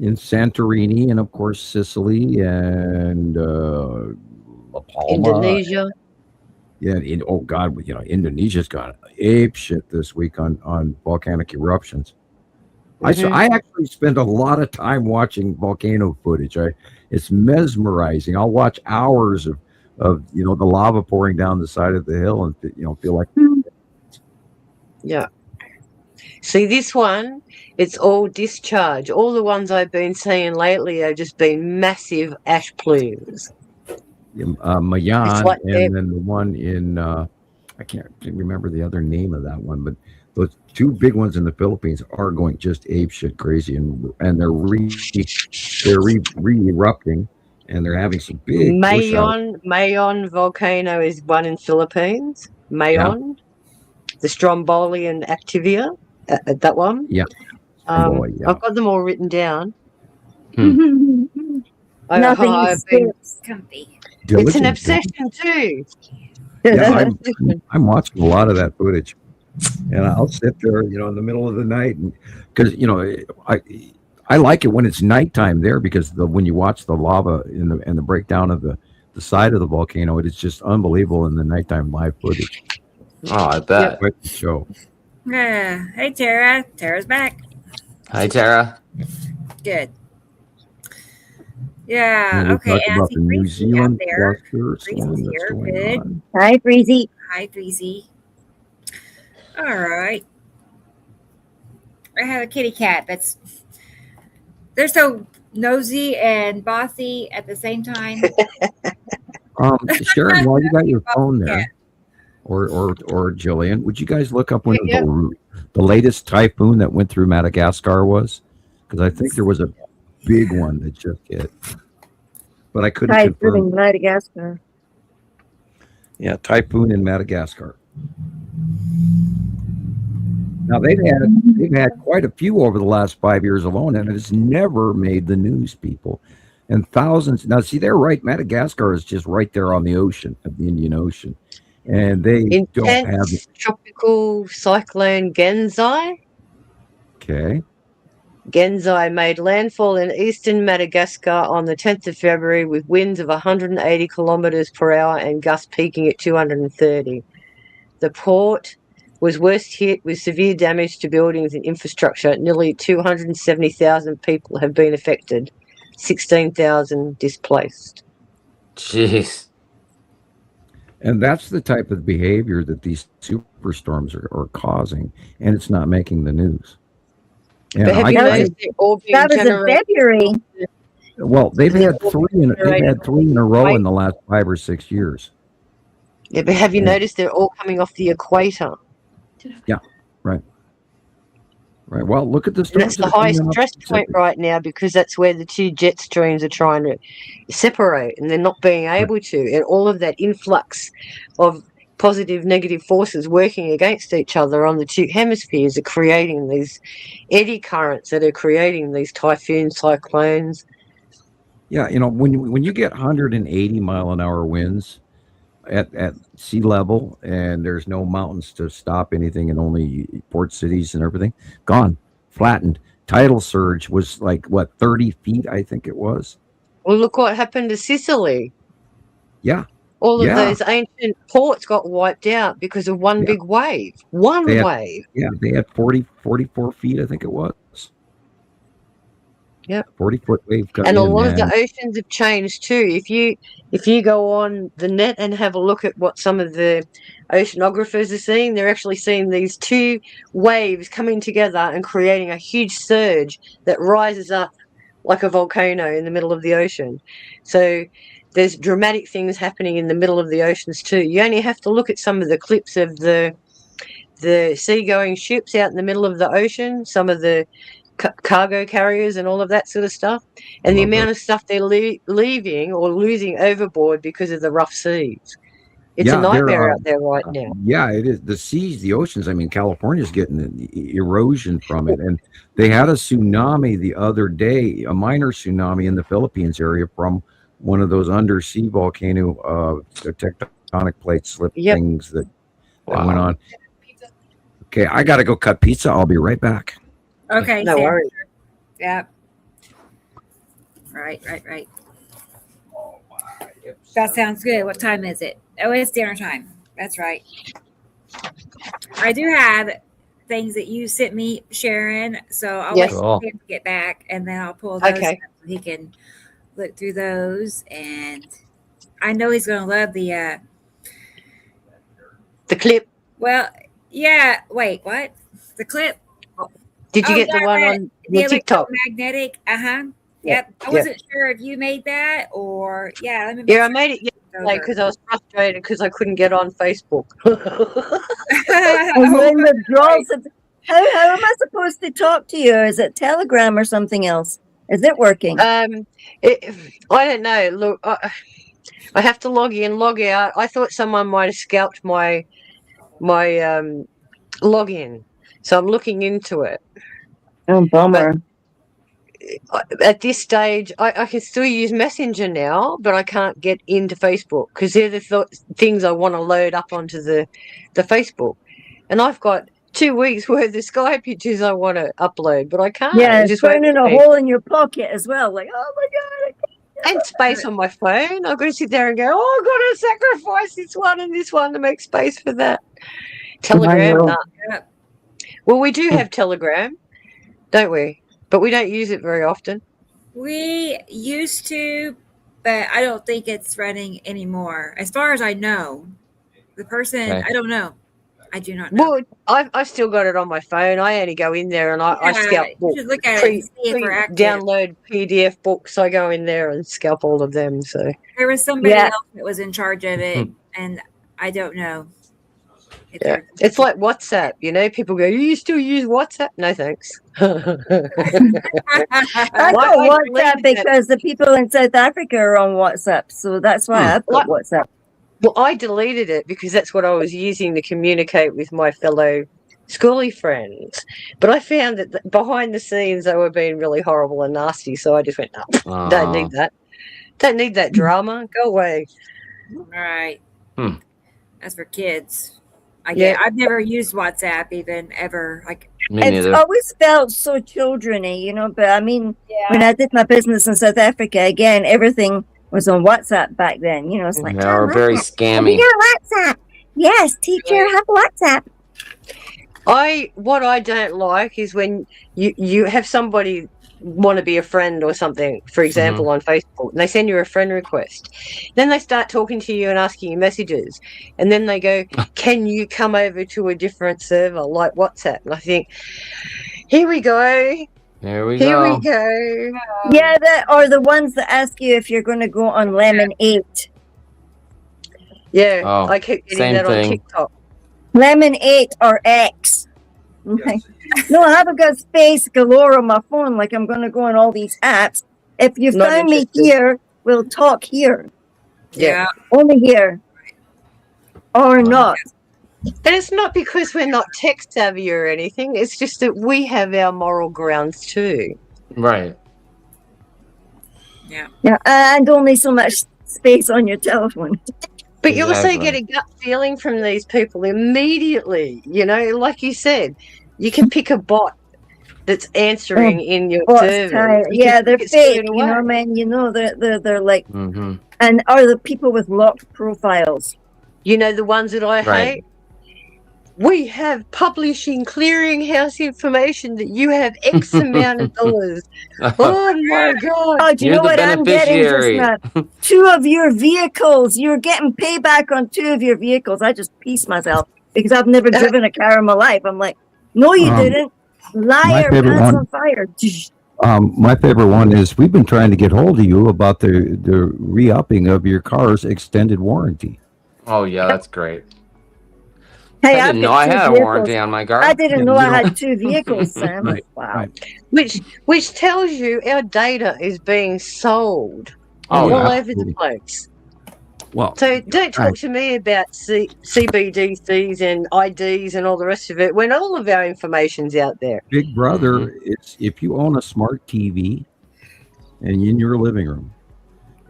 in Santorini and, of course, Sicily and La Palma. Indonesia. Yeah. Oh, God. Indonesia's got ape shit this week on volcanic eruptions. I actually spend a lot of time watching volcano footage. It's mesmerizing. I'll watch hours of the lava pouring down the side of the hill and feel like. Yeah. See, this one, it's all discharge. All the ones I've been seeing lately have just been massive ash plumes. Mayan, and then the one in I can't remember the other name of that one, but those two big ones in the Philippines are going just ape shit crazy, and they're re-erupting, and they're having some big Mayon volcano is one in Philippines. Mayon, the Stromboli and Activia, that one. Yeah. I've got them all written down. Nothing escapes. Comfy. It's an obsession too. Yeah, I'm watching a lot of that footage, and I'll sit there, in the middle of the night, and because I like it when it's nighttime there, because when you watch the lava and the breakdown of the side of the volcano, it is just unbelievable in the nighttime live footage. Oh, I bet. Quite the show. Yeah. Hey, Tara. Tara's back. Hi, Tara. Good. Yeah. Okay. And I see New Zealand there. Breezy's here. Good. Hi, Breezy. Hi, Breezy. All right. I have a kitty cat they're so nosy and bossy at the same time. Sharon, while you got your phone there, or Gillian, would you guys look up when the latest typhoon that went through Madagascar was? Because I think there was a big one that just hit, but I couldn't confirm. Madagascar. Yeah, typhoon in Madagascar. Now they've had quite a few over the last 5 years alone, and it's never made the news, people. And thousands. Now, see, they're right. Madagascar is just right there on the ocean, of the Indian Ocean, and they don't have tropical cyclone Genzai. Okay. Genzai made landfall in eastern Madagascar on the 10th of February with winds of 180 kilometers per hour and gusts peaking at 230. The port was worst hit with severe damage to buildings and infrastructure. Nearly 270,000 people have been affected, 16,000 displaced. Jeez. And that's the type of behavior that these superstorms are causing, and it's not making the news. And but have you noticed they're all being generated? That was in February. Well, they've had three in a row in the last 5 or 6 years. Yeah, but have you noticed they're all coming off the equator? Yeah, right. Right. Well, look at the storms. That's the high stress point right now, because that's where the two jet streams are trying to separate, and they're not being able to. And all of that influx of positive, negative forces working against each other on the two hemispheres are creating these eddy currents that are creating these typhoons, cyclones. Yeah, when you get 180 mile an hour winds at sea level, and there's no mountains to stop anything, and only port cities and everything gone, flattened. Tidal surge was like 30 feet, I think it was. Well, look what happened to Sicily. Yeah. All of those ancient ports got wiped out because of one big wave. Wave. Yeah, they had 44 feet, I think it was. Yep. 40-foot wave coming And a in, lot of the man. oceans have changed too. If you go on the net and have a look at what some of the oceanographers are seeing, they're actually seeing these two waves coming together and creating a huge surge that rises up like a volcano in the middle of the ocean. So there's dramatic things happening in the middle of the oceans too. You only have to look at some of the clips of the seagoing ships out in the middle of the ocean, some of the cargo carriers and all of that sort of stuff, and the amount of stuff they're leaving or losing overboard because of the rough seas. It's a nightmare out there right now. Yeah, it is. The seas, the oceans. I mean, California's getting erosion from it, and they had a tsunami the other day, a minor tsunami in the Philippines area from one of those undersea volcano tectonic plate slip things that went on. Okay, I got to go cut pizza. I'll be right back. Okay. No worries. Yep. Right. That sounds good. What time is it? Oh, it's dinner time. That's right. I do have things that you sent me, Sharon. So I'll wait for him to get back, and then I'll pull those up so he can look through those. And I know he's going to love the clip. Well, yeah. Wait, what? The clip? Did you get the one on the TikTok? Magnetic. Yep. I wasn't sure if you made that or I made it yesterday because I was frustrated because I couldn't get on Facebook. And when withdrawals, how am I supposed to talk to you? Is it Telegram or something else? Is it working? I don't know. Look, I have to log in, log out. I thought someone might have scalped my login, so I'm looking into it. Oh, bummer. But at this stage, I can still use Messenger now, but I can't get into Facebook because they're the things I want to load up onto the Facebook. And I've got 2 weeks worth of sky pictures I want to upload, but I can't. Yeah, it's burning a hole in your pocket as well. Like, oh my God. And space on my phone. I've got to sit there and go, oh, I've got to sacrifice this one and this one to make space for that. Telegram. Nah. Well, we do have Telegram, don't we? But we don't use it very often. We used to, but I don't think it's running anymore. As far as I know, the person, I don't know. I do not know. Well, I've still got it on my phone. I only go in there and I scalp books. Look at it, see if we're active. Download PDF books. I go in there and scalp all of them. So there was somebody else that was in charge of it, and I don't know. It's like WhatsApp, people go, you still use WhatsApp? No, thanks. I got WhatsApp because the people in South Africa are on WhatsApp. So that's why I've got WhatsApp. Well, I deleted it because that's what I was using to communicate with my fellow schoolie friends. But I found that behind the scenes, they were being really horrible and nasty. So I just went, no, don't need that. Don't need that drama. Go away. All right. That's for kids. I've never used WhatsApp even ever. It's always felt so children-y, but I mean, when I did my business in South Africa, again, everything was on WhatsApp back then. It's like, they were very scammy. WhatsApp. Yes, teacher, have WhatsApp. What I don't like is when you have somebody want to be a friend or something, for example, on Facebook, and they send you a friend request. Then they start talking to you and asking you messages, and then they go, can you come over to a different server like WhatsApp? And I think, here we go. Here we go. Yeah, or the ones that ask you if you're going to go on Lemon 8. Yeah, I keep getting that on TikTok. Lemon 8 or X. No, I haven't got space galore on my phone like I'm going to go on all these apps. If you found me here, we'll talk here. Yeah. Only here. Or not. And it's not because we're not tech savvy or anything. It's just that we have our moral grounds too. Right. Yeah. Yeah, and only so much space on your telephone. But you also get a gut feeling from these people immediately. Like you said, you can pick a bot that's answering in your service. Yeah, they're fake. Man. They're like, and are the people with locked profiles? The ones that I hate. we have publishing clearinghouse information that you have X amount of dollars. Oh my God. Oh, do you You're know the what I'm getting just beneficiary. now? 2 of your vehicles. You're getting payback on 2 of your vehicles. I just pieced myself because I've never driven a car in my life. I'm like, no, you didn't. Liar, favorite pants one- on fire. My favorite one is we've been trying to get hold of you about the re-upping of your car's extended warranty. Oh yeah, that's great. Hey, I I've didn't know got I 2 had a vehicles. warranty on my car. I didn't Yeah, know you I don't- had 2 vehicles, Sam. Right, Wow. right. Which tells you our data is being sold Oh, all yeah. over the place. Well, So don't talk to me about CBDCs and IDs and all the rest of it when all of our information's out there. Big Brother, it's if you own a smart TV and in your living room,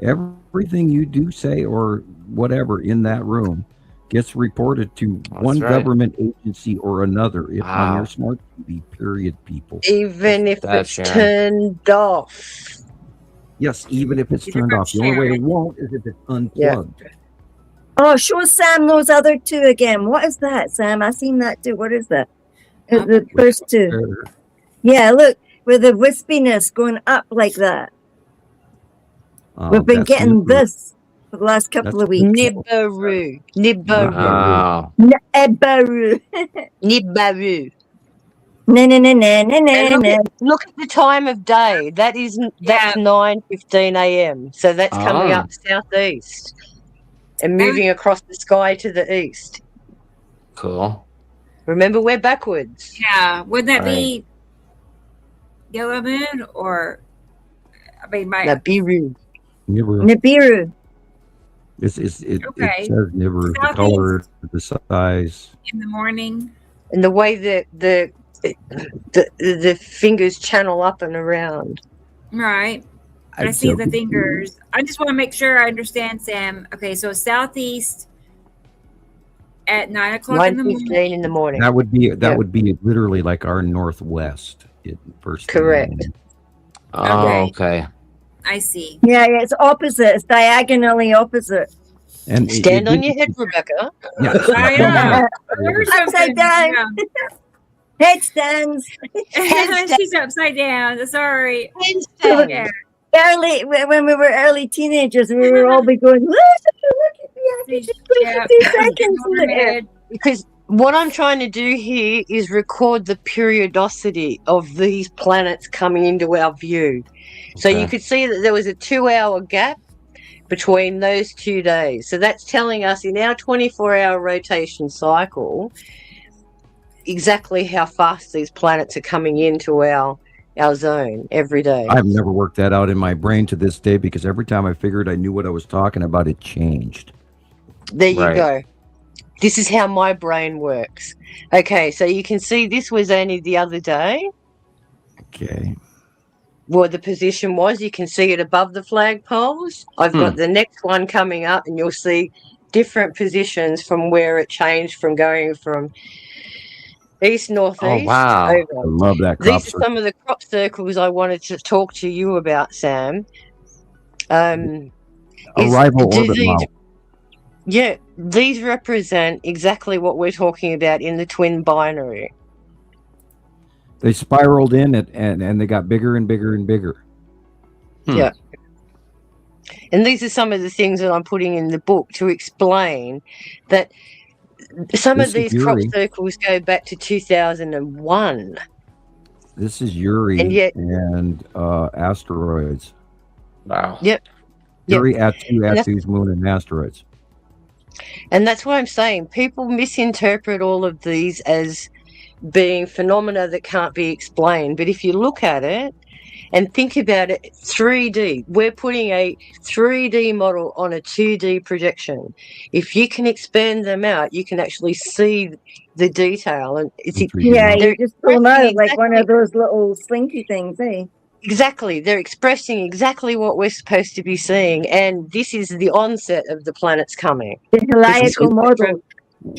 everything you do, say, or whatever in that room gets reported to one right. government agency or another on Wow. your smart TV, period, people. Even if That, it's Sharon. turned off. Yes, even if it's Either turned from off. The only way it Sharon. won't is if it's unplugged. Oh, show Sam those other 2 again. What is that, Sam? I seen that too. What is that? The first 2. There. Yeah, look, with the wispiness going up like that. We've been That's getting Nibiru. this for the last couple of weeks. Nibiru. Wow. Nibiru. Nibiru. Na na na na na And na na. look at the time of day. That's 9:15 a.m. So that's coming up southeast and moving across the sky to the east. Cool. Remember, we're backwards. Yeah. Would that Right. be yellow moon or? I mean, my Nibiru. Nibiru. Nibiru. It Okay. says Nibiru, the Southeast. color, the size. in the morning. And the way that the fingers channel up and around. Right. I see the fingers. I just want to make sure I understand, Sam. Okay, so southeast at 9:00 in the morning. 9:15 in the morning. That would be literally like our northwest. First thing in the Correct. morning. Oh, okay. I see. Yeah, it's opposite. It's diagonally opposite. And Stand on your head, Rebecca. Yeah. I know. Upside down. Headstands. She's upside down. Sorry. Handstand. Yeah. Early when we were early teenagers, we were all be going, look at me, I can just put Yeah. 2 seconds in there. Because what I'm trying to do here is record the periodicity of these planets coming into our view. So Okay. you could see that there was a 2-hour gap between those 2 days. So that's telling us in our 24-hour rotation cycle exactly how fast these planets are coming into our zone every day. I've never worked that out in my brain to this day because every time I figured I knew what I was talking about, it changed. There you Right. go. This is how my brain works. Okay, so you can see this was only the other day. Okay. Where the position was, you can see it above the flagpoles. I've got the next one coming up, and you'll see different positions from where it changed from going from east, northeast. Oh, wow. I Over. love that crop These are some of the crop circles I wanted to talk to you about, Sam. Arrival do orbit these- model. Yeah, these represent exactly what we're talking about in the twin binary. They spiraled in it and they got bigger and bigger and bigger. Yeah. And these are some of the things that I'm putting in the book to explain that some This of is these crop Yuri. circles go back to 2001. This is Yuri And yet- asteroids. Wow. Yep. Yuri Atu, that's- Atu's moon and asteroids. And that's what I'm saying. People misinterpret all of these as being phenomena that can't be explained. But if you look at it and think about it 3D, we're putting a 3D model on a 2D projection. If you can expand them out, you can actually see the detail. And it's Yeah, they're you just pull them out like one of exactly- those little slinky things, eh? Exactly. They're expressing exactly what we're supposed to be seeing. And this is the onset of the planets coming. The This heliacal was model. from-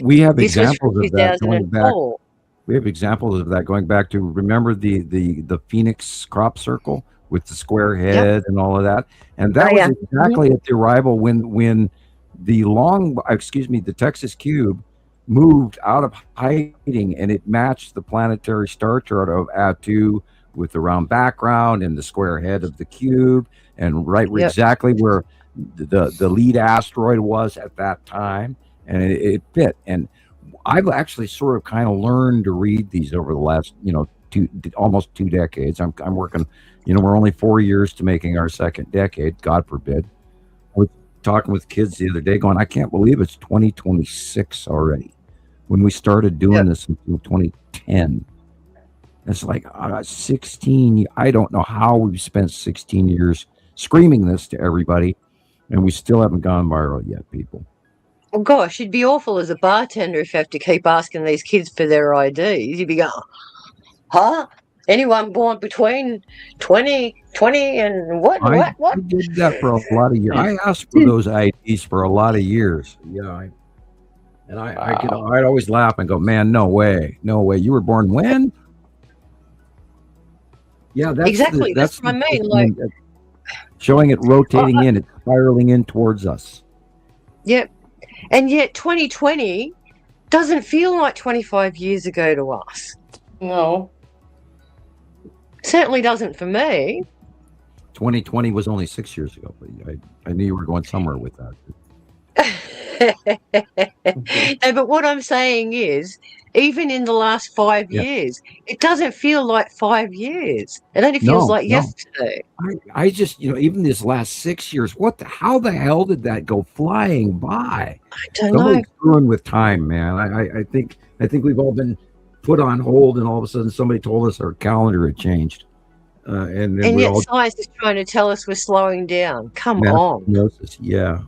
We have This was examples from of that going back. 2004. We have examples of that going back to remember the Phoenix crop circle with the square head and all of that, and that Oh, was yeah. exactly at the arrival when the Texas cube moved out of hiding, and it matched the planetary star chart of Atu with the round background and the square head of the cube, and exactly where the lead asteroid was at that time, and it fit. And I've actually sort of kind of learned to read these over the last, almost 2 decades. I'm working, we're only 4 years to making our second decade, God forbid. I was talking with kids the other day going, I can't believe it's 2026 already, when we started doing this in 2010. It's like 16. I don't know how we've spent 16 years screaming this to everybody, and we still haven't gone viral yet, people. Well, gosh, it'd be awful as a bartender if you have to keep asking these kids for their IDs. You'd be going, huh? Anyone born between 2020 and what? I did that for a lot of years. I asked for those IDs for a lot of years. Yeah. I'd always laugh and go, man, no way. You were born when? Yeah, that's what I mean. Like, showing it rotating in, it's spiraling in towards us. Yep. And yet 2020 doesn't feel like 25 years ago to us. No. Certainly doesn't for me. 2020 was only 6 years ago, but I knew you were going somewhere with that. No, but what I'm saying is, even in the last 5 years, it doesn't feel like 5 years. It only feels like yesterday. I just, even this last 6 years, how the hell did that go flying by? I don't know. Screwing with time, man. I think we've all been put on hold, and all of a sudden somebody told us our calendar had changed. And yet science is trying to tell us we're slowing down. Come on. Yeah.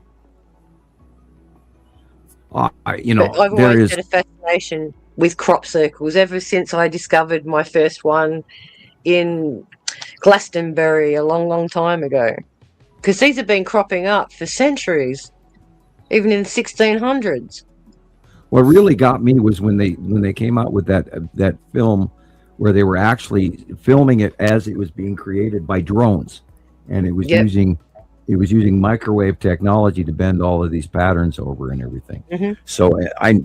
I've always had a fascination with crop circles ever since I discovered my first one in Glastonbury a long, long time ago. Because these have been cropping up for centuries, even in the 1600s. What really got me was when they came out with that film where they were actually filming it as it was being created by drones, and it was using microwave technology to bend all of these patterns over and everything. Mm-hmm. So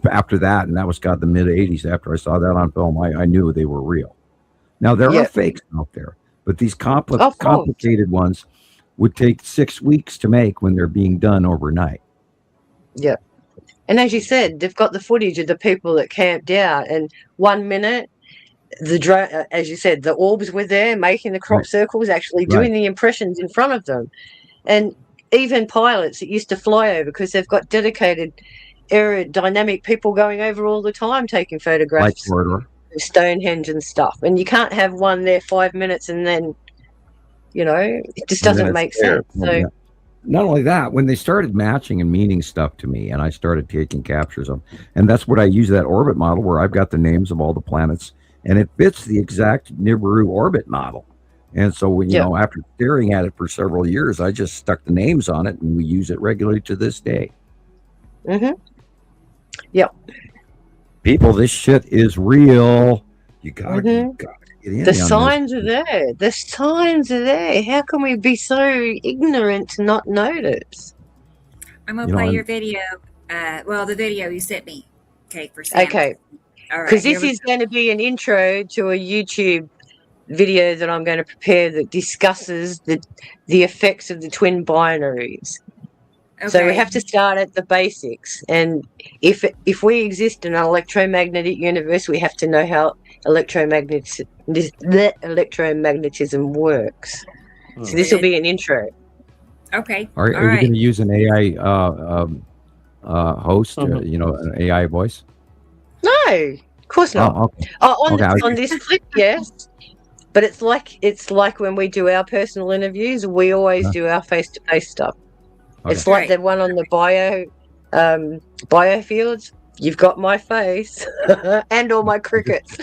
after that, and that was the mid 80s, after I saw that on film, I knew they were real. Now there are fakes out there, but these complicated ones would take 6 weeks to make when they're being done overnight. Yeah. And as you said, they've got the footage of the people that camped out, and 1 minute, the drone, as you said, the orbs were there making the crop circles, actually doing the impressions in front of them. And even pilots that used to fly over, because they've got dedicated aerodynamic people going over all the time taking photographs of Stonehenge and stuff. And you can't have one there 5 minutes and then, it just doesn't make sense. So. Not only that, when they started matching and meaning stuff to me, and I started taking captures of, and that's what I use that orbit model where I've got the names of all the planets, and it fits the exact Nibiru orbit model. And so, after staring at it for several years, I just stuck the names on it, and we use it regularly to this day. Mm-hmm. Yep. People, this shit is real. You got to get in. The signs are there. The signs are there. How can we be so ignorant to not notice? I'm going to play your video. The video you sent me. Okay, for Sam. Okay. All right. Because this is going to be an intro to a YouTube video that I'm going to prepare that discusses the effects of the twin binaries. Okay. So we have to start at the basics, and if we exist in an electromagnetic universe, we have to know how electromagnetism works. So this will be an intro. Okay. Are you going to use an AI host? An AI voice? No, of course not. Oh, okay. On this clip, yes. But it's like when we do our personal interviews, we always do our face-to-face stuff. Okay. It's like the one on the biofields. You've got my face and all my crickets.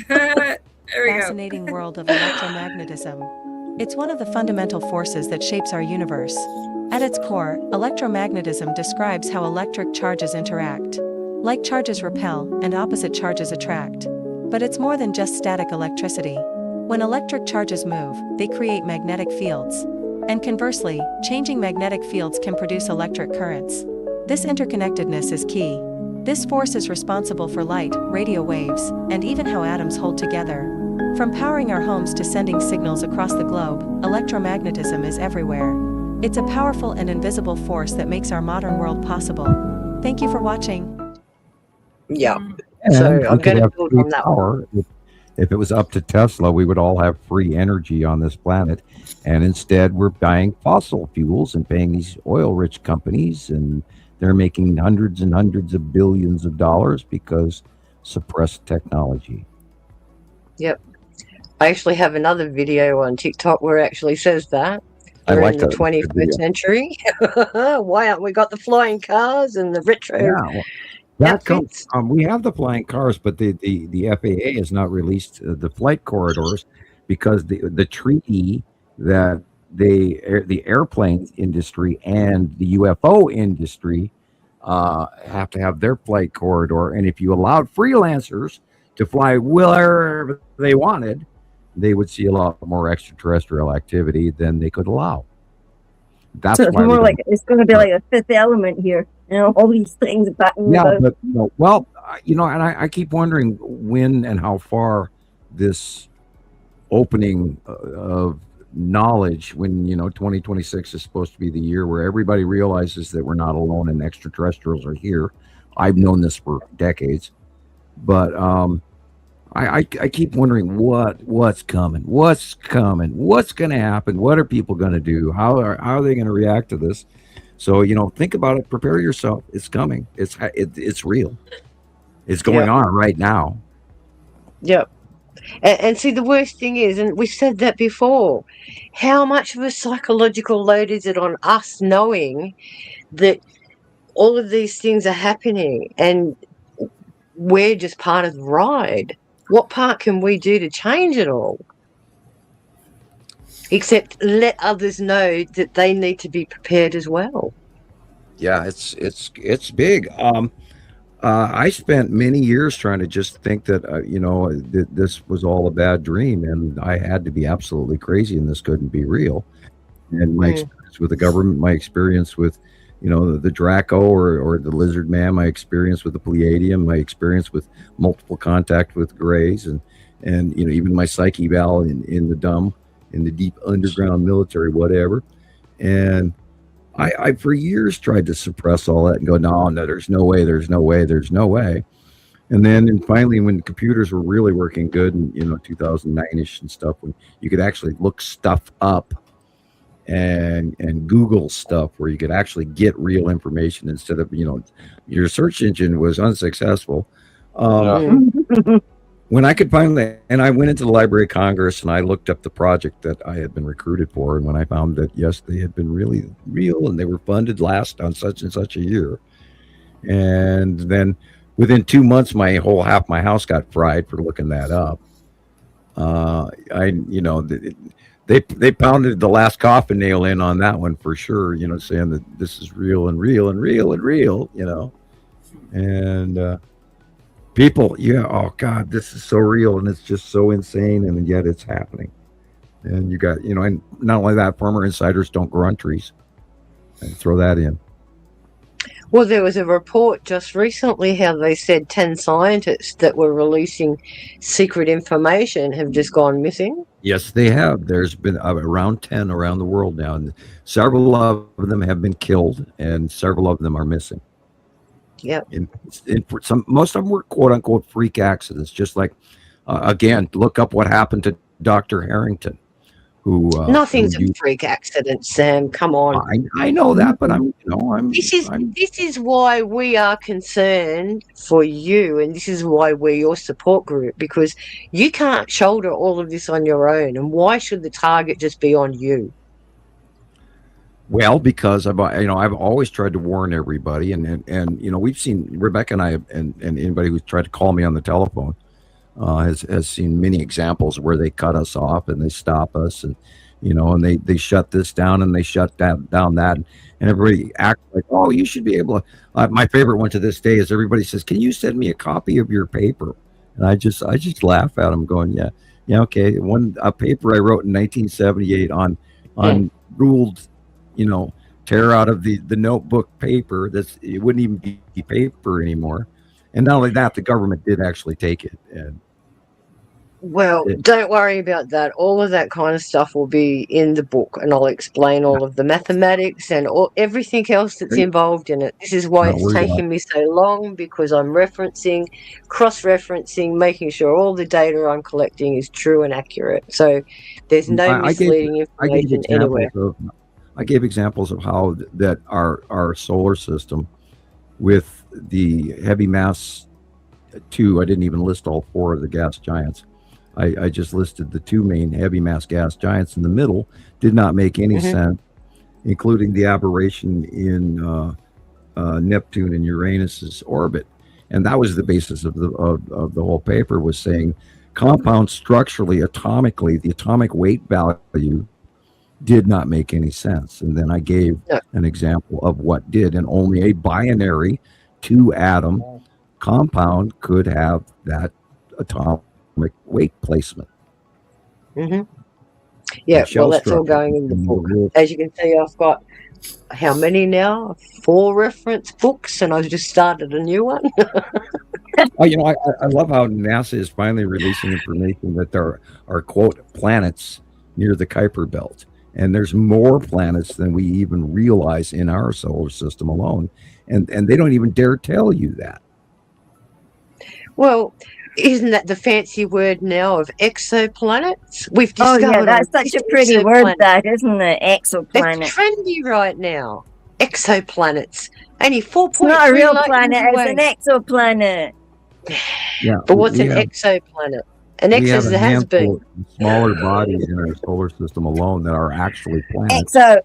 Fascinating world of electromagnetism. It's one of the fundamental forces that shapes our universe. At its core, electromagnetism describes how electric charges interact. Like charges repel and opposite charges attract. But it's more than just static electricity. When electric charges move, they create magnetic fields. And conversely, changing magnetic fields can produce electric currents. This interconnectedness is key. This force is responsible for light, radio waves, and even how atoms hold together. From powering our homes to sending signals across the globe, electromagnetism is everywhere. It's a powerful and invisible force that makes our modern world possible. Thank you for watching. Yeah. And So we I'm could going to have build free on that one. power. If it was up to Tesla, we would all have free energy on this planet. And instead, we're buying fossil fuels and paying these oil-rich companies, and they're making hundreds and hundreds of billions of dollars because suppressed technology. Yep. I actually have another video on TikTok where it actually says that. We're in the 21st century. Why aren't we got the flying cars and the retro? Yeah, well, that comes. We have the flying cars, but the FAA has not released the flight corridors because the treaty that the airplane industry and the UFO industry have to have their flight corridor, and if you allowed freelancers to fly wherever they wanted, they would see a lot more extraterrestrial activity than they could allow. That's so it's why more like it's going to be like a Fifth Element here. All these things back. Yeah, but well, and I keep wondering when and how far this opening of knowledge, when 2026 is supposed to be the year where everybody realizes that we're not alone and extraterrestrials are here. I've known this for decades, but I keep wondering what's coming, what's going to happen, what are people going to do, how are they going to react to this? So think about it, prepare yourself. It's coming. It's real. It's going on right now. Yep. And see, the worst thing is, and we said that before, how much of a psychological load is it on us knowing that all of these things are happening and we're just part of the ride? What part can we do to change it all? Except let others know that they need to be prepared as well. Yeah, it's big. I spent many years trying to just think that that this was all a bad dream, and I had to be absolutely crazy, and this couldn't be real. And my experience with the government, my experience with the Draco or the Lizard Man, my experience with the Pleiadium, my experience with multiple contact with Greys, and even my psych eval in the deep underground military, whatever. And I for years tried to suppress all that and go, no, there's no way. And then finally, when computers were really working good in 2009ish and stuff, when you could actually look stuff up and Google stuff where you could actually get real information instead of your search engine was unsuccessful. When I could finally, and I went into the Library of Congress and I looked up the project that I had been recruited for, and when I found that yes, they had been really real and they were funded last on such and such a year, and then within 2 months, half my house got fried for looking that up. They pounded the last coffin nail in on that one for sure, saying that this is real and real and real and real, and people, oh God, this is so real and it's just so insane, and yet it's happening. And you got, and not only that, farmer insiders don't grow on trees. And throw that in. Well, there was a report just recently how they said 10 scientists that were releasing secret information have just gone missing. Yes, they have. There's been around 10 around the world now, and several of them have been killed, and several of them are missing. Yeah. Most of them were quote unquote freak accidents. Just like, again, look up what happened to Dr. Harrington. Nothing's a freak accident, Sam. Come on. I know that, but This is why we are concerned for you, and this is why we're your support group, because you can't shoulder all of this on your own. And why should the target just be on you? Well, because I've always tried to warn everybody, and we've seen Rebecca and I and anybody who's tried to call me on the telephone has seen many examples where they cut us off and they stop us, and and they shut this down and they shut down that, and everybody acts like, oh, you should be able to. My favorite one to this day is everybody says, can you send me a copy of your paper? And I just laugh at them, going, yeah, okay. A paper I wrote in 1978 on ruled tear out of the notebook paper. It wouldn't even be paper anymore. And not only that, the government did actually take it. And well, don't worry about that. All of that kind of stuff will be in the book, and I'll explain all of the mathematics and everything else that's involved in it. This is why it's taking me so long, because I'm referencing, cross-referencing, making sure all the data I'm collecting is true and accurate. So there's no misleading information anywhere. I gave examples of how that our solar system with the heavy mass 2, I didn't even list all 4 of the gas giants. I just listed the 2 main heavy mass gas giants in the middle. Did not make any sense, including the aberration in Neptune and Uranus's orbit. And that was the basis of the whole paper, was saying compound structurally, atomically, the atomic weight value did not make any sense. And then I gave an example of what did, and only a binary 2-atom compound could have that atomic weight placement. Yeah, well, that's all going in the book. As you can see, I've got how many now? 4 reference books, and I've just started a new one. I love how NASA is finally releasing information that there are, quote, planets near the Kuiper Belt. And there's more planets than we even realize in our solar system alone. And they don't even dare tell you that. Well, isn't that the fancy word now of exoplanets? We've discovered. That's such a pretty word, that, isn't it? Exoplanet. It's trendy right now. Exoplanets. Only 4.3. It's not a real planet, it's an exoplanet. Yeah. But what's an exoplanet? An exo has been. Smaller bodies in our solar system alone that are actually planets. Exo.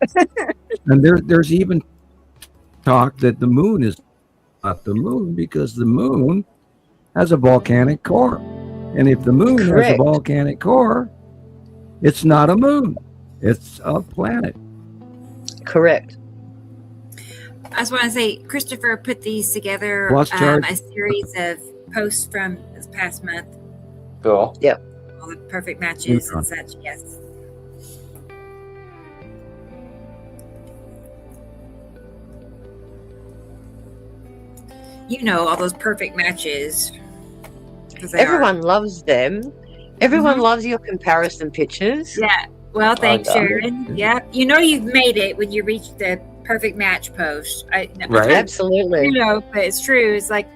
And there's even talk that the moon is not the moon, because the moon has a volcanic core. And if the moon has a volcanic core, it's not a moon. It's a planet. Correct. I just want to say, Christopher put these together, a series of posts from this past month. Cool. Yep. All the perfect matches and such, yes. You know, all those perfect matches. Everyone loves them. Everyone loves your comparison pictures. Yeah. Well, thanks, Sharon. Yeah. You know you've made it when you reach the perfect match post. Right. Absolutely. You know, but it's true. It's like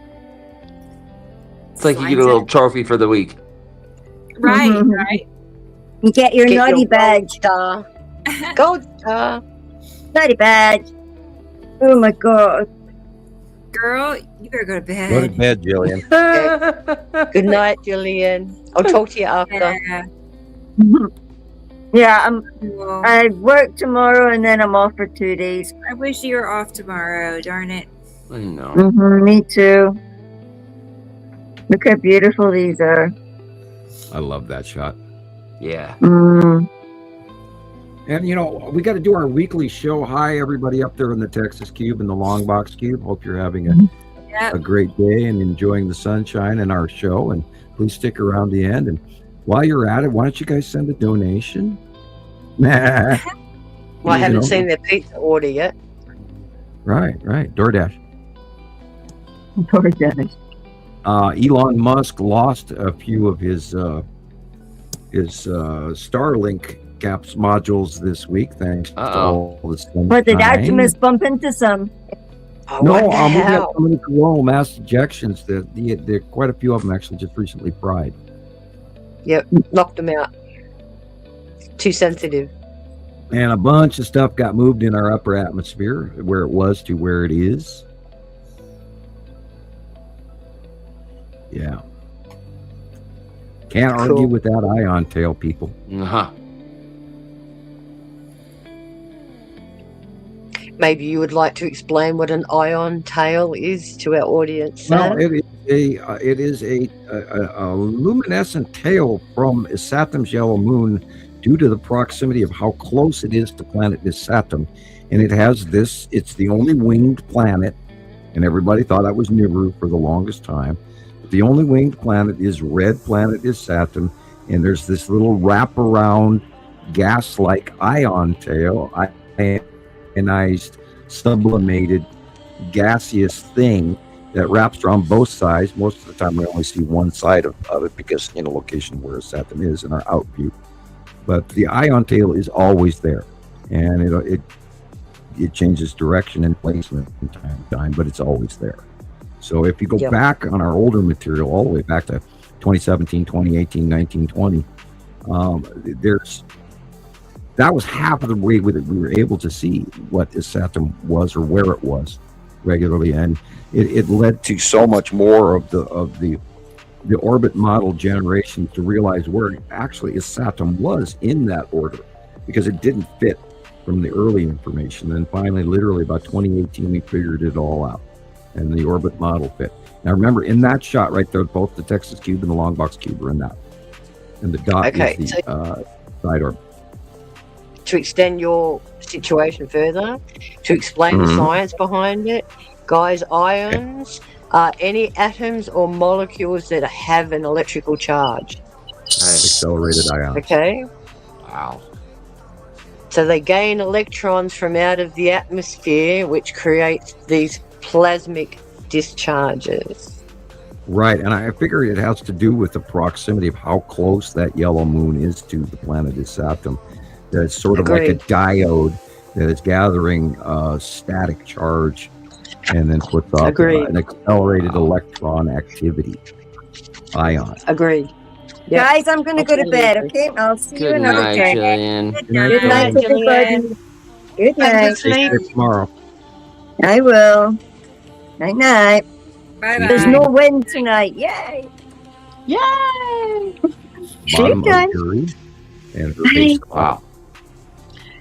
you get a little trophy for the week. Right, right. You get your naughty badge. Star. Gold star. Naughty badge. Oh my God. Girl, you better go to bed. Go to bed, Gillian. Okay. Good night, Gillian. I'll talk to you after. Yeah, I work tomorrow and then I'm off for 2 days. I wish you were off tomorrow, darn it. I know. Me too. Look how beautiful these are. I love that shot. Yeah. And, we got to do our weekly show. Hi, everybody up there in the Texas Cube and the Long Box Cube. Hope you're having a great day and enjoying the sunshine and our show. And please stick around the end. And while you're at it, why don't you guys send a donation? Well, I haven't seen their pizza order yet. Right. DoorDash. DoorDash. Elon Musk lost a few of his Starlink caps modules this week, thanks to all the sunshine. But did Artemis bump into some? No, we got so many coronal mass ejections that quite a few of them actually just recently fried. Yep, knocked them out. Too sensitive. And a bunch of stuff got moved in our upper atmosphere, where it was to where it is. Yeah. Can't argue with that ion tail, people. Maybe you would like to explain what an ion tail is to our audience. Well, it is a luminescent tail from Saturn's yellow moon due to the proximity of how close it is to planet Saturn. And it has this, it's the only winged planet, and everybody thought that was Nibiru for the longest time. But the only winged planet is red planet is Saturn, and there's this little wraparound gas-like ion tail, ionized, sublimated, gaseous thing that wraps around both sides. Most of the time we only see one side of it because location where a Saturn is in our out view. But the ion tail is always there, and it changes direction and placement from time to time, but it's always there. So if you go back on our older material, all the way back to 2017, 2018, 1920, that was half of the way that we were able to see what this Saturn was or where it was regularly, and it led to so much more of the orbit model generation to realize where actually Saturn was in that order, because it didn't fit from the early information. And finally, literally about 2018, we figured it all out, and the orbit model fit. Now remember, in that shot right there, both the Texas cube and the long box cube are in that, and the dot is the side orbit. To extend your situation further, to explain the science behind it, guys, ions are any atoms or molecules that have an electrical charge. Accelerated ions. Okay. Wow. So they gain electrons from out of the atmosphere, which creates these plasmic discharges. Right, and I figure it has to do with the proximity of how close that yellow moon is to the planet is Saturn. That it's sort of like a diode that is gathering static charge and then puts off an accelerated electron activity. Ion. Agreed. Yep. Guys, I'm going to go to bed, okay? I'll see you another time. Gillian. Good night, everybody. Good night. See you tomorrow. I will. Night-night. Bye-bye. There's no wind tonight. Yay! Yay! Bottom of Mercury and her base cloud.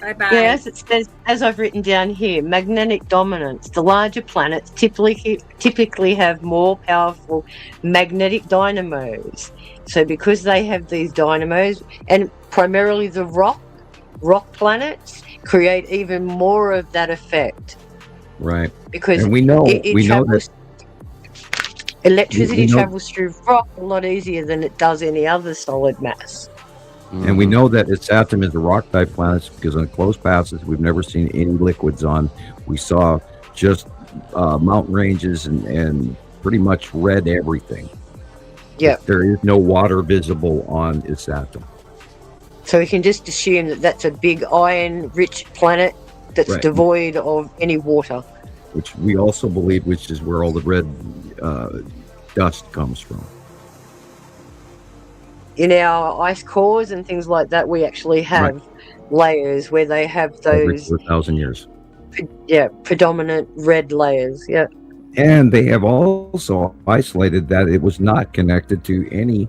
Bye-bye. Yes, it says, as I've written down here, magnetic dominance. The larger planets typically have more powerful magnetic dynamos. So because they have these dynamos, and primarily the rock planets create even more of that effect. Right. Because and we know that electricity travels through rock a lot easier than it does any other solid mass. And we know that Saturn is a rock-type planet because on close passes, we've never seen any liquids on. We saw just mountain ranges and pretty much red everything. Yeah. There is no water visible on Saturn. So we can just assume that that's a big iron-rich planet that's devoid of any water. Which we also believe, which is where all the red dust comes from. In our ice cores and things like that, we actually have layers where they have those every 4,000 years. Predominant red layers. Yeah. And they have also isolated that it was not connected to any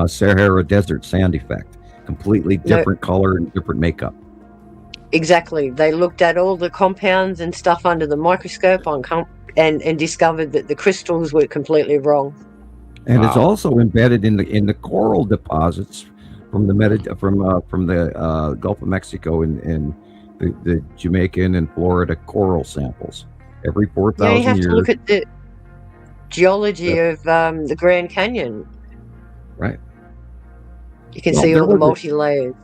Sahara Desert sand effect. Completely different color and different makeup. Exactly. They looked at all the compounds and stuff under the microscope and discovered that the crystals were completely wrong. And it's also embedded in the coral deposits from the Gulf of Mexico and the Jamaican and Florida coral samples. Every 4,000 years. You have to look at the geology of the Grand Canyon. Right. You can see all the multi-layers.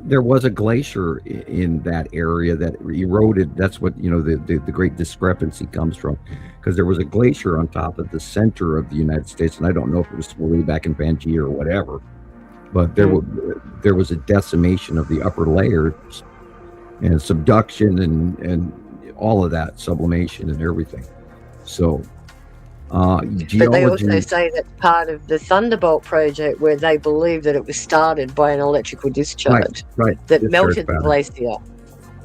There was a glacier in that area that eroded. That's what the great discrepancy comes from, because there was a glacier on top of the center of the United States, and I don't know if it was way back in Pangea or whatever, but there was a decimation of the upper layers and subduction and all of that, sublimation and everything. So geology, but they also say that's part of the Thunderbolt project, where they believe that it was started by an electrical discharge that melted the glacier.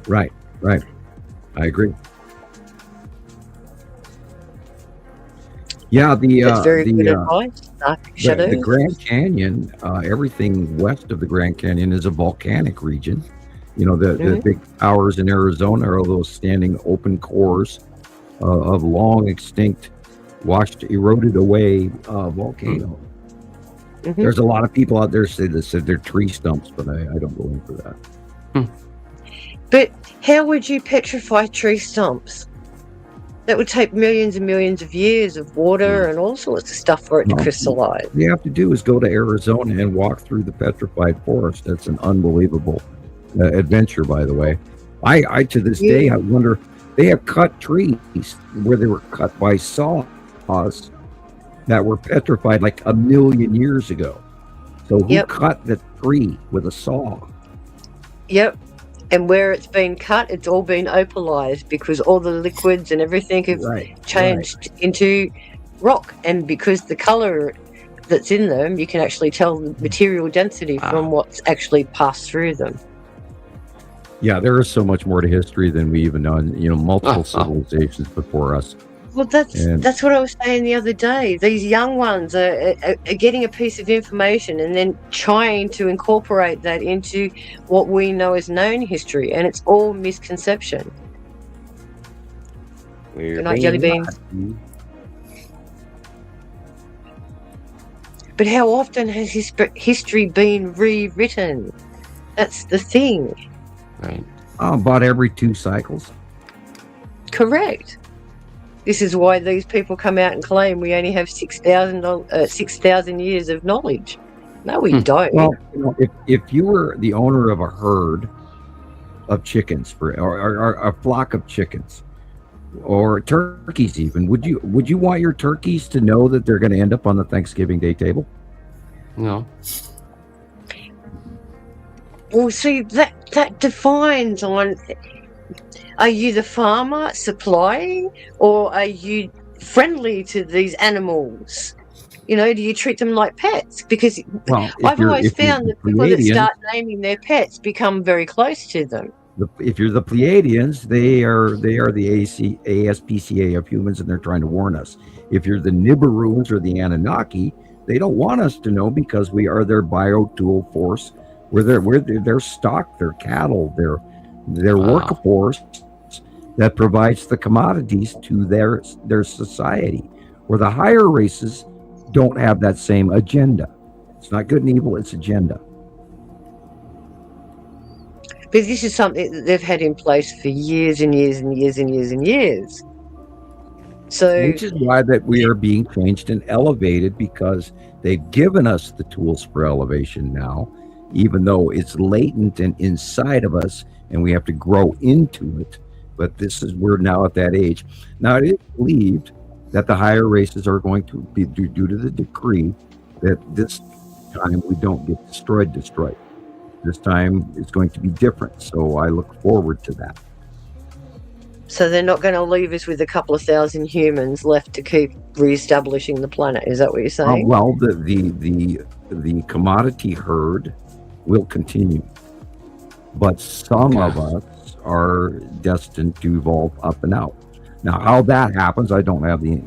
Right. I agree. Yeah, the Grand Canyon, everything west of the Grand Canyon is a volcanic region. The big towers in Arizona are those standing open cores of long extinct, eroded away volcano. There's a lot of people out there that said they're tree stumps, but I don't go in for that. But how would you petrify tree stumps? That would take millions and millions of years of water and all sorts of stuff for it to crystallize. All you have to do is go to Arizona and walk through the petrified forest. That's an unbelievable adventure, by the way. I to this day, I wonder, they have cut trees where they were cut by saws that were petrified like 1 million years ago. So who cut the tree with a saw? Yep. And where it's been cut, it's all been opalized because all the liquids and everything have changed into rock. And because the color that's in them, you can actually tell the material density from what's actually passed through them. Yeah, there is so much more to history than we even know. You know, multiple civilizations before us. Well, that's what I was saying the other day. These young ones are getting a piece of information and then trying to incorporate that into what we know as known history, and it's all misconception. Good night, jelly beans. But how often has history been rewritten? That's the thing. Right. About every 2 cycles. Correct. This is why these people come out and claim we only have 6,000 years of knowledge. No, we don't. Well, you know, if you were the owner of a herd of chickens or a flock of chickens or turkeys, even, would you want your turkeys to know that they're going to end up on the Thanksgiving Day table? No. Well, see, that defines on, are you the farmer supplying, or are you friendly to these animals? You know, do you treat them like pets? Because I've always found that people that start naming their pets become very close to them. If you're the Pleiadians, they are the ASPCA of humans, and they're trying to warn us. If you're the Nibiruans or the Anunnaki, they don't want us to know because we are their biotool force. We're their stock, their cattle, their workforce that provides the commodities to their society. Where the higher races don't have that same agenda. It's not good and evil, it's agenda. But this is something that they've had in place for years and years and years and years and years. So, which is why that we are being changed and elevated, because they've given us the tools for elevation now, even though it's latent and inside of us and we have to grow into it. But we're now at that age. Now, it is believed that the higher races are going to be, due to the decree, that this time we don't get destroyed. This time is going to be different. So I look forward to that. So they're not going to leave us with a couple of thousand humans left to keep reestablishing the planet. Is that what you're saying? Well, the commodity herd will continue, but some of us are destined to evolve up and out. Now, how that happens, I don't have the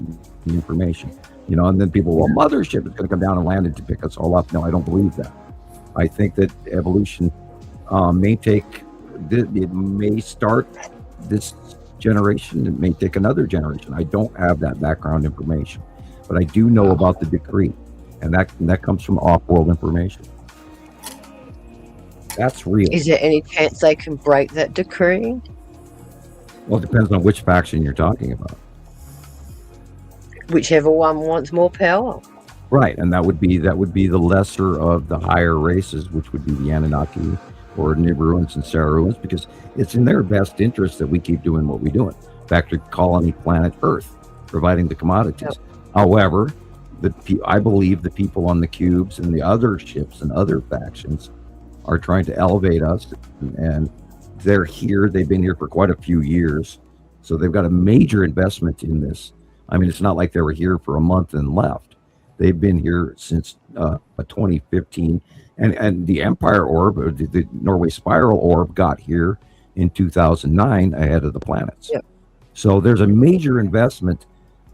information. You know, and then people, well, mothership is going to come down and land to pick us all up. No, I don't believe that. I think that evolution it may start this generation. It may take another generation. I don't have that background information, but I do know about the decree, and that comes from off-world information. That's real. Is there any chance they can break that decree? Well, it depends on which faction you're talking about. Whichever one wants more power. Right, and that would be the lesser of the higher races, which would be the Anunnaki or Nibiruans and Saruans, because it's in their best interest that we keep doing what we're doing. Back to colony planet Earth, providing the commodities. Yep. However, I believe the people on the cubes and the other ships and other factions are trying to elevate us, and they're here. They've been here for quite a few years, so they've got a major investment in this. I mean, it's not like they were here for a month and left. They've been here since 2015, and the Empire Orb, or the Norway Spiral Orb, got here in 2009 ahead of the planets. Yep. So there's a major investment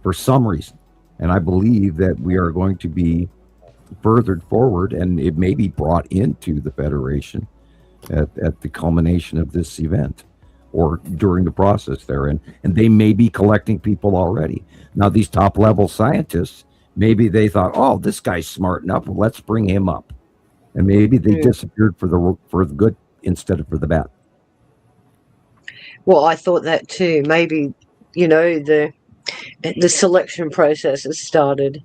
for some reason, and I believe that we are going to be furthered forward, and it may be brought into the Federation at the culmination of this event or during the process therein, and they may be collecting people already. Now, these top level scientists, maybe they thought, oh, this guy's smart enough, well, let's bring him up, and maybe they disappeared for the good instead of for the bad. Well, I thought that too. Maybe, you know, the selection process has started.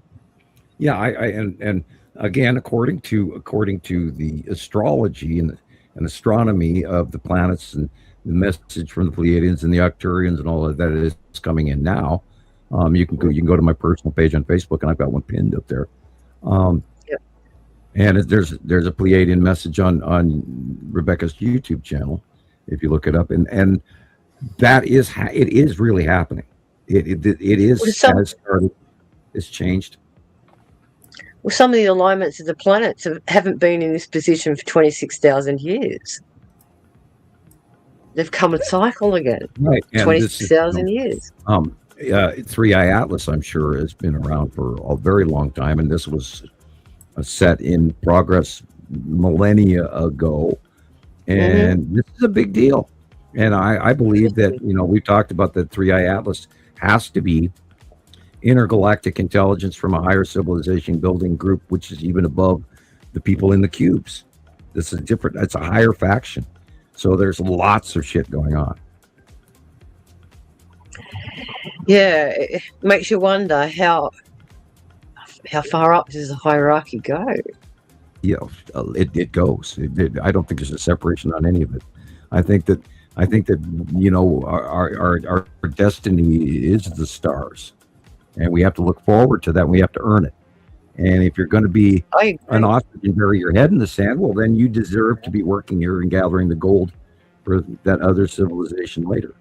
Yeah, and again, according to the astrology and astronomy of the planets and the message from the Pleiadians and the Arcturians and all of that is coming in now. You can go to my personal page on Facebook, and I've got one pinned up there. And there's a Pleiadian message on Rebecca's YouTube channel, if you look it up, and that is it is really happening. It is has started. It's changed. Well, some of the alignments of the planets haven't been in this position for 26,000 years. They've come and cycle again. Right, 26,000 years. 3i Atlas, I'm sure, has been around for a very long time, and this was set in progress millennia ago, and this is a big deal. And I believe that, we've talked about that 3i Atlas has to be intergalactic intelligence from a higher civilization building group, which is even above the people in the cubes. This is different. It's a higher faction. So there's lots of shit going on. Yeah, it makes you wonder how far up does the hierarchy go? Yeah, it goes. I don't think there's a separation on any of it. I think that our destiny is the stars, and we have to look forward to that. And we have to earn it. And if you're going to be an ostrich and bury your head in the sand, well, then you deserve to be working here and gathering the gold for that other civilization later.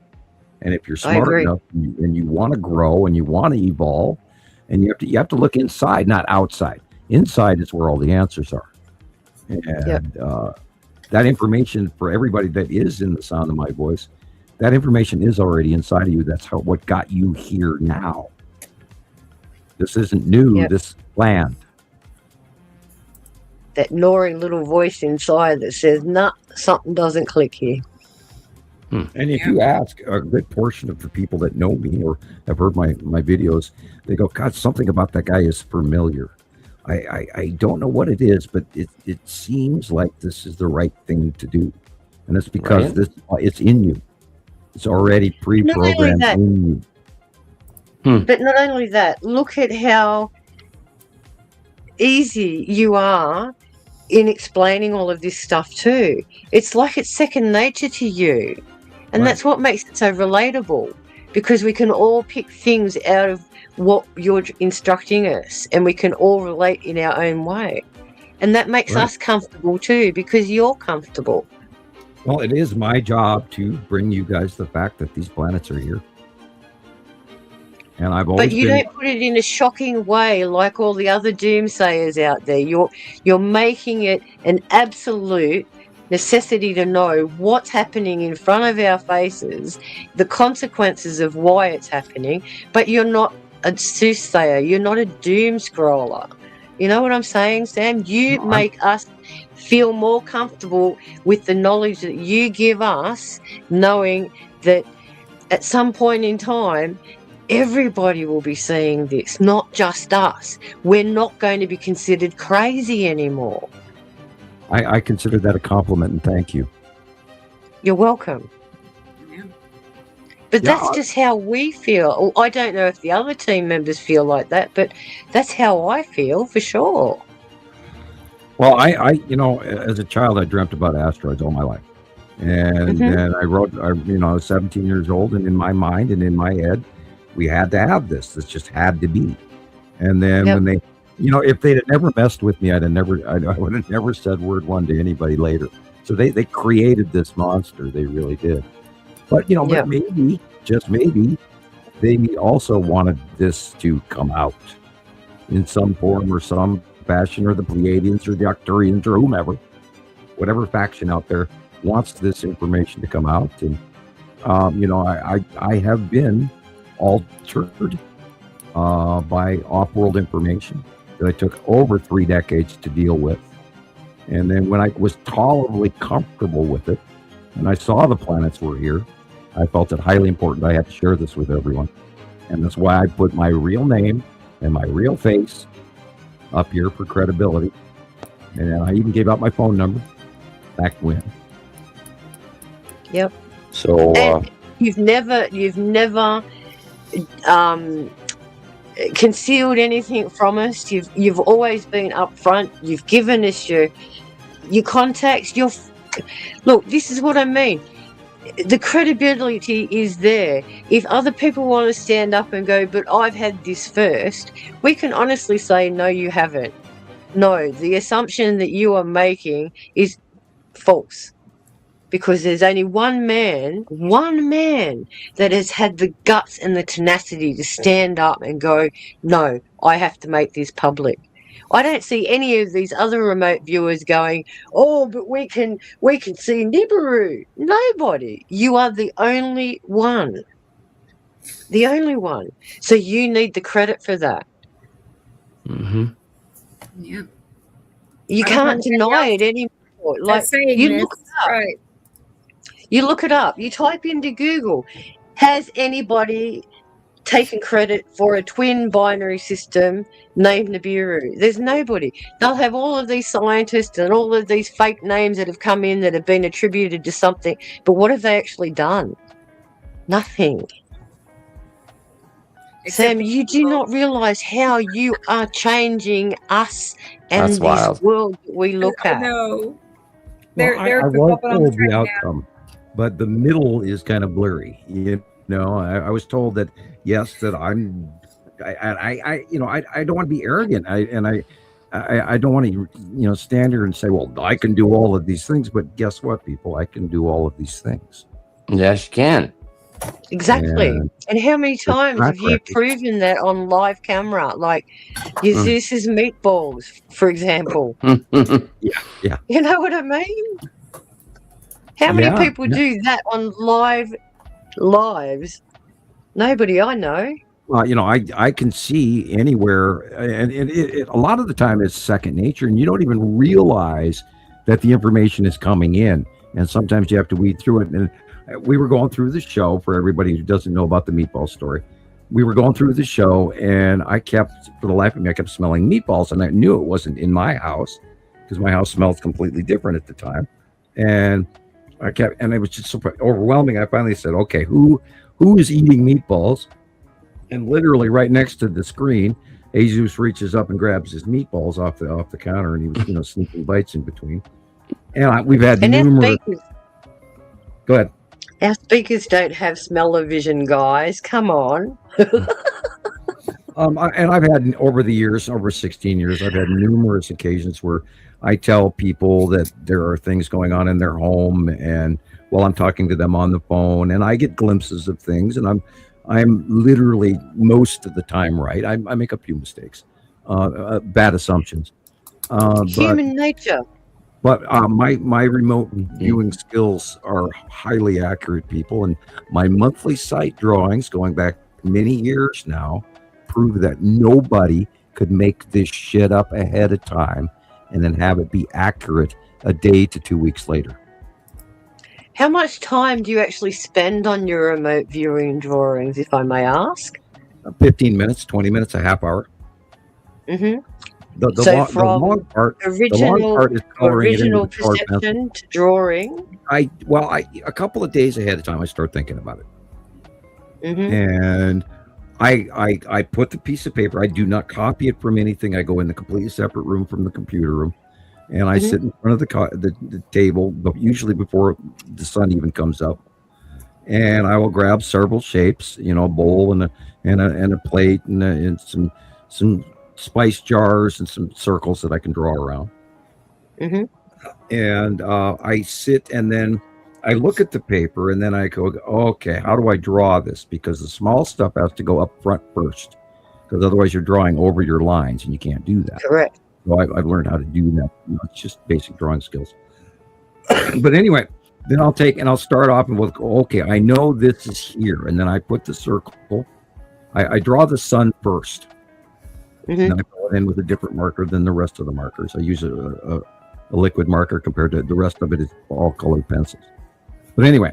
And if you're smart enough and you want to grow and you want to evolve, and you have to look inside, not outside. Inside is where all the answers are. And that information for everybody that is in the sound of my voice, that information is already inside of you. That's what got you here now. This isn't new. This is planned. That gnawing little voice inside that says, "Nah, something doesn't click here." And if you ask a good portion of the people that know me or have heard my videos, they go, "God, something about that guy is familiar." I don't know what it is, but it seems like this is the right thing to do. And it's because it's in you. It's already pre-programmed in you. But not only that, look at how easy you are in explaining all of this stuff too. It's like it's second nature to you. And that's what makes it so relatable, because we can all pick things out of what you're instructing us, and we can all relate in our own way. And that makes us comfortable too, because you're comfortable. Well, it is my job to bring you guys the fact that these planets are here. And I've always don't put it in a shocking way like all the other doomsayers out there. You're making it an absolute necessity to know what's happening in front of our faces, the consequences of why it's happening, but you're not a soothsayer. You're not a doom scroller. You know what I'm saying, Sam? You make us feel more comfortable with the knowledge that you give us, knowing that at some point in time, everybody will be seeing this, not just us. We're not going to be considered crazy anymore. I consider that a compliment, and thank you. You're welcome. Yeah. But that's just how we feel. I don't know if the other team members feel like that, but that's how I feel for sure. Well, I as a child, I dreamt about asteroids all my life. And then I was 17 years old, and in my mind and in my head, we had to have this. This just had to be. And then when they, if they'd have never messed with me, I would have never said word one to anybody later. So they created this monster. They really did. But, but maybe, just maybe, they also wanted this to come out in some form or some fashion, or the Pleiadians or the Arcturians or whomever, whatever faction out there wants this information to come out. And, I have been altered by off-world information that I took over 3 decades to deal with. And then when I was tolerably comfortable with it, and I saw the planets were here, I felt it highly important I had to share this with everyone. And that's why I put my real name and my real face up here for credibility. And I even gave out my phone number back when. Yep. So you've never concealed anything from us. You've always been upfront. You've given us your contacts. Look, this is what I mean. the credibility is there. If other people want to stand up and go, but I've had this first, we can honestly say, no, you haven't. No, the assumption that you are making is false. Because there's only one man that has had the guts and the tenacity to stand up and go, no, I have to make this public. I don't see any of these other remote viewers going, oh, but we can see Nibiru. Nobody. You are the only one. The only one. So you need the credit for that. Mm-hmm. Yeah. You can't deny it anymore. Like, you look it up. Right. You look it up. You type into Google, has anybody taken credit for a twin binary system named Nibiru? There's nobody. They'll have all of these scientists and all of these fake names that have come in that have been attributed to something. But what have they actually done? Nothing. Sam, you do not realize how you are changing us and That's this wild. world that we look at. No. Well, I was told the outcome, but the middle is kind of blurry. You know, I was told that yes, that I don't want to be arrogant. I don't want to, stand here and say, well, I can do all of these things. But guess what, people? I can do all of these things. Yes, you can. Exactly. And how many times have you proven that on live camera? Like, this is meatballs, for example. Yeah. You know what I mean? How many people do that on lives? Nobody I know. Well, I can see anywhere, and a lot of the time it's second nature, and you don't even realize that the information is coming in, and sometimes you have to weed through it. And we were going through the show, for everybody who doesn't know about the meatball story. We were going through the show, and for the life of me, I kept smelling meatballs, and I knew it wasn't in my house because my house smelled completely different at the time. And it was just so overwhelming. I finally said, okay, who is eating meatballs? And literally right next to the screen, Jesus reaches up and grabs his meatballs off the counter, and he was, sneaking bites in between. And we've had numerous. Go ahead. Our speakers don't have smell-o-vision, guys. Come on. And I've had, over the years, over 16 years, I've had numerous occasions where I tell people that there are things going on in their home, and while I'm talking to them on the phone, and I get glimpses of things, and I'm literally most of the time right. I make a few mistakes, bad assumptions. Human nature. But my remote viewing skills are highly accurate, people, and my monthly site drawings, going back many years now, prove that nobody could make this shit up ahead of time and then have it be accurate a day to 2 weeks later. How much time do you actually spend on your remote viewing drawings, if I may ask? 15 minutes, 20 minutes, a half hour. Mm-hmm. The long part is coloring it into the perception to drawing. A couple of days ahead of time, I start thinking about it. Mm-hmm. And I put the piece of paper. I do not copy it from anything. I go in a completely separate room from the computer room, and I sit in front of the table, but usually before the sun even comes up. And I will grab several shapes, a bowl and a plate and some spice jars and some circles that I can draw around. Mm-hmm. And I sit, and then I look at the paper, and then I go, okay, how do I draw this? Because the small stuff has to go up front first, because otherwise you're drawing over your lines, and you can't do that. Correct. So I've learned how to do that. It's just basic drawing skills. But anyway, then I'll start off and we'll go, okay, I know this is here. And then I put the circle. I draw the sun first. Mm-hmm. And then I fill it in with a different marker than the rest of the markers. I use a liquid marker compared to the rest of it is all colored pencils. But anyway,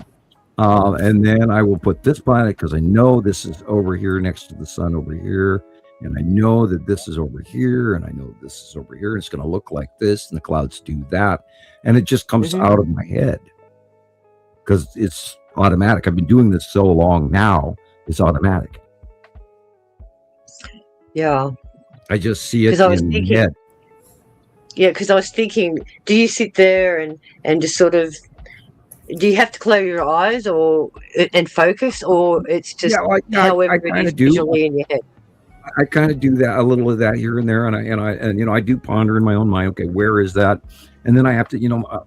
and then I will put this planet because I know this is over here next to the sun over here. And I know that this is over here, and I know this is over here. And it's going to look like this, and the clouds do that. And it just comes out of my head because it's automatic. I've been doing this so long now, it's automatic. Yeah. I just see it in my head. Yeah, because I was thinking, do you sit there and just sort of Do you have to close your eyes and focus, or it's just however it is visually in your head? I kind of do that, a little of that here and there, and I do ponder in my own mind. Okay, where is that? And then I have to,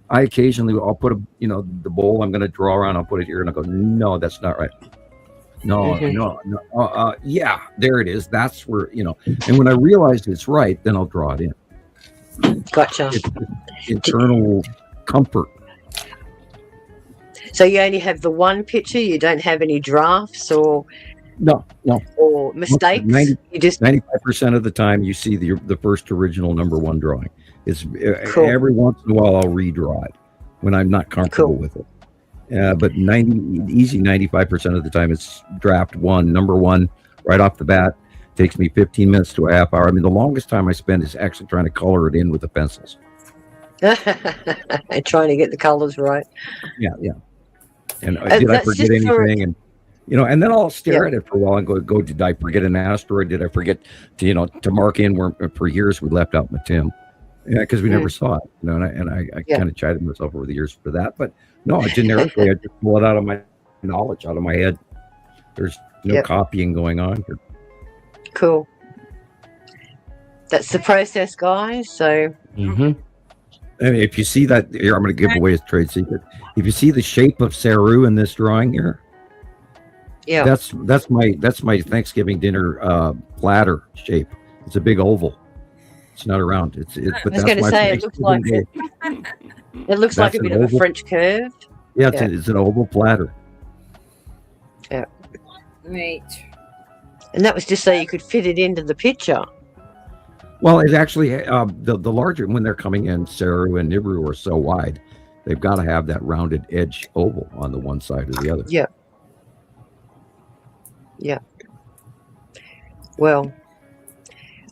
I occasionally I'll put the bowl I'm going to draw around. I'll put it here, and I go, no, that's not right. No, yeah, there it is. That's where And when I realize it's right, then I'll draw it in. Gotcha. It's internal comfort. So you only have the one picture. You don't have any drafts or or mistakes. 95% of the time you see the first original number one drawing. It's cool. Every once in a while I'll redraw it when I'm not comfortable with it. But 95% of the time it's draft one, number one, right off the bat. Takes me 15 minutes to a half hour. I mean, the longest time I spend is actually trying to color it in with the pencils. Trying to get the colors right. Yeah. And did I forget anything? And then I'll stare at it for a while and go, did I forget an asteroid? Did I forget to mark in where for years we left out Matim? Yeah, because we never saw it. And I kind of chided myself over the years for that. But no, generically, I just pull it out of my knowledge, out of my head. There's no copying going on here. Cool. That's the process, guys. So. And if you see that here, I'm going to give away a trade secret. If you see the shape of Saru in this drawing here, that's my Thanksgiving dinner platter shape. It's a big oval. It's not around. I was going to say it looks like it looks like a bit of a French curve. Yeah, it's an oval platter. Yeah. Right. And that was just so you could fit it into the picture. Well, it actually the larger, when they're coming in, Saru and Nibiru are so wide, they've got to have that rounded edge oval on the one side or the other. Yeah. Yeah. Well,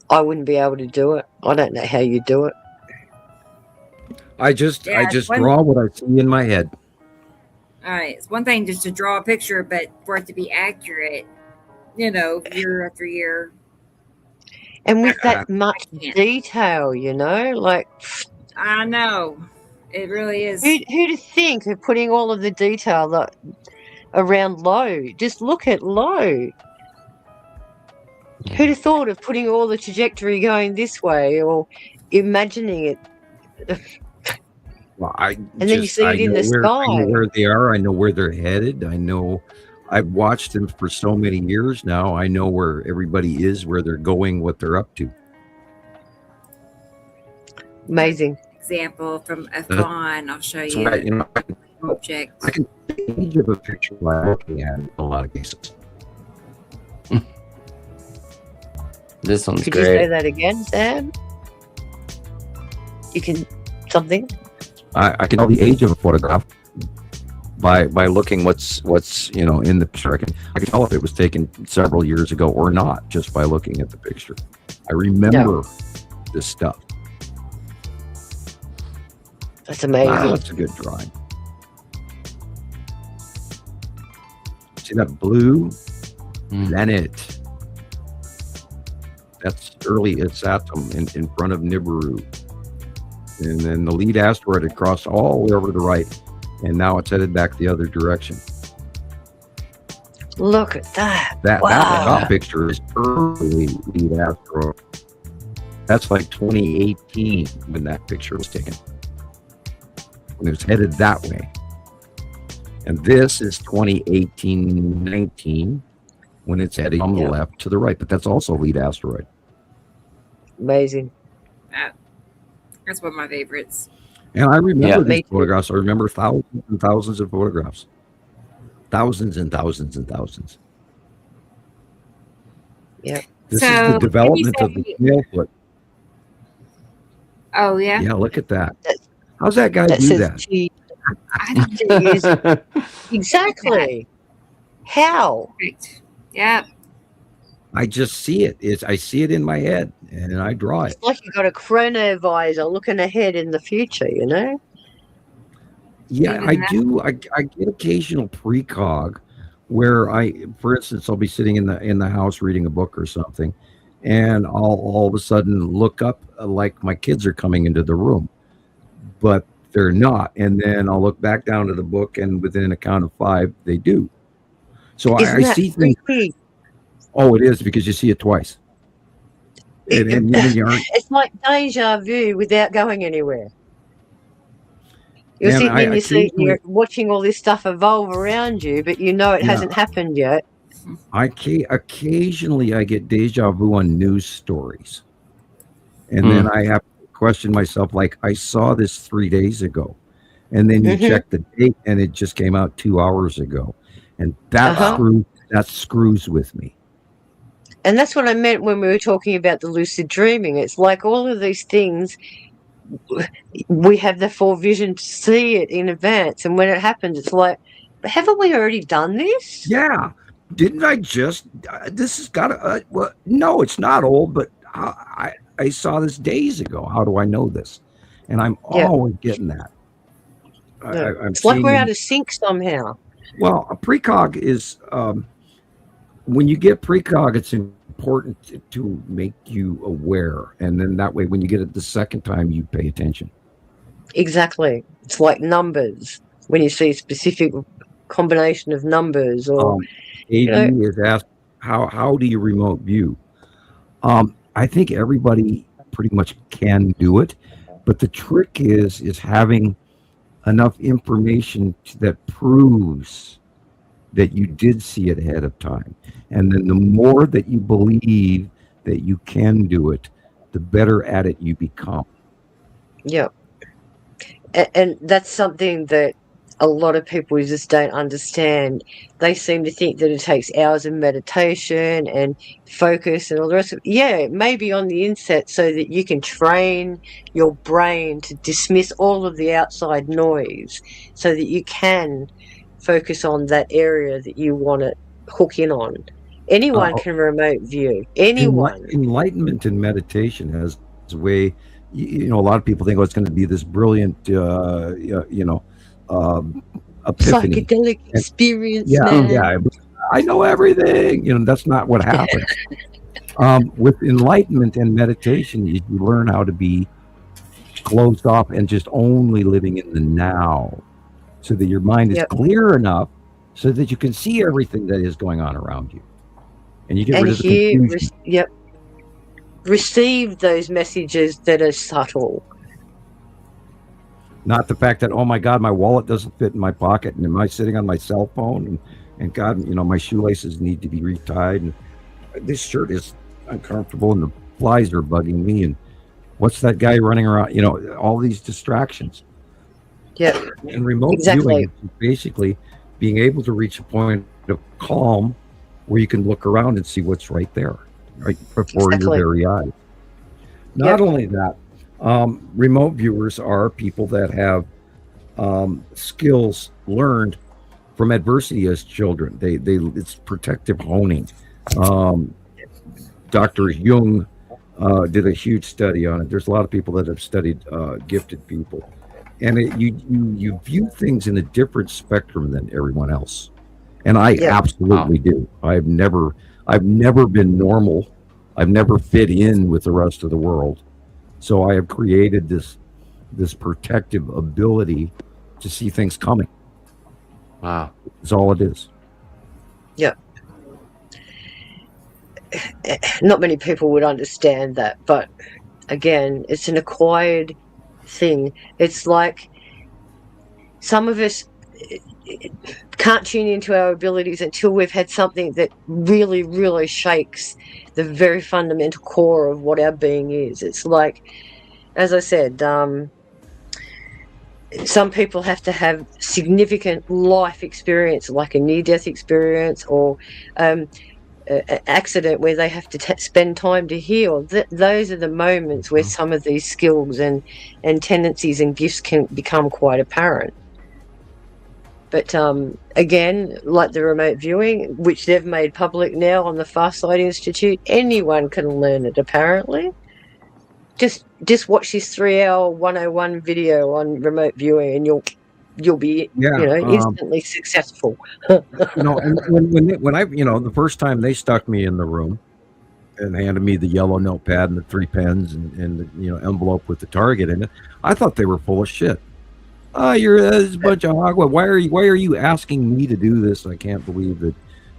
I wouldn't be able to do it. I don't know how you do it. I just draw what I see in my head. All right, it's one thing just to draw a picture, but for it to be accurate, year after year. And with that much detail, like... I know. It really is. Who'd think of putting all of the detail around low? Just look at low. Who'd have thought of putting all the trajectory going this way or imagining it? Well, then you see it in the sky. I know where they are. I know where they're headed. I know... I've watched them for so many years now. I know where everybody is, where they're going, what they're up to. Amazing. Example from a fawn. I'll show you. Right, Object. I can think of a picture by looking at it in a lot of cases. This one's Could great. you say that again, Sam? You can something? I can tell the age of a photograph by looking what's in the picture. I can tell if it was taken several years ago or not just by looking at the picture. I remember this stuff. That's amazing. Wow, that's a good drawing. See that blue? Planet. That's early. It's atom in front of Nibiru. And then the lead asteroid had crossed all the way over to the right. And now it's headed back the other direction. Look at that. That picture is early lead asteroid. That's like 2018 when that picture was taken. When it was headed that way. And this is 2018-19 when it's heading from the left to the right. But that's also lead asteroid. Amazing. That's one of my favorites. And I remember these photographs. I remember thousands and thousands of photographs. Thousands and thousands and thousands. Yeah. This is the development of the snail foot. Oh, yeah? Yeah, look at that. How's that guy do that? Exactly. How? Right. Yeah. I just see it. I see it in my head, and I draw it. It's like you've got a chronovisor looking ahead in the future, Yeah, I do. I get occasional precog where for instance, I'll be sitting in the house reading a book or something, and I'll all of a sudden look up like my kids are coming into the room. But they're not. And then I'll look back down to the book, and within a count of 5, they do. So I see things. Freaky? Oh, it is, because you see it twice. And It's like deja vu without going anywhere. You're sitting in your seat, and you're watching all this stuff evolve around you, but you know it hasn't happened yet. Occasionally I get deja vu on news stories. And then I have to question myself, like, I saw this 3 days ago. And then you check the date, and it just came out 2 hours ago. And that screws with me. And that's what I meant when we were talking about the lucid dreaming. It's like all of these things, we have the forevision to see it in advance. And when it happens, it's like, haven't we already done this? Yeah. Didn't I just, this has got to, well, no, it's not old, but I saw this days ago. How do I know this? And I'm always getting that. It's like we're out of sync somehow. Well, a precog is, when you get precog, it's important to make you aware. And then that way, when you get it the second time, you pay attention. Exactly. It's like numbers. When you see a specific combination of numbers, or AD is asked, how do you remote view? I think everybody pretty much can do it, but the trick is having enough information that proves that you did see it ahead of time. And then the more that you believe that you can do it, the better at it you become. Yeah. And that's something that a lot of people just don't understand. They seem to think that it takes hours of meditation and focus and all the rest of it. Yeah, it may be on the inset so that you can train your brain to dismiss all of the outside noise so that you can focus on that area that you want to hook in on. Anyone can remote view. Anyone. Enlightenment and meditation has a way, a lot of people think, it's going to be this brilliant, epiphany. Psychedelic experience. Yeah, I know everything. That's not what happens. With enlightenment and meditation, you learn how to be closed off and just only living in the now, so that your mind is clear enough so that you can see everything that is going on around you, and you get rid of the confusion. Receive those messages that are subtle. Not the fact that, oh my God, my wallet doesn't fit in my pocket, and am I sitting on my cell phone? And God, my shoelaces need to be retied, and this shirt is uncomfortable, and the flies are bugging me, and what's that guy running around? All these distractions. Yeah. And remote viewing is basically being able to reach a point of calm where you can look around and see what's right there, right before your very eyes. Not only that, remote viewers are people that have skills learned from adversity as children. It's protective honing. Dr. Jung did a huge study on it. There's a lot of people that have studied gifted people, and you view things in a different spectrum than everyone else. And I absolutely do. I've never been normal. I've never fit in with the rest of the world. So I have created this protective ability to see things coming. Wow. That's all it is. Yeah. Not many people would understand that, but again, it's an acquired thing. It's like some of us can't tune into our abilities until we've had something that really, really shakes the very fundamental core of what our being is. It's like, as I said, some people have to have significant life experience, like a near-death experience or an accident where they have to spend time to heal. Those are the moments where some of these skills and tendencies and gifts can become quite apparent. But again, like the remote viewing, which they've made public now on the Farsight Institute, anyone can learn it apparently. Just watch this 3-hour 101 video on remote viewing, and you'll be instantly successful. And when I the first time they stuck me in the room and handed me the yellow notepad and the 3 pens and the envelope with the target in it, I thought they were full of shit. You're a bunch of hogwash. Why are you asking me to do this? I can't believe that,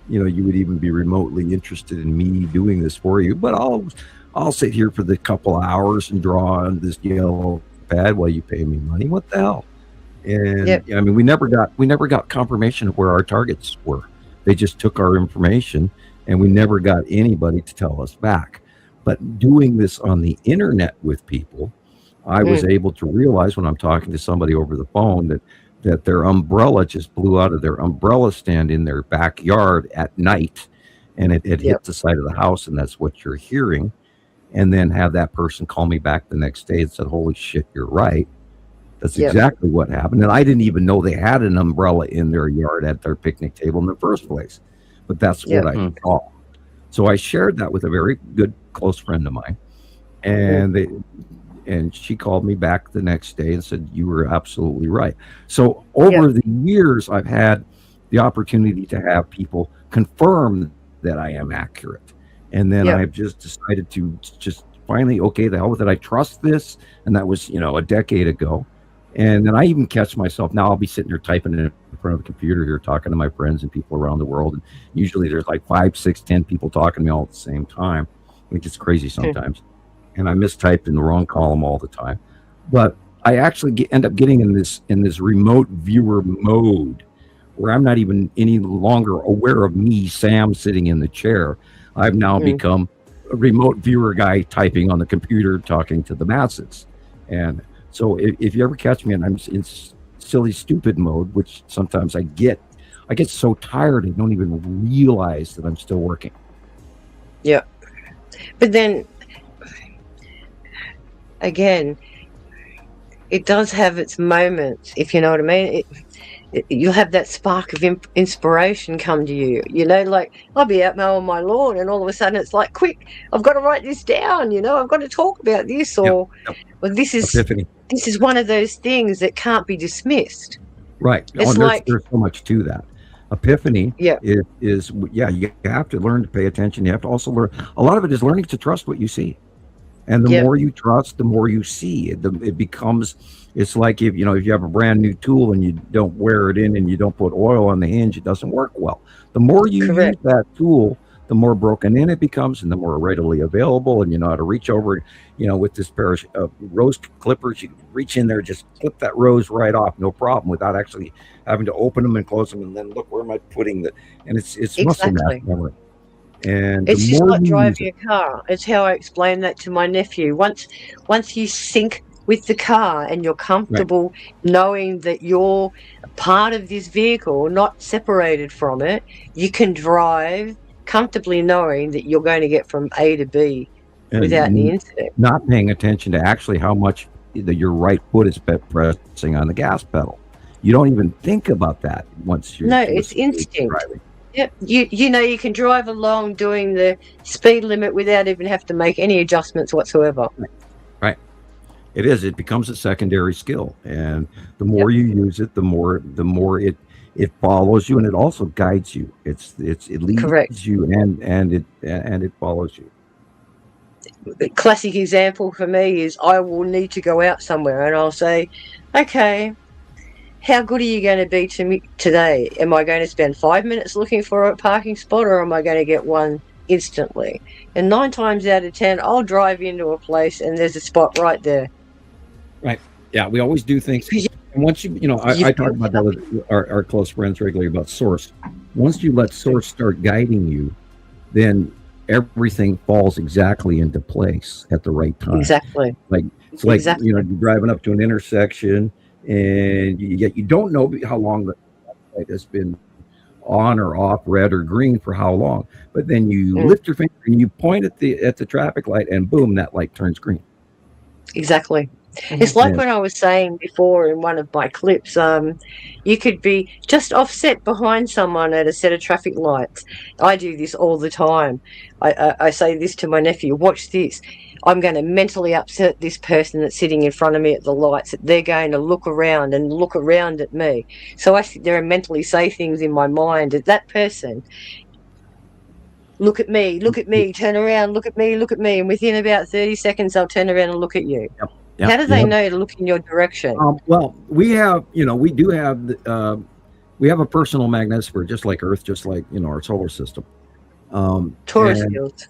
you would even be remotely interested in me doing this for you. But I'll sit here for the couple hours and draw on this yellow pad while you pay me money. What the hell? And I mean, we never got confirmation of where our targets were. They just took our information, and we never got anybody to tell us back. But doing this on the internet with people, I was able to realize when I'm talking to somebody over the phone that their umbrella just blew out of their umbrella stand in their backyard at night, and it hit the side of the house, and that's what you're hearing. And then have that person call me back the next day and said, "Holy shit, you're right. That's exactly what happened." And I didn't even know they had an umbrella in their yard at their picnic table in the first place. But that's what I saw. So I shared that with a very good close friend of mine. And she called me back the next day and said, "You were absolutely right." So over the years, I've had the opportunity to have people confirm that I am accurate. And then I've just decided to just finally, okay, the hell with it. I trust this. And that was, a decade ago. And then I even catch myself now. I'll be sitting there typing in front of the computer here, talking to my friends and people around the world. And usually there's like 5, 6, 10 people talking to me all at the same time, which is crazy sometimes. And I mistype in the wrong column all the time. But I actually end up getting in this remote viewer mode where I'm not even any longer aware of me, Sam, sitting in the chair. I've now become a remote viewer guy typing on the computer, talking to the masses. And so if you ever catch me and I'm in silly, stupid mode, which sometimes I get so tired I don't even realize that I'm still working. Yeah. But then, again, it does have its moments, if you know what I mean. You'll have that spark of inspiration come to you. Like I'll be out mowing my lawn and all of a sudden it's like, quick, I've got to write this down, I've got to talk about this, or well, this is Epiphany. This is one of those things that can't be dismissed. Right. There's so much to that. Epiphany is you have to learn to pay attention. You have to also learn. A lot of it is learning to trust what you see. And the more you trust, the more you see. It becomes, it's like if you have a brand new tool and you don't wear it in and you don't put oil on the hinge, it doesn't work well. The more you use that tool, the more broken in it becomes and the more readily available. And you know how to reach over, with this pair of rose clippers, you reach in there, just clip that rose right off, no problem, without actually having to open them and close them and then look, where am I putting it? And it's muscle memory. And it's just like driving a car. It's how I explain that to my nephew. Once you sync with the car and you're comfortable knowing that you're part of this vehicle, not separated from it, you can drive comfortably knowing that you're going to get from A to B without any incident. Not paying attention to actually how much your right foot is pressing on the gas pedal. You don't even think about that once you're... No, it's instinct. Driving. Yep. You can drive along doing the speed limit without even have to make any adjustments whatsoever. Right. It becomes a secondary skill, and the more you use it, the more it follows you, and it also guides you. It leads you and it follows you. The classic example for me is I will need to go out somewhere and I'll say, okay, how good are you going to be to me today? Am I going to spend 5 minutes looking for a parking spot, or am I going to get one instantly? And 9 times out of 10, I'll drive into a place and there's a spot right there. Right. Yeah, we always do things. And once I talk about that with our close friends regularly about source. Once you let source start guiding you, then everything falls exactly into place at the right time. Exactly. You're driving up to an intersection, and you don't know how long the light has been on or off, red or green, for how long. But then you lift your finger and you point at the traffic light, and boom, that light turns green. Exactly. It's like when I was saying before in one of my clips, you could be just offset behind someone at a set of traffic lights. I do this all the time. I say this to my nephew, watch this. I'm going to mentally upset this person that's sitting in front of me at the lights. They're going to look around at me. So I sit there and mentally say things in my mind at that person. Look at me, turn around, look at me. And within about 30 seconds, I'll turn around and look at you. Yep. Yep, How do they know to look in your direction? Well, we have, we have a personal magnetosphere, just like Earth, just like, our solar system. Torus fields.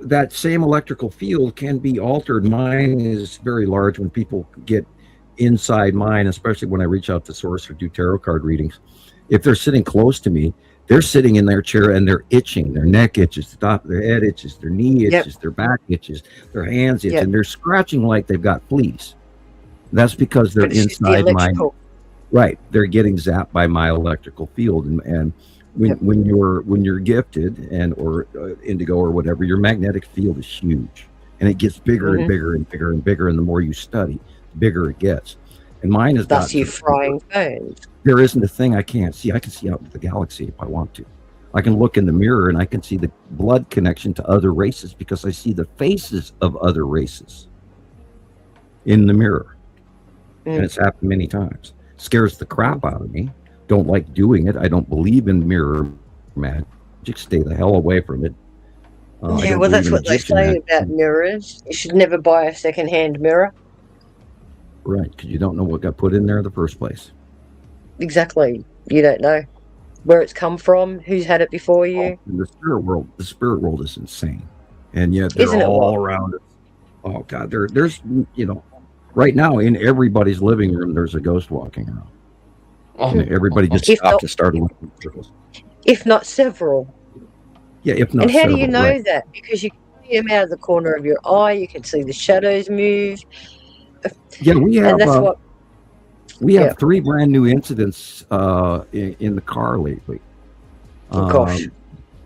That same electrical field can be altered. Mine is very large. When people get inside mine, especially when I reach out to source or do tarot card readings, if they're sitting close to me, they're sitting in their chair and they're itching. Their neck itches, the top of their head itches, their knee itches, their back itches, their hands itch, and they're scratching like they've got fleas. That's because they're inside my. Right, they're getting zapped by my electrical field, and when you're gifted or indigo or whatever, your magnetic field is huge, and it gets bigger and bigger and bigger and bigger, and the more you study, the bigger it gets. And mine is that's you frying phones. There isn't a thing I can't see. I can see out into the galaxy if I want to. I can look in the mirror and I can see the blood connection to other races because I see the faces of other races in the mirror. And it's happened many times. Scares the crap out of me. Don't like doing it. I don't believe in mirror magic. Stay the hell away from it. Well, that's what they say about mirrors. You should never buy a second-hand mirror. Right, because you don't know what got put in there in the first place. Exactly. You don't know where it's come from, who's had it before you. The spirit world is insane. And yet they're all around us. Oh, God. There's, right now in everybody's living room, there's a ghost walking around. And everybody just stopped and started looking in circles. If not several. Yeah, if not And how several, do you know that? Because you can see them out of the corner of your eye. You can see the shadows move. Yeah, we have. And that's we have 3 brand new incidents in the car lately. Gosh.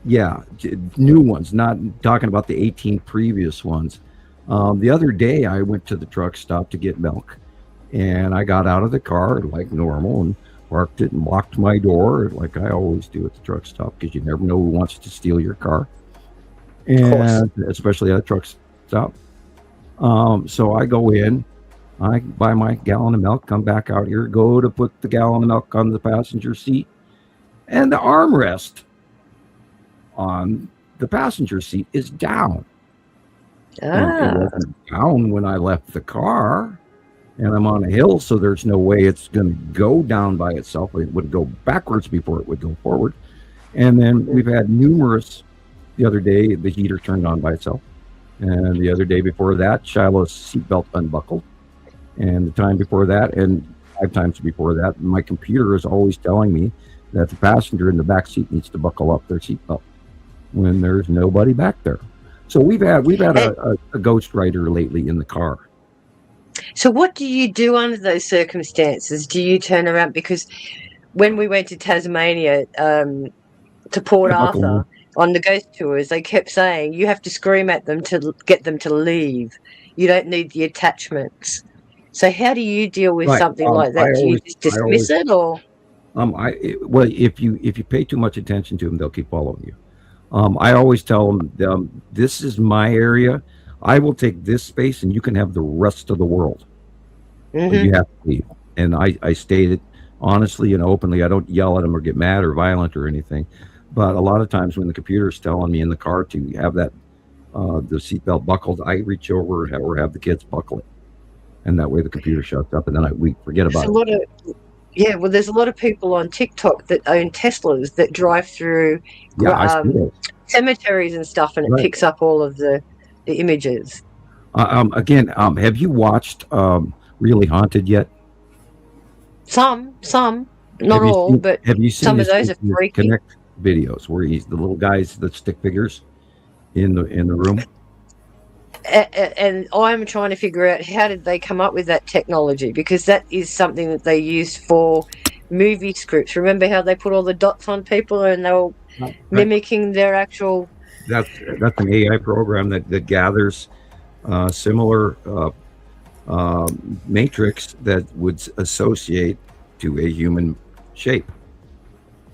Yeah, new ones. Not talking about the 18 previous ones. The other day, I went to the truck stop to get milk, and I got out of the car like normal and parked it and locked my door like I always do at the truck stop because you never know who wants to steal your car, and especially at a truck stop. So I go in. I buy my gallon of milk, come back out here, go to put the gallon of milk on the passenger seat, and the armrest on the passenger seat is down. It wasn't down when I left the car, and I'm on a hill, so there's no way it's going to go down by itself. It would go backwards before it would go forward. And then we've had numerous. The other day, the heater turned on by itself. And the other day before that, Shiloh's seatbelt unbuckled. And the time before that, and 5 times before that, my computer is always telling me that the passenger in the back seat needs to buckle up their seatbelt when there's nobody back there. So we've had a ghost rider lately in the car. So what do you do under those circumstances? Do you turn around? Because when we went to Tasmania to Port Arthur on the ghost tours, they kept saying you have to scream at them to get them to leave. You don't need the attachments. So how do you deal with something like that? Do you just dismiss it, or? Well, if you pay too much attention to them, they'll keep following you. I always tell them, this is my area. I will take this space, and you can have the rest of the world. But you have to leave. And I state it honestly and openly. I don't yell at them or get mad or violent or anything. But a lot of times when the computer's telling me in the car to have that the seatbelt buckled, I reach over or have the kids buckle it. And that way the computer shuts up, and then we forget about it. Well, there's a lot of people on TikTok that own Teslas that drive through cemeteries and stuff, and it picks up all of the images. Again, have you watched Really Haunted yet? Some, not all, but have you seen some of those are freaky. Connect videos where he's the little guys that stick figures in the room? And I'm trying to figure out how did they come up with that technology, because that is something that they used for movie scripts. Remember how they put all the dots on people and they were mimicking their actual. That's an AI program that gathers similar matrix that would associate to a human shape.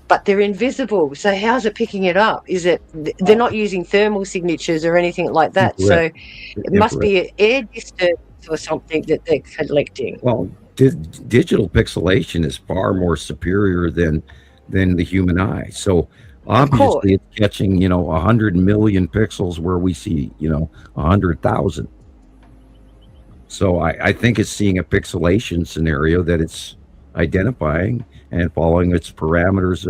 But they're invisible, so how's it picking it up? Is it they're not using thermal signatures or anything like that? Infrared. So it must be an air disturbance or something that they're collecting. Well, digital pixelation is far more superior than the human eye. So obviously, it's catching 100 million pixels where we see 100,000. So I think it's seeing a pixelation scenario that it's identifying and following its parameters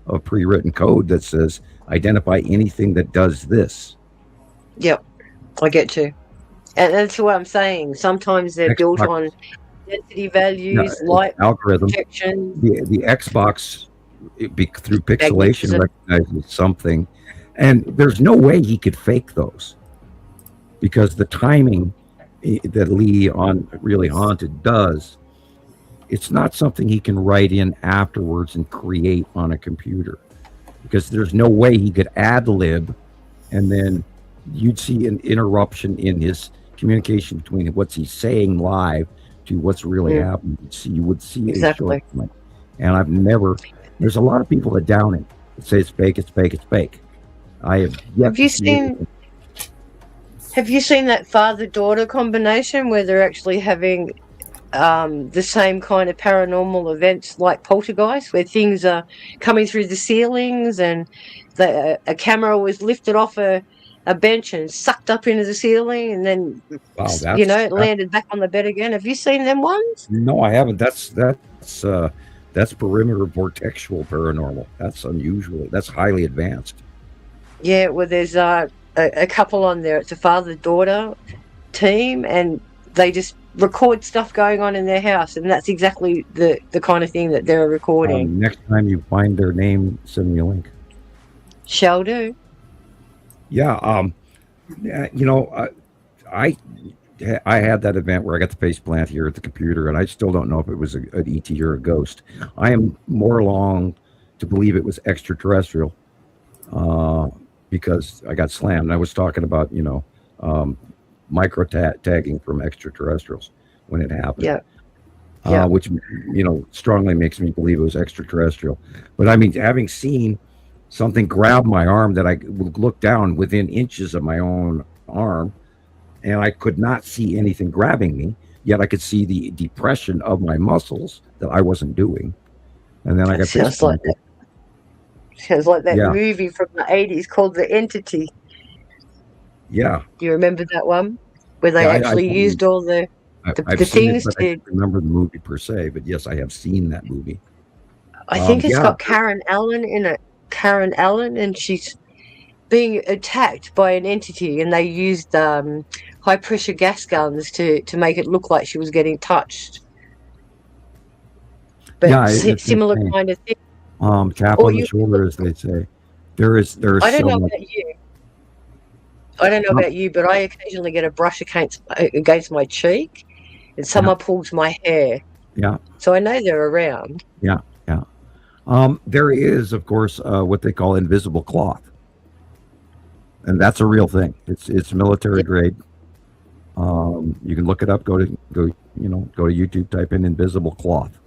of pre-written code that says identify anything that does this. Yep, I get you. And that's what I'm saying. Sometimes they're built on density values, light algorithm projection. The Xbox through pixelation recognizes something, and there's no way he could fake those, because the timing that Lee on Really Haunted does, it's not something he can write in afterwards and create on a computer, because there's no way he could ad lib and then you'd see an interruption in his communication between what's he's saying live to what's really happening. You would see exactly. And I've never. There's a lot of people that down it, that say it's fake, it's fake, it's fake. I have yet. Have you seen? Have you seen that father-daughter combination where they're actually having the same kind of paranormal events like poltergeist, where things are coming through the ceilings and a camera was lifted off a bench and sucked up into the ceiling, and then it landed back on the bed again? Have you seen them ones? No, I haven't. That's perimeter vortexual paranormal. That's unusual. That's highly advanced. Yeah, well, there's a couple on there. It's a father-daughter team, and they just record stuff going on in their house, and that's exactly the kind of thing that they're recording. Next time you find their name, send me a link. Shall do. Yeah, I had that event where I got the face plant here at the computer, and I still don't know if it was an ET or a ghost. I am more along to believe it was extraterrestrial, because I got slammed. I was talking about, micro tagging from extraterrestrials when it happened. Yeah. Which, strongly makes me believe it was extraterrestrial. But I mean, having seen something grab my arm that I would look down within inches of my own arm, and I could not see anything grabbing me, yet I could see the depression of my muscles that I wasn't doing. And then I got sounds like that movie from the 80s called The Entity. Yeah. Do you remember that one? Where they actually used all the things to... I don't remember the movie per se, but yes, I have seen that movie. I think it's got Karen Allen in it. Karen Allen, and she's being attacked by an entity, and they used high pressure gas guns to make it look like she was getting touched. But similar kind of thing. Tap on the shoulder, as they say. There is. I don't know about you. I don't know about you, but I occasionally get a brush against my cheek, and someone pulls my hair. Yeah. So I know they're around. Yeah. There is, of course, what they call invisible cloth, and that's a real thing. It's military grade. You can look it up. Go to YouTube. Type in invisible cloth.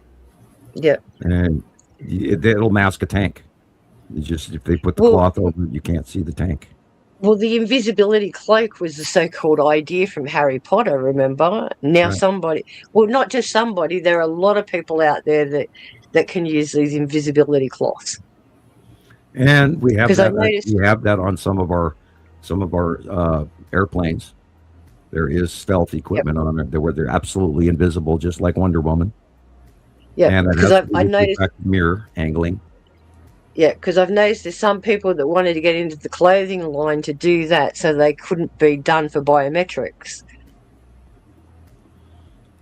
Yeah. And it'll mask a tank. It's just if they put the cloth over it, you can't see the tank. Well, the invisibility cloak was the so-called idea from Harry Potter, remember? Now not just somebody, there are a lot of people out there that can use these invisibility cloths. And we have that on some of our airplanes. There is stealth equipment on it where they're absolutely invisible, just like Wonder Woman. Yeah, because I noticed mirror angling. Yeah, because I've noticed there's some people that wanted to get into the clothing line to do that, so they couldn't be done for biometrics.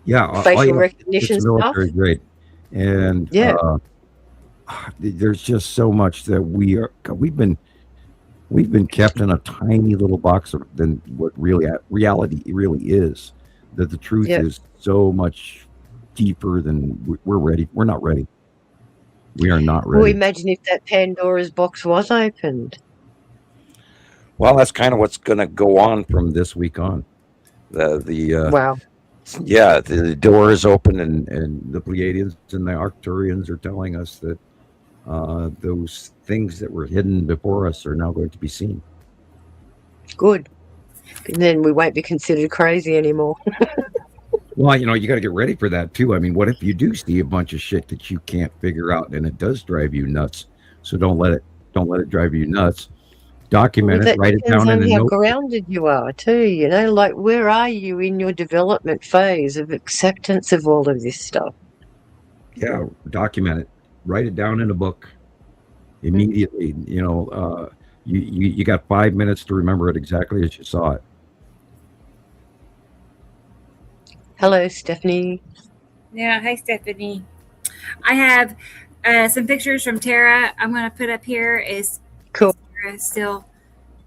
Yeah, facial recognition it's stuff. Military grade, and there's just so much that we've been kept in a tiny little box than what reality really is. That the truth is so much deeper than we're ready. We're not ready. We are not ready. Well, imagine if that Pandora's box was opened. Well, that's kind of what's going to go on from this week on. Wow. Yeah, the door is open, and the Pleiadians and the Arcturians are telling us that those things that were hidden before us are now going to be seen. Good. And then we won't be considered crazy anymore. Well, you got to get ready for that too. I mean, what if you do see a bunch of shit that you can't figure out and it does drive you nuts? So don't let it drive you nuts. document it, write it down in a how note. grounded you are too, you know, like where are you in your development phase of acceptance of all of this stuff? Yeah, document it, write it down in a book immediately. You know, you got 5 minutes to remember it exactly as you saw it. Hello, Stephanie. Yeah, hi, Stephanie. I have some pictures from Tara. I'm going to put up here. Is Tara still?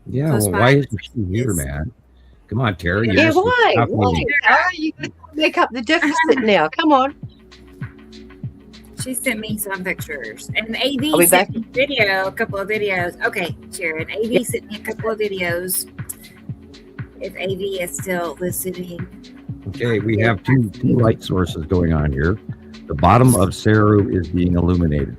Yeah, well, why isn't she here, man? Come on, Tara. Yeah, why? Tara, you got to make up the deficit now. Come on. She sent me some pictures. And AV sent me a couple of videos. Okay, Sharon. AV sent me a couple of videos. If AV is still listening. Okay, we have two light sources going on here. The bottom of Saru is being illuminated.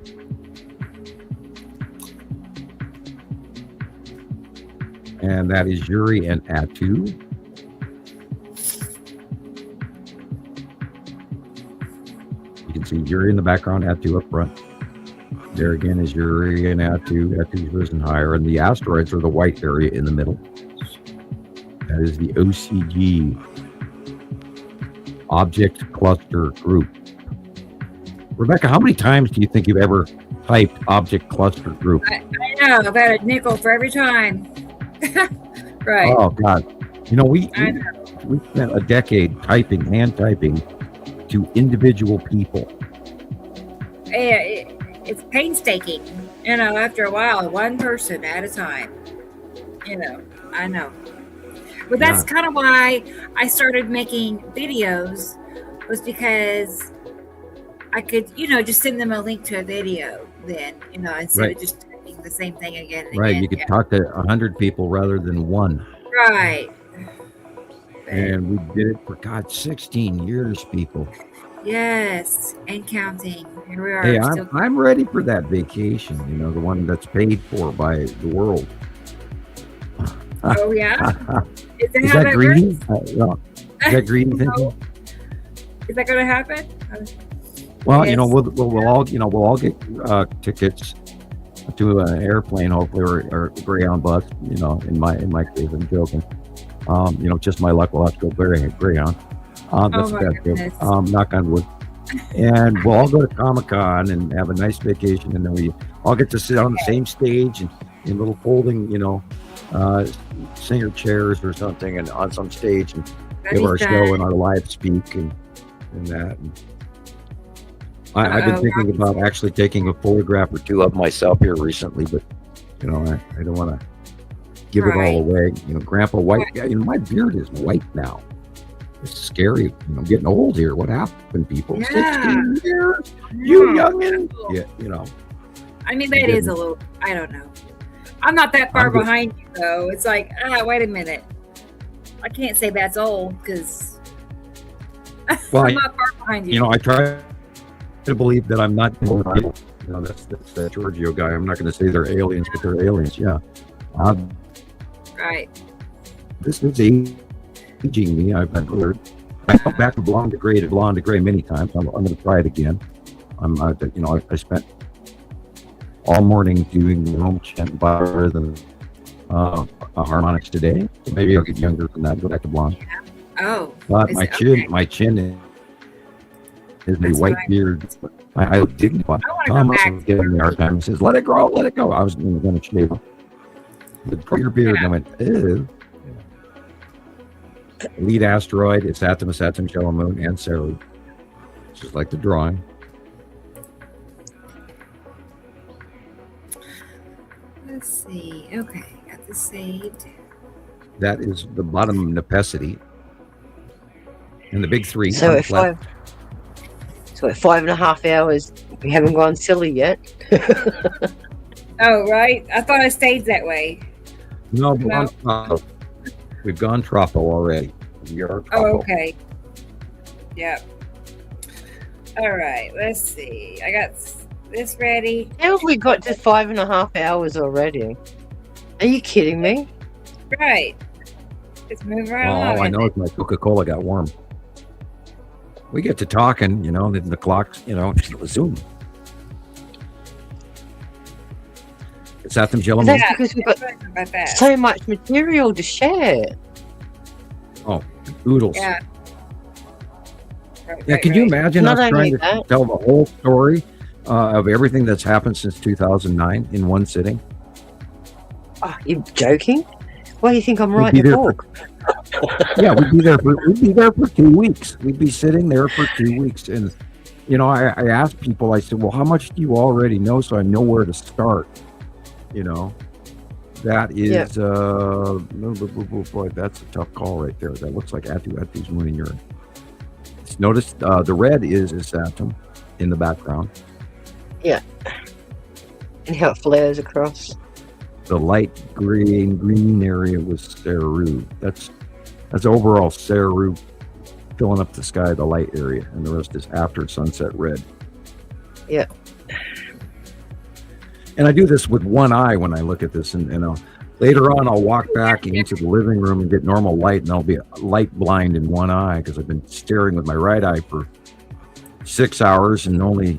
And that is Yuri and Atu. You can see Yuri in the background, Atu up front. There again is Yuri and Atu. Atu's risen higher. And the asteroids are the white area in the middle. That is the OCG, Object Cluster Group. Rebecca, how many times do you think you've ever typed Object Cluster Group? I know. I've had a nickel for every time. Right. Oh, God. You know, we spent a decade hand typing to individual people. Yeah, it's painstaking. You know, after a while, one person at a time. You know, I know. But that's kind of why I started making videos, was because I could, you know, just send them a link to a video then, you know, instead of just typing the same thing again and again. You could talk to 100 people rather than one. Right. And we did it for, God, 16 years, people. Yes, and counting. Here we are. Hey, I'm ready for that vacation, you know, the one that's paid for by the world. Oh, yeah? Is that greedy? No. Is that greedy thinking? Is that going to happen? Well, yes. You know, we'll all get tickets to an airplane, hopefully, or a Greyhound bus. You know, in my case, I'm joking. You know, just my luck, we'll have to go Greyhound. That's a bad joke. Knock on wood. And we'll all go to Comic-Con and have a nice vacation, and then we all get to sit on the same stage and in little folding, you know, singer chairs or something, and on some stage, and give our show and our live speak and that. And I've been thinking about actually taking a photograph or two of myself here recently, but you know, I don't want to give it all away. You know, Grandpa White. Yeah, you know, my beard is white now. It's scary. You know, I'm getting old here. What happened, people? 16 years, you youngin. Yeah, you know. I mean, that is a little. I don't know. I'm not that far behind you, though. It's like, wait a minute. I can't say that's old because I'm not far behind you. You know, I try to believe that I'm not. You know, that's that Giorgio guy. I'm not going to say they're aliens, but they're aliens. Yeah. Right. This is aging me. I've heard. I went back to blonde to gray many times. I'm going to try it again. You know, I spent all morning doing the home chant better than harmonics today. So maybe I'll get younger than that. Go back to blonde. Oh. But my chin is a white beard. I dignified. Tom was giving me a hard time. He says, "Let it grow, let it go." I was going to shave your beard. I went, ew. Lead asteroid, it's Atom, Yellow Moon, and Ceres. Just like the drawing. Let's see. Okay, got this saved. That is the bottom of Necessity. And the big three. So at 5.5 hours, we haven't gone silly yet. Oh, right. I thought it stayed that way. No, we've gone Tropo already. Oh, okay. Yep. All right. Let's see. I got this ready. How have we got to 5.5 hours already? Are you kidding me? Right. Let's move right along. All I know is my Coca-Cola got warm. We get to talking, you know, and then the clock, you know, zoom. Is that them Gillian? That's because we've got so much material to share. Oh, oodles. Yeah. Yeah, can you imagine Not us only trying to that- tell the whole story of everything that's happened since 2009 in one sitting? Oh, you're joking? Why do you think I'm We'd writing be a there book? Yeah, we'd be there for 2 weeks. We'd be sitting there for 2 weeks. And, you know, I asked people, I said, well, how much do you already know so I know where to start? You know, that is, boy, that's a tough call right there. That looks like Atu's moon in urine. Notice the red is Saturn in the background. Yeah. And how it flares across. The light green area was Saru. That's overall Saru filling up the sky, the light area, and the rest is after sunset red. Yeah. And I do this with one eye when I look at this, and later on I'll walk back into the living room and get normal light, and I'll be light blind in one eye because I've been staring with my right eye for 6 hours and only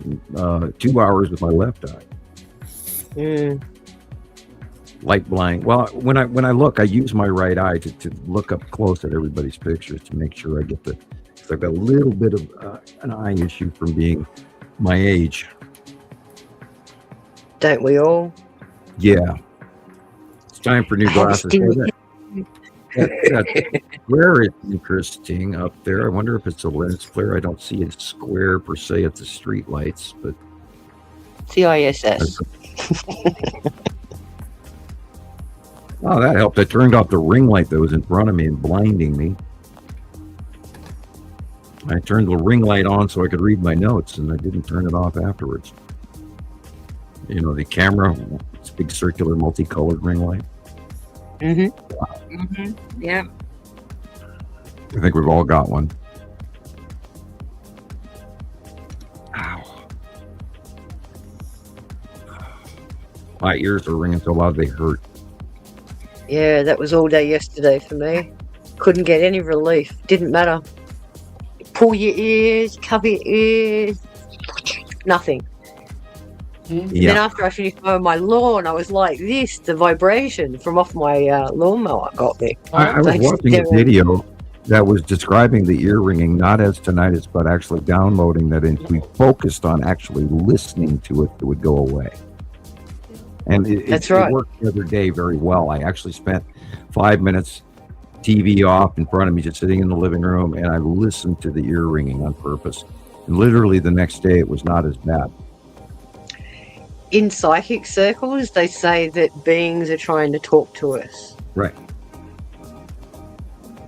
2 hours with my left eye. Light blind. Well, when I look, I use my right eye to look up close at everybody's pictures to make sure I get the. So I've got a little bit of an eye issue from being my age. Don't we all? Yeah. It's time for new glasses. That square is interesting up there. I wonder if it's a lens flare. I don't see a square per se at the street lights, but CISS. Oh, that helped. I turned off the ring light that was in front of me and blinding me. I turned the ring light on so I could read my notes, and I didn't turn it off afterwards. You know, the camera, it's a big circular multicolored ring light. Yeah. I think we've all got one. Ow. My ears are ringing so loud they hurt. Yeah, that was all day yesterday for me. Couldn't get any relief. Didn't matter. Pull your ears, cover your ears. Nothing. Yeah. Then after I finished mowing my lawn, I was like this. The vibration from off my lawnmower got me. I was watching a video that was describing the ear ringing, not as tinnitus, but actually downloading that. If we focused on actually listening to it, it would go away. And That's right. It worked the other day very well. I actually spent 5 minutes, TV off in front of me, just sitting in the living room, and I listened to the ear ringing on purpose. And literally the next day, it was not as bad. In psychic circles, they say that beings are trying to talk to us. Right.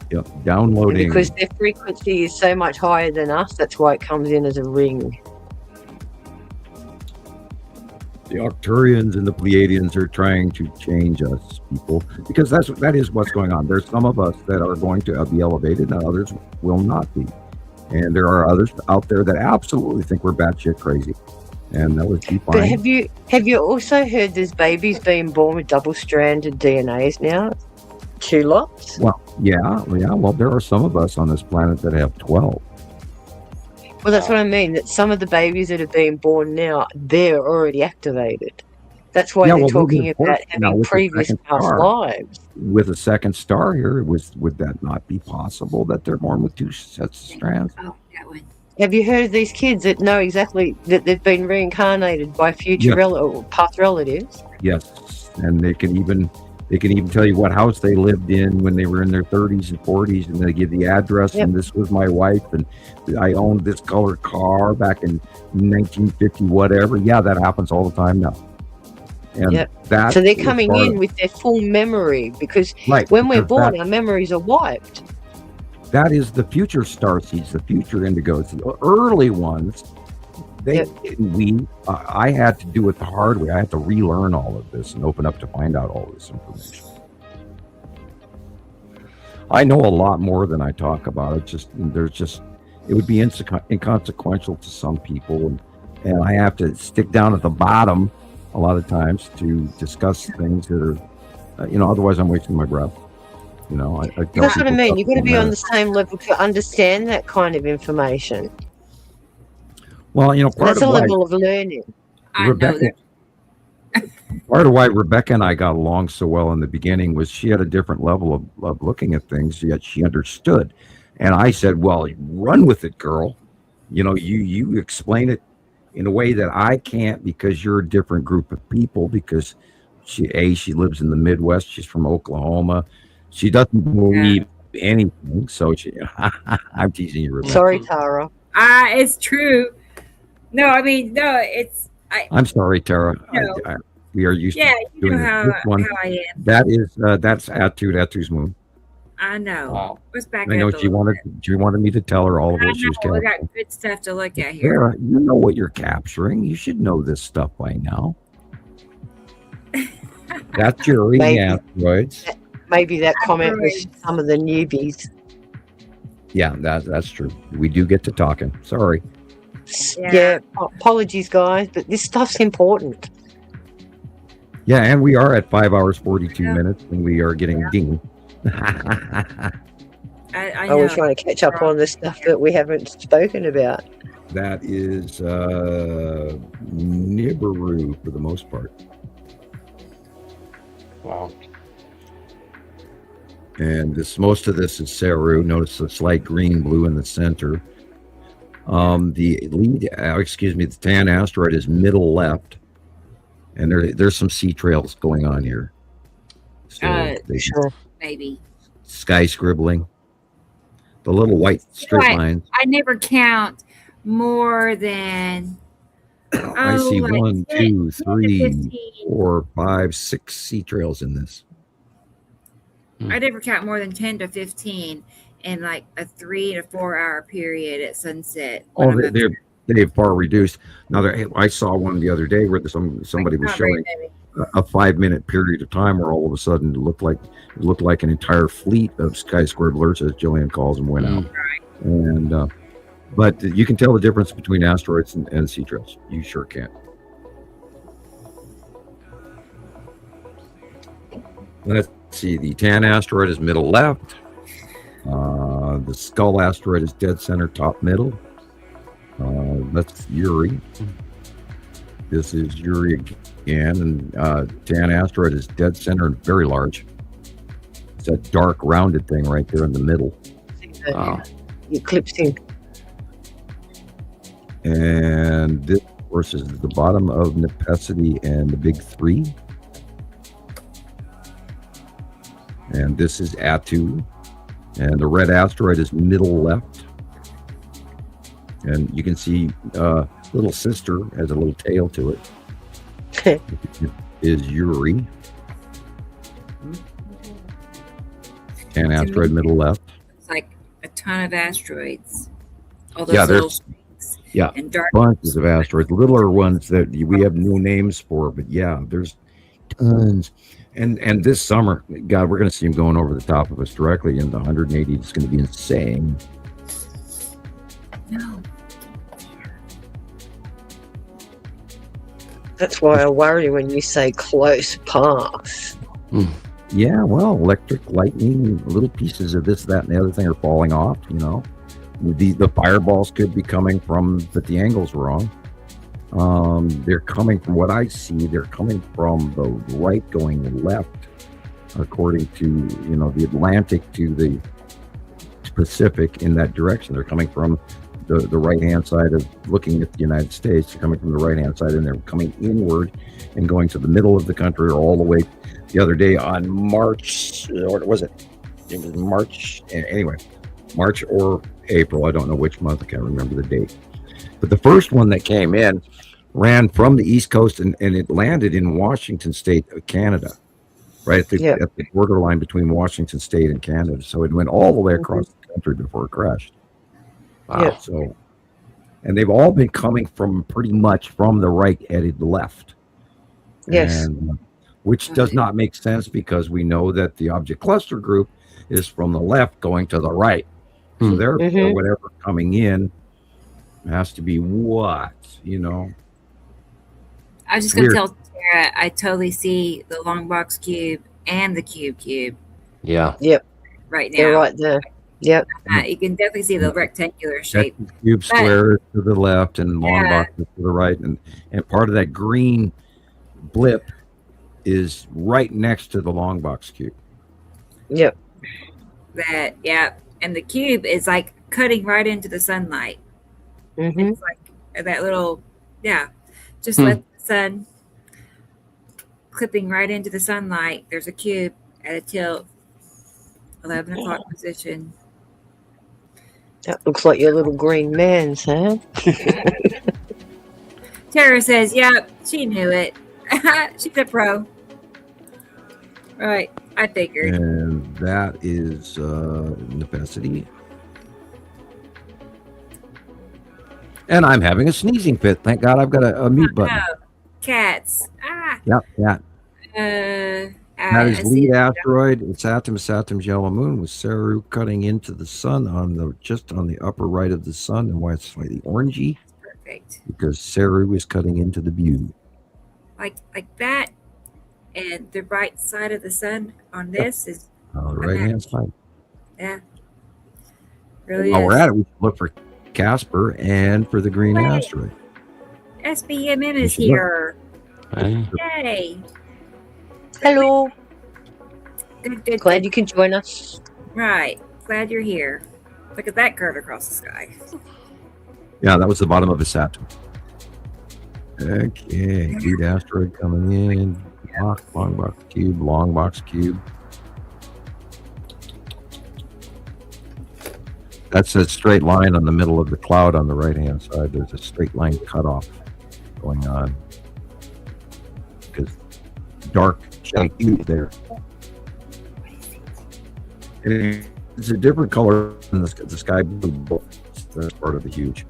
Yep. Downloading. And because their frequency is so much higher than us, that's why it comes in as a ring. The Arcturians and the Pleiadians are trying to change us, people, because that is what's going on. There's some of us that are going to be elevated, and others will not be. And there are others out there that absolutely think we're batshit crazy, and that would be fine. But have you also heard there's babies being born with double-stranded DNAs now? 2 lots? Well, yeah. Well, there are some of us on this planet that have 12. Well, that's what I mean, that some of the babies that are being born now, they're already activated. That's why they're talking about having previous past lives. With a second star here, would that not be possible that they're born with 2 sets of strands? Oh, that one. Have you heard of these kids that know exactly that they've been reincarnated by future past relatives? Yes, and they can even tell you what house they lived in when they were in their 30s and 40s, and they give the address, and this was my wife, and I owned this colored car back in 1950, whatever. Yeah, that happens all the time now. And so they're coming in with their full memory, because when we're born, our memories are wiped. That is the future starseeds, the future indigos, the early ones. I had to do it the hard way. I had to relearn all of this and open up to find out all this information. I know a lot more than I talk about. It would be inconsequential to some people, and I have to stick down at the bottom a lot of times to discuss things that are, otherwise I'm wasting my breath. That's what I mean. You've got to be on the same level to understand that kind of information. Well, that's a level of learning. Rebecca, Part of why Rebecca and I got along so well in the beginning was she had a different level of looking at things, yet she understood. And I said, well, run with it, girl. You explain it in a way that I can't, because you're a different group of people, because she lives in the Midwest. She's from Oklahoma. She doesn't believe anything. So I'm teasing you, Rebecca. Sorry, Tara. It's true. No, I mean, no, I'm sorry, Tara. No. We are used to doing how I am. That's Atu's moon. I know. Wow. Let's back I know up. she wanted me to tell her all of what she was We capturing. got good stuff to look at here. Tara, you know what you're capturing. You should know this stuff by now. That's your asteroids. Maybe that comment was some of the newbies. Yeah, that's true. We do get to talking. Sorry. Yeah, apologies, guys, but this stuff's important. Yeah, and we are at 5 hours 42 minutes, and we are getting dinged. I We're trying to catch up on the stuff that we haven't spoken about. That is Nibiru for the most part. Wow. And most of this is Saru. Notice the slight green, blue in the center. The tan asteroid is middle left, and there's some sea trails going on here. So sure. Maybe sky scribbling. The little white straight lines. I never count more than. I see like 1, 10, 2, 3, 15. 4, 5, 6 sea trails in this. I never count more than 10 to 15 in like a 3 to 4 hour period at sunset. Oh, they've far reduced. Now, I saw one the other day where somebody was showing a 5-minute period of time where all of a sudden it looked like an entire fleet of sky scribblers, as Gillian calls them, went out. And but you can tell the difference between asteroids and sea trails. You sure can. Let's see. The tan asteroid is middle left. The skull asteroid is dead center, top middle. That's Uri. This is Uri again, and tan asteroid is dead center and very large. It's that dark rounded thing right there in the middle. Eclipsing. And this, of course, is the bottom of Nepacity and the big 3. And this is Atu. And the red asteroid is middle left. And you can see little sister has a little tail to it. It is Uri. And asteroid middle left. It's like a ton of asteroids. All Yeah, those little there's streaks yeah, and dark bunches of asteroids, littler ones that we have no names for, but yeah, there's tons. And this summer, God, we're going to see them going over the top of us directly in the 180. It's going to be insane. No. That's why I worry when you say close pass. Yeah, well, electric, lightning, little pieces of this, that, and the other thing are falling off, you know. The fireballs could be coming from, but the angle's wrong. They're coming from what I see, they're coming from the right going left, according to, you know, the Atlantic to the Pacific in that direction. They're coming from the right-hand side of looking at the United States. They're coming from the right-hand side, and they're coming inward and going to the middle of the country or all the way. The other day on March, or was it? It was March, anyway, March or April. I don't know which month. I can't remember the date. But the first one that came in ran from the East Coast and it landed in Washington State, Canada, right at the borderline between Washington State and Canada. So it went all the way across the country before it crashed. Wow. Yeah. So, and they've all been coming from pretty much from the right headed left. Yes. And, which does not make sense because we know that the object cluster group is from the left going to the right. So therefore, whatever coming in has to be what, you know? I was just going to tell Tara, I totally see the long box cube and the cube. Yeah. Yep. Right now. They're right there. Yep. You can definitely see the rectangular shape. Cube square to the left and long box to the right. And part of that green blip is right next to the long box cube. Yep. And the cube is like cutting right into the sunlight. It's like that little, just let the sun clipping right into the sunlight. There's a cube at a tilt, 11 o'clock position. That looks like your little green man, Sam. Tara says, "Yep, she knew it. She's a pro." Right, I figured. And that is necessity. And I'm having a sneezing fit. Thank God I've got a mute button. No. Cats. Yep, cat. That is lead asteroid. It's Saturn's yellow moon with Saru cutting into the sun just on the upper right of the sun, and why it's slightly orangey. Perfect. Because Saru is cutting into the view. Like that, and the right side of the sun on this is on the right hand side. Yeah. Really While is. we're at it, we should look for Casper and for the green asteroid. SBMN is here. Yay. Hello. Good. Glad you can join us. Right. Glad you're here. Look at that curve across the sky. Yeah, that was the bottom of a Saturn. Okay, lead asteroid coming in. Long box cube. That's a straight line on the middle of the cloud on the right-hand side. There's a straight line cutoff going on. Because dark cube there. And it's a different color than the sky blue. That's part of the huge.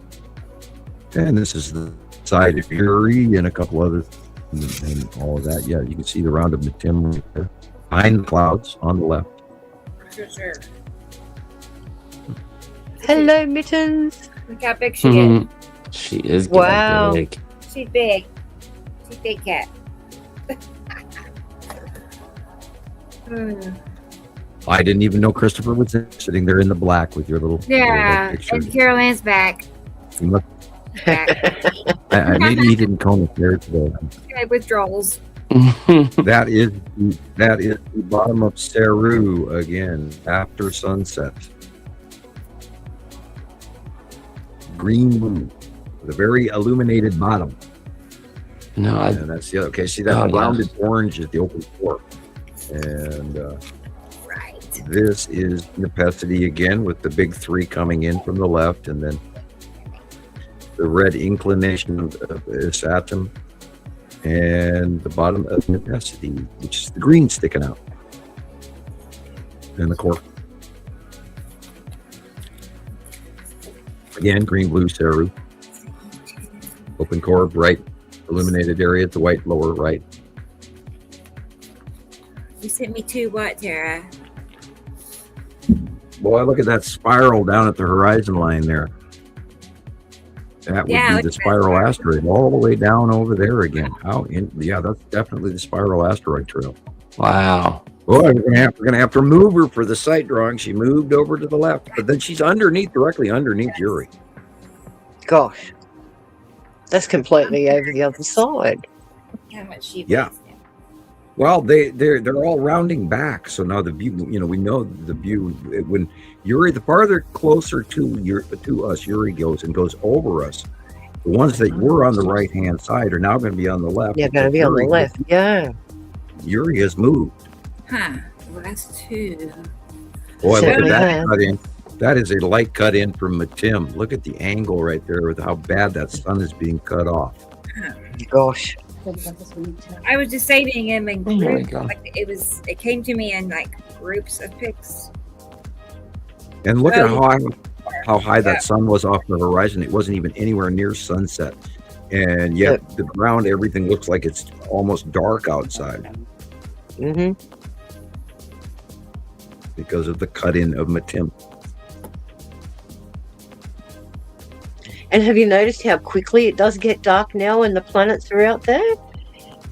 And this is the side of Uri and a couple other and all of that. Yeah, you can see the round of Matim right there. Behind the clouds on the left. Sure. Hello, Mittens. Look how big she is. She is wow. Big. She's big. She's a big cat. I didn't even know Christopher was sitting there in the black with your little picture. And Caroline's back. He must, Back. maybe he didn't comb his hair today. Okay, withdrawals. That is the bottom of Saru again after sunset. Green moon with a very illuminated bottom. No, and that's the other. Okay, see that rounded orange is the open core, and right. This is Nepenthe again with the big three coming in from the left, and then the red inclination of Saturn, and the bottom of Nepenthe, which is the green sticking out, and the core. Again, green, blue, Saru. Open core, right, illuminated area, the white lower right. You sent me two what, Tara? Boy, look at that spiral down at the horizon line there. That would be the spiral asteroid all the way down over there again. That's definitely the spiral asteroid trail. Wow. Boy, we're gonna have to move her for the sight drawing. She moved over to the left, but then she's directly underneath Uri. Gosh, that's completely over the other side. How much she Yeah. weighs now. Well, they're all rounding back, so now the view. We know the view when Uri, the farther closer to us Uri goes over us. The ones that were on the right hand side are now going to be on the left. Yeah, going to be on the left. Yeah. Uri has moved. Huh. Well, that's two. Boy, look at that cut in. That is a light cut in from Matim. Look at the angle right there with how bad that sun is being cut off. Gosh. I was just saving him in groups. God. Like it came to me in like groups of pics. And look at how high that sun was off the horizon. It wasn't even anywhere near sunset. And yet the ground, everything looks like it's almost dark outside. Mm-hmm. Because of the cut in of Matim. And have you noticed how quickly it does get dark now when the planets are out there?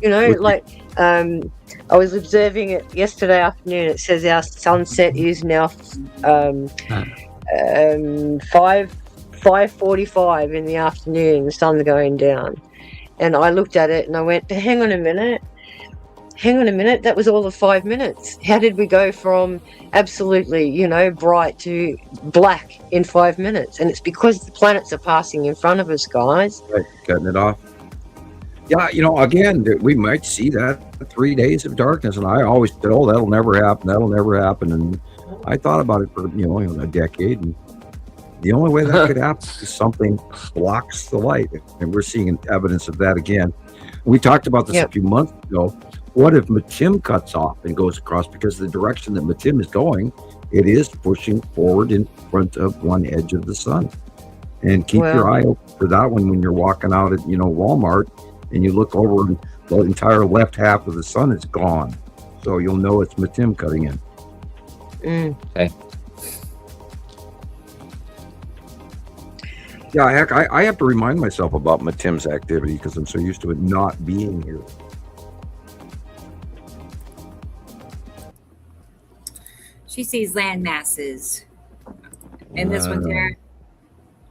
I was observing it yesterday afternoon. It says our sunset is now 5:45 in the afternoon. The sun's going down, and I looked at it and I went, "Hang on a minute, hang on a minute, that was all of 5 minutes. How did we go from absolutely, bright to black in 5 minutes? And it's because the planets are passing in front of us, guys. Right, cutting it off. Yeah, again, we might see that 3 days of darkness, and I always said, "Oh, that'll never happen." And I thought about it for a decade, and the only way that could happen is something blocks the light, and we're seeing evidence of that again. We talked about this a few months ago. What if Matim cuts off and goes across? Because the direction that Matim is going, it is pushing forward in front of one edge of the sun. And keep your eye open for that one when you're walking out at Walmart. And you look over and the entire left half of the sun is gone. So you'll know it's Matim cutting in. Okay. Yeah, heck, I have to remind myself about Matim's activity because I'm so used to it not being here. She sees land masses. And this one there.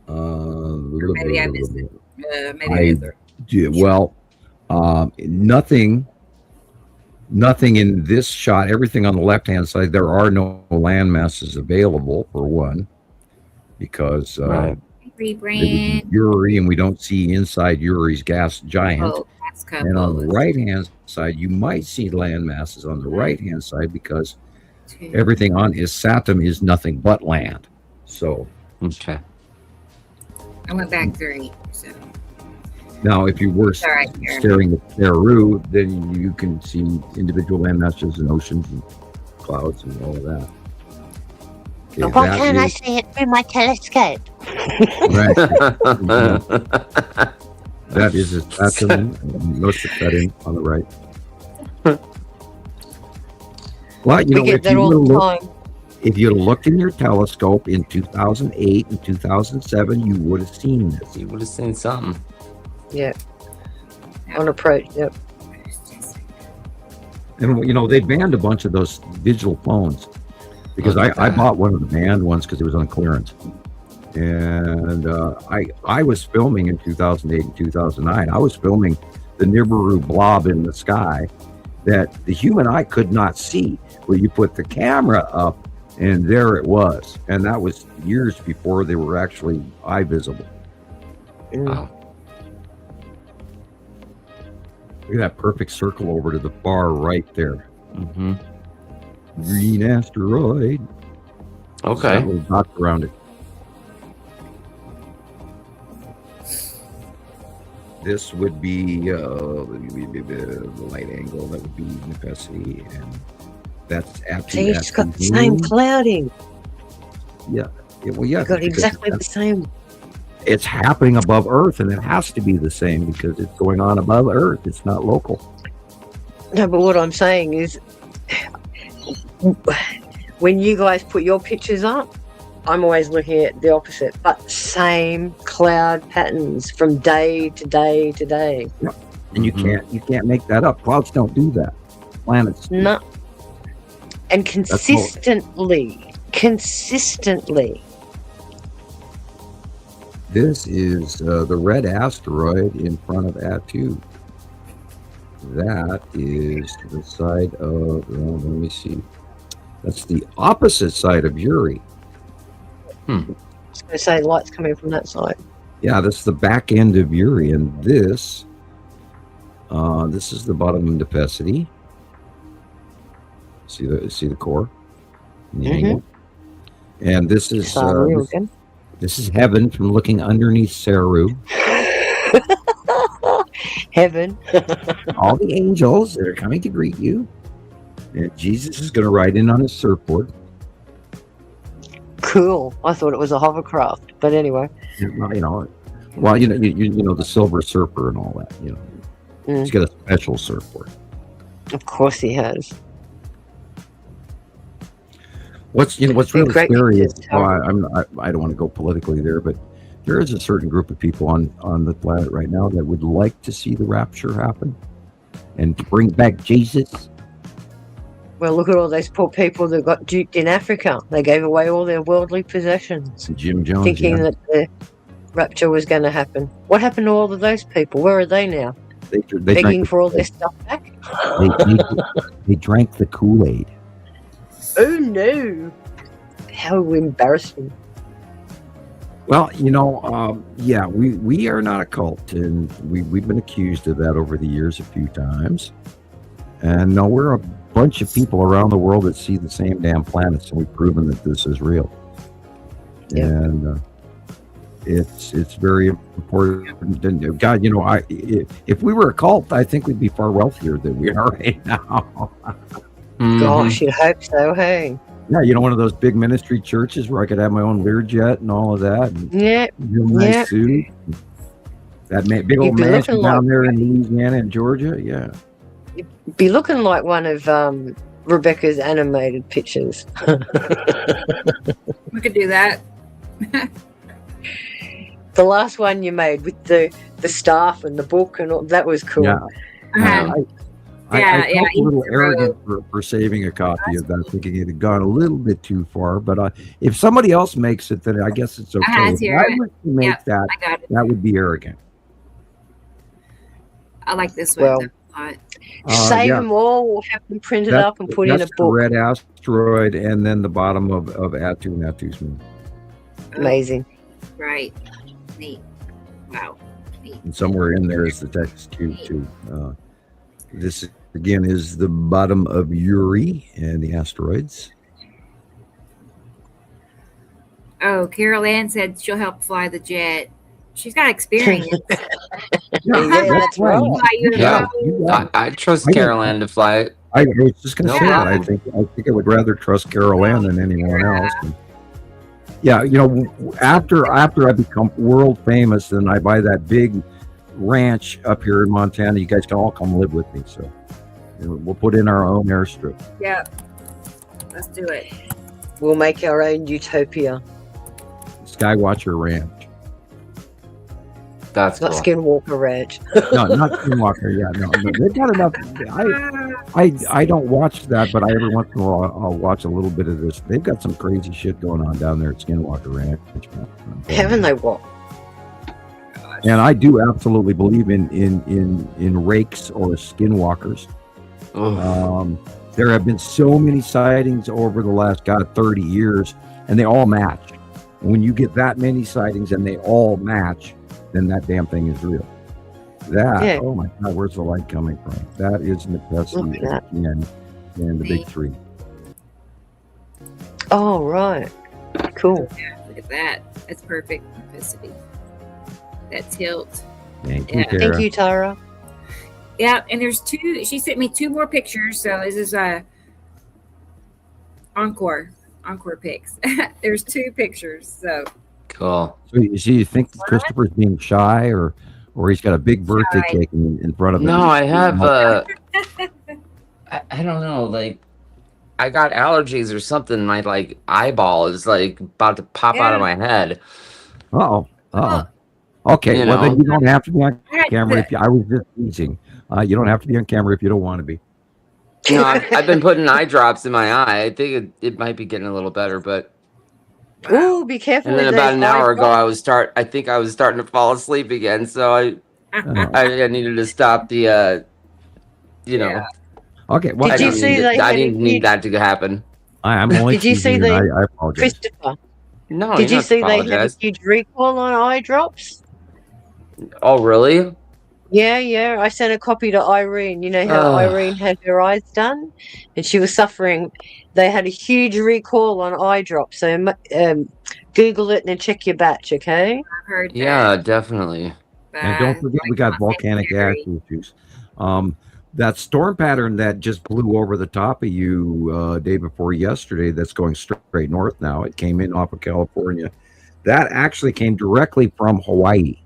Maybe I missed it. Nothing in this shot. Everything on the left-hand side, there are no land masses available, for one, because Uri, and we don't see inside Uri's gas giant. And on the right-hand side, you might see land masses on the right-hand side because everything on his Saturn is nothing but land. So, okay. I went back 3, so. Now, if you were staring at Nibiru, then you can see individual land masses and oceans and clouds and all of that. Okay, but why can't I see it through my telescope? Right. That is a Saturn and most of that in on the right. Well, if you looked in your telescope in 2008 and 2007, you would have seen this. You would have seen something. Yeah. On approach, yep. And, they banned a bunch of those digital phones because I bought one of the banned ones because it was on clearance. And I was filming in 2008 and 2009. I was filming the Nibiru blob in the sky that the human eye could not see. Where you put the camera up, and there it was. And that was years before they were actually eye visible. Wow. Look at that perfect circle over to the far right there. Mm-hmm. Green asteroid. Okay. That little dot around it. This would be the light angle. That would be necessity, and that's absolutely. See, it's got the same clouding. Yeah. Well, yeah. It's got exactly the same. It's happening above Earth, and it has to be the same because it's going on above Earth. It's not local. No, but what I'm saying is, when you guys put your pictures up, I'm always looking at the opposite, but same cloud patterns from day to day to day. Yeah. And you can't make that up. Clouds don't do that. Planets do. No. And consistently. This is the red asteroid in front of Atu. That is to the side of, let me see. That's the opposite side of Uri. I was going to say light's coming from that side. Yeah, that's the back end of Uri, and this is the bottom of Nepacity. See the core, and the angle, and this is this is heaven from looking underneath Saru. Heaven. All the angels that are coming to greet you, and Jesus is going to ride in on his surfboard. Cool. I thought it was a hovercraft, but anyway. Well, you know the Silver Surfer and all that. He's got a special surfboard. Of course, he has. What's really scary is I don't want to go politically there, but there is a certain group of people on the planet right now that would like to see the rapture happen and to bring back Jesus. Well, look at all those poor people that got duped in Africa. They gave away all their worldly possessions. Jim Jones, thinking that the rapture was going to happen. What happened to all of those people? Where are they now? They begging for all their stuff back? They drank the Kool-Aid. Oh no! How embarrassing. Well, yeah, we are not a cult, and we've been accused of that over the years a few times. And no, we're a bunch of people around the world that see the same damn planets, and we've proven that this is real. Yeah. And it's very important. And God, if we were a cult, I think we'd be far wealthier than we are right now. Gosh, you hope so, hey? Yeah, one of those big ministry churches where I could have my own Learjet and all of that. And real nice suit. That big old mansion down there in Louisiana and Georgia. Yeah. You'd be looking like one of Rebecca's animated pictures. We could do that. The last one you made with the staff and the book and all, that was cool. Yeah. I felt a little arrogant for saving a copy of that, thinking it had gone a little bit too far. But if somebody else makes it, then I guess it's okay. If I were to make that would be arrogant. I like this one a lot. Save them all. We'll have them printed up and put in a book. Red Asteroid, and then the bottom of Atu and Atu's moon. Amazing. Right. Neat. Wow. Neat. And somewhere in there is the text too. This again is the bottom of Uri and the asteroids. Oh, Carol Ann said she'll help fly the jet. She's got experience. That's right. Yeah, I trust Carol Ann to fly it. I was just going to say that. I think I would rather trust Carol Ann than anyone else. And after I become world famous and I buy that big ranch up here in Montana, you guys can all come live with me. So we'll put in our own airstrip. Yeah, let's do it. We'll make our own utopia. Skywatcher Ranch. That's not cool. Skinwalker Ranch. No, not Skinwalker. Yeah, no. They've got enough. I don't watch that, but every once in a while I'll watch a little bit of this. They've got some crazy shit going on down there at Skinwalker Ranch. Haven't they what? And I do absolutely believe in rakes or skinwalkers. There have been so many sightings over the last 30 years, and they all match. And when you get that many sightings and they all match, then that damn thing is real. Oh my God, where's the light coming from? That is necessity and the big three. Oh, right. Cool. Yeah, look at that. That's perfect necessity. That tilt. Thank you, Tara. Thank you, Tara. Yeah, and there's two. She sent me 2 more pictures. So this is encore pics. There's 2 pictures. So cool. So you think Christopher's being shy, or he's got a big birthday cake in front of him? No, I have. I don't know. Like, I got allergies or something. My eyeball is about to pop out of my head. Okay, then you don't have to be on camera. I was just teasing. You don't have to be on camera if you don't want to be. No, I've been putting eye drops in my eye. I think it might be getting a little better, but. Ooh, be careful. And then about an hour ago, I think I was starting to fall asleep again. So I needed to stop the. Okay. Well, I didn't need that to happen. I'm only. Did you see I apologize. Christopher? No. Did you see they had a huge recall on eye drops? Oh, really? Yeah. I sent a copy to Irene. You know how Irene had her eyes done, and she was suffering. They had a huge recall on eye drops. So Google it and then check your batch, okay? I've heard that. Yeah, definitely. And don't forget, we got volcanic ash issues. That storm pattern that just blew over the top of you day before yesterday, that's going straight north now. It came in off of California. That actually came directly from Hawaii.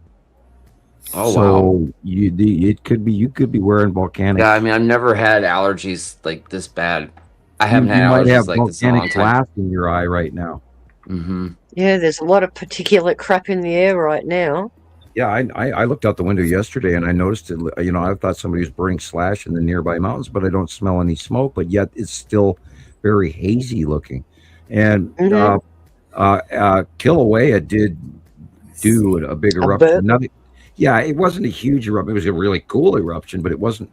Oh, so wow. You could be wearing volcanic. Yeah, I mean, I've never had allergies like this bad. I haven't had allergies like this in a long time. Glass in your eye right now. Mm-hmm. Yeah, there's a lot of particulate crap in the air right now. Yeah, I looked out the window yesterday and I noticed it. I thought somebody was burning slash in the nearby mountains, but I don't smell any smoke. But yet it's still very hazy looking. And Kilauea did do a big eruption. It wasn't a huge eruption. It was a really cool eruption, but it wasn't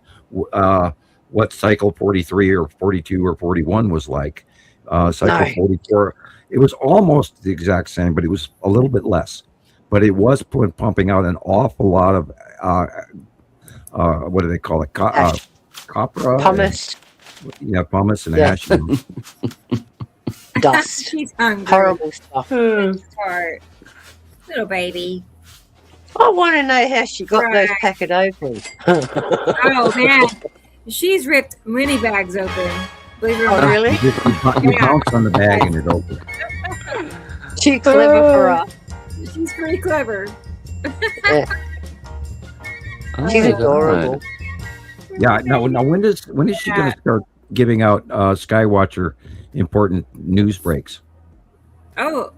what cycle 43 or 42 or 41 was like. Cycle 44, it was almost the exact same, but it was a little bit less. But it was pumping out an awful lot of what do they call it? Copra. Pumice. Yeah, pumice and ash. Dust. She's hungry. Horrible stuff. Heart. Little baby. I want to know how she got those packet open. Oh, man. She's ripped mini bags open. Believe it or not. Really? You bounce on the bag and it opens. She's clever for us. She's pretty clever. Yeah. She's adorable. Yeah. Now when is she going to start giving out Skywatcher important news breaks? Oh,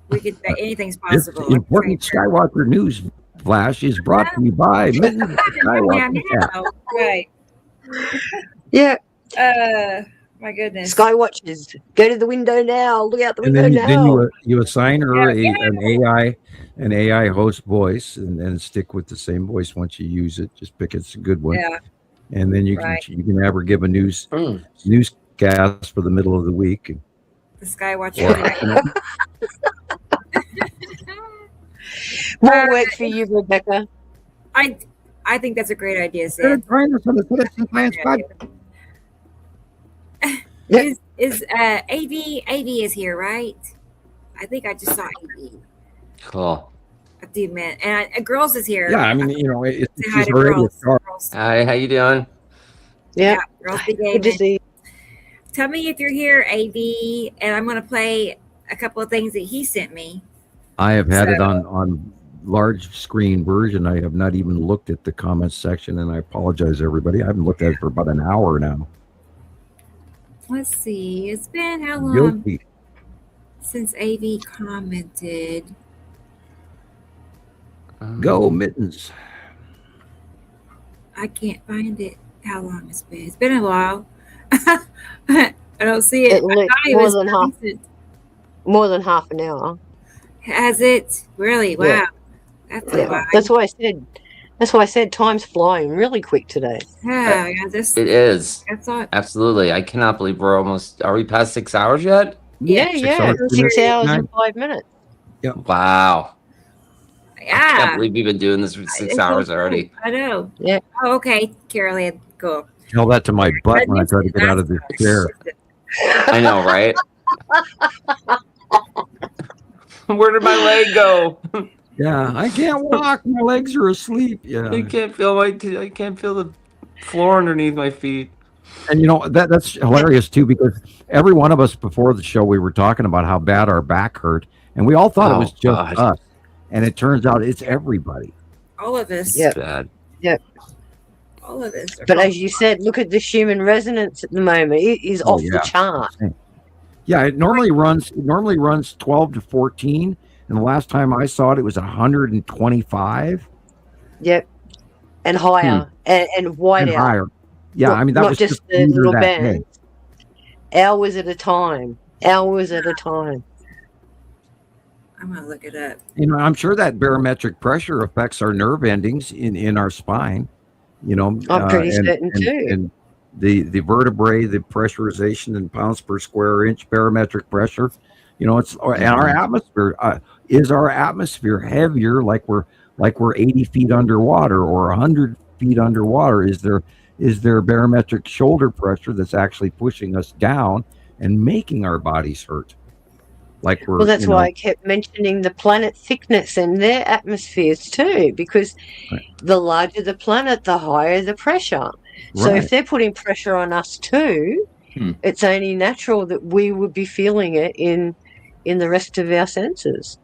we could. Anything's possible. This important Skywatcher news flash is brought to you by Mittens Skywatcher. Right. Yeah. My goodness. Skywatchers, go to the window now. Look out the window now. Then you assign her an AI host voice, and stick with the same voice once you use it. Just pick it's a good one. Yeah. And then you can have her give a newscast for the middle of the week. The Skywatcher. More work for you, Rebecca. I think that's a great idea, Sid. Is AV is here, right? I think I just saw AV. Cool. A few minutes, and Girls is here. Yeah, I mean, she's already Hi, how you doing? Yeah, Girls be gaming. Good to see you. Tell me if you're here, AV, and I'm going to play a couple of things that he sent me. I have had it on large screen version. I have not even looked at the comments section, and I apologize, everybody. I haven't looked at it for about an hour now. Let's see. It's been how long Guilty. since AV commented? Go Mittens. I can't find it. How long it's been? It's been a while. I don't see it. More than half an hour. Has it really? Wow. Yeah. That's a lot. That's why I said time's flying really quick today. Yeah, it is. That's all. Absolutely. I cannot believe are we past 6 hours yet? Yeah. 6 hours and 5 minutes. Yeah. Wow. Yeah. I can't believe we've been doing this for 6 hours already. I know. Yeah. Oh, okay. Carolyn, go. Tell that to my butt when I try to get out of this chair. I know, right? Where did my leg go? Yeah, I can't walk. My legs are asleep. Yeah, I can't feel the floor underneath my feet. And that's hilarious too, because every one of us before the show we were talking about how bad our back hurt, and we all thought it was just us, and it turns out it's everybody. All of us. Yeah. Bad. Yeah. All of us. But as you said, look at the human resonance at the moment. It is off the chart. Yeah, it normally runs 12 to 14, and the last time I saw it, it was 125. Yep, and higher and wider. And higher. Yeah, I mean that not was just the little band. Hours at a time. I'm gonna look it up. I'm sure that barometric pressure affects our nerve endings in our spine. I'm pretty certain too. And the vertebrae, the pressurization in pounds per square inch, barometric pressure. It's and our atmosphere. Is our atmosphere heavier, like we're 80 feet underwater or 100 feet underwater? Is there barometric shoulder pressure that's actually pushing us down and making our bodies hurt? Well, that's why I kept mentioning the planet thickness and their atmospheres too, because the larger the planet, the higher the pressure. So if they're putting pressure on us too, it's only natural that we would be feeling it in the rest of our senses.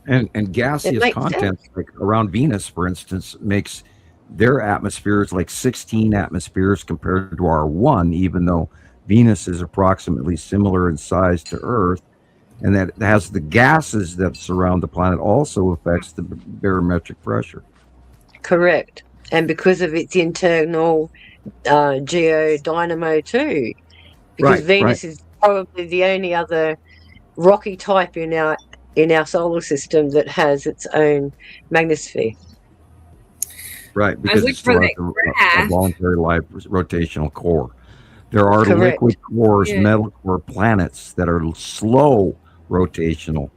And gaseous content, like around Venus, for instance, makes their atmospheres like 16 atmospheres compared to our 1, even though Venus is approximately similar in size to Earth. And that has the gases that surround the planet also affects the barometric pressure. Correct. And because of its internal geodynamo too. Because Venus is probably the only other rocky type in our solar system that has its own magnetosphere. Right, because it still has a voluntary life rotational core. There are liquid cores, metal core planets that are slow rotational.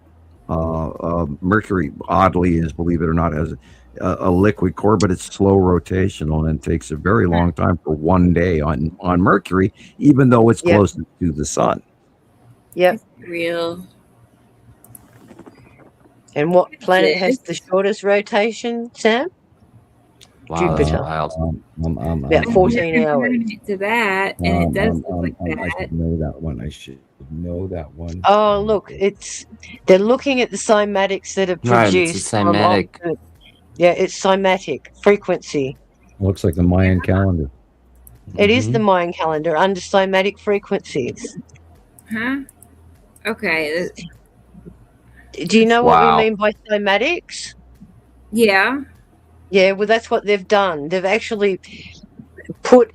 Mercury, oddly, is, believe it or not, has a liquid core, but it's slow rotational and takes a very long time for 1 day on Mercury, even though it's closest to the sun. Yep. Real. And what planet has the shortest rotation, Sam? Wow, Jupiter. About 14 hours. To that, and it does look like that. I should know that one. I should know that one. Oh, look, they're looking at the cymatics that are produced. Right, it's a cymatic. It's cymatic frequency. Looks like the Mayan calendar. It is the Mayan calendar under cymatic frequencies. Huh? Okay. Do you know what we mean by cymatics? Yeah. Yeah, well, that's what they've done. They've actually put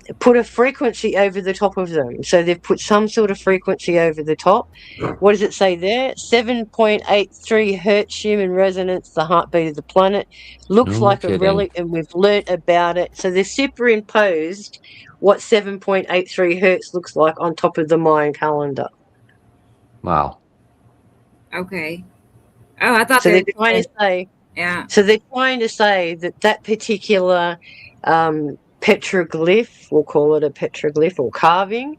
a frequency over the top of them. So they've put some sort of frequency over the top. What does it say there? 7.83 hertz human resonance, the heartbeat of the planet. Looks like a relic, and we've learnt about it. So they've superimposed what 7.83 hertz looks like on top of the Mayan calendar. Wow. Okay. Oh, I thought so they're trying to say. Yeah. So they're trying to say that particular petroglyph, we'll call it a petroglyph or carving,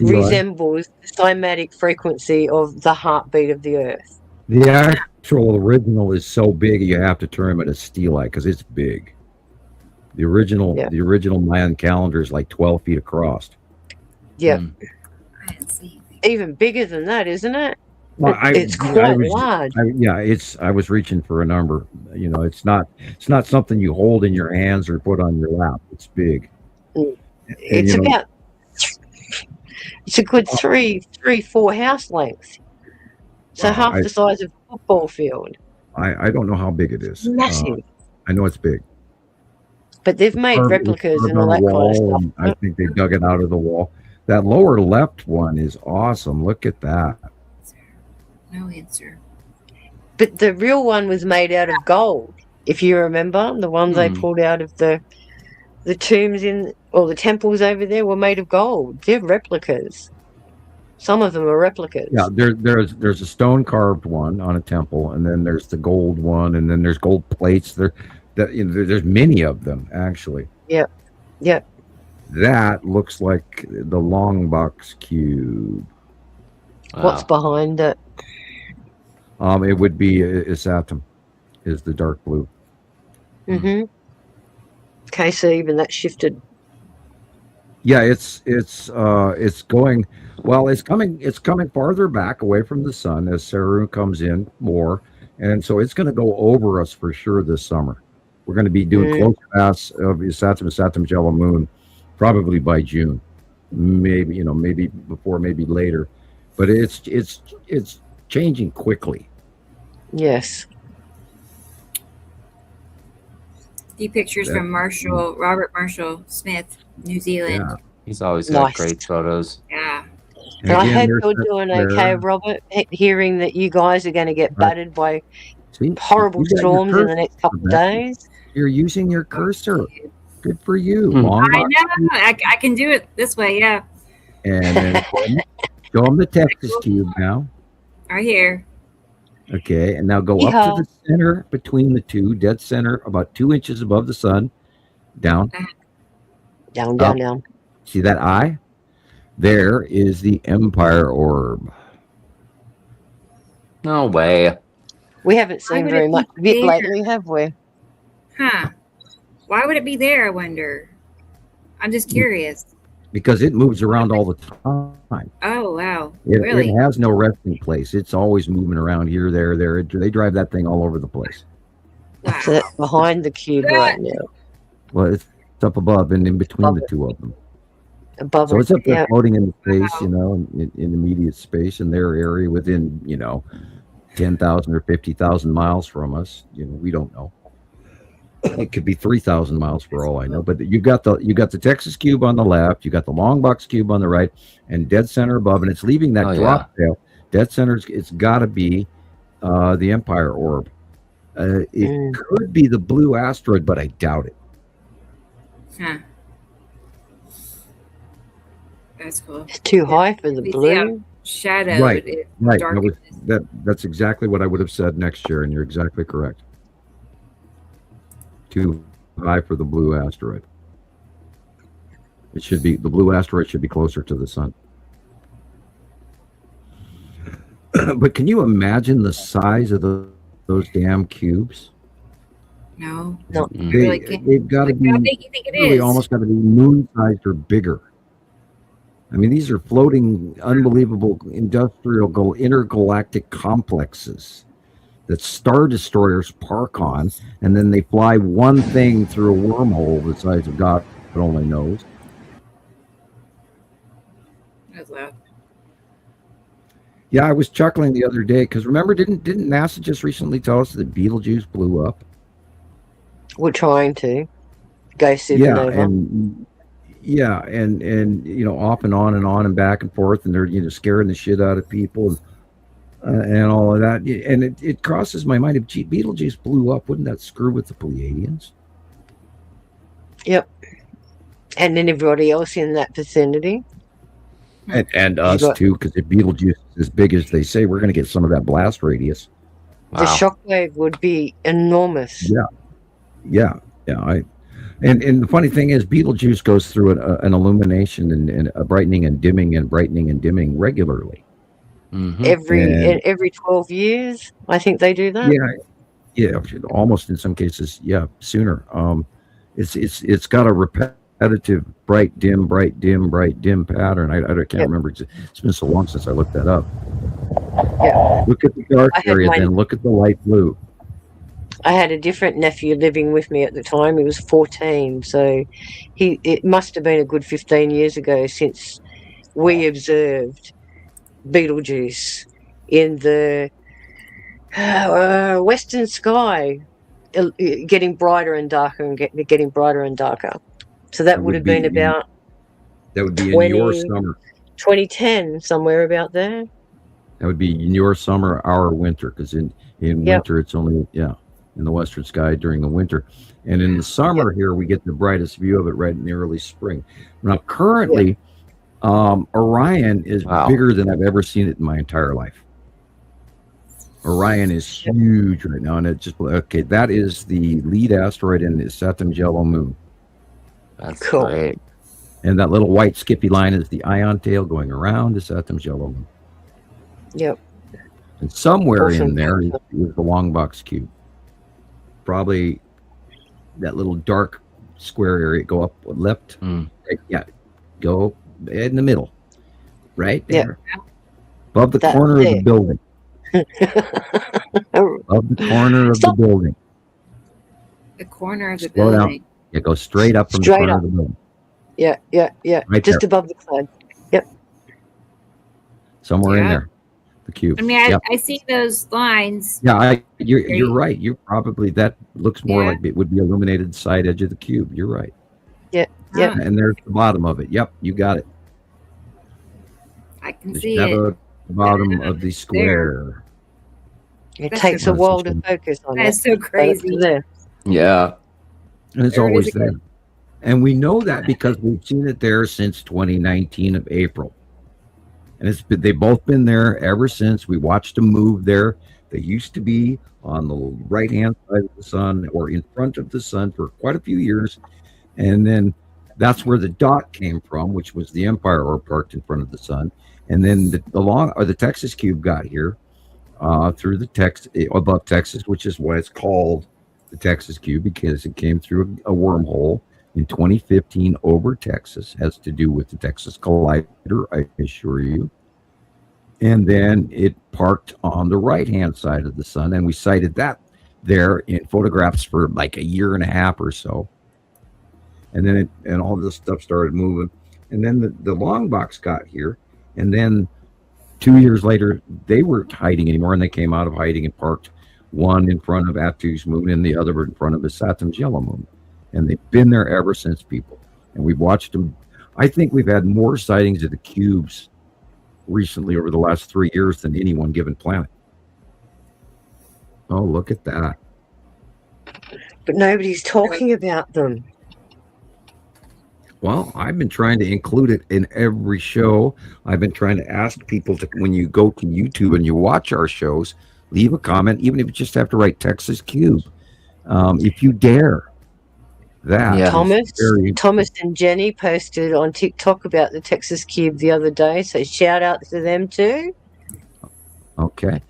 resembles the cymatic frequency of the heartbeat of the Earth. The actual original is so big you have to term it a steelite because it's big. The original Mayan calendar is like 12 feet across. Yeah. I didn't see. Even bigger than that, isn't it? Well, it's quite large. I was reaching for a number. You know, it's not something you hold in your hands or put on your lap. It's big. It's a good 4 house lengths. So half the size of a football field. I don't know how big it is. Massive. I know it's big. But they've made replicas and all that kind of stuff. I think they dug it out of the wall. That lower left one is awesome. Look at that. No answer. But the real one was made out of gold, if you remember. The ones they pulled out of the tombs or the temples over there were made of gold. They're replicas. Some of them are replicas. Yeah, there's a stone carved one on a temple, and then there's the gold one, and then there's gold plates. There's many of them actually. Yep. Yep. That looks like the long box cube. Wow. What's behind it? It would be Isatum, is the dark blue. Mm-hmm. Okay, so even that shifted. Yeah, it's going. Well, it's coming farther back away from the sun as Saru comes in more, and so it's going to go over us for sure this summer. We're going to be doing close pass of Isatum's yellow moon, probably by June, maybe before, maybe later, but it's changing quickly. Yes. See pictures from Robert Marshall Smith, New Zealand. Yeah. He's always got great photos. Yeah. And I hope you're doing okay, Robert. Hearing that you guys are going to get battered by horrible storms in the next couple of days. You're using your cursor. Good for you. I know. I can do it this way. Yeah. And then show them the Texas cube now. Right here. Okay, and now go up to the center between the two, dead center, about 2 inches above the sun. Down. Down. See that eye? There is the Empire orb. No way. We haven't seen very much of it lately, have we? Huh. Why would it be there, I wonder? I'm just curious. Because it moves around all the time. Oh, wow. It has no resting place. It's always moving around here, there. They drive that thing all over the place. Wow. So that's behind the cube right now. Well, it's up above and in between the two of them. Above so it's up there floating in space, in immediate space in their area within, 10,000 or 50,000 miles from us. We don't know. It could be 3,000 miles for all I know. But you got the Texas cube on the left, you got the long box cube on the right, and dead center above, and it's leaving that drop tail. Dead center, it's got to be the Empire orb. It could be the blue asteroid, but I doubt it. Huh. That's cool. It's too high for the blue. Shadow. Right. Right. Dark. That's exactly what I would have said next year, and you're exactly correct. Too high for the blue asteroid. It should be, the blue asteroid should be closer to the sun. But can you imagine the size of those damn cubes? No. They've got to be how big you think it really is? almost got to be moon-sized or bigger. I mean, these are floating, unbelievable industrial intergalactic complexes that Star Destroyers park on, and then they fly one thing through a wormhole the size of God only knows. That's loud. Yeah, I was chuckling the other day because remember, didn't NASA just recently tell us that Betelgeuse blew up? We're trying to go supernova. Yeah, and you know, off and on and back and forth, and they're, you know, scaring the shit out of people and all of that. And it crosses my mind, if Betelgeuse blew up, wouldn't that screw with the Pleiadians? Yep. And then everybody else in that vicinity. And us too, because if Betelgeuse is as big as they say, we're going to get some of that blast radius. The shockwave would be enormous. Yeah. And the funny thing is, Betelgeuse goes through an illumination and a brightening and dimming and brightening and dimming regularly. Mm-hmm. Every 12 years, I think they do that. Yeah, almost in some cases, sooner. It's got a repetitive bright dim pattern. I can't remember. It's been so long since I looked that up. Yeah. Look at the dark area, then look at the light blue. I had a different nephew living with me at the time. He was 14, so it must have been a good 15 years ago since we observed Betelgeuse in the western sky, getting brighter and darker and getting brighter and darker. So that would have been about in your summer, 2010, somewhere about there. That would be in your summer, our winter, because in winter it's only in the western sky during the winter, and in the summer here we get the brightest view of it right in the early spring. Now currently, Orion is bigger than I've ever seen it in my entire life. Orion is huge right now, and it just that is the lead asteroid in the Saturn's yellow moon. That's cool. Great. And that little white skippy line is the ion tail going around the Saturn's yellow moon. Yep. And somewhere in there is the long box cube. Probably that little dark square area. Go up left. Go in the middle. Right there. Above the corner of the building. Above the corner of the building. The corner of the building. Yeah, go straight up from the corner of the building. Yeah. Right just there. above the cloud. Yep. Somewhere in there. The cube. I mean, I see those lines. Yeah, you're right. You probably, that looks more like it would be illuminated side edge of the cube. You're right. Yeah. And there's the bottom of it. Yep, you got it. I can see it. The bottom of the square. It takes a while to focus on. That's so crazy. Yeah. And it's always there. And we know that because we've seen it there since 2019 of April. And they've both been there ever since. We watched them move there. They used to be on the right-hand side of the sun or in front of the sun for quite a few years. And then that's where the dot came from, which was the Empire Orb parked in front of the sun. And then the Texas cube got here through above Texas, which is why it's called the Texas cube, because it came through a wormhole in 2015 over Texas. Has to do with the Texas Collider, I assure you. And then it parked on the right-hand side of the sun, and we sighted that there in photographs for like a year and a half or so. And then all this stuff started moving. And then the long box got here, and then 2 years later, they weren't hiding anymore, and they came out of hiding and parked one in front of Atu's moon and the other in front of the Saturn's yellow moon. And they've been there ever since, people. And we've watched them. I think we've had more sightings of the cubes recently over the last 3 years than any one given planet. Oh, look at that. but nobody's talking about them. Well, I've been trying to include it in every show. I've been trying to ask people to, when you go to YouTube and you watch our shows, leave a comment, even if you just have to write Texas Cube, if you dare. That Thomas and Jenny posted on TikTok about the Texas Cube the other day, so shout out to them too. Okay.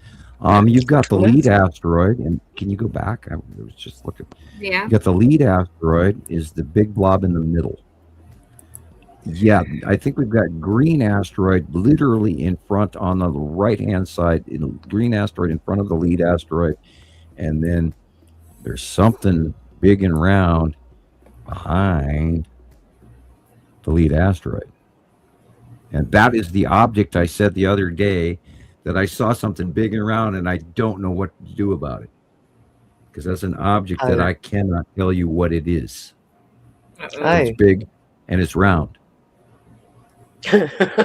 You've got the lead asteroid, and can you go back? I was just looking. Yeah. You got the lead asteroid is the big blob in the middle. Yeah, I think we've got green asteroid literally in front on the right-hand side, green asteroid in front of the lead asteroid, and then there's something big and round behind the lead asteroid. And that is the object I said the other day that I saw something big and round and I don't know what to do about it. Because that's an object that I cannot tell you what it is. It's big and it's round. Earth to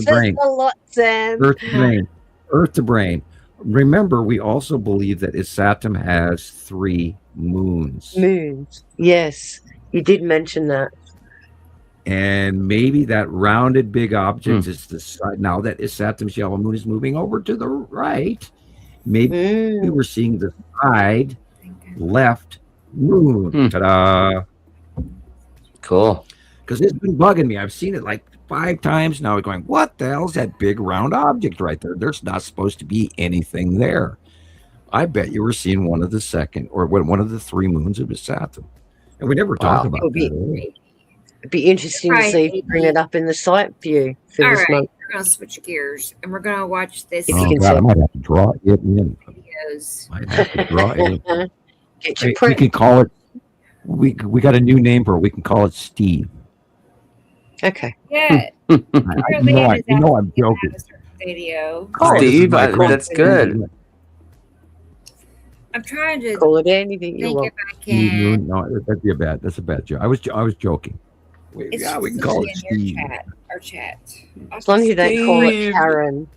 brain. A lot, Sam. Earth to brain. Remember, we also believe that Saturn has 3 moons. Yes, you did mention that. And maybe that rounded big object is the side. Now that Saturn's yellow moon is moving over to the right, maybe we're seeing the side left moon. Ta-da! Cool. Because it's been bugging me. I've seen it like 5 times now. Going, what the hell's that big round object right there? There's not supposed to be anything there. I bet you were seeing one of the 3 moons of Saturn, and we never talked about that. It'd be interesting to see if you bring it up in the site view for this month. We're going to switch gears and we're going to watch this. Oh, God, I might have to draw it in. Videos. Might have to draw it in. Get your We can call it. We got a new name for it. We can call it Steve. Okay. Yeah. I know I'm joking. Video. Steve, that's good. I'm trying to call it anything you want. If I can. No, that's a bad joke. I was joking. We can call it Steve. Our chat. As long as you don't call it Karen.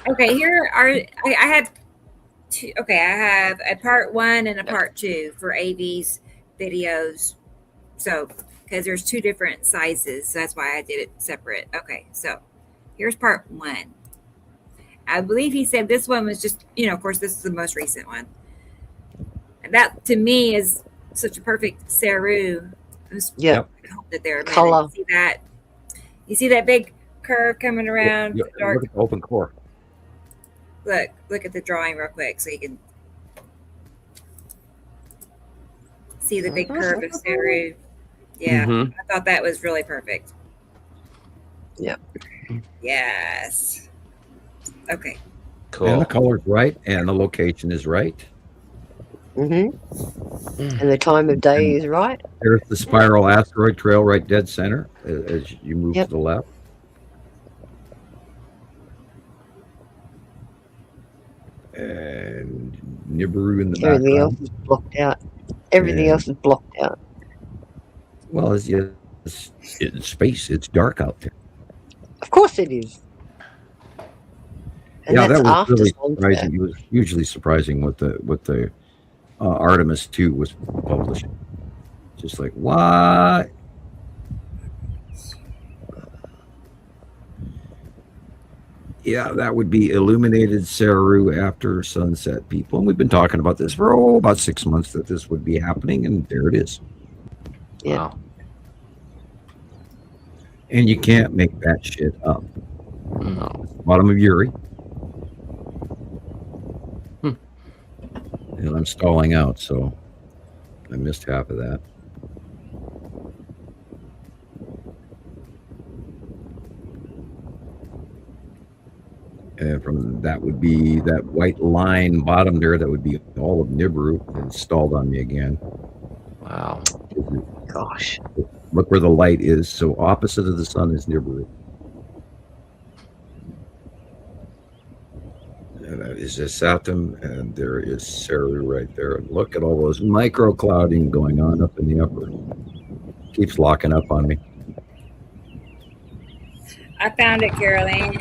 Okay, here are I have two. Okay, I have a part 1 and a part 2 for AV's videos. So, because there's 2 different sizes, so that's why I did it separate. Okay, so here's part 1. I believe he said this one was just, of course, this is the most recent one. And that to me is such a perfect Saru. Yeah. I hope that they're color. You see that big curve coming around? Look at the open core. Look at the drawing real quick so you can see the big curve of Saru. Yeah, I thought that was really perfect. Yep. Yes. Okay. Cool. And the color's right, and the location is right. And the time of day is right. There's the spiral asteroid trail right dead center as you move to the left. And Nibiru in the background. Everything else is blocked out. Everything else is blocked out. Well, it's in space. It's dark out there. Of course it is. And that was after really sunset. surprising. It was hugely surprising what the Artemis 2 was publishing. Just like, what? Yeah, that would be illuminated Saru after sunset, people. And we've been talking about this for about 6 months that this would be happening, and there it is. Yeah. Wow. And you can't make that shit up. No. Bottom of Uri. And I'm stalling out, so I missed half of that. And from that would be that white line bottom there, that would be all of Nibiru, and stalled on me again. Wow. Gosh. Look where the light is. So opposite of the sun is Nibiru. And that is Saturn, and there is Saru right there. And look at all those micro clouding going on up in the upper. Keeps locking up on me. I found it, Caroline.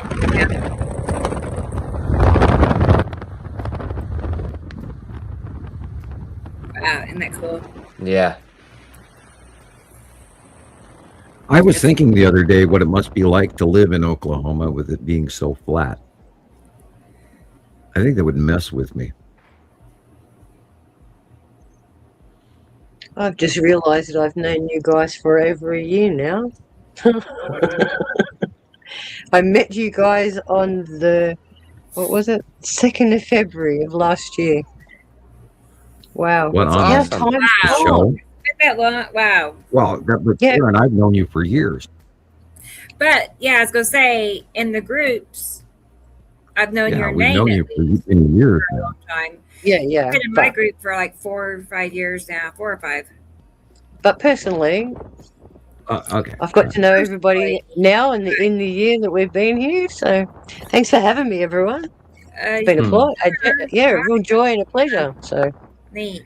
Isn't that cool? Yeah. I was thinking the other day what it must be like to live in Oklahoma with it being so flat. I think that would mess with me. I've just realised that I've known you guys for over a year now. I met you guys on the, what was it, 2nd of February of last year. Wow. What, on How the time show? That long, wow. Well, but Yeah. Sharon, I've known you for years. But yeah, I was gonna say in the groups, I've known your we've name known at you least for many years for a now. long time. Yeah. I've been in my group for like 4 or 5 years now, 4 or 5. But personally, Okay. I've got to know everybody now in the year that we've been here. So thanks for having me, everyone. It's been a real joy and a pleasure. So Neat.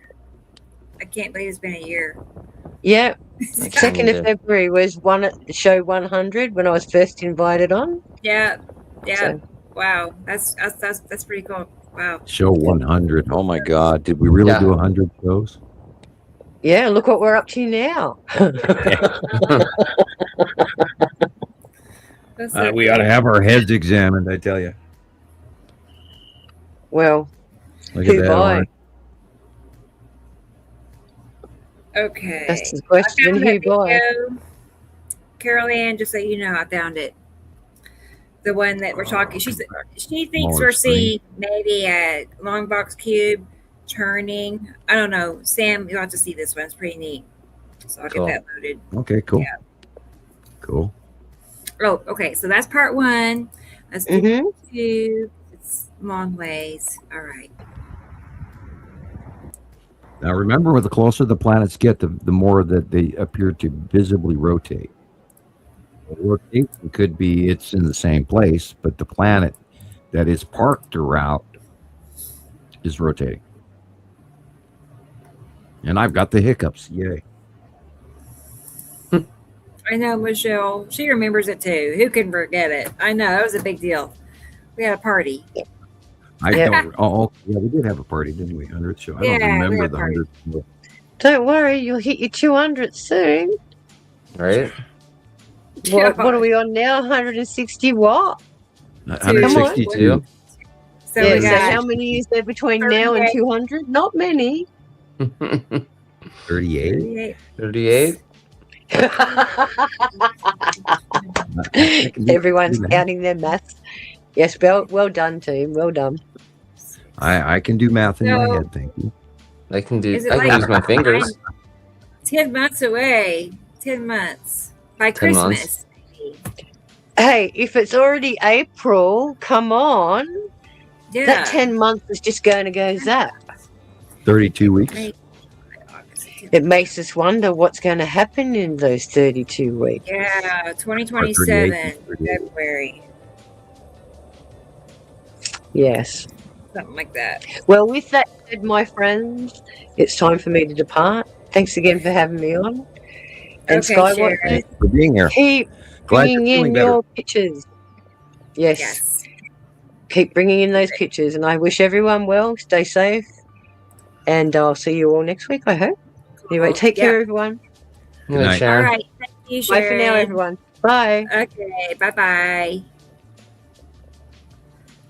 I can't believe it's been a year. yeah. 2nd of February was show 100 when I was first invited on. Yeah. So, Wow. That's pretty cool. Wow. Show 100. Oh my God. Did we really do 100 shows? yeah, look what we're up to now. We ought to have our heads examined, I tell you. Well, look at that. Lauren. Okay. That's the question. Who by? Carol Ann, just so you know, I found it. The one that we're talking. She thinks we're seeing maybe a long box cube turning. I don't know. Sam, you'll have to see this one. It's pretty neat. So I'll get that loaded. Okay, cool. Yeah. Cool. Oh, okay. So that's part 1. Let's do 2. It's long ways. All right. Now remember, the closer the planets get, the more that they appear to visibly rotate. Rotation could be it's in the same place, but the planet that is parked around is rotating. And I've got the hiccups. Yay. I know Michelle. She remembers it too. Who can forget it? I know. That was a big deal. We had a party. I don't. Oh, yeah, we did have a party, didn't we? 100th show. I don't remember the 100th show. Don't worry, you'll hit your 200 soon. Right? What are we on now? 160 what? 162. So, so how many is there between now and 200? Not many. 38. 38. Everyone's counting their maths. Yes, well done, team. Well done. I can do math in my head, thank you. I can use my fingers. 10 months away. 10 months. By 10 Christmas. Hey, if it's already April, come on. Yeah. That 10 months is just going to go zap. 32 weeks. It makes us wonder what's going to happen in those 32 weeks. Yeah, 2027, February. Yes. Something like that. Well, with that said, my friends, it's time for me to depart. Thanks again for having me on. And Skywatch, thanks for being here. Keep bringing in your pictures. Yes. Keep bringing in those pictures. And I wish everyone well. Stay safe. And I'll see you all next week, I hope. Anyway, take care, everyone. Good night, Sharon. All right. Thank you, Sharon. Bye for now, everyone. Bye. Okay. Bye-bye.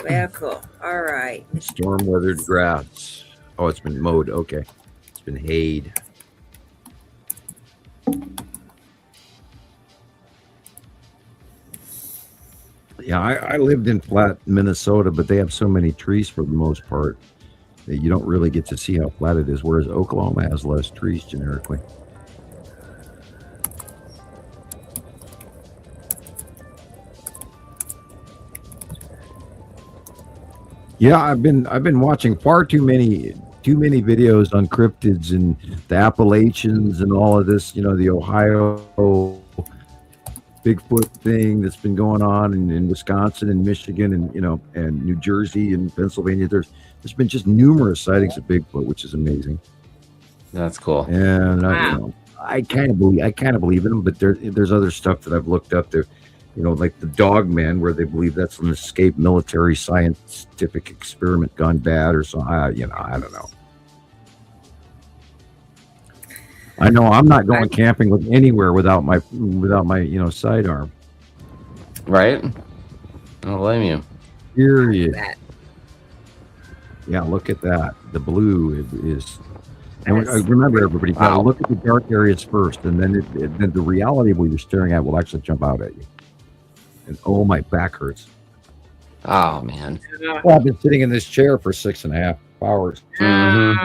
Well, cool. All right. Storm weathered grass. Oh, it's been mowed. Okay. It's been hayed. Yeah, I lived in flat Minnesota, but they have so many trees for the most part that you don't really get to see how flat it is, whereas Oklahoma has less trees generically. Yeah, I've been watching far too many videos on cryptids and the Appalachians and all of this, the Ohio Bigfoot thing that's been going on in Wisconsin and Michigan and New Jersey and Pennsylvania. There's been just numerous sightings of Bigfoot, which is amazing. That's cool. And I kind of believe in them, but there's other stuff that I've looked up there, like the Dog Man, where they believe that's an escaped military scientific experiment gone bad or so. I don't know. I know I'm not going camping with anywhere without my sidearm. Right? I don't blame you. Period. Yeah, look at that. The blue is. And remember, everybody, you gotta look at the dark areas first, and then then the reality of what you're staring at will actually jump out at you. And oh, my back hurts. Oh man. Well, I've been sitting in this chair for 6.5 hours. Mm-hmm.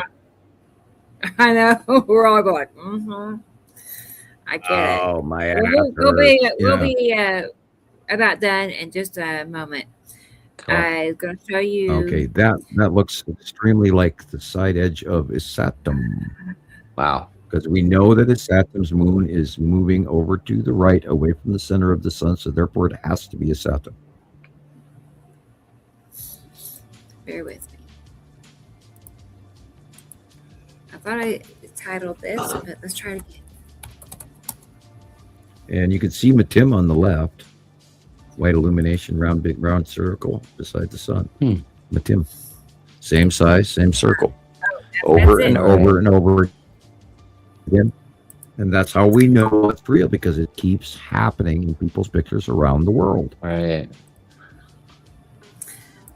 I know. We're all going. I get it. Oh, my ass We'll be about done in just a moment. Cool. I'm going to show you. Okay, that looks extremely like the side edge of Isatum. Wow. Because we know that Isatum's moon is moving over to the right, away from the center of the sun, so therefore it has to be Isatum. Bear with me. I thought I titled this, but let's try it again. And you can see Matim on the left. White illumination, big round circle beside the sun. Matim. Same size, same circle. Over and over and over again. And that's how we know it's real, because it keeps happening in people's pictures around the world. Right.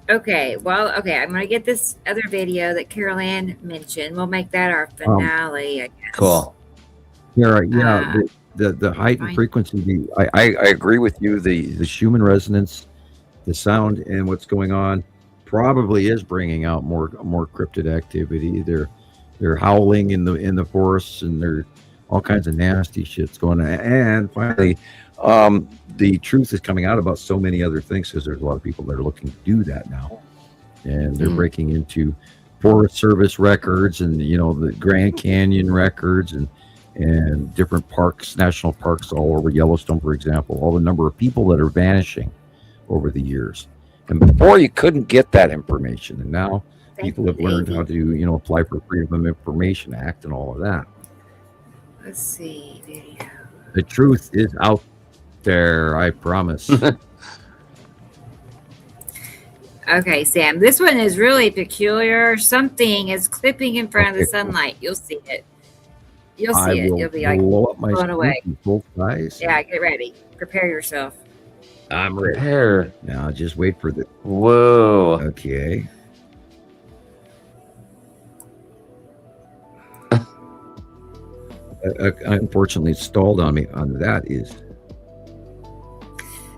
Okay, I'm going to get this other video that Carol Ann mentioned. We'll make that our finale, I guess. Cool. Yeah. The height and frequency, I agree with you. The Schumann resonance, the sound, and what's going on probably is bringing out more cryptid activity. They're howling in the forests, and there all kinds of nasty shit's going on. And finally, the truth is coming out about so many other things, because there's a lot of people that are looking to do that now, and they're breaking into Forest Service records and the Grand Canyon records and different parks, national parks all over Yellowstone, for example, all the number of people that are vanishing over the years. And before, you couldn't get that information, and now people have learned how to apply for Freedom of Information Act and all of that. Let's see, video. The truth is out there, I promise. Okay, Sam, this one is really peculiar. Something is clipping in front of the sunlight. You'll see it. You'll see it. You'll be like blown away. Yeah, get ready. Prepare yourself. I'm ready. Now just wait for the. Whoa. Okay. Unfortunately, it stalled on me. On that is.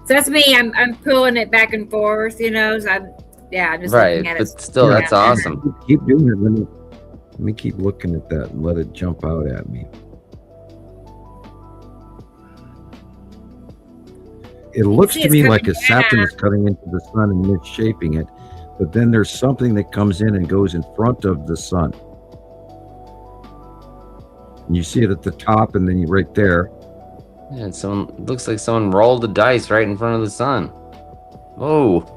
So that's me. I'm pulling it back and forth. So I'm just looking at it. But still, that's awesome. Keep doing it. Let me keep looking at that and let it jump out at me. It looks to me like a Saturn is cutting into the sun and misshaping it, but then there's something that comes in and goes in front of the sun. And you see it at the top, and then right there. Yeah, looks like someone rolled the dice right in front of the sun. Whoa.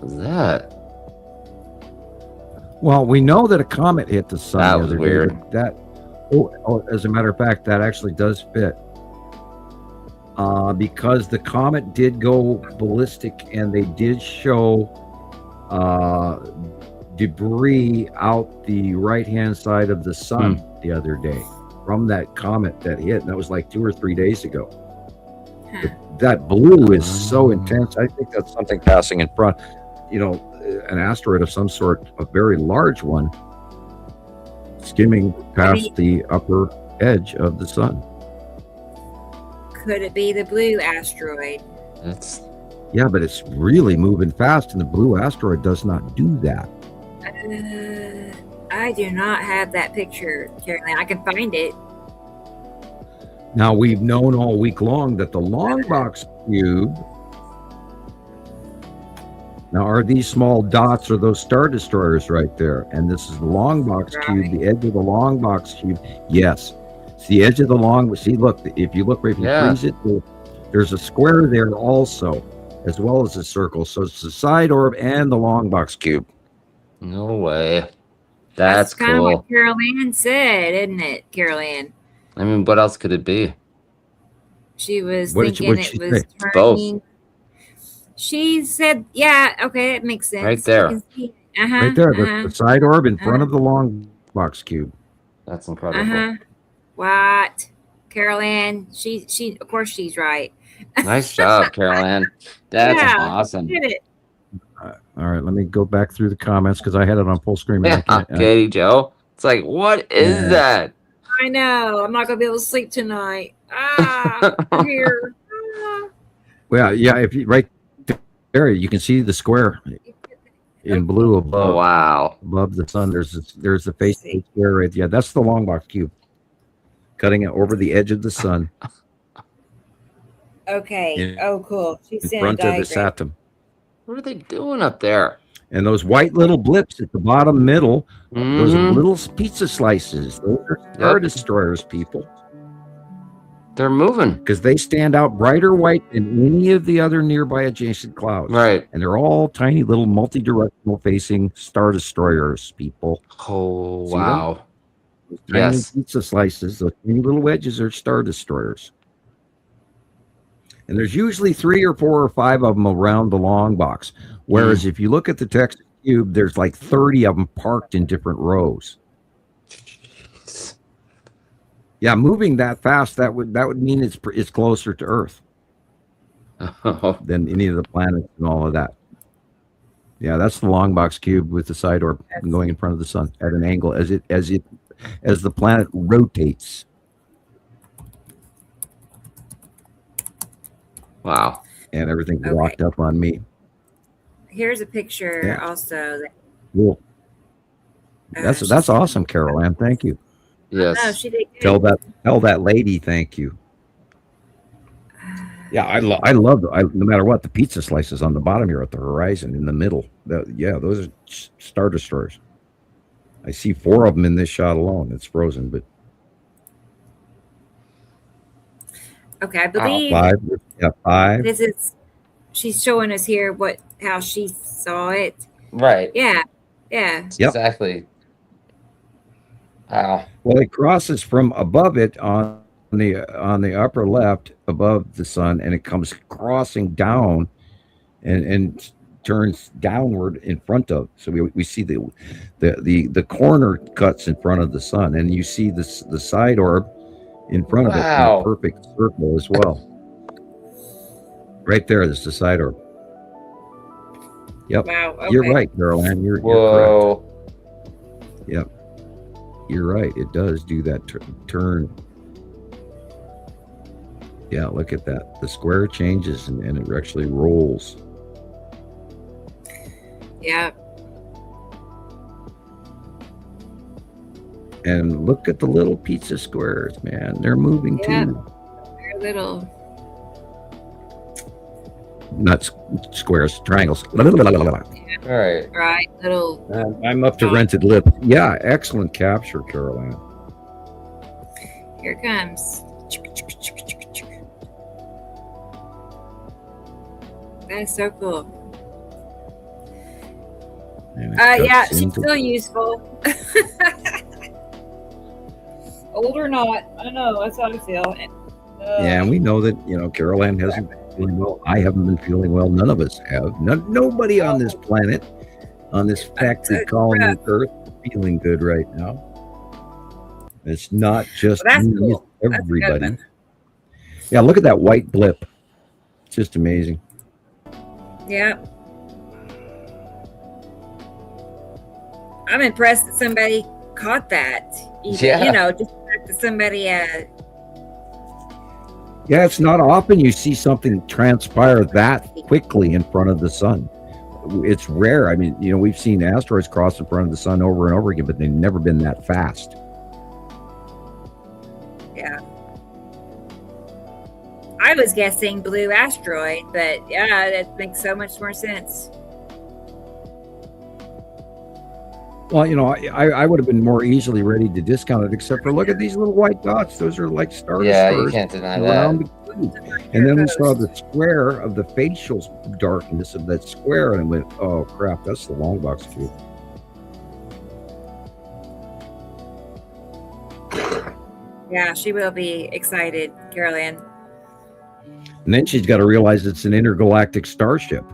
What's that? Well, we know that a comet hit the sun. That was weird. As a matter of fact, that actually does fit. Because the comet did go ballistic, and they did show debris out the right-hand side of the sun the other day from that comet that hit. And that was like 2 or 3 days ago. That blue is so intense. I think that's something passing in front. An asteroid of some sort, a very large one, skimming past the upper edge of the sun. Could it be the blue asteroid? Yeah, but it's really moving fast, and the blue asteroid does not do that. I do not have that picture, Carolyn. I can find it. Now, we've known all week long that the long box cube. Now, are these small dots or those star destroyers right there? And this is the long box cube, the edge of the long box cube. Yes, it's the edge of the long. See, look, if you freeze it, there's a square there also, as well as a circle. So it's the side orb and the long box cube. No way. That's kind cool. of what Carol Ann said, isn't it, Carol Ann? I mean, what else could it be? She was thinking it was turning. Both. She said, yeah, okay, it makes sense. Right there. You can see Right there, the side orb in front of the long box cube. That's incredible. What? Carol Ann, she, of course she's right. Nice job, Carol Ann. That's awesome. Did it. All right, let me go back through the comments because I had it on full screen. Yeah, Katie Joe. It's like, what is that? I know. I'm not going to be able to sleep tonight. I'm here. Well, yeah, if you right there, you can see the square in blue above. Oh, wow. Above the sun. There's the face of the square right. Yeah, that's the long box cube. Cutting it over the edge of the sun. Okay. Cool. She's in front of the Saturn. What are they doing up there? And those white little blips at the bottom middle, those are little pizza slices. Those are Star Destroyers, people. They're moving. Because they stand out brighter white than any of the other nearby adjacent clouds. Right. And they're all tiny little multi-directional facing Star Destroyers, people. Oh, See wow. them? Tiny pizza slices, those tiny little wedges are Star Destroyers. And there's usually 3 or 4 or 5 of them around the long box. Whereas if you look at the Texas cube, there's like 30 of them parked in different rows. Yeah, moving that fast, that would mean it's closer to Earth than any of the planets and all of that. Yeah, that's the long box cube with the side orb going in front of the sun at an angle as the planet rotates. Wow. And everything's locked up on me. Here's a picture also. Cool. That's awesome, Carol Ann. Thank you. Yes. No, she did good. Tell that lady thank you. Yeah, I love no matter what, the pizza slices on the bottom here at the horizon in the middle. Those are Star Destroyers. I see 4 of them in this shot alone. It's frozen, but okay, I believe 5. Yeah, 5. This is she's showing us here how she saw it. Right. Yeah. Yep. Exactly. Wow. Well, it crosses from above it on the upper left above the sun, and it comes crossing down and turns downward in front of. So we see the corner cuts in front of the sun, and you see the side orb in front of it in a perfect circle as well. Right there, there's the side orb. Yep. Wow. Okay. You're right, Carol Ann. You're correct. Yep. You're right. It does do that turn. Yeah, look at that. The square changes and it actually rolls. Yeah. And look at the little pizza squares, man. They're moving too. They're little. Not squares, triangles. All right. Right. Little. I'm up to rented lip. Yeah, excellent capture, Carol Ann. Here it comes. That is so cool. Yeah, she's still useful. Old or not, I don't know. That's how I feel. Yeah, and we know that Carol Ann hasn't been feeling well. I haven't been feeling well. None of us have. Nobody on this planet, on this factory colony Earth, is feeling good right now. It's not just me, cool. It's everybody. Yeah, look at that white blip. It's just amazing. Yeah. I'm impressed that somebody caught that. Even, just the fact that somebody Yeah, it's not often you see something transpire that quickly in front of the sun. It's rare. I mean, we've seen asteroids cross in front of the sun over and over again, but they've never been that fast. Yeah. I was guessing blue asteroid, but yeah, that makes so much more sense. Well, I would have been more easily ready to discount it, except for look at these little white dots. Those are like Star Destroyers. Yeah, you can't deny that. And then we saw the square of the facial darkness of that square, and went, oh crap, that's the long box cube. Yeah, she will be excited, Carol Ann. And then she's got to realize it's an intergalactic starship.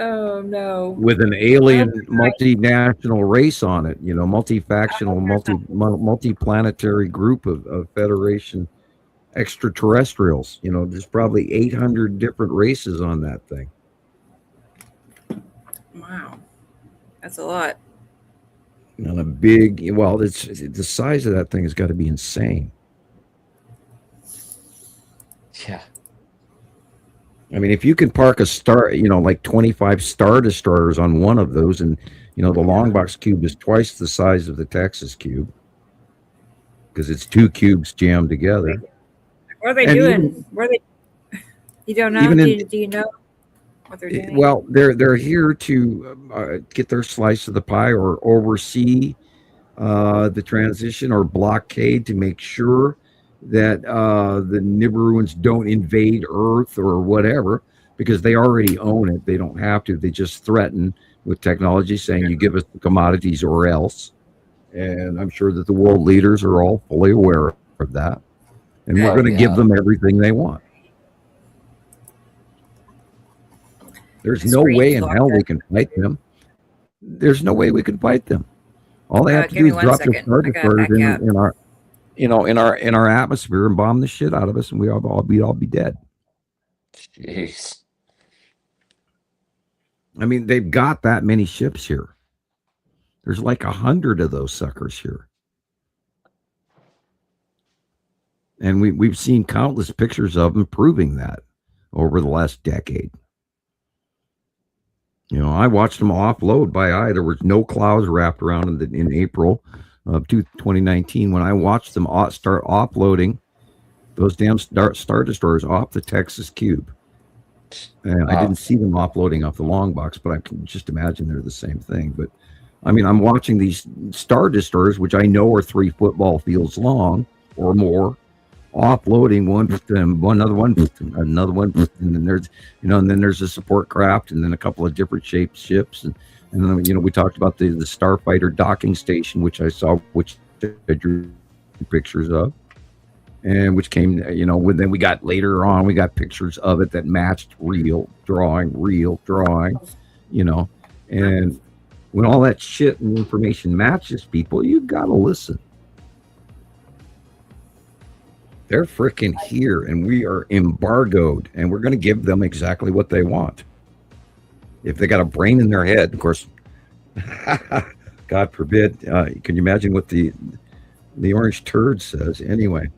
Oh no! With an alien multinational race on it, multifactional, multi-planetary group of Federation extraterrestrials. There's probably 800 different races on that thing. Wow, that's a lot. And a big, it's the size of that thing has got to be insane. Yeah. I mean, if you can park a star, like 25 Star Destroyers on one of those, and the Longbox cube is twice the size of the Texas cube because it's two cubes jammed together. What are they doing? You don't know? Do you know what they're doing? Well, they're here to get their slice of the pie or oversee the transition or blockade to make sure that the Nibiruans don't invade Earth or whatever, because they already own it. They don't have to. They just threaten with technology, saying you give us the commodities or else. And I'm sure that the world leaders are all fully aware of that. And we're going to give them everything they want. There's no way in hell we can fight them. There's no way we can fight them. All they have to do is drop their Star Destroyers in our atmosphere and bomb the shit out of us, and we'd all be dead. Jeez. I mean, they've got that many ships here. There's like 100 of those suckers here. And we've seen countless pictures of them proving that over the last decade. I watched them offload by eye. There was no clouds wrapped around in April of 2019 when I watched them start offloading those damn Star Destroyers off the Texas Cube. And I didn't see them offloading off the long box, but I can just imagine they're the same thing. But I mean, I'm watching these Star Destroyers, which I know are 3 football fields long or more, offloading another one, and then there's and then there's a support craft, and then a couple of different shaped ships, and then we talked about the Starfighter docking station, which I saw, which I drew pictures of, and which came, then we got later on, we got pictures of it that matched real drawing, and when all that shit and information matches people, you gotta listen. They're freaking here, and we are embargoed, and we're going to give them exactly what they want. If they got a brain in their head, of course, God forbid. Can you imagine what the orange turd says? Anyway,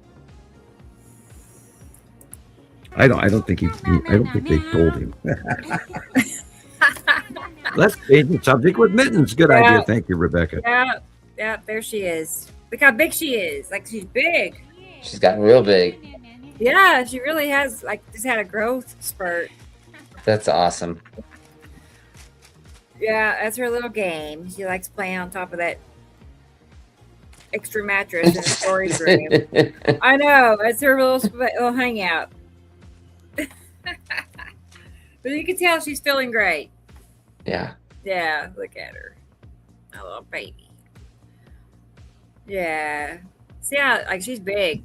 I don't think they told him. Let's change the subject with Mittens. Good idea. Thank you, Rebecca. Yeah, there she is. Look how big she is. Like, she's big. She's gotten real big. Yeah, she really has, just had a growth spurt. That's awesome. Yeah, that's her little game. She likes playing on top of that extra mattress in the storage room. I know, it's her little hangout. But you can tell she's feeling great. Yeah. Yeah, look at her. My little baby. Yeah. See how, she's big.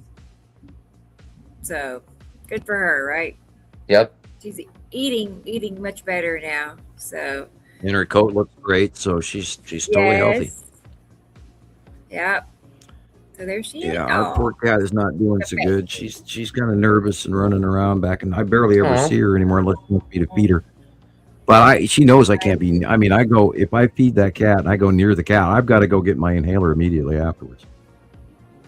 So, good for her, right? Yep. She's eating much better now. So. And her coat looks great, so she's totally healthy. Yep. So there she is. Yeah, our poor cat is not doing so good. She's kind of nervous and running around back, and I barely ever see her anymore unless she wants me to feed her. But she knows I can't be. I mean, if I feed that cat and I go near the cat, I've got to go get my inhaler immediately afterwards.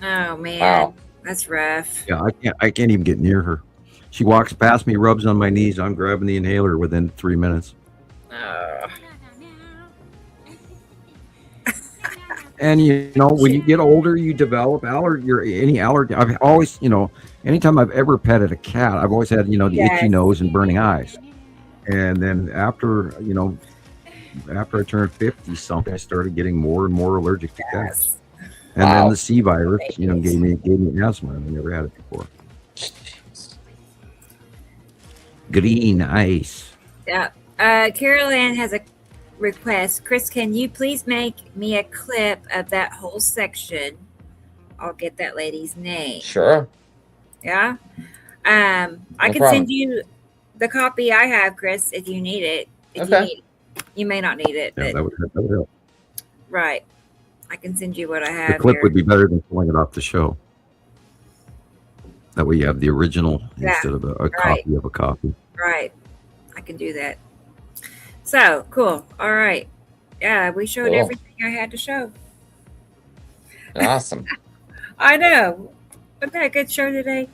Oh man, wow. That's rough. Yeah, I can't even get near her. She walks past me, rubs on my knees. I'm grabbing the inhaler within 3 minutes. And when you get older, you develop allergy. I've always, anytime I've ever petted a cat, I've always had, the itchy nose and burning eyes. And then after I turned 50 something, I started getting more and more allergic to cats. And then the C virus, gave me asthma. I never had it before. Green ice. Yeah. Carol Ann has a request. Chris, can you please make me a clip of that whole section? I'll get that lady's name. Sure. Yeah. I can send you the copy I have, Chris, if you need it. if you need it. You may not need it. Yeah, But, that would help. right. I can send you what I The have clip here. would be better than pulling it off the show. That way you have the original instead of a copy of a copy. Right. I can do that. So, cool. All right. Yeah, we showed everything I had to show. Awesome. I know. Wasn't that a good show today?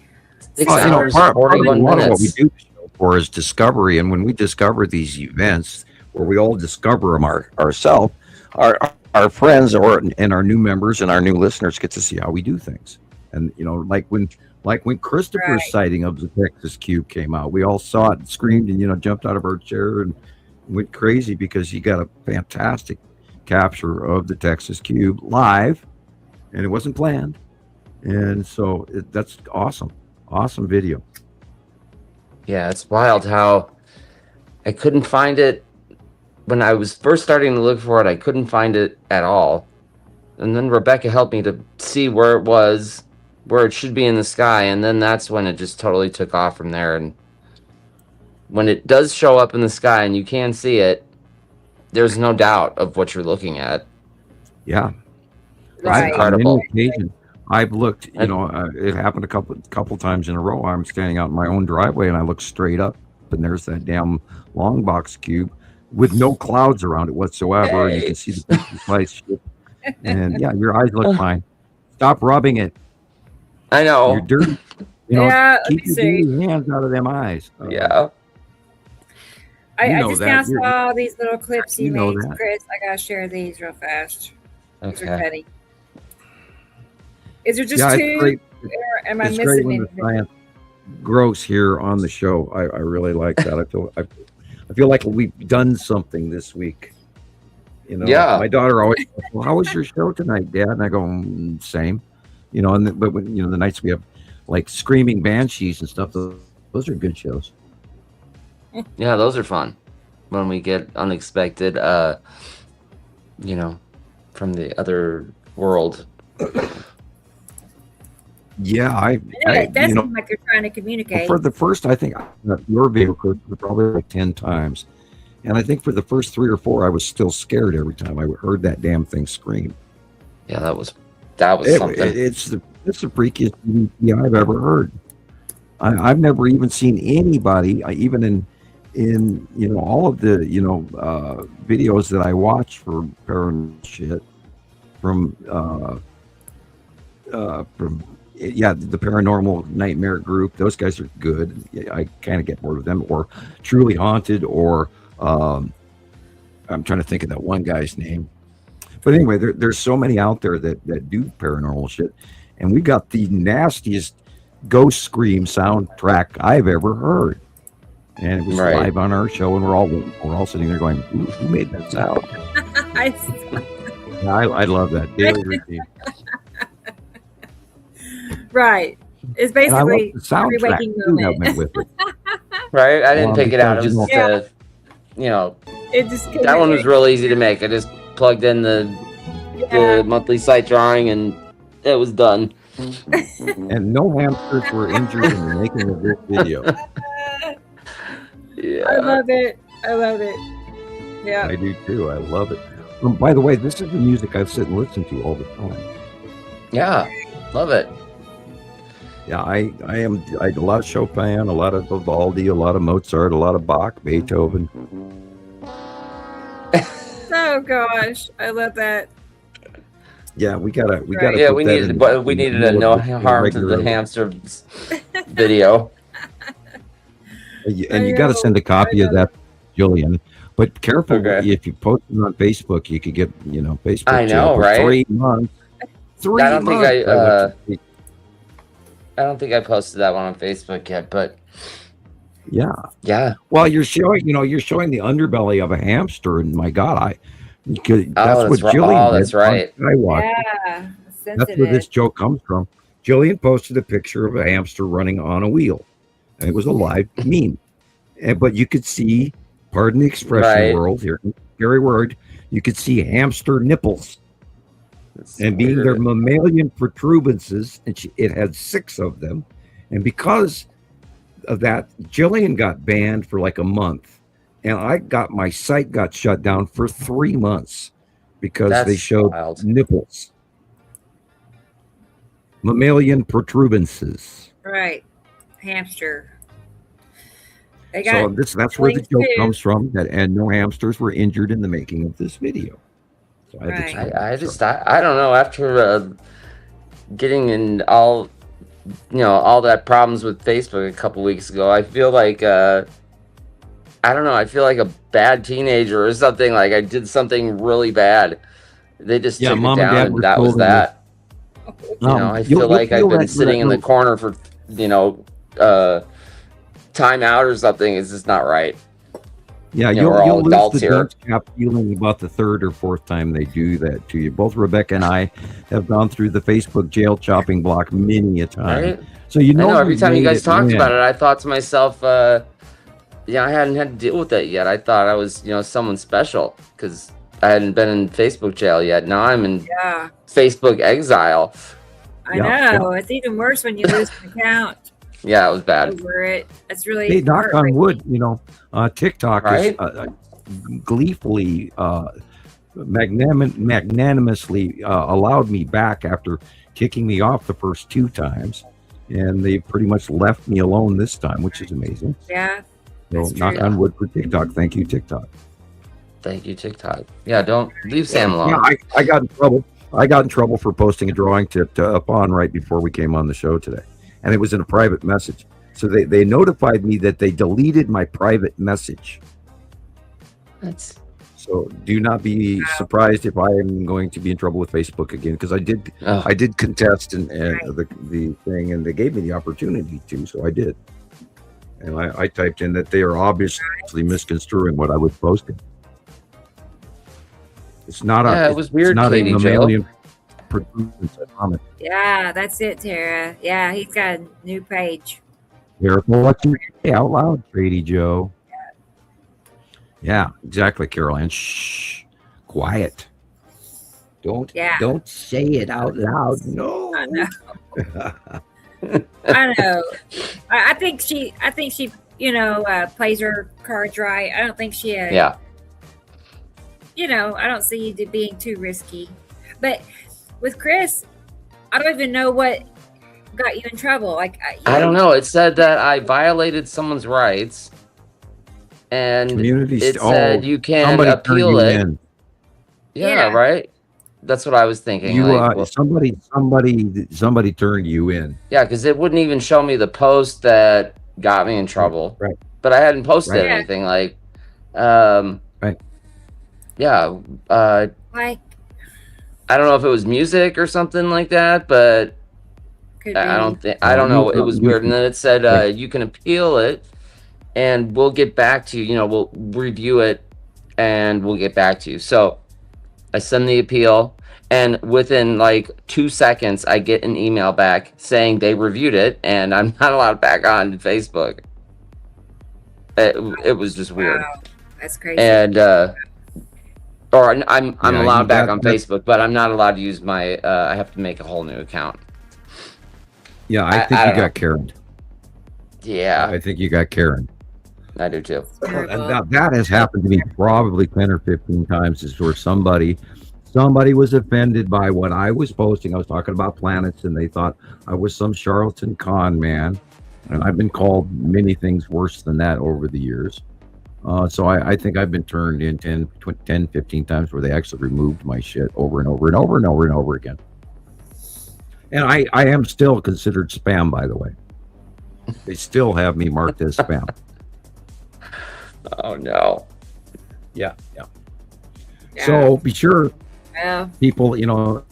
6 Well, hours, part of 41 what we minutes. do the show for is discovery, and when we discover these events, where we all discover them ourselves, our friends and our new members and our new listeners get to see how we do things. And like when Christopher's sighting of the Texas Cube came out, we all saw it and screamed and jumped out of our chair and went crazy because he got a fantastic capture of the Texas Cube live, and it wasn't planned. And so that's awesome video. Yeah, it's wild how I couldn't find it when I was first starting to look for it. I couldn't find it at all, and then Rebecca helped me to see where it should be in the sky, and then that's when it just totally took off from there. And when it does show up in the sky and you can see it, there's no doubt of what you're looking at. Yeah, it's incredible. On many occasions, I've looked. It happened a couple times in a row. I'm standing out in my own driveway and I look straight up, and there's that damn long box cube with no clouds around it whatsoever. You can see the precise ship, and yeah, your eyes look fine. Stop rubbing it. I know. You're dirty. Keep your dirty hands out of them eyes. Yeah. I just now saw these little clips you made, Chris. I gotta share these real fast. These are funny. Is there just two? Great. Or am I It's missing great when anything? the science grows here on the show. I really like that. I feel like we've done something this week. Yeah. My daughter always goes, well, how was your show tonight, Dad? And I go, same. But when, the nights we have like screaming banshees and stuff, those are good shows. Yeah, those are fun when we get unexpected, from the other world. Yeah, it does seem like you're trying to communicate. For the first, I think your video was probably like 10 times, and I think for the first 3 or 4, I was still scared every time I heard that damn thing scream. Yeah, that was something. It's the freakiest EVP I've ever heard. I've never even seen anybody, even in all of the videos that I watch for paranormal shit from the Paranormal Nightmare Group. Those guys are good. I kind of get bored with them. Or Truly Haunted, or I'm trying to think of that one guy's name. But anyway, there's so many out there that do paranormal shit, and we got the nastiest ghost scream soundtrack I've ever heard, and it was live on our show, and we're all sitting there going, "Who made that sound?" I love that daily routine. Right. It's basically the soundtrack waking moment. Went with it. Right? I didn't pick it out. It was just that one was real easy to make. I just plugged in the monthly site drawing and it was done. And no hamsters were injured in the making of this video. Yeah. I love it. Yeah. I do too. I love it. By the way, this is the music I sit and listen to all the time. Yeah. Love it. Yeah, I a lot of Chopin, a lot of Vivaldi, a lot of Mozart, a lot of Bach, Beethoven. Oh gosh, I love that. Yeah, we gotta. Yeah, we needed a no harm to the hamster video. And you got to send a copy of that, Gillian. But careful, if you post it on Facebook, you could get Facebook. I know, right? 3 months. I don't think I posted that one on Facebook yet, but yeah. Well, you're showing the underbelly of a hamster, and my God, that's what Gillian did. That's right. I watched. Yeah, that's where this joke comes from. Gillian posted a picture of a hamster running on a wheel, and it was a live meme. But you could see, pardon the expression, world here, scary word. You could see hamster nipples. And being their mammalian protuberances, and it had 6 of them. And because of that, Gillian got banned for like a month. and my site got shut down for 3 months because they showed nipples, mammalian protuberances. Right, hamster. So that's where the joke comes from. And no hamsters were injured in the making of this video. So I don't know. After getting in all that problems with Facebook a couple weeks ago, I feel like I don't know. I feel like a bad teenager or something. Like I did something really bad. They just took it down, and that was that. I feel like I've been sitting in the corner for time out or something. Is just not right. Yeah, you'll lose the dunce cap feeling about the third or fourth time they do that to you. Both Rebecca and I have gone through the Facebook jail chopping block many a time. Right? So I know every time you guys talked about it, I thought to myself, I hadn't had to deal with that yet. I thought I was, someone special because I hadn't been in Facebook jail yet. Now I'm in Facebook exile. I know. It's even worse when you lose an account. Yeah, it was bad. Over it. It's really. Hey, knock on wood. TikTok is gleefully, magnanimously allowed me back after kicking me off the first 2 times, and they pretty much left me alone this time, which is amazing. Yeah. So knock on wood for TikTok. Thank you, TikTok. Thank you, TikTok. Yeah, don't leave Sam alone. Yeah, I got in trouble. I got in trouble for posting a drawing tip up on right before we came on the show today. And it was in a private message. So they notified me that they deleted my private message. So do not be surprised if I am going to be in trouble with Facebook again, because I did contest and the thing, and they gave me the opportunity to, so I did. And I typed in that they are obviously misconstruing what I was posting. It's not it was weird. It's not Katie a mammalian. Yeah, that's it, Tara. Yeah, he's got a new page. Careful what you say out loud, Grady Joe. Yeah, exactly, Caroline. Shh, quiet. Don't say it out loud. No. I know. I know. I think she plays her cards right. I don't think she. I don't see you being too risky, but. With Chris, I don't even know what got you in trouble. Like I don't know. It said that I violated someone's rights, and it said you can appeal it. Yeah, right. That's what I was thinking. Somebody turned you in. Yeah, because it wouldn't even show me the post that got me in trouble. Right. But I hadn't posted anything like. Right. Yeah. Like. I don't know if it was music or something like that, but I don't know. It was weird. And then it said you can appeal it, and we'll get back to you. We'll review it, and we'll get back to you. So I send the appeal, and within like 2 seconds, I get an email back saying they reviewed it, and I'm not allowed back on Facebook. It was just weird. Wow, that's crazy. And I'm allowed back on Facebook, but I'm not allowed to use my. I have to make a whole new account. Yeah, I think you got Karen. Yeah, I think you got Karen. I do too. And that has happened to me probably 10 or 15 times. Is where somebody was offended by what I was posting. I was talking about planets, and they thought I was some charlatan con man. And I've been called many things worse than that over the years. So I think I've been turned in 10, 15 times where they actually removed my shit over and over and over and over and over again. And I am still considered spam, by the way. They still have me marked as spam. Oh, no. Yeah. So be sure, people, be sure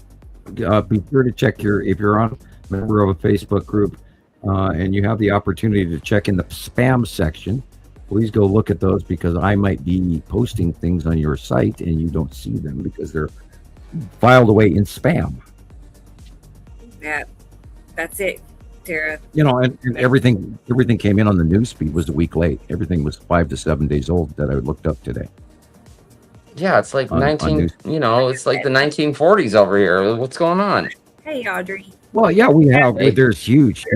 to check if you're on a member of a Facebook group and you have the opportunity to check in the spam section. Please go look at those, because I might be posting things on your site and you don't see them because they're filed away in spam. Yeah, that's it, Tara. And everything came in on the news feed was a week late. Everything was 5 to 7 days old that I looked up today. Yeah, it's like it's like the 1940s over here. What's going on? Hey, Audrey. Well, yeah, we have. There's huge.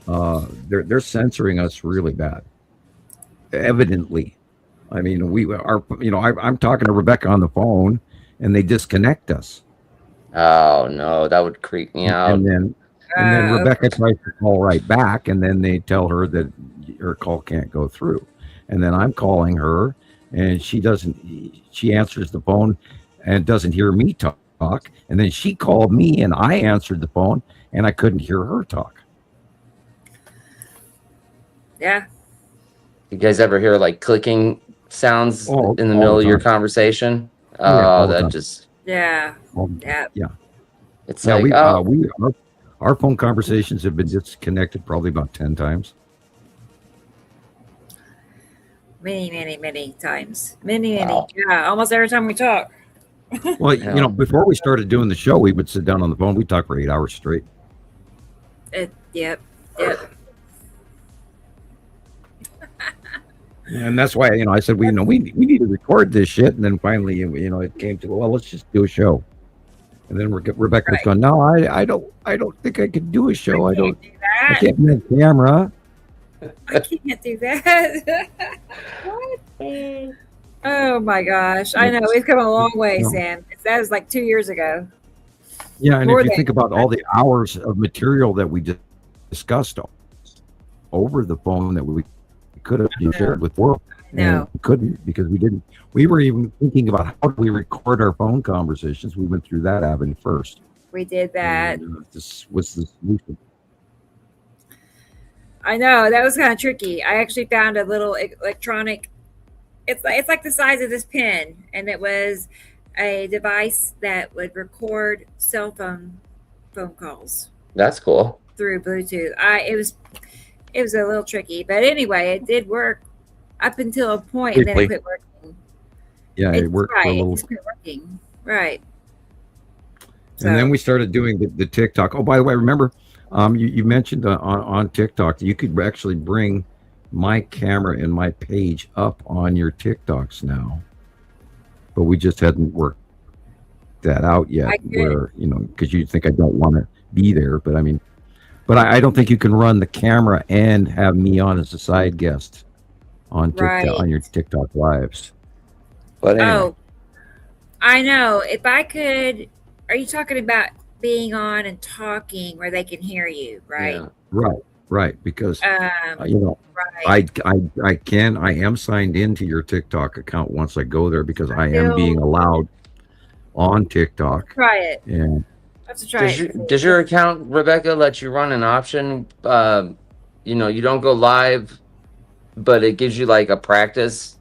They're censoring us really bad. evidently. I mean, I'm talking to Rebecca on the phone, and they disconnect us. Oh no, that would creep me out. And then Rebecca tries to call right back, and then they tell her that her call can't go through. And then I'm calling her, and she answers the phone and doesn't hear me talk. And then she called me, and I answered the phone, and I couldn't hear her talk. Yeah. You guys ever hear like clicking sounds in the middle of your conversation? That just yeah. It's like our phone conversations have been disconnected probably about 10 times. Many times. Many. Yeah, almost every time we talk. Well, before we started doing the show, we would sit down on the phone. We'd talk for 8 hours straight. Yep. And that's why, I said, we need to record this shit. And then finally, it came to, well, let's just do a show. And then Rebecca was going, no, I don't think I could do a show. I can't be on camera. I can't do that. What? Oh my gosh. I know. We've come a long way, Sam. That was like 2 years ago. Yeah. And if you think about all the hours of material that we discussed over the phone that we could have shared with world. And we couldn't because we didn't. We were even thinking about how do we record our phone conversations. We went through that avenue first. We did that. And, this was the solution. I know that was kind of tricky. I actually found a little electronic. It's like the size of this pen, and it was a device that would record cell phone calls. That's cool. Through Bluetooth. It was a little tricky, but anyway, it did work up until a point, and then it quit working. Yeah, it worked for a little. It quit working. Right. And then we started doing the TikTok. Oh, by the way, remember, you mentioned on TikTok you could actually bring my camera and my page up on your TikToks now, but we just hadn't worked that out yet. Where because you think I don't want to be there, but I mean. But I don't think you can run the camera and have me on as a side guest on TikTok, on your TikTok lives. But anyway. I know. If I could, are you talking about being on and talking where they can hear you, right? Yeah. Right. Because I am signed into your TikTok account once I go there because I am being allowed on TikTok. Try it. And. Does your account, Rebecca, let you run an option? You don't go live, but it gives you like a practice,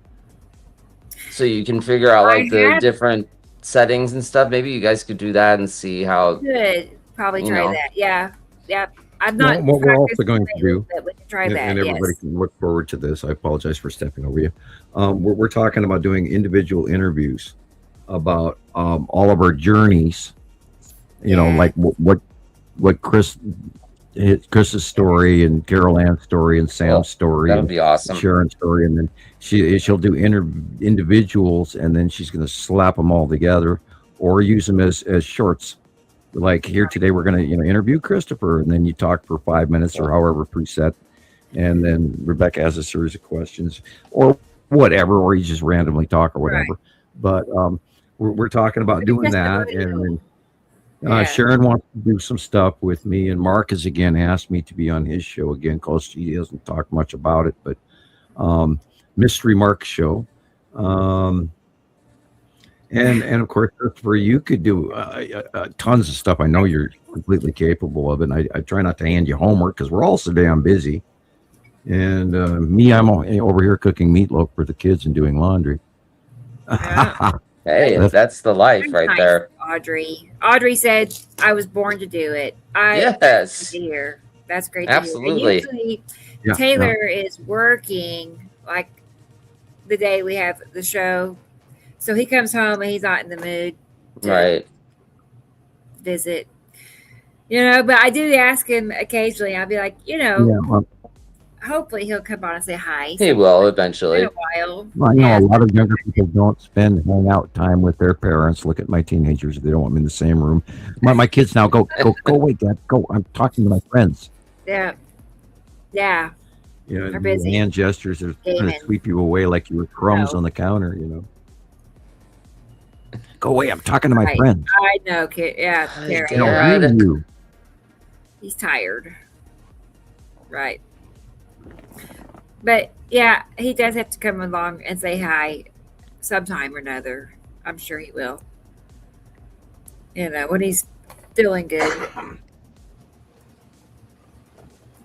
so you can figure out like the different settings and stuff. Maybe you guys could do that and see how. Good, probably try that. Yeah. I'm not. What we're also going to do, we can try that, and everybody can look forward to this. I apologize for stepping over you. We're talking about doing individual interviews about all of our journeys. Like what Chris's story and Carol Ann's story and Sam's story. That would be awesome. Sharon's story, and then she'll do individuals, and then she's going to slap them all together or use them as shorts. Like here today, we're going to interview Christopher, and then you talk for 5 minutes or however preset, and then Rebecca has a series of questions or whatever, or you just randomly talk or whatever. But we're talking about doing that, and then. Sharon wants to do some stuff with me, and Marquez again asked me to be on his show again because he doesn't talk much about it, but Mystery Mark show, and of course Christopher, you could do tons of stuff. I know you're completely capable of it. And I try not to hand you homework because we're all so damn busy, and I'm over here cooking meatloaf for the kids and doing laundry. Yeah. Hey, that's the life right there. Audrey said I was born to do it. Yes. Here. That's great. Absolutely. To hear. Usually, Taylor is working like the day we have the show, so he comes home and he's not in the mood to visit. But I do ask him occasionally. I'll be like, hopefully he'll come on and say hi. He will eventually. In a while. Well, I know a lot of younger people don't spend hangout time with their parents. Look at my teenagers; they don't want me in the same room. My kids now go away, Dad. Go. I'm talking to my friends. Yeah. You know, They're the busy. hand gestures are trying to Gaming. sweep you away like you were crumbs No. on the counter. You know. Go away! I'm talking to my Right. friends. I know, yeah, Karen. They don't hear you. He's tired. Right. But yeah, he does have to come along and say hi sometime or another. I'm sure he will. You know, when he's feeling good.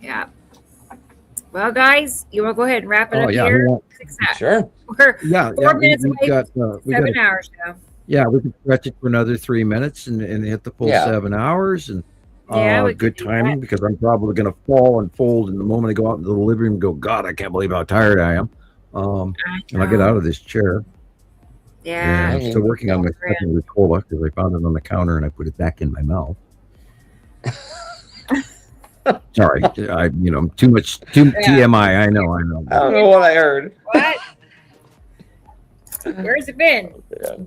Yeah. Well, guys, you want to go ahead and wrap it up here? Sure. We're Yeah, 4 minutes we've away got, from we 7 got hours now. Yeah, we can stretch it for another 3 minutes and hit the full 7 hours. And Yeah, we good could do timing that. because I'm probably going to fall and fold in the moment I go out into the living room and go, God, I can't believe how tired I am. And I'll get out of this chair. Yeah. And I'm still working on my second Ricola because I found it on the counter and I put it back in my mouth. Sorry, too much TMI. I know. I don't know what I heard. What? Where's it been? Yeah.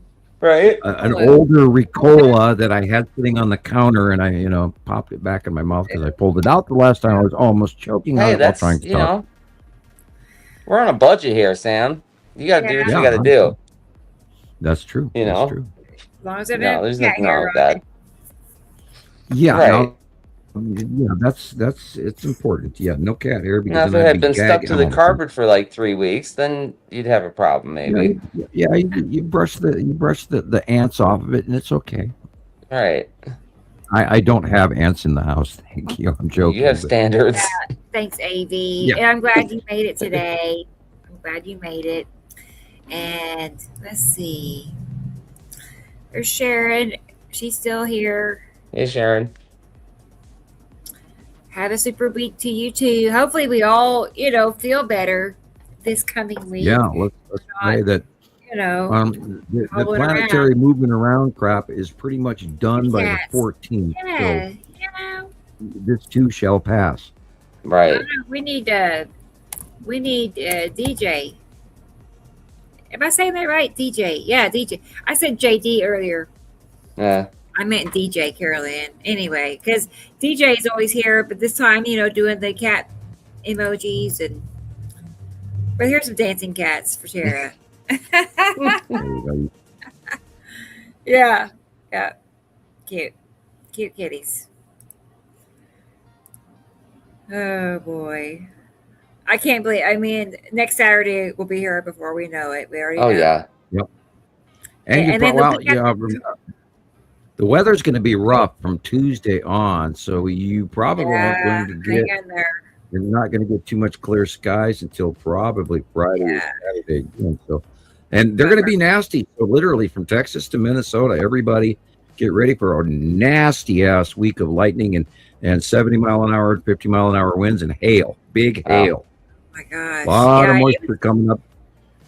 Right. An older Ricola that I had sitting on the counter, and I, popped it back in my mouth because I pulled it out the last time. I was almost choking on it while trying to talk. We're on a budget here, Sam. You got to do what you got to do. That's true. That's true. As long as it there's nothing wrong with that. Yeah. Right. It's important. Yeah, no cat hair. Now, if it had been stuck to the carpet for like 3 weeks, then you'd have a problem, maybe. Yeah, you brush the ants off of it, and it's okay. All right. I don't have ants in the house. Thank you. I'm joking. You have standards. Yeah, thanks, AV. Yeah. And I'm glad you made it today. I'm glad you made it. And let's see. There's Sharon. She's still here. Hey, Sharon. Have a super week to you too. Hopefully we all, feel better this coming week. Yeah, let's say that. The planetary moving around crap is pretty much done by the 14th. Yeah, so this too shall pass. Right. We need DJ. Am I saying that right? DJ. Yeah, DJ. I said JD earlier. Yeah. I meant DJ, Carolyn. Anyway, because DJ is always here, but this time, doing the cat emojis but here's some dancing cats for Tara. Yeah. Cute kitties. Oh boy. I can't believe, next Saturday we'll be here before we know it. We already know. Yeah. Yep. The weather's going to be rough from Tuesday on, so you probably aren't going to get. You're not going to get too much clear skies until probably Friday or Saturday. And they're going to be nasty. So literally from Texas to Minnesota, everybody get ready for a nasty ass week of lightning and 70 mile an hour, 50 mile an hour winds and hail, big hail. Oh my gosh! A lot of moisture coming up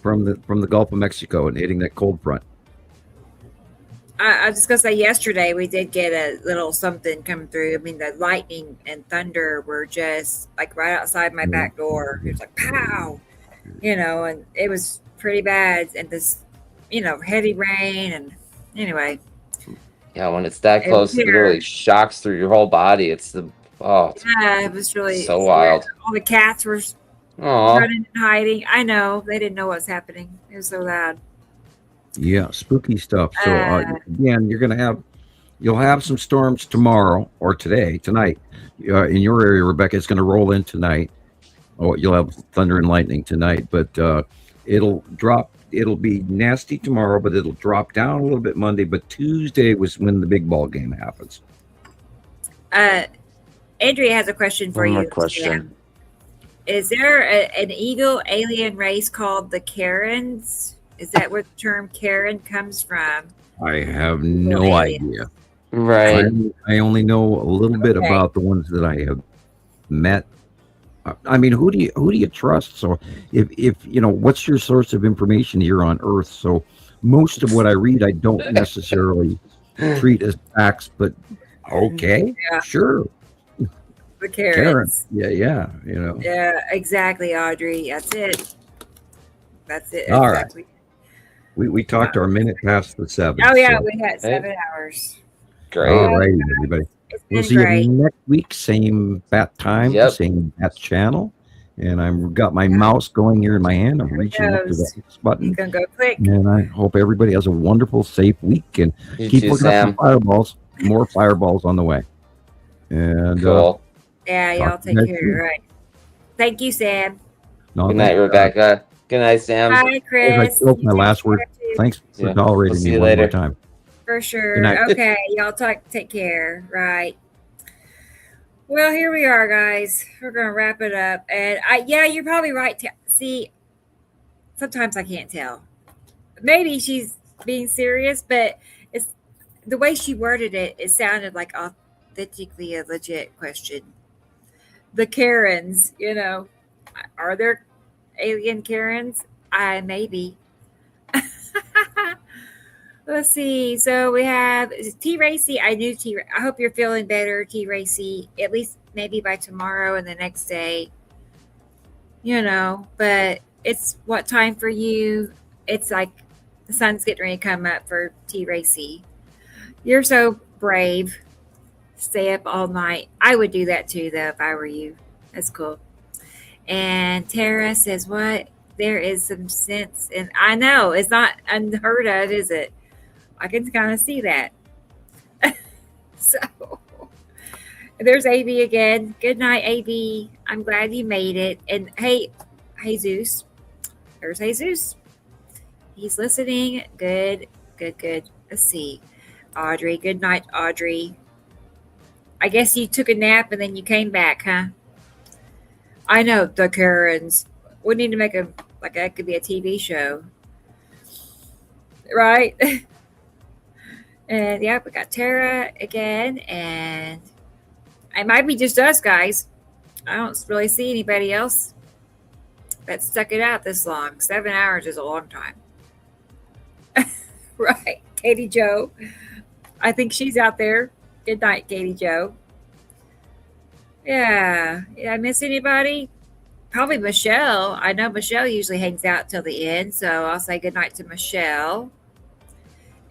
from the Gulf of Mexico and hitting that cold front. I was just gonna say yesterday we did get a little something coming through. The lightning and thunder were just like right outside my back door. It was like pow, and it was pretty bad. And this, heavy rain and anyway. Yeah, when it's that close, it literally shocks through your whole body. It was really so wild. All the cats were running and hiding. I know they didn't know what was happening. It was so loud. Yeah, spooky stuff. So again, you'll have some storms tomorrow or tonight. In your area, Rebecca, it's going to roll in tonight. Oh, you'll have thunder and lightning tonight, but it'll drop. It'll be nasty tomorrow, but it'll drop down a little bit Monday. But Tuesday was when the big ball game happens. Andrea has a question for you. Sam. Is there an evil alien race called the Karens? Is that where the term Karen comes from? I have no idea. Right. I only know a little bit about the ones that I have met. Who do you trust? So if what's your source of information here on Earth? So most of what I read, I don't necessarily treat as facts, but okay, sure. The Karens. Yeah. Yeah, exactly, Audrey. That's it. All exactly. Right. We talked our minute past the 7. Oh yeah, we had 7 hours. Great. All right, everybody. We'll see you next week. Same bat time, same bat channel. And I've got my mouse going here in my hand. I'm reaching up to the X button. You're going to go quick. And I hope everybody has a wonderful, safe week. And You keep too, looking up Sam. for fireballs. More fireballs on the way. And Cool. Yeah, y'all take care. Right. Thank you, Sam. No, Good night, Rebecca. Good night, Sam. Bye, Chris. I my last word. Thanks for tolerating me one more time. For sure. Okay, y'all take care. Right. Well, here we are, guys. We're going to wrap it up. And you're probably right. See, sometimes I can't tell. Maybe she's being serious, but it's the way she worded it. It sounded like authentically a legit question. The Karens, are there alien Karens? Maybe. Let's see. So we have T. Racy. I hope you're feeling better, T. Racy. At least maybe by tomorrow and the next day. But it's what time for you? It's like the sun's getting ready to come up for T. Racy. You're so brave. Stay up all night. I would do that too, though, if I were you. That's cool. And Tara says, what? There is some sense. And I know it's not unheard of, is it? I can kind of see that. So there's AV again. Good night, AV. I'm glad you made it. And hey, Jesus. There's Jesus. He's listening. Good. Let's see. Audrey. Good night, Audrey. I guess you took a nap and then you came back, huh? I know, the Karens. We need to make that could be a TV show. Right? And we got Tara again, and it might be just us, guys. I don't really see anybody else that stuck it out this long. 7 hours is a long time. Right. Katie Jo. I think she's out there. Good night, Katie Jo. Yeah. Did I miss anybody? Probably Michelle. I know Michelle usually hangs out till the end, so I'll say good night to Michelle.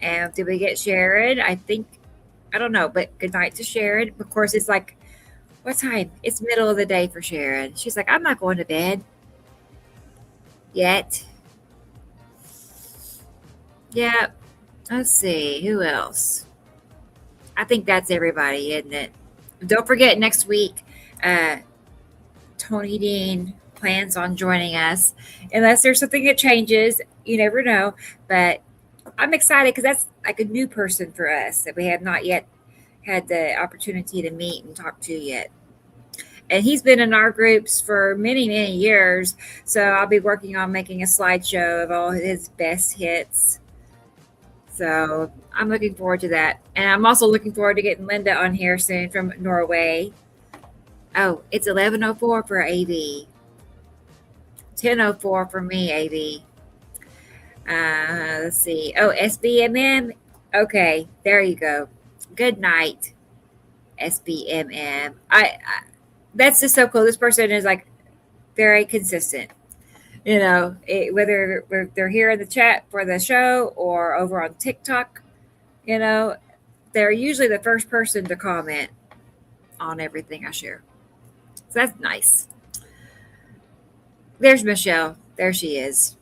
And did we get Sharon? I don't know, but good night to Sharon. Of course, it's like, what time? It's middle of the day for Sharon. She's like, I'm not going to bed yet. Yeah. Let's see. Who else? I think that's everybody, isn't it? Don't forget, next week, Tony Dean plans on joining us. Unless there's something that changes. You never know. But I'm excited because that's like a new person for us that we have not yet had the opportunity to meet and talk to yet. And he's been in our groups for many, many years. So I'll be working on making a slideshow of all his best hits. So I'm looking forward to that. And I'm also looking forward to getting Linda on here soon from Norway. Oh, it's 11:04 for AV. 10:04 for me, AV. Let's see. Oh, SBMM. Okay, there you go. Good night, SBMM. That's just so cool. This person is like very consistent. Whether they're here in the chat for the show or over on TikTok, they're usually the first person to comment on everything I share. So that's nice. There's Michelle. There she is.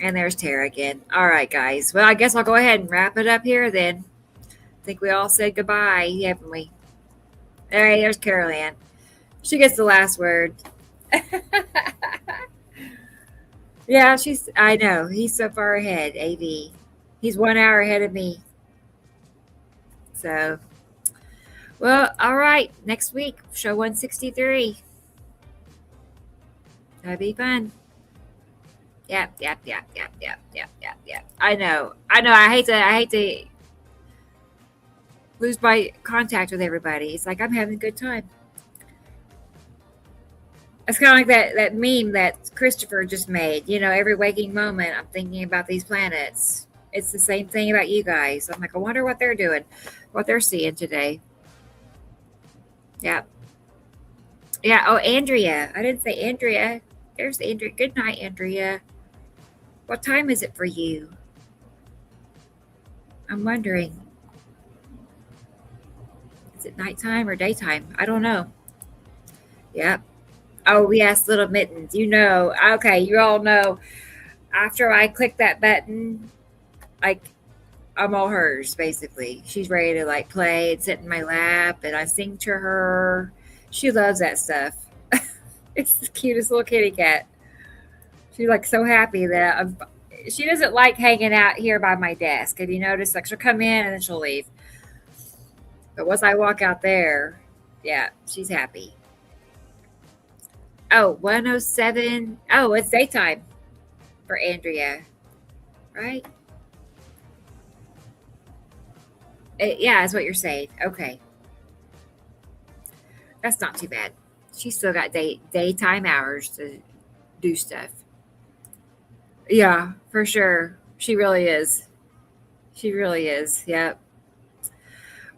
And there's Tara again. All right, guys. Well, I guess I'll go ahead and wrap it up here then. I think we all said goodbye, haven't we? All right, there's Carol Ann. She gets the last word. Yeah, I know. He's so far ahead, AV. He's 1 hour ahead of me. So, well, all right. Next week, show 163. That'd be fun. Yep. I know. I hate to lose my contact with everybody. It's like I'm having a good time. It's kind of like that meme that Christopher just made. Every waking moment, I'm thinking about these planets. It's the same thing about you guys. I'm like, I wonder what they're doing, what they're seeing today. Yeah. Yeah. Oh, Andrea. I didn't say Andrea. There's Andrea. Good night, Andrea. What time is it for you? I'm wondering. Is it nighttime or daytime? I don't know. Yep. Oh, yes, little mittens. You know, okay, you all know. After I click that button, like I'm all hers, basically. She's ready to like play and sit in my lap, and I sing to her. She loves that stuff. It's the cutest little kitty cat. She's like so happy that she doesn't like hanging out here by my desk. Have you noticed? Like she'll come in and then she'll leave. But once I walk out there, yeah, she's happy. Oh, 107. Oh, it's daytime for Andrea, right? Yeah, that's what you're saying. Okay. That's not too bad. She's still got daytime hours to do stuff. Yeah, for sure. She really is. She really is. Yep.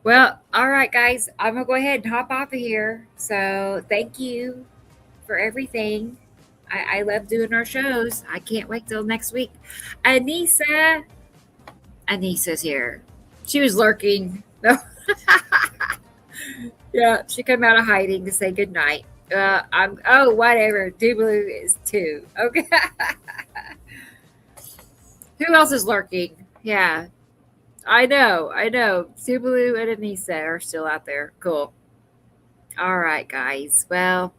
Well, all right, guys. I'm going to go ahead and hop off of here. So thank you for everything. I love doing our shows. I can't wait till next week. Anissa's here. She was lurking. No. Yeah, she came out of hiding to say goodnight. Whatever. Dubloo is 2. Okay. Who else is lurking? Yeah. I know. Subaru and Anissa are still out there. Cool. All right, guys. Well,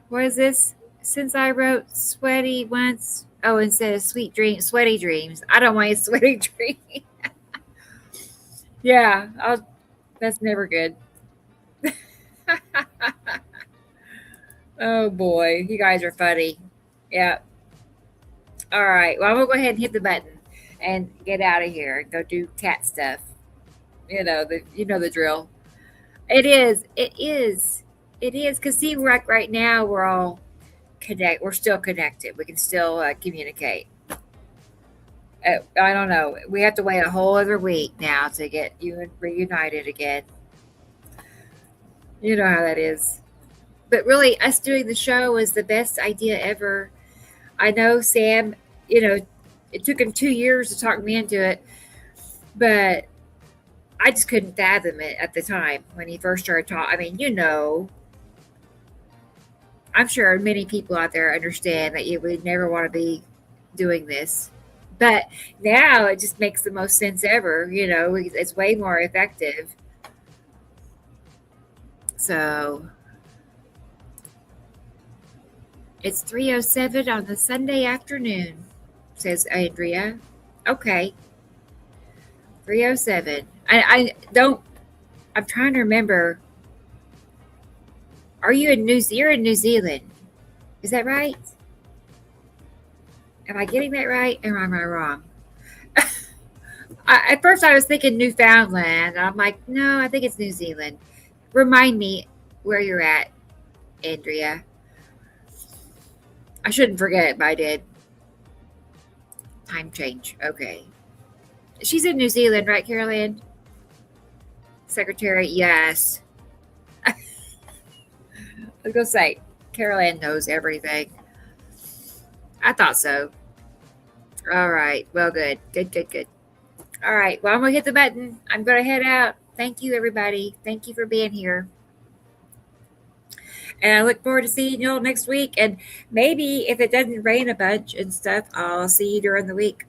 what is this? Since I wrote sweaty once, instead of sweaty dreams. I don't want a sweaty dream. Yeah, that's never good. Oh boy, you guys are funny. Yeah. All right. Well, I'm gonna go ahead and hit the button and get out of here and go do cat stuff. You know the drill. It is. Because see, right now we're all connect. We're still connected. We can still communicate. I don't know. We have to wait a whole other week now to get you reunited again. You know how that is. But really, us doing the show was the best idea ever. I know Sam, it took him 2 years to talk me into it, but I just couldn't fathom it at the time when he first started talking. I mean, I'm sure many people out there understand that you would never want to be doing this. But now it just makes the most sense ever. It's way more effective. So it's 3:07 on the Sunday afternoon, says Andrea. Okay. 3:07. I'm trying to remember. You're in New Zealand. Is that right? Am I getting that right? Or am I wrong? At first I was thinking Newfoundland. I'm like, no, I think it's New Zealand. Remind me where you're at, Andrea. I shouldn't forget it, but I did. Time change. Okay. She's in New Zealand, right, Carol Ann? Secretary, yes. I was going to say, Carol Ann knows everything. I thought so. All right. Well, good. Good. All right. Well, I'm going to hit the button. I'm going to head out. Thank you, everybody. Thank you for being here. And I look forward to seeing you all next week. And maybe if it doesn't rain a bunch and stuff, I'll see you during the week.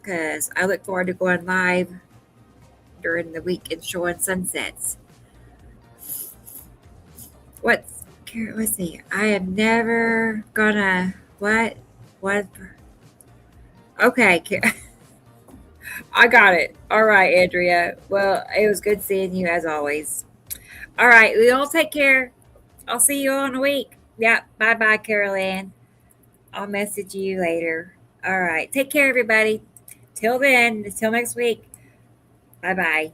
Because I look forward to going live during the week and showing sunsets. Let's see. I am never gonna... What? Okay. I got it. All right, Andrea. Well, it was good seeing you as always. All right. We all take care. I'll see you all in a week. Yeah. Bye-bye, Carol Ann. I'll message you later. All right. Take care, everybody. Till then. Until next week. Bye-bye.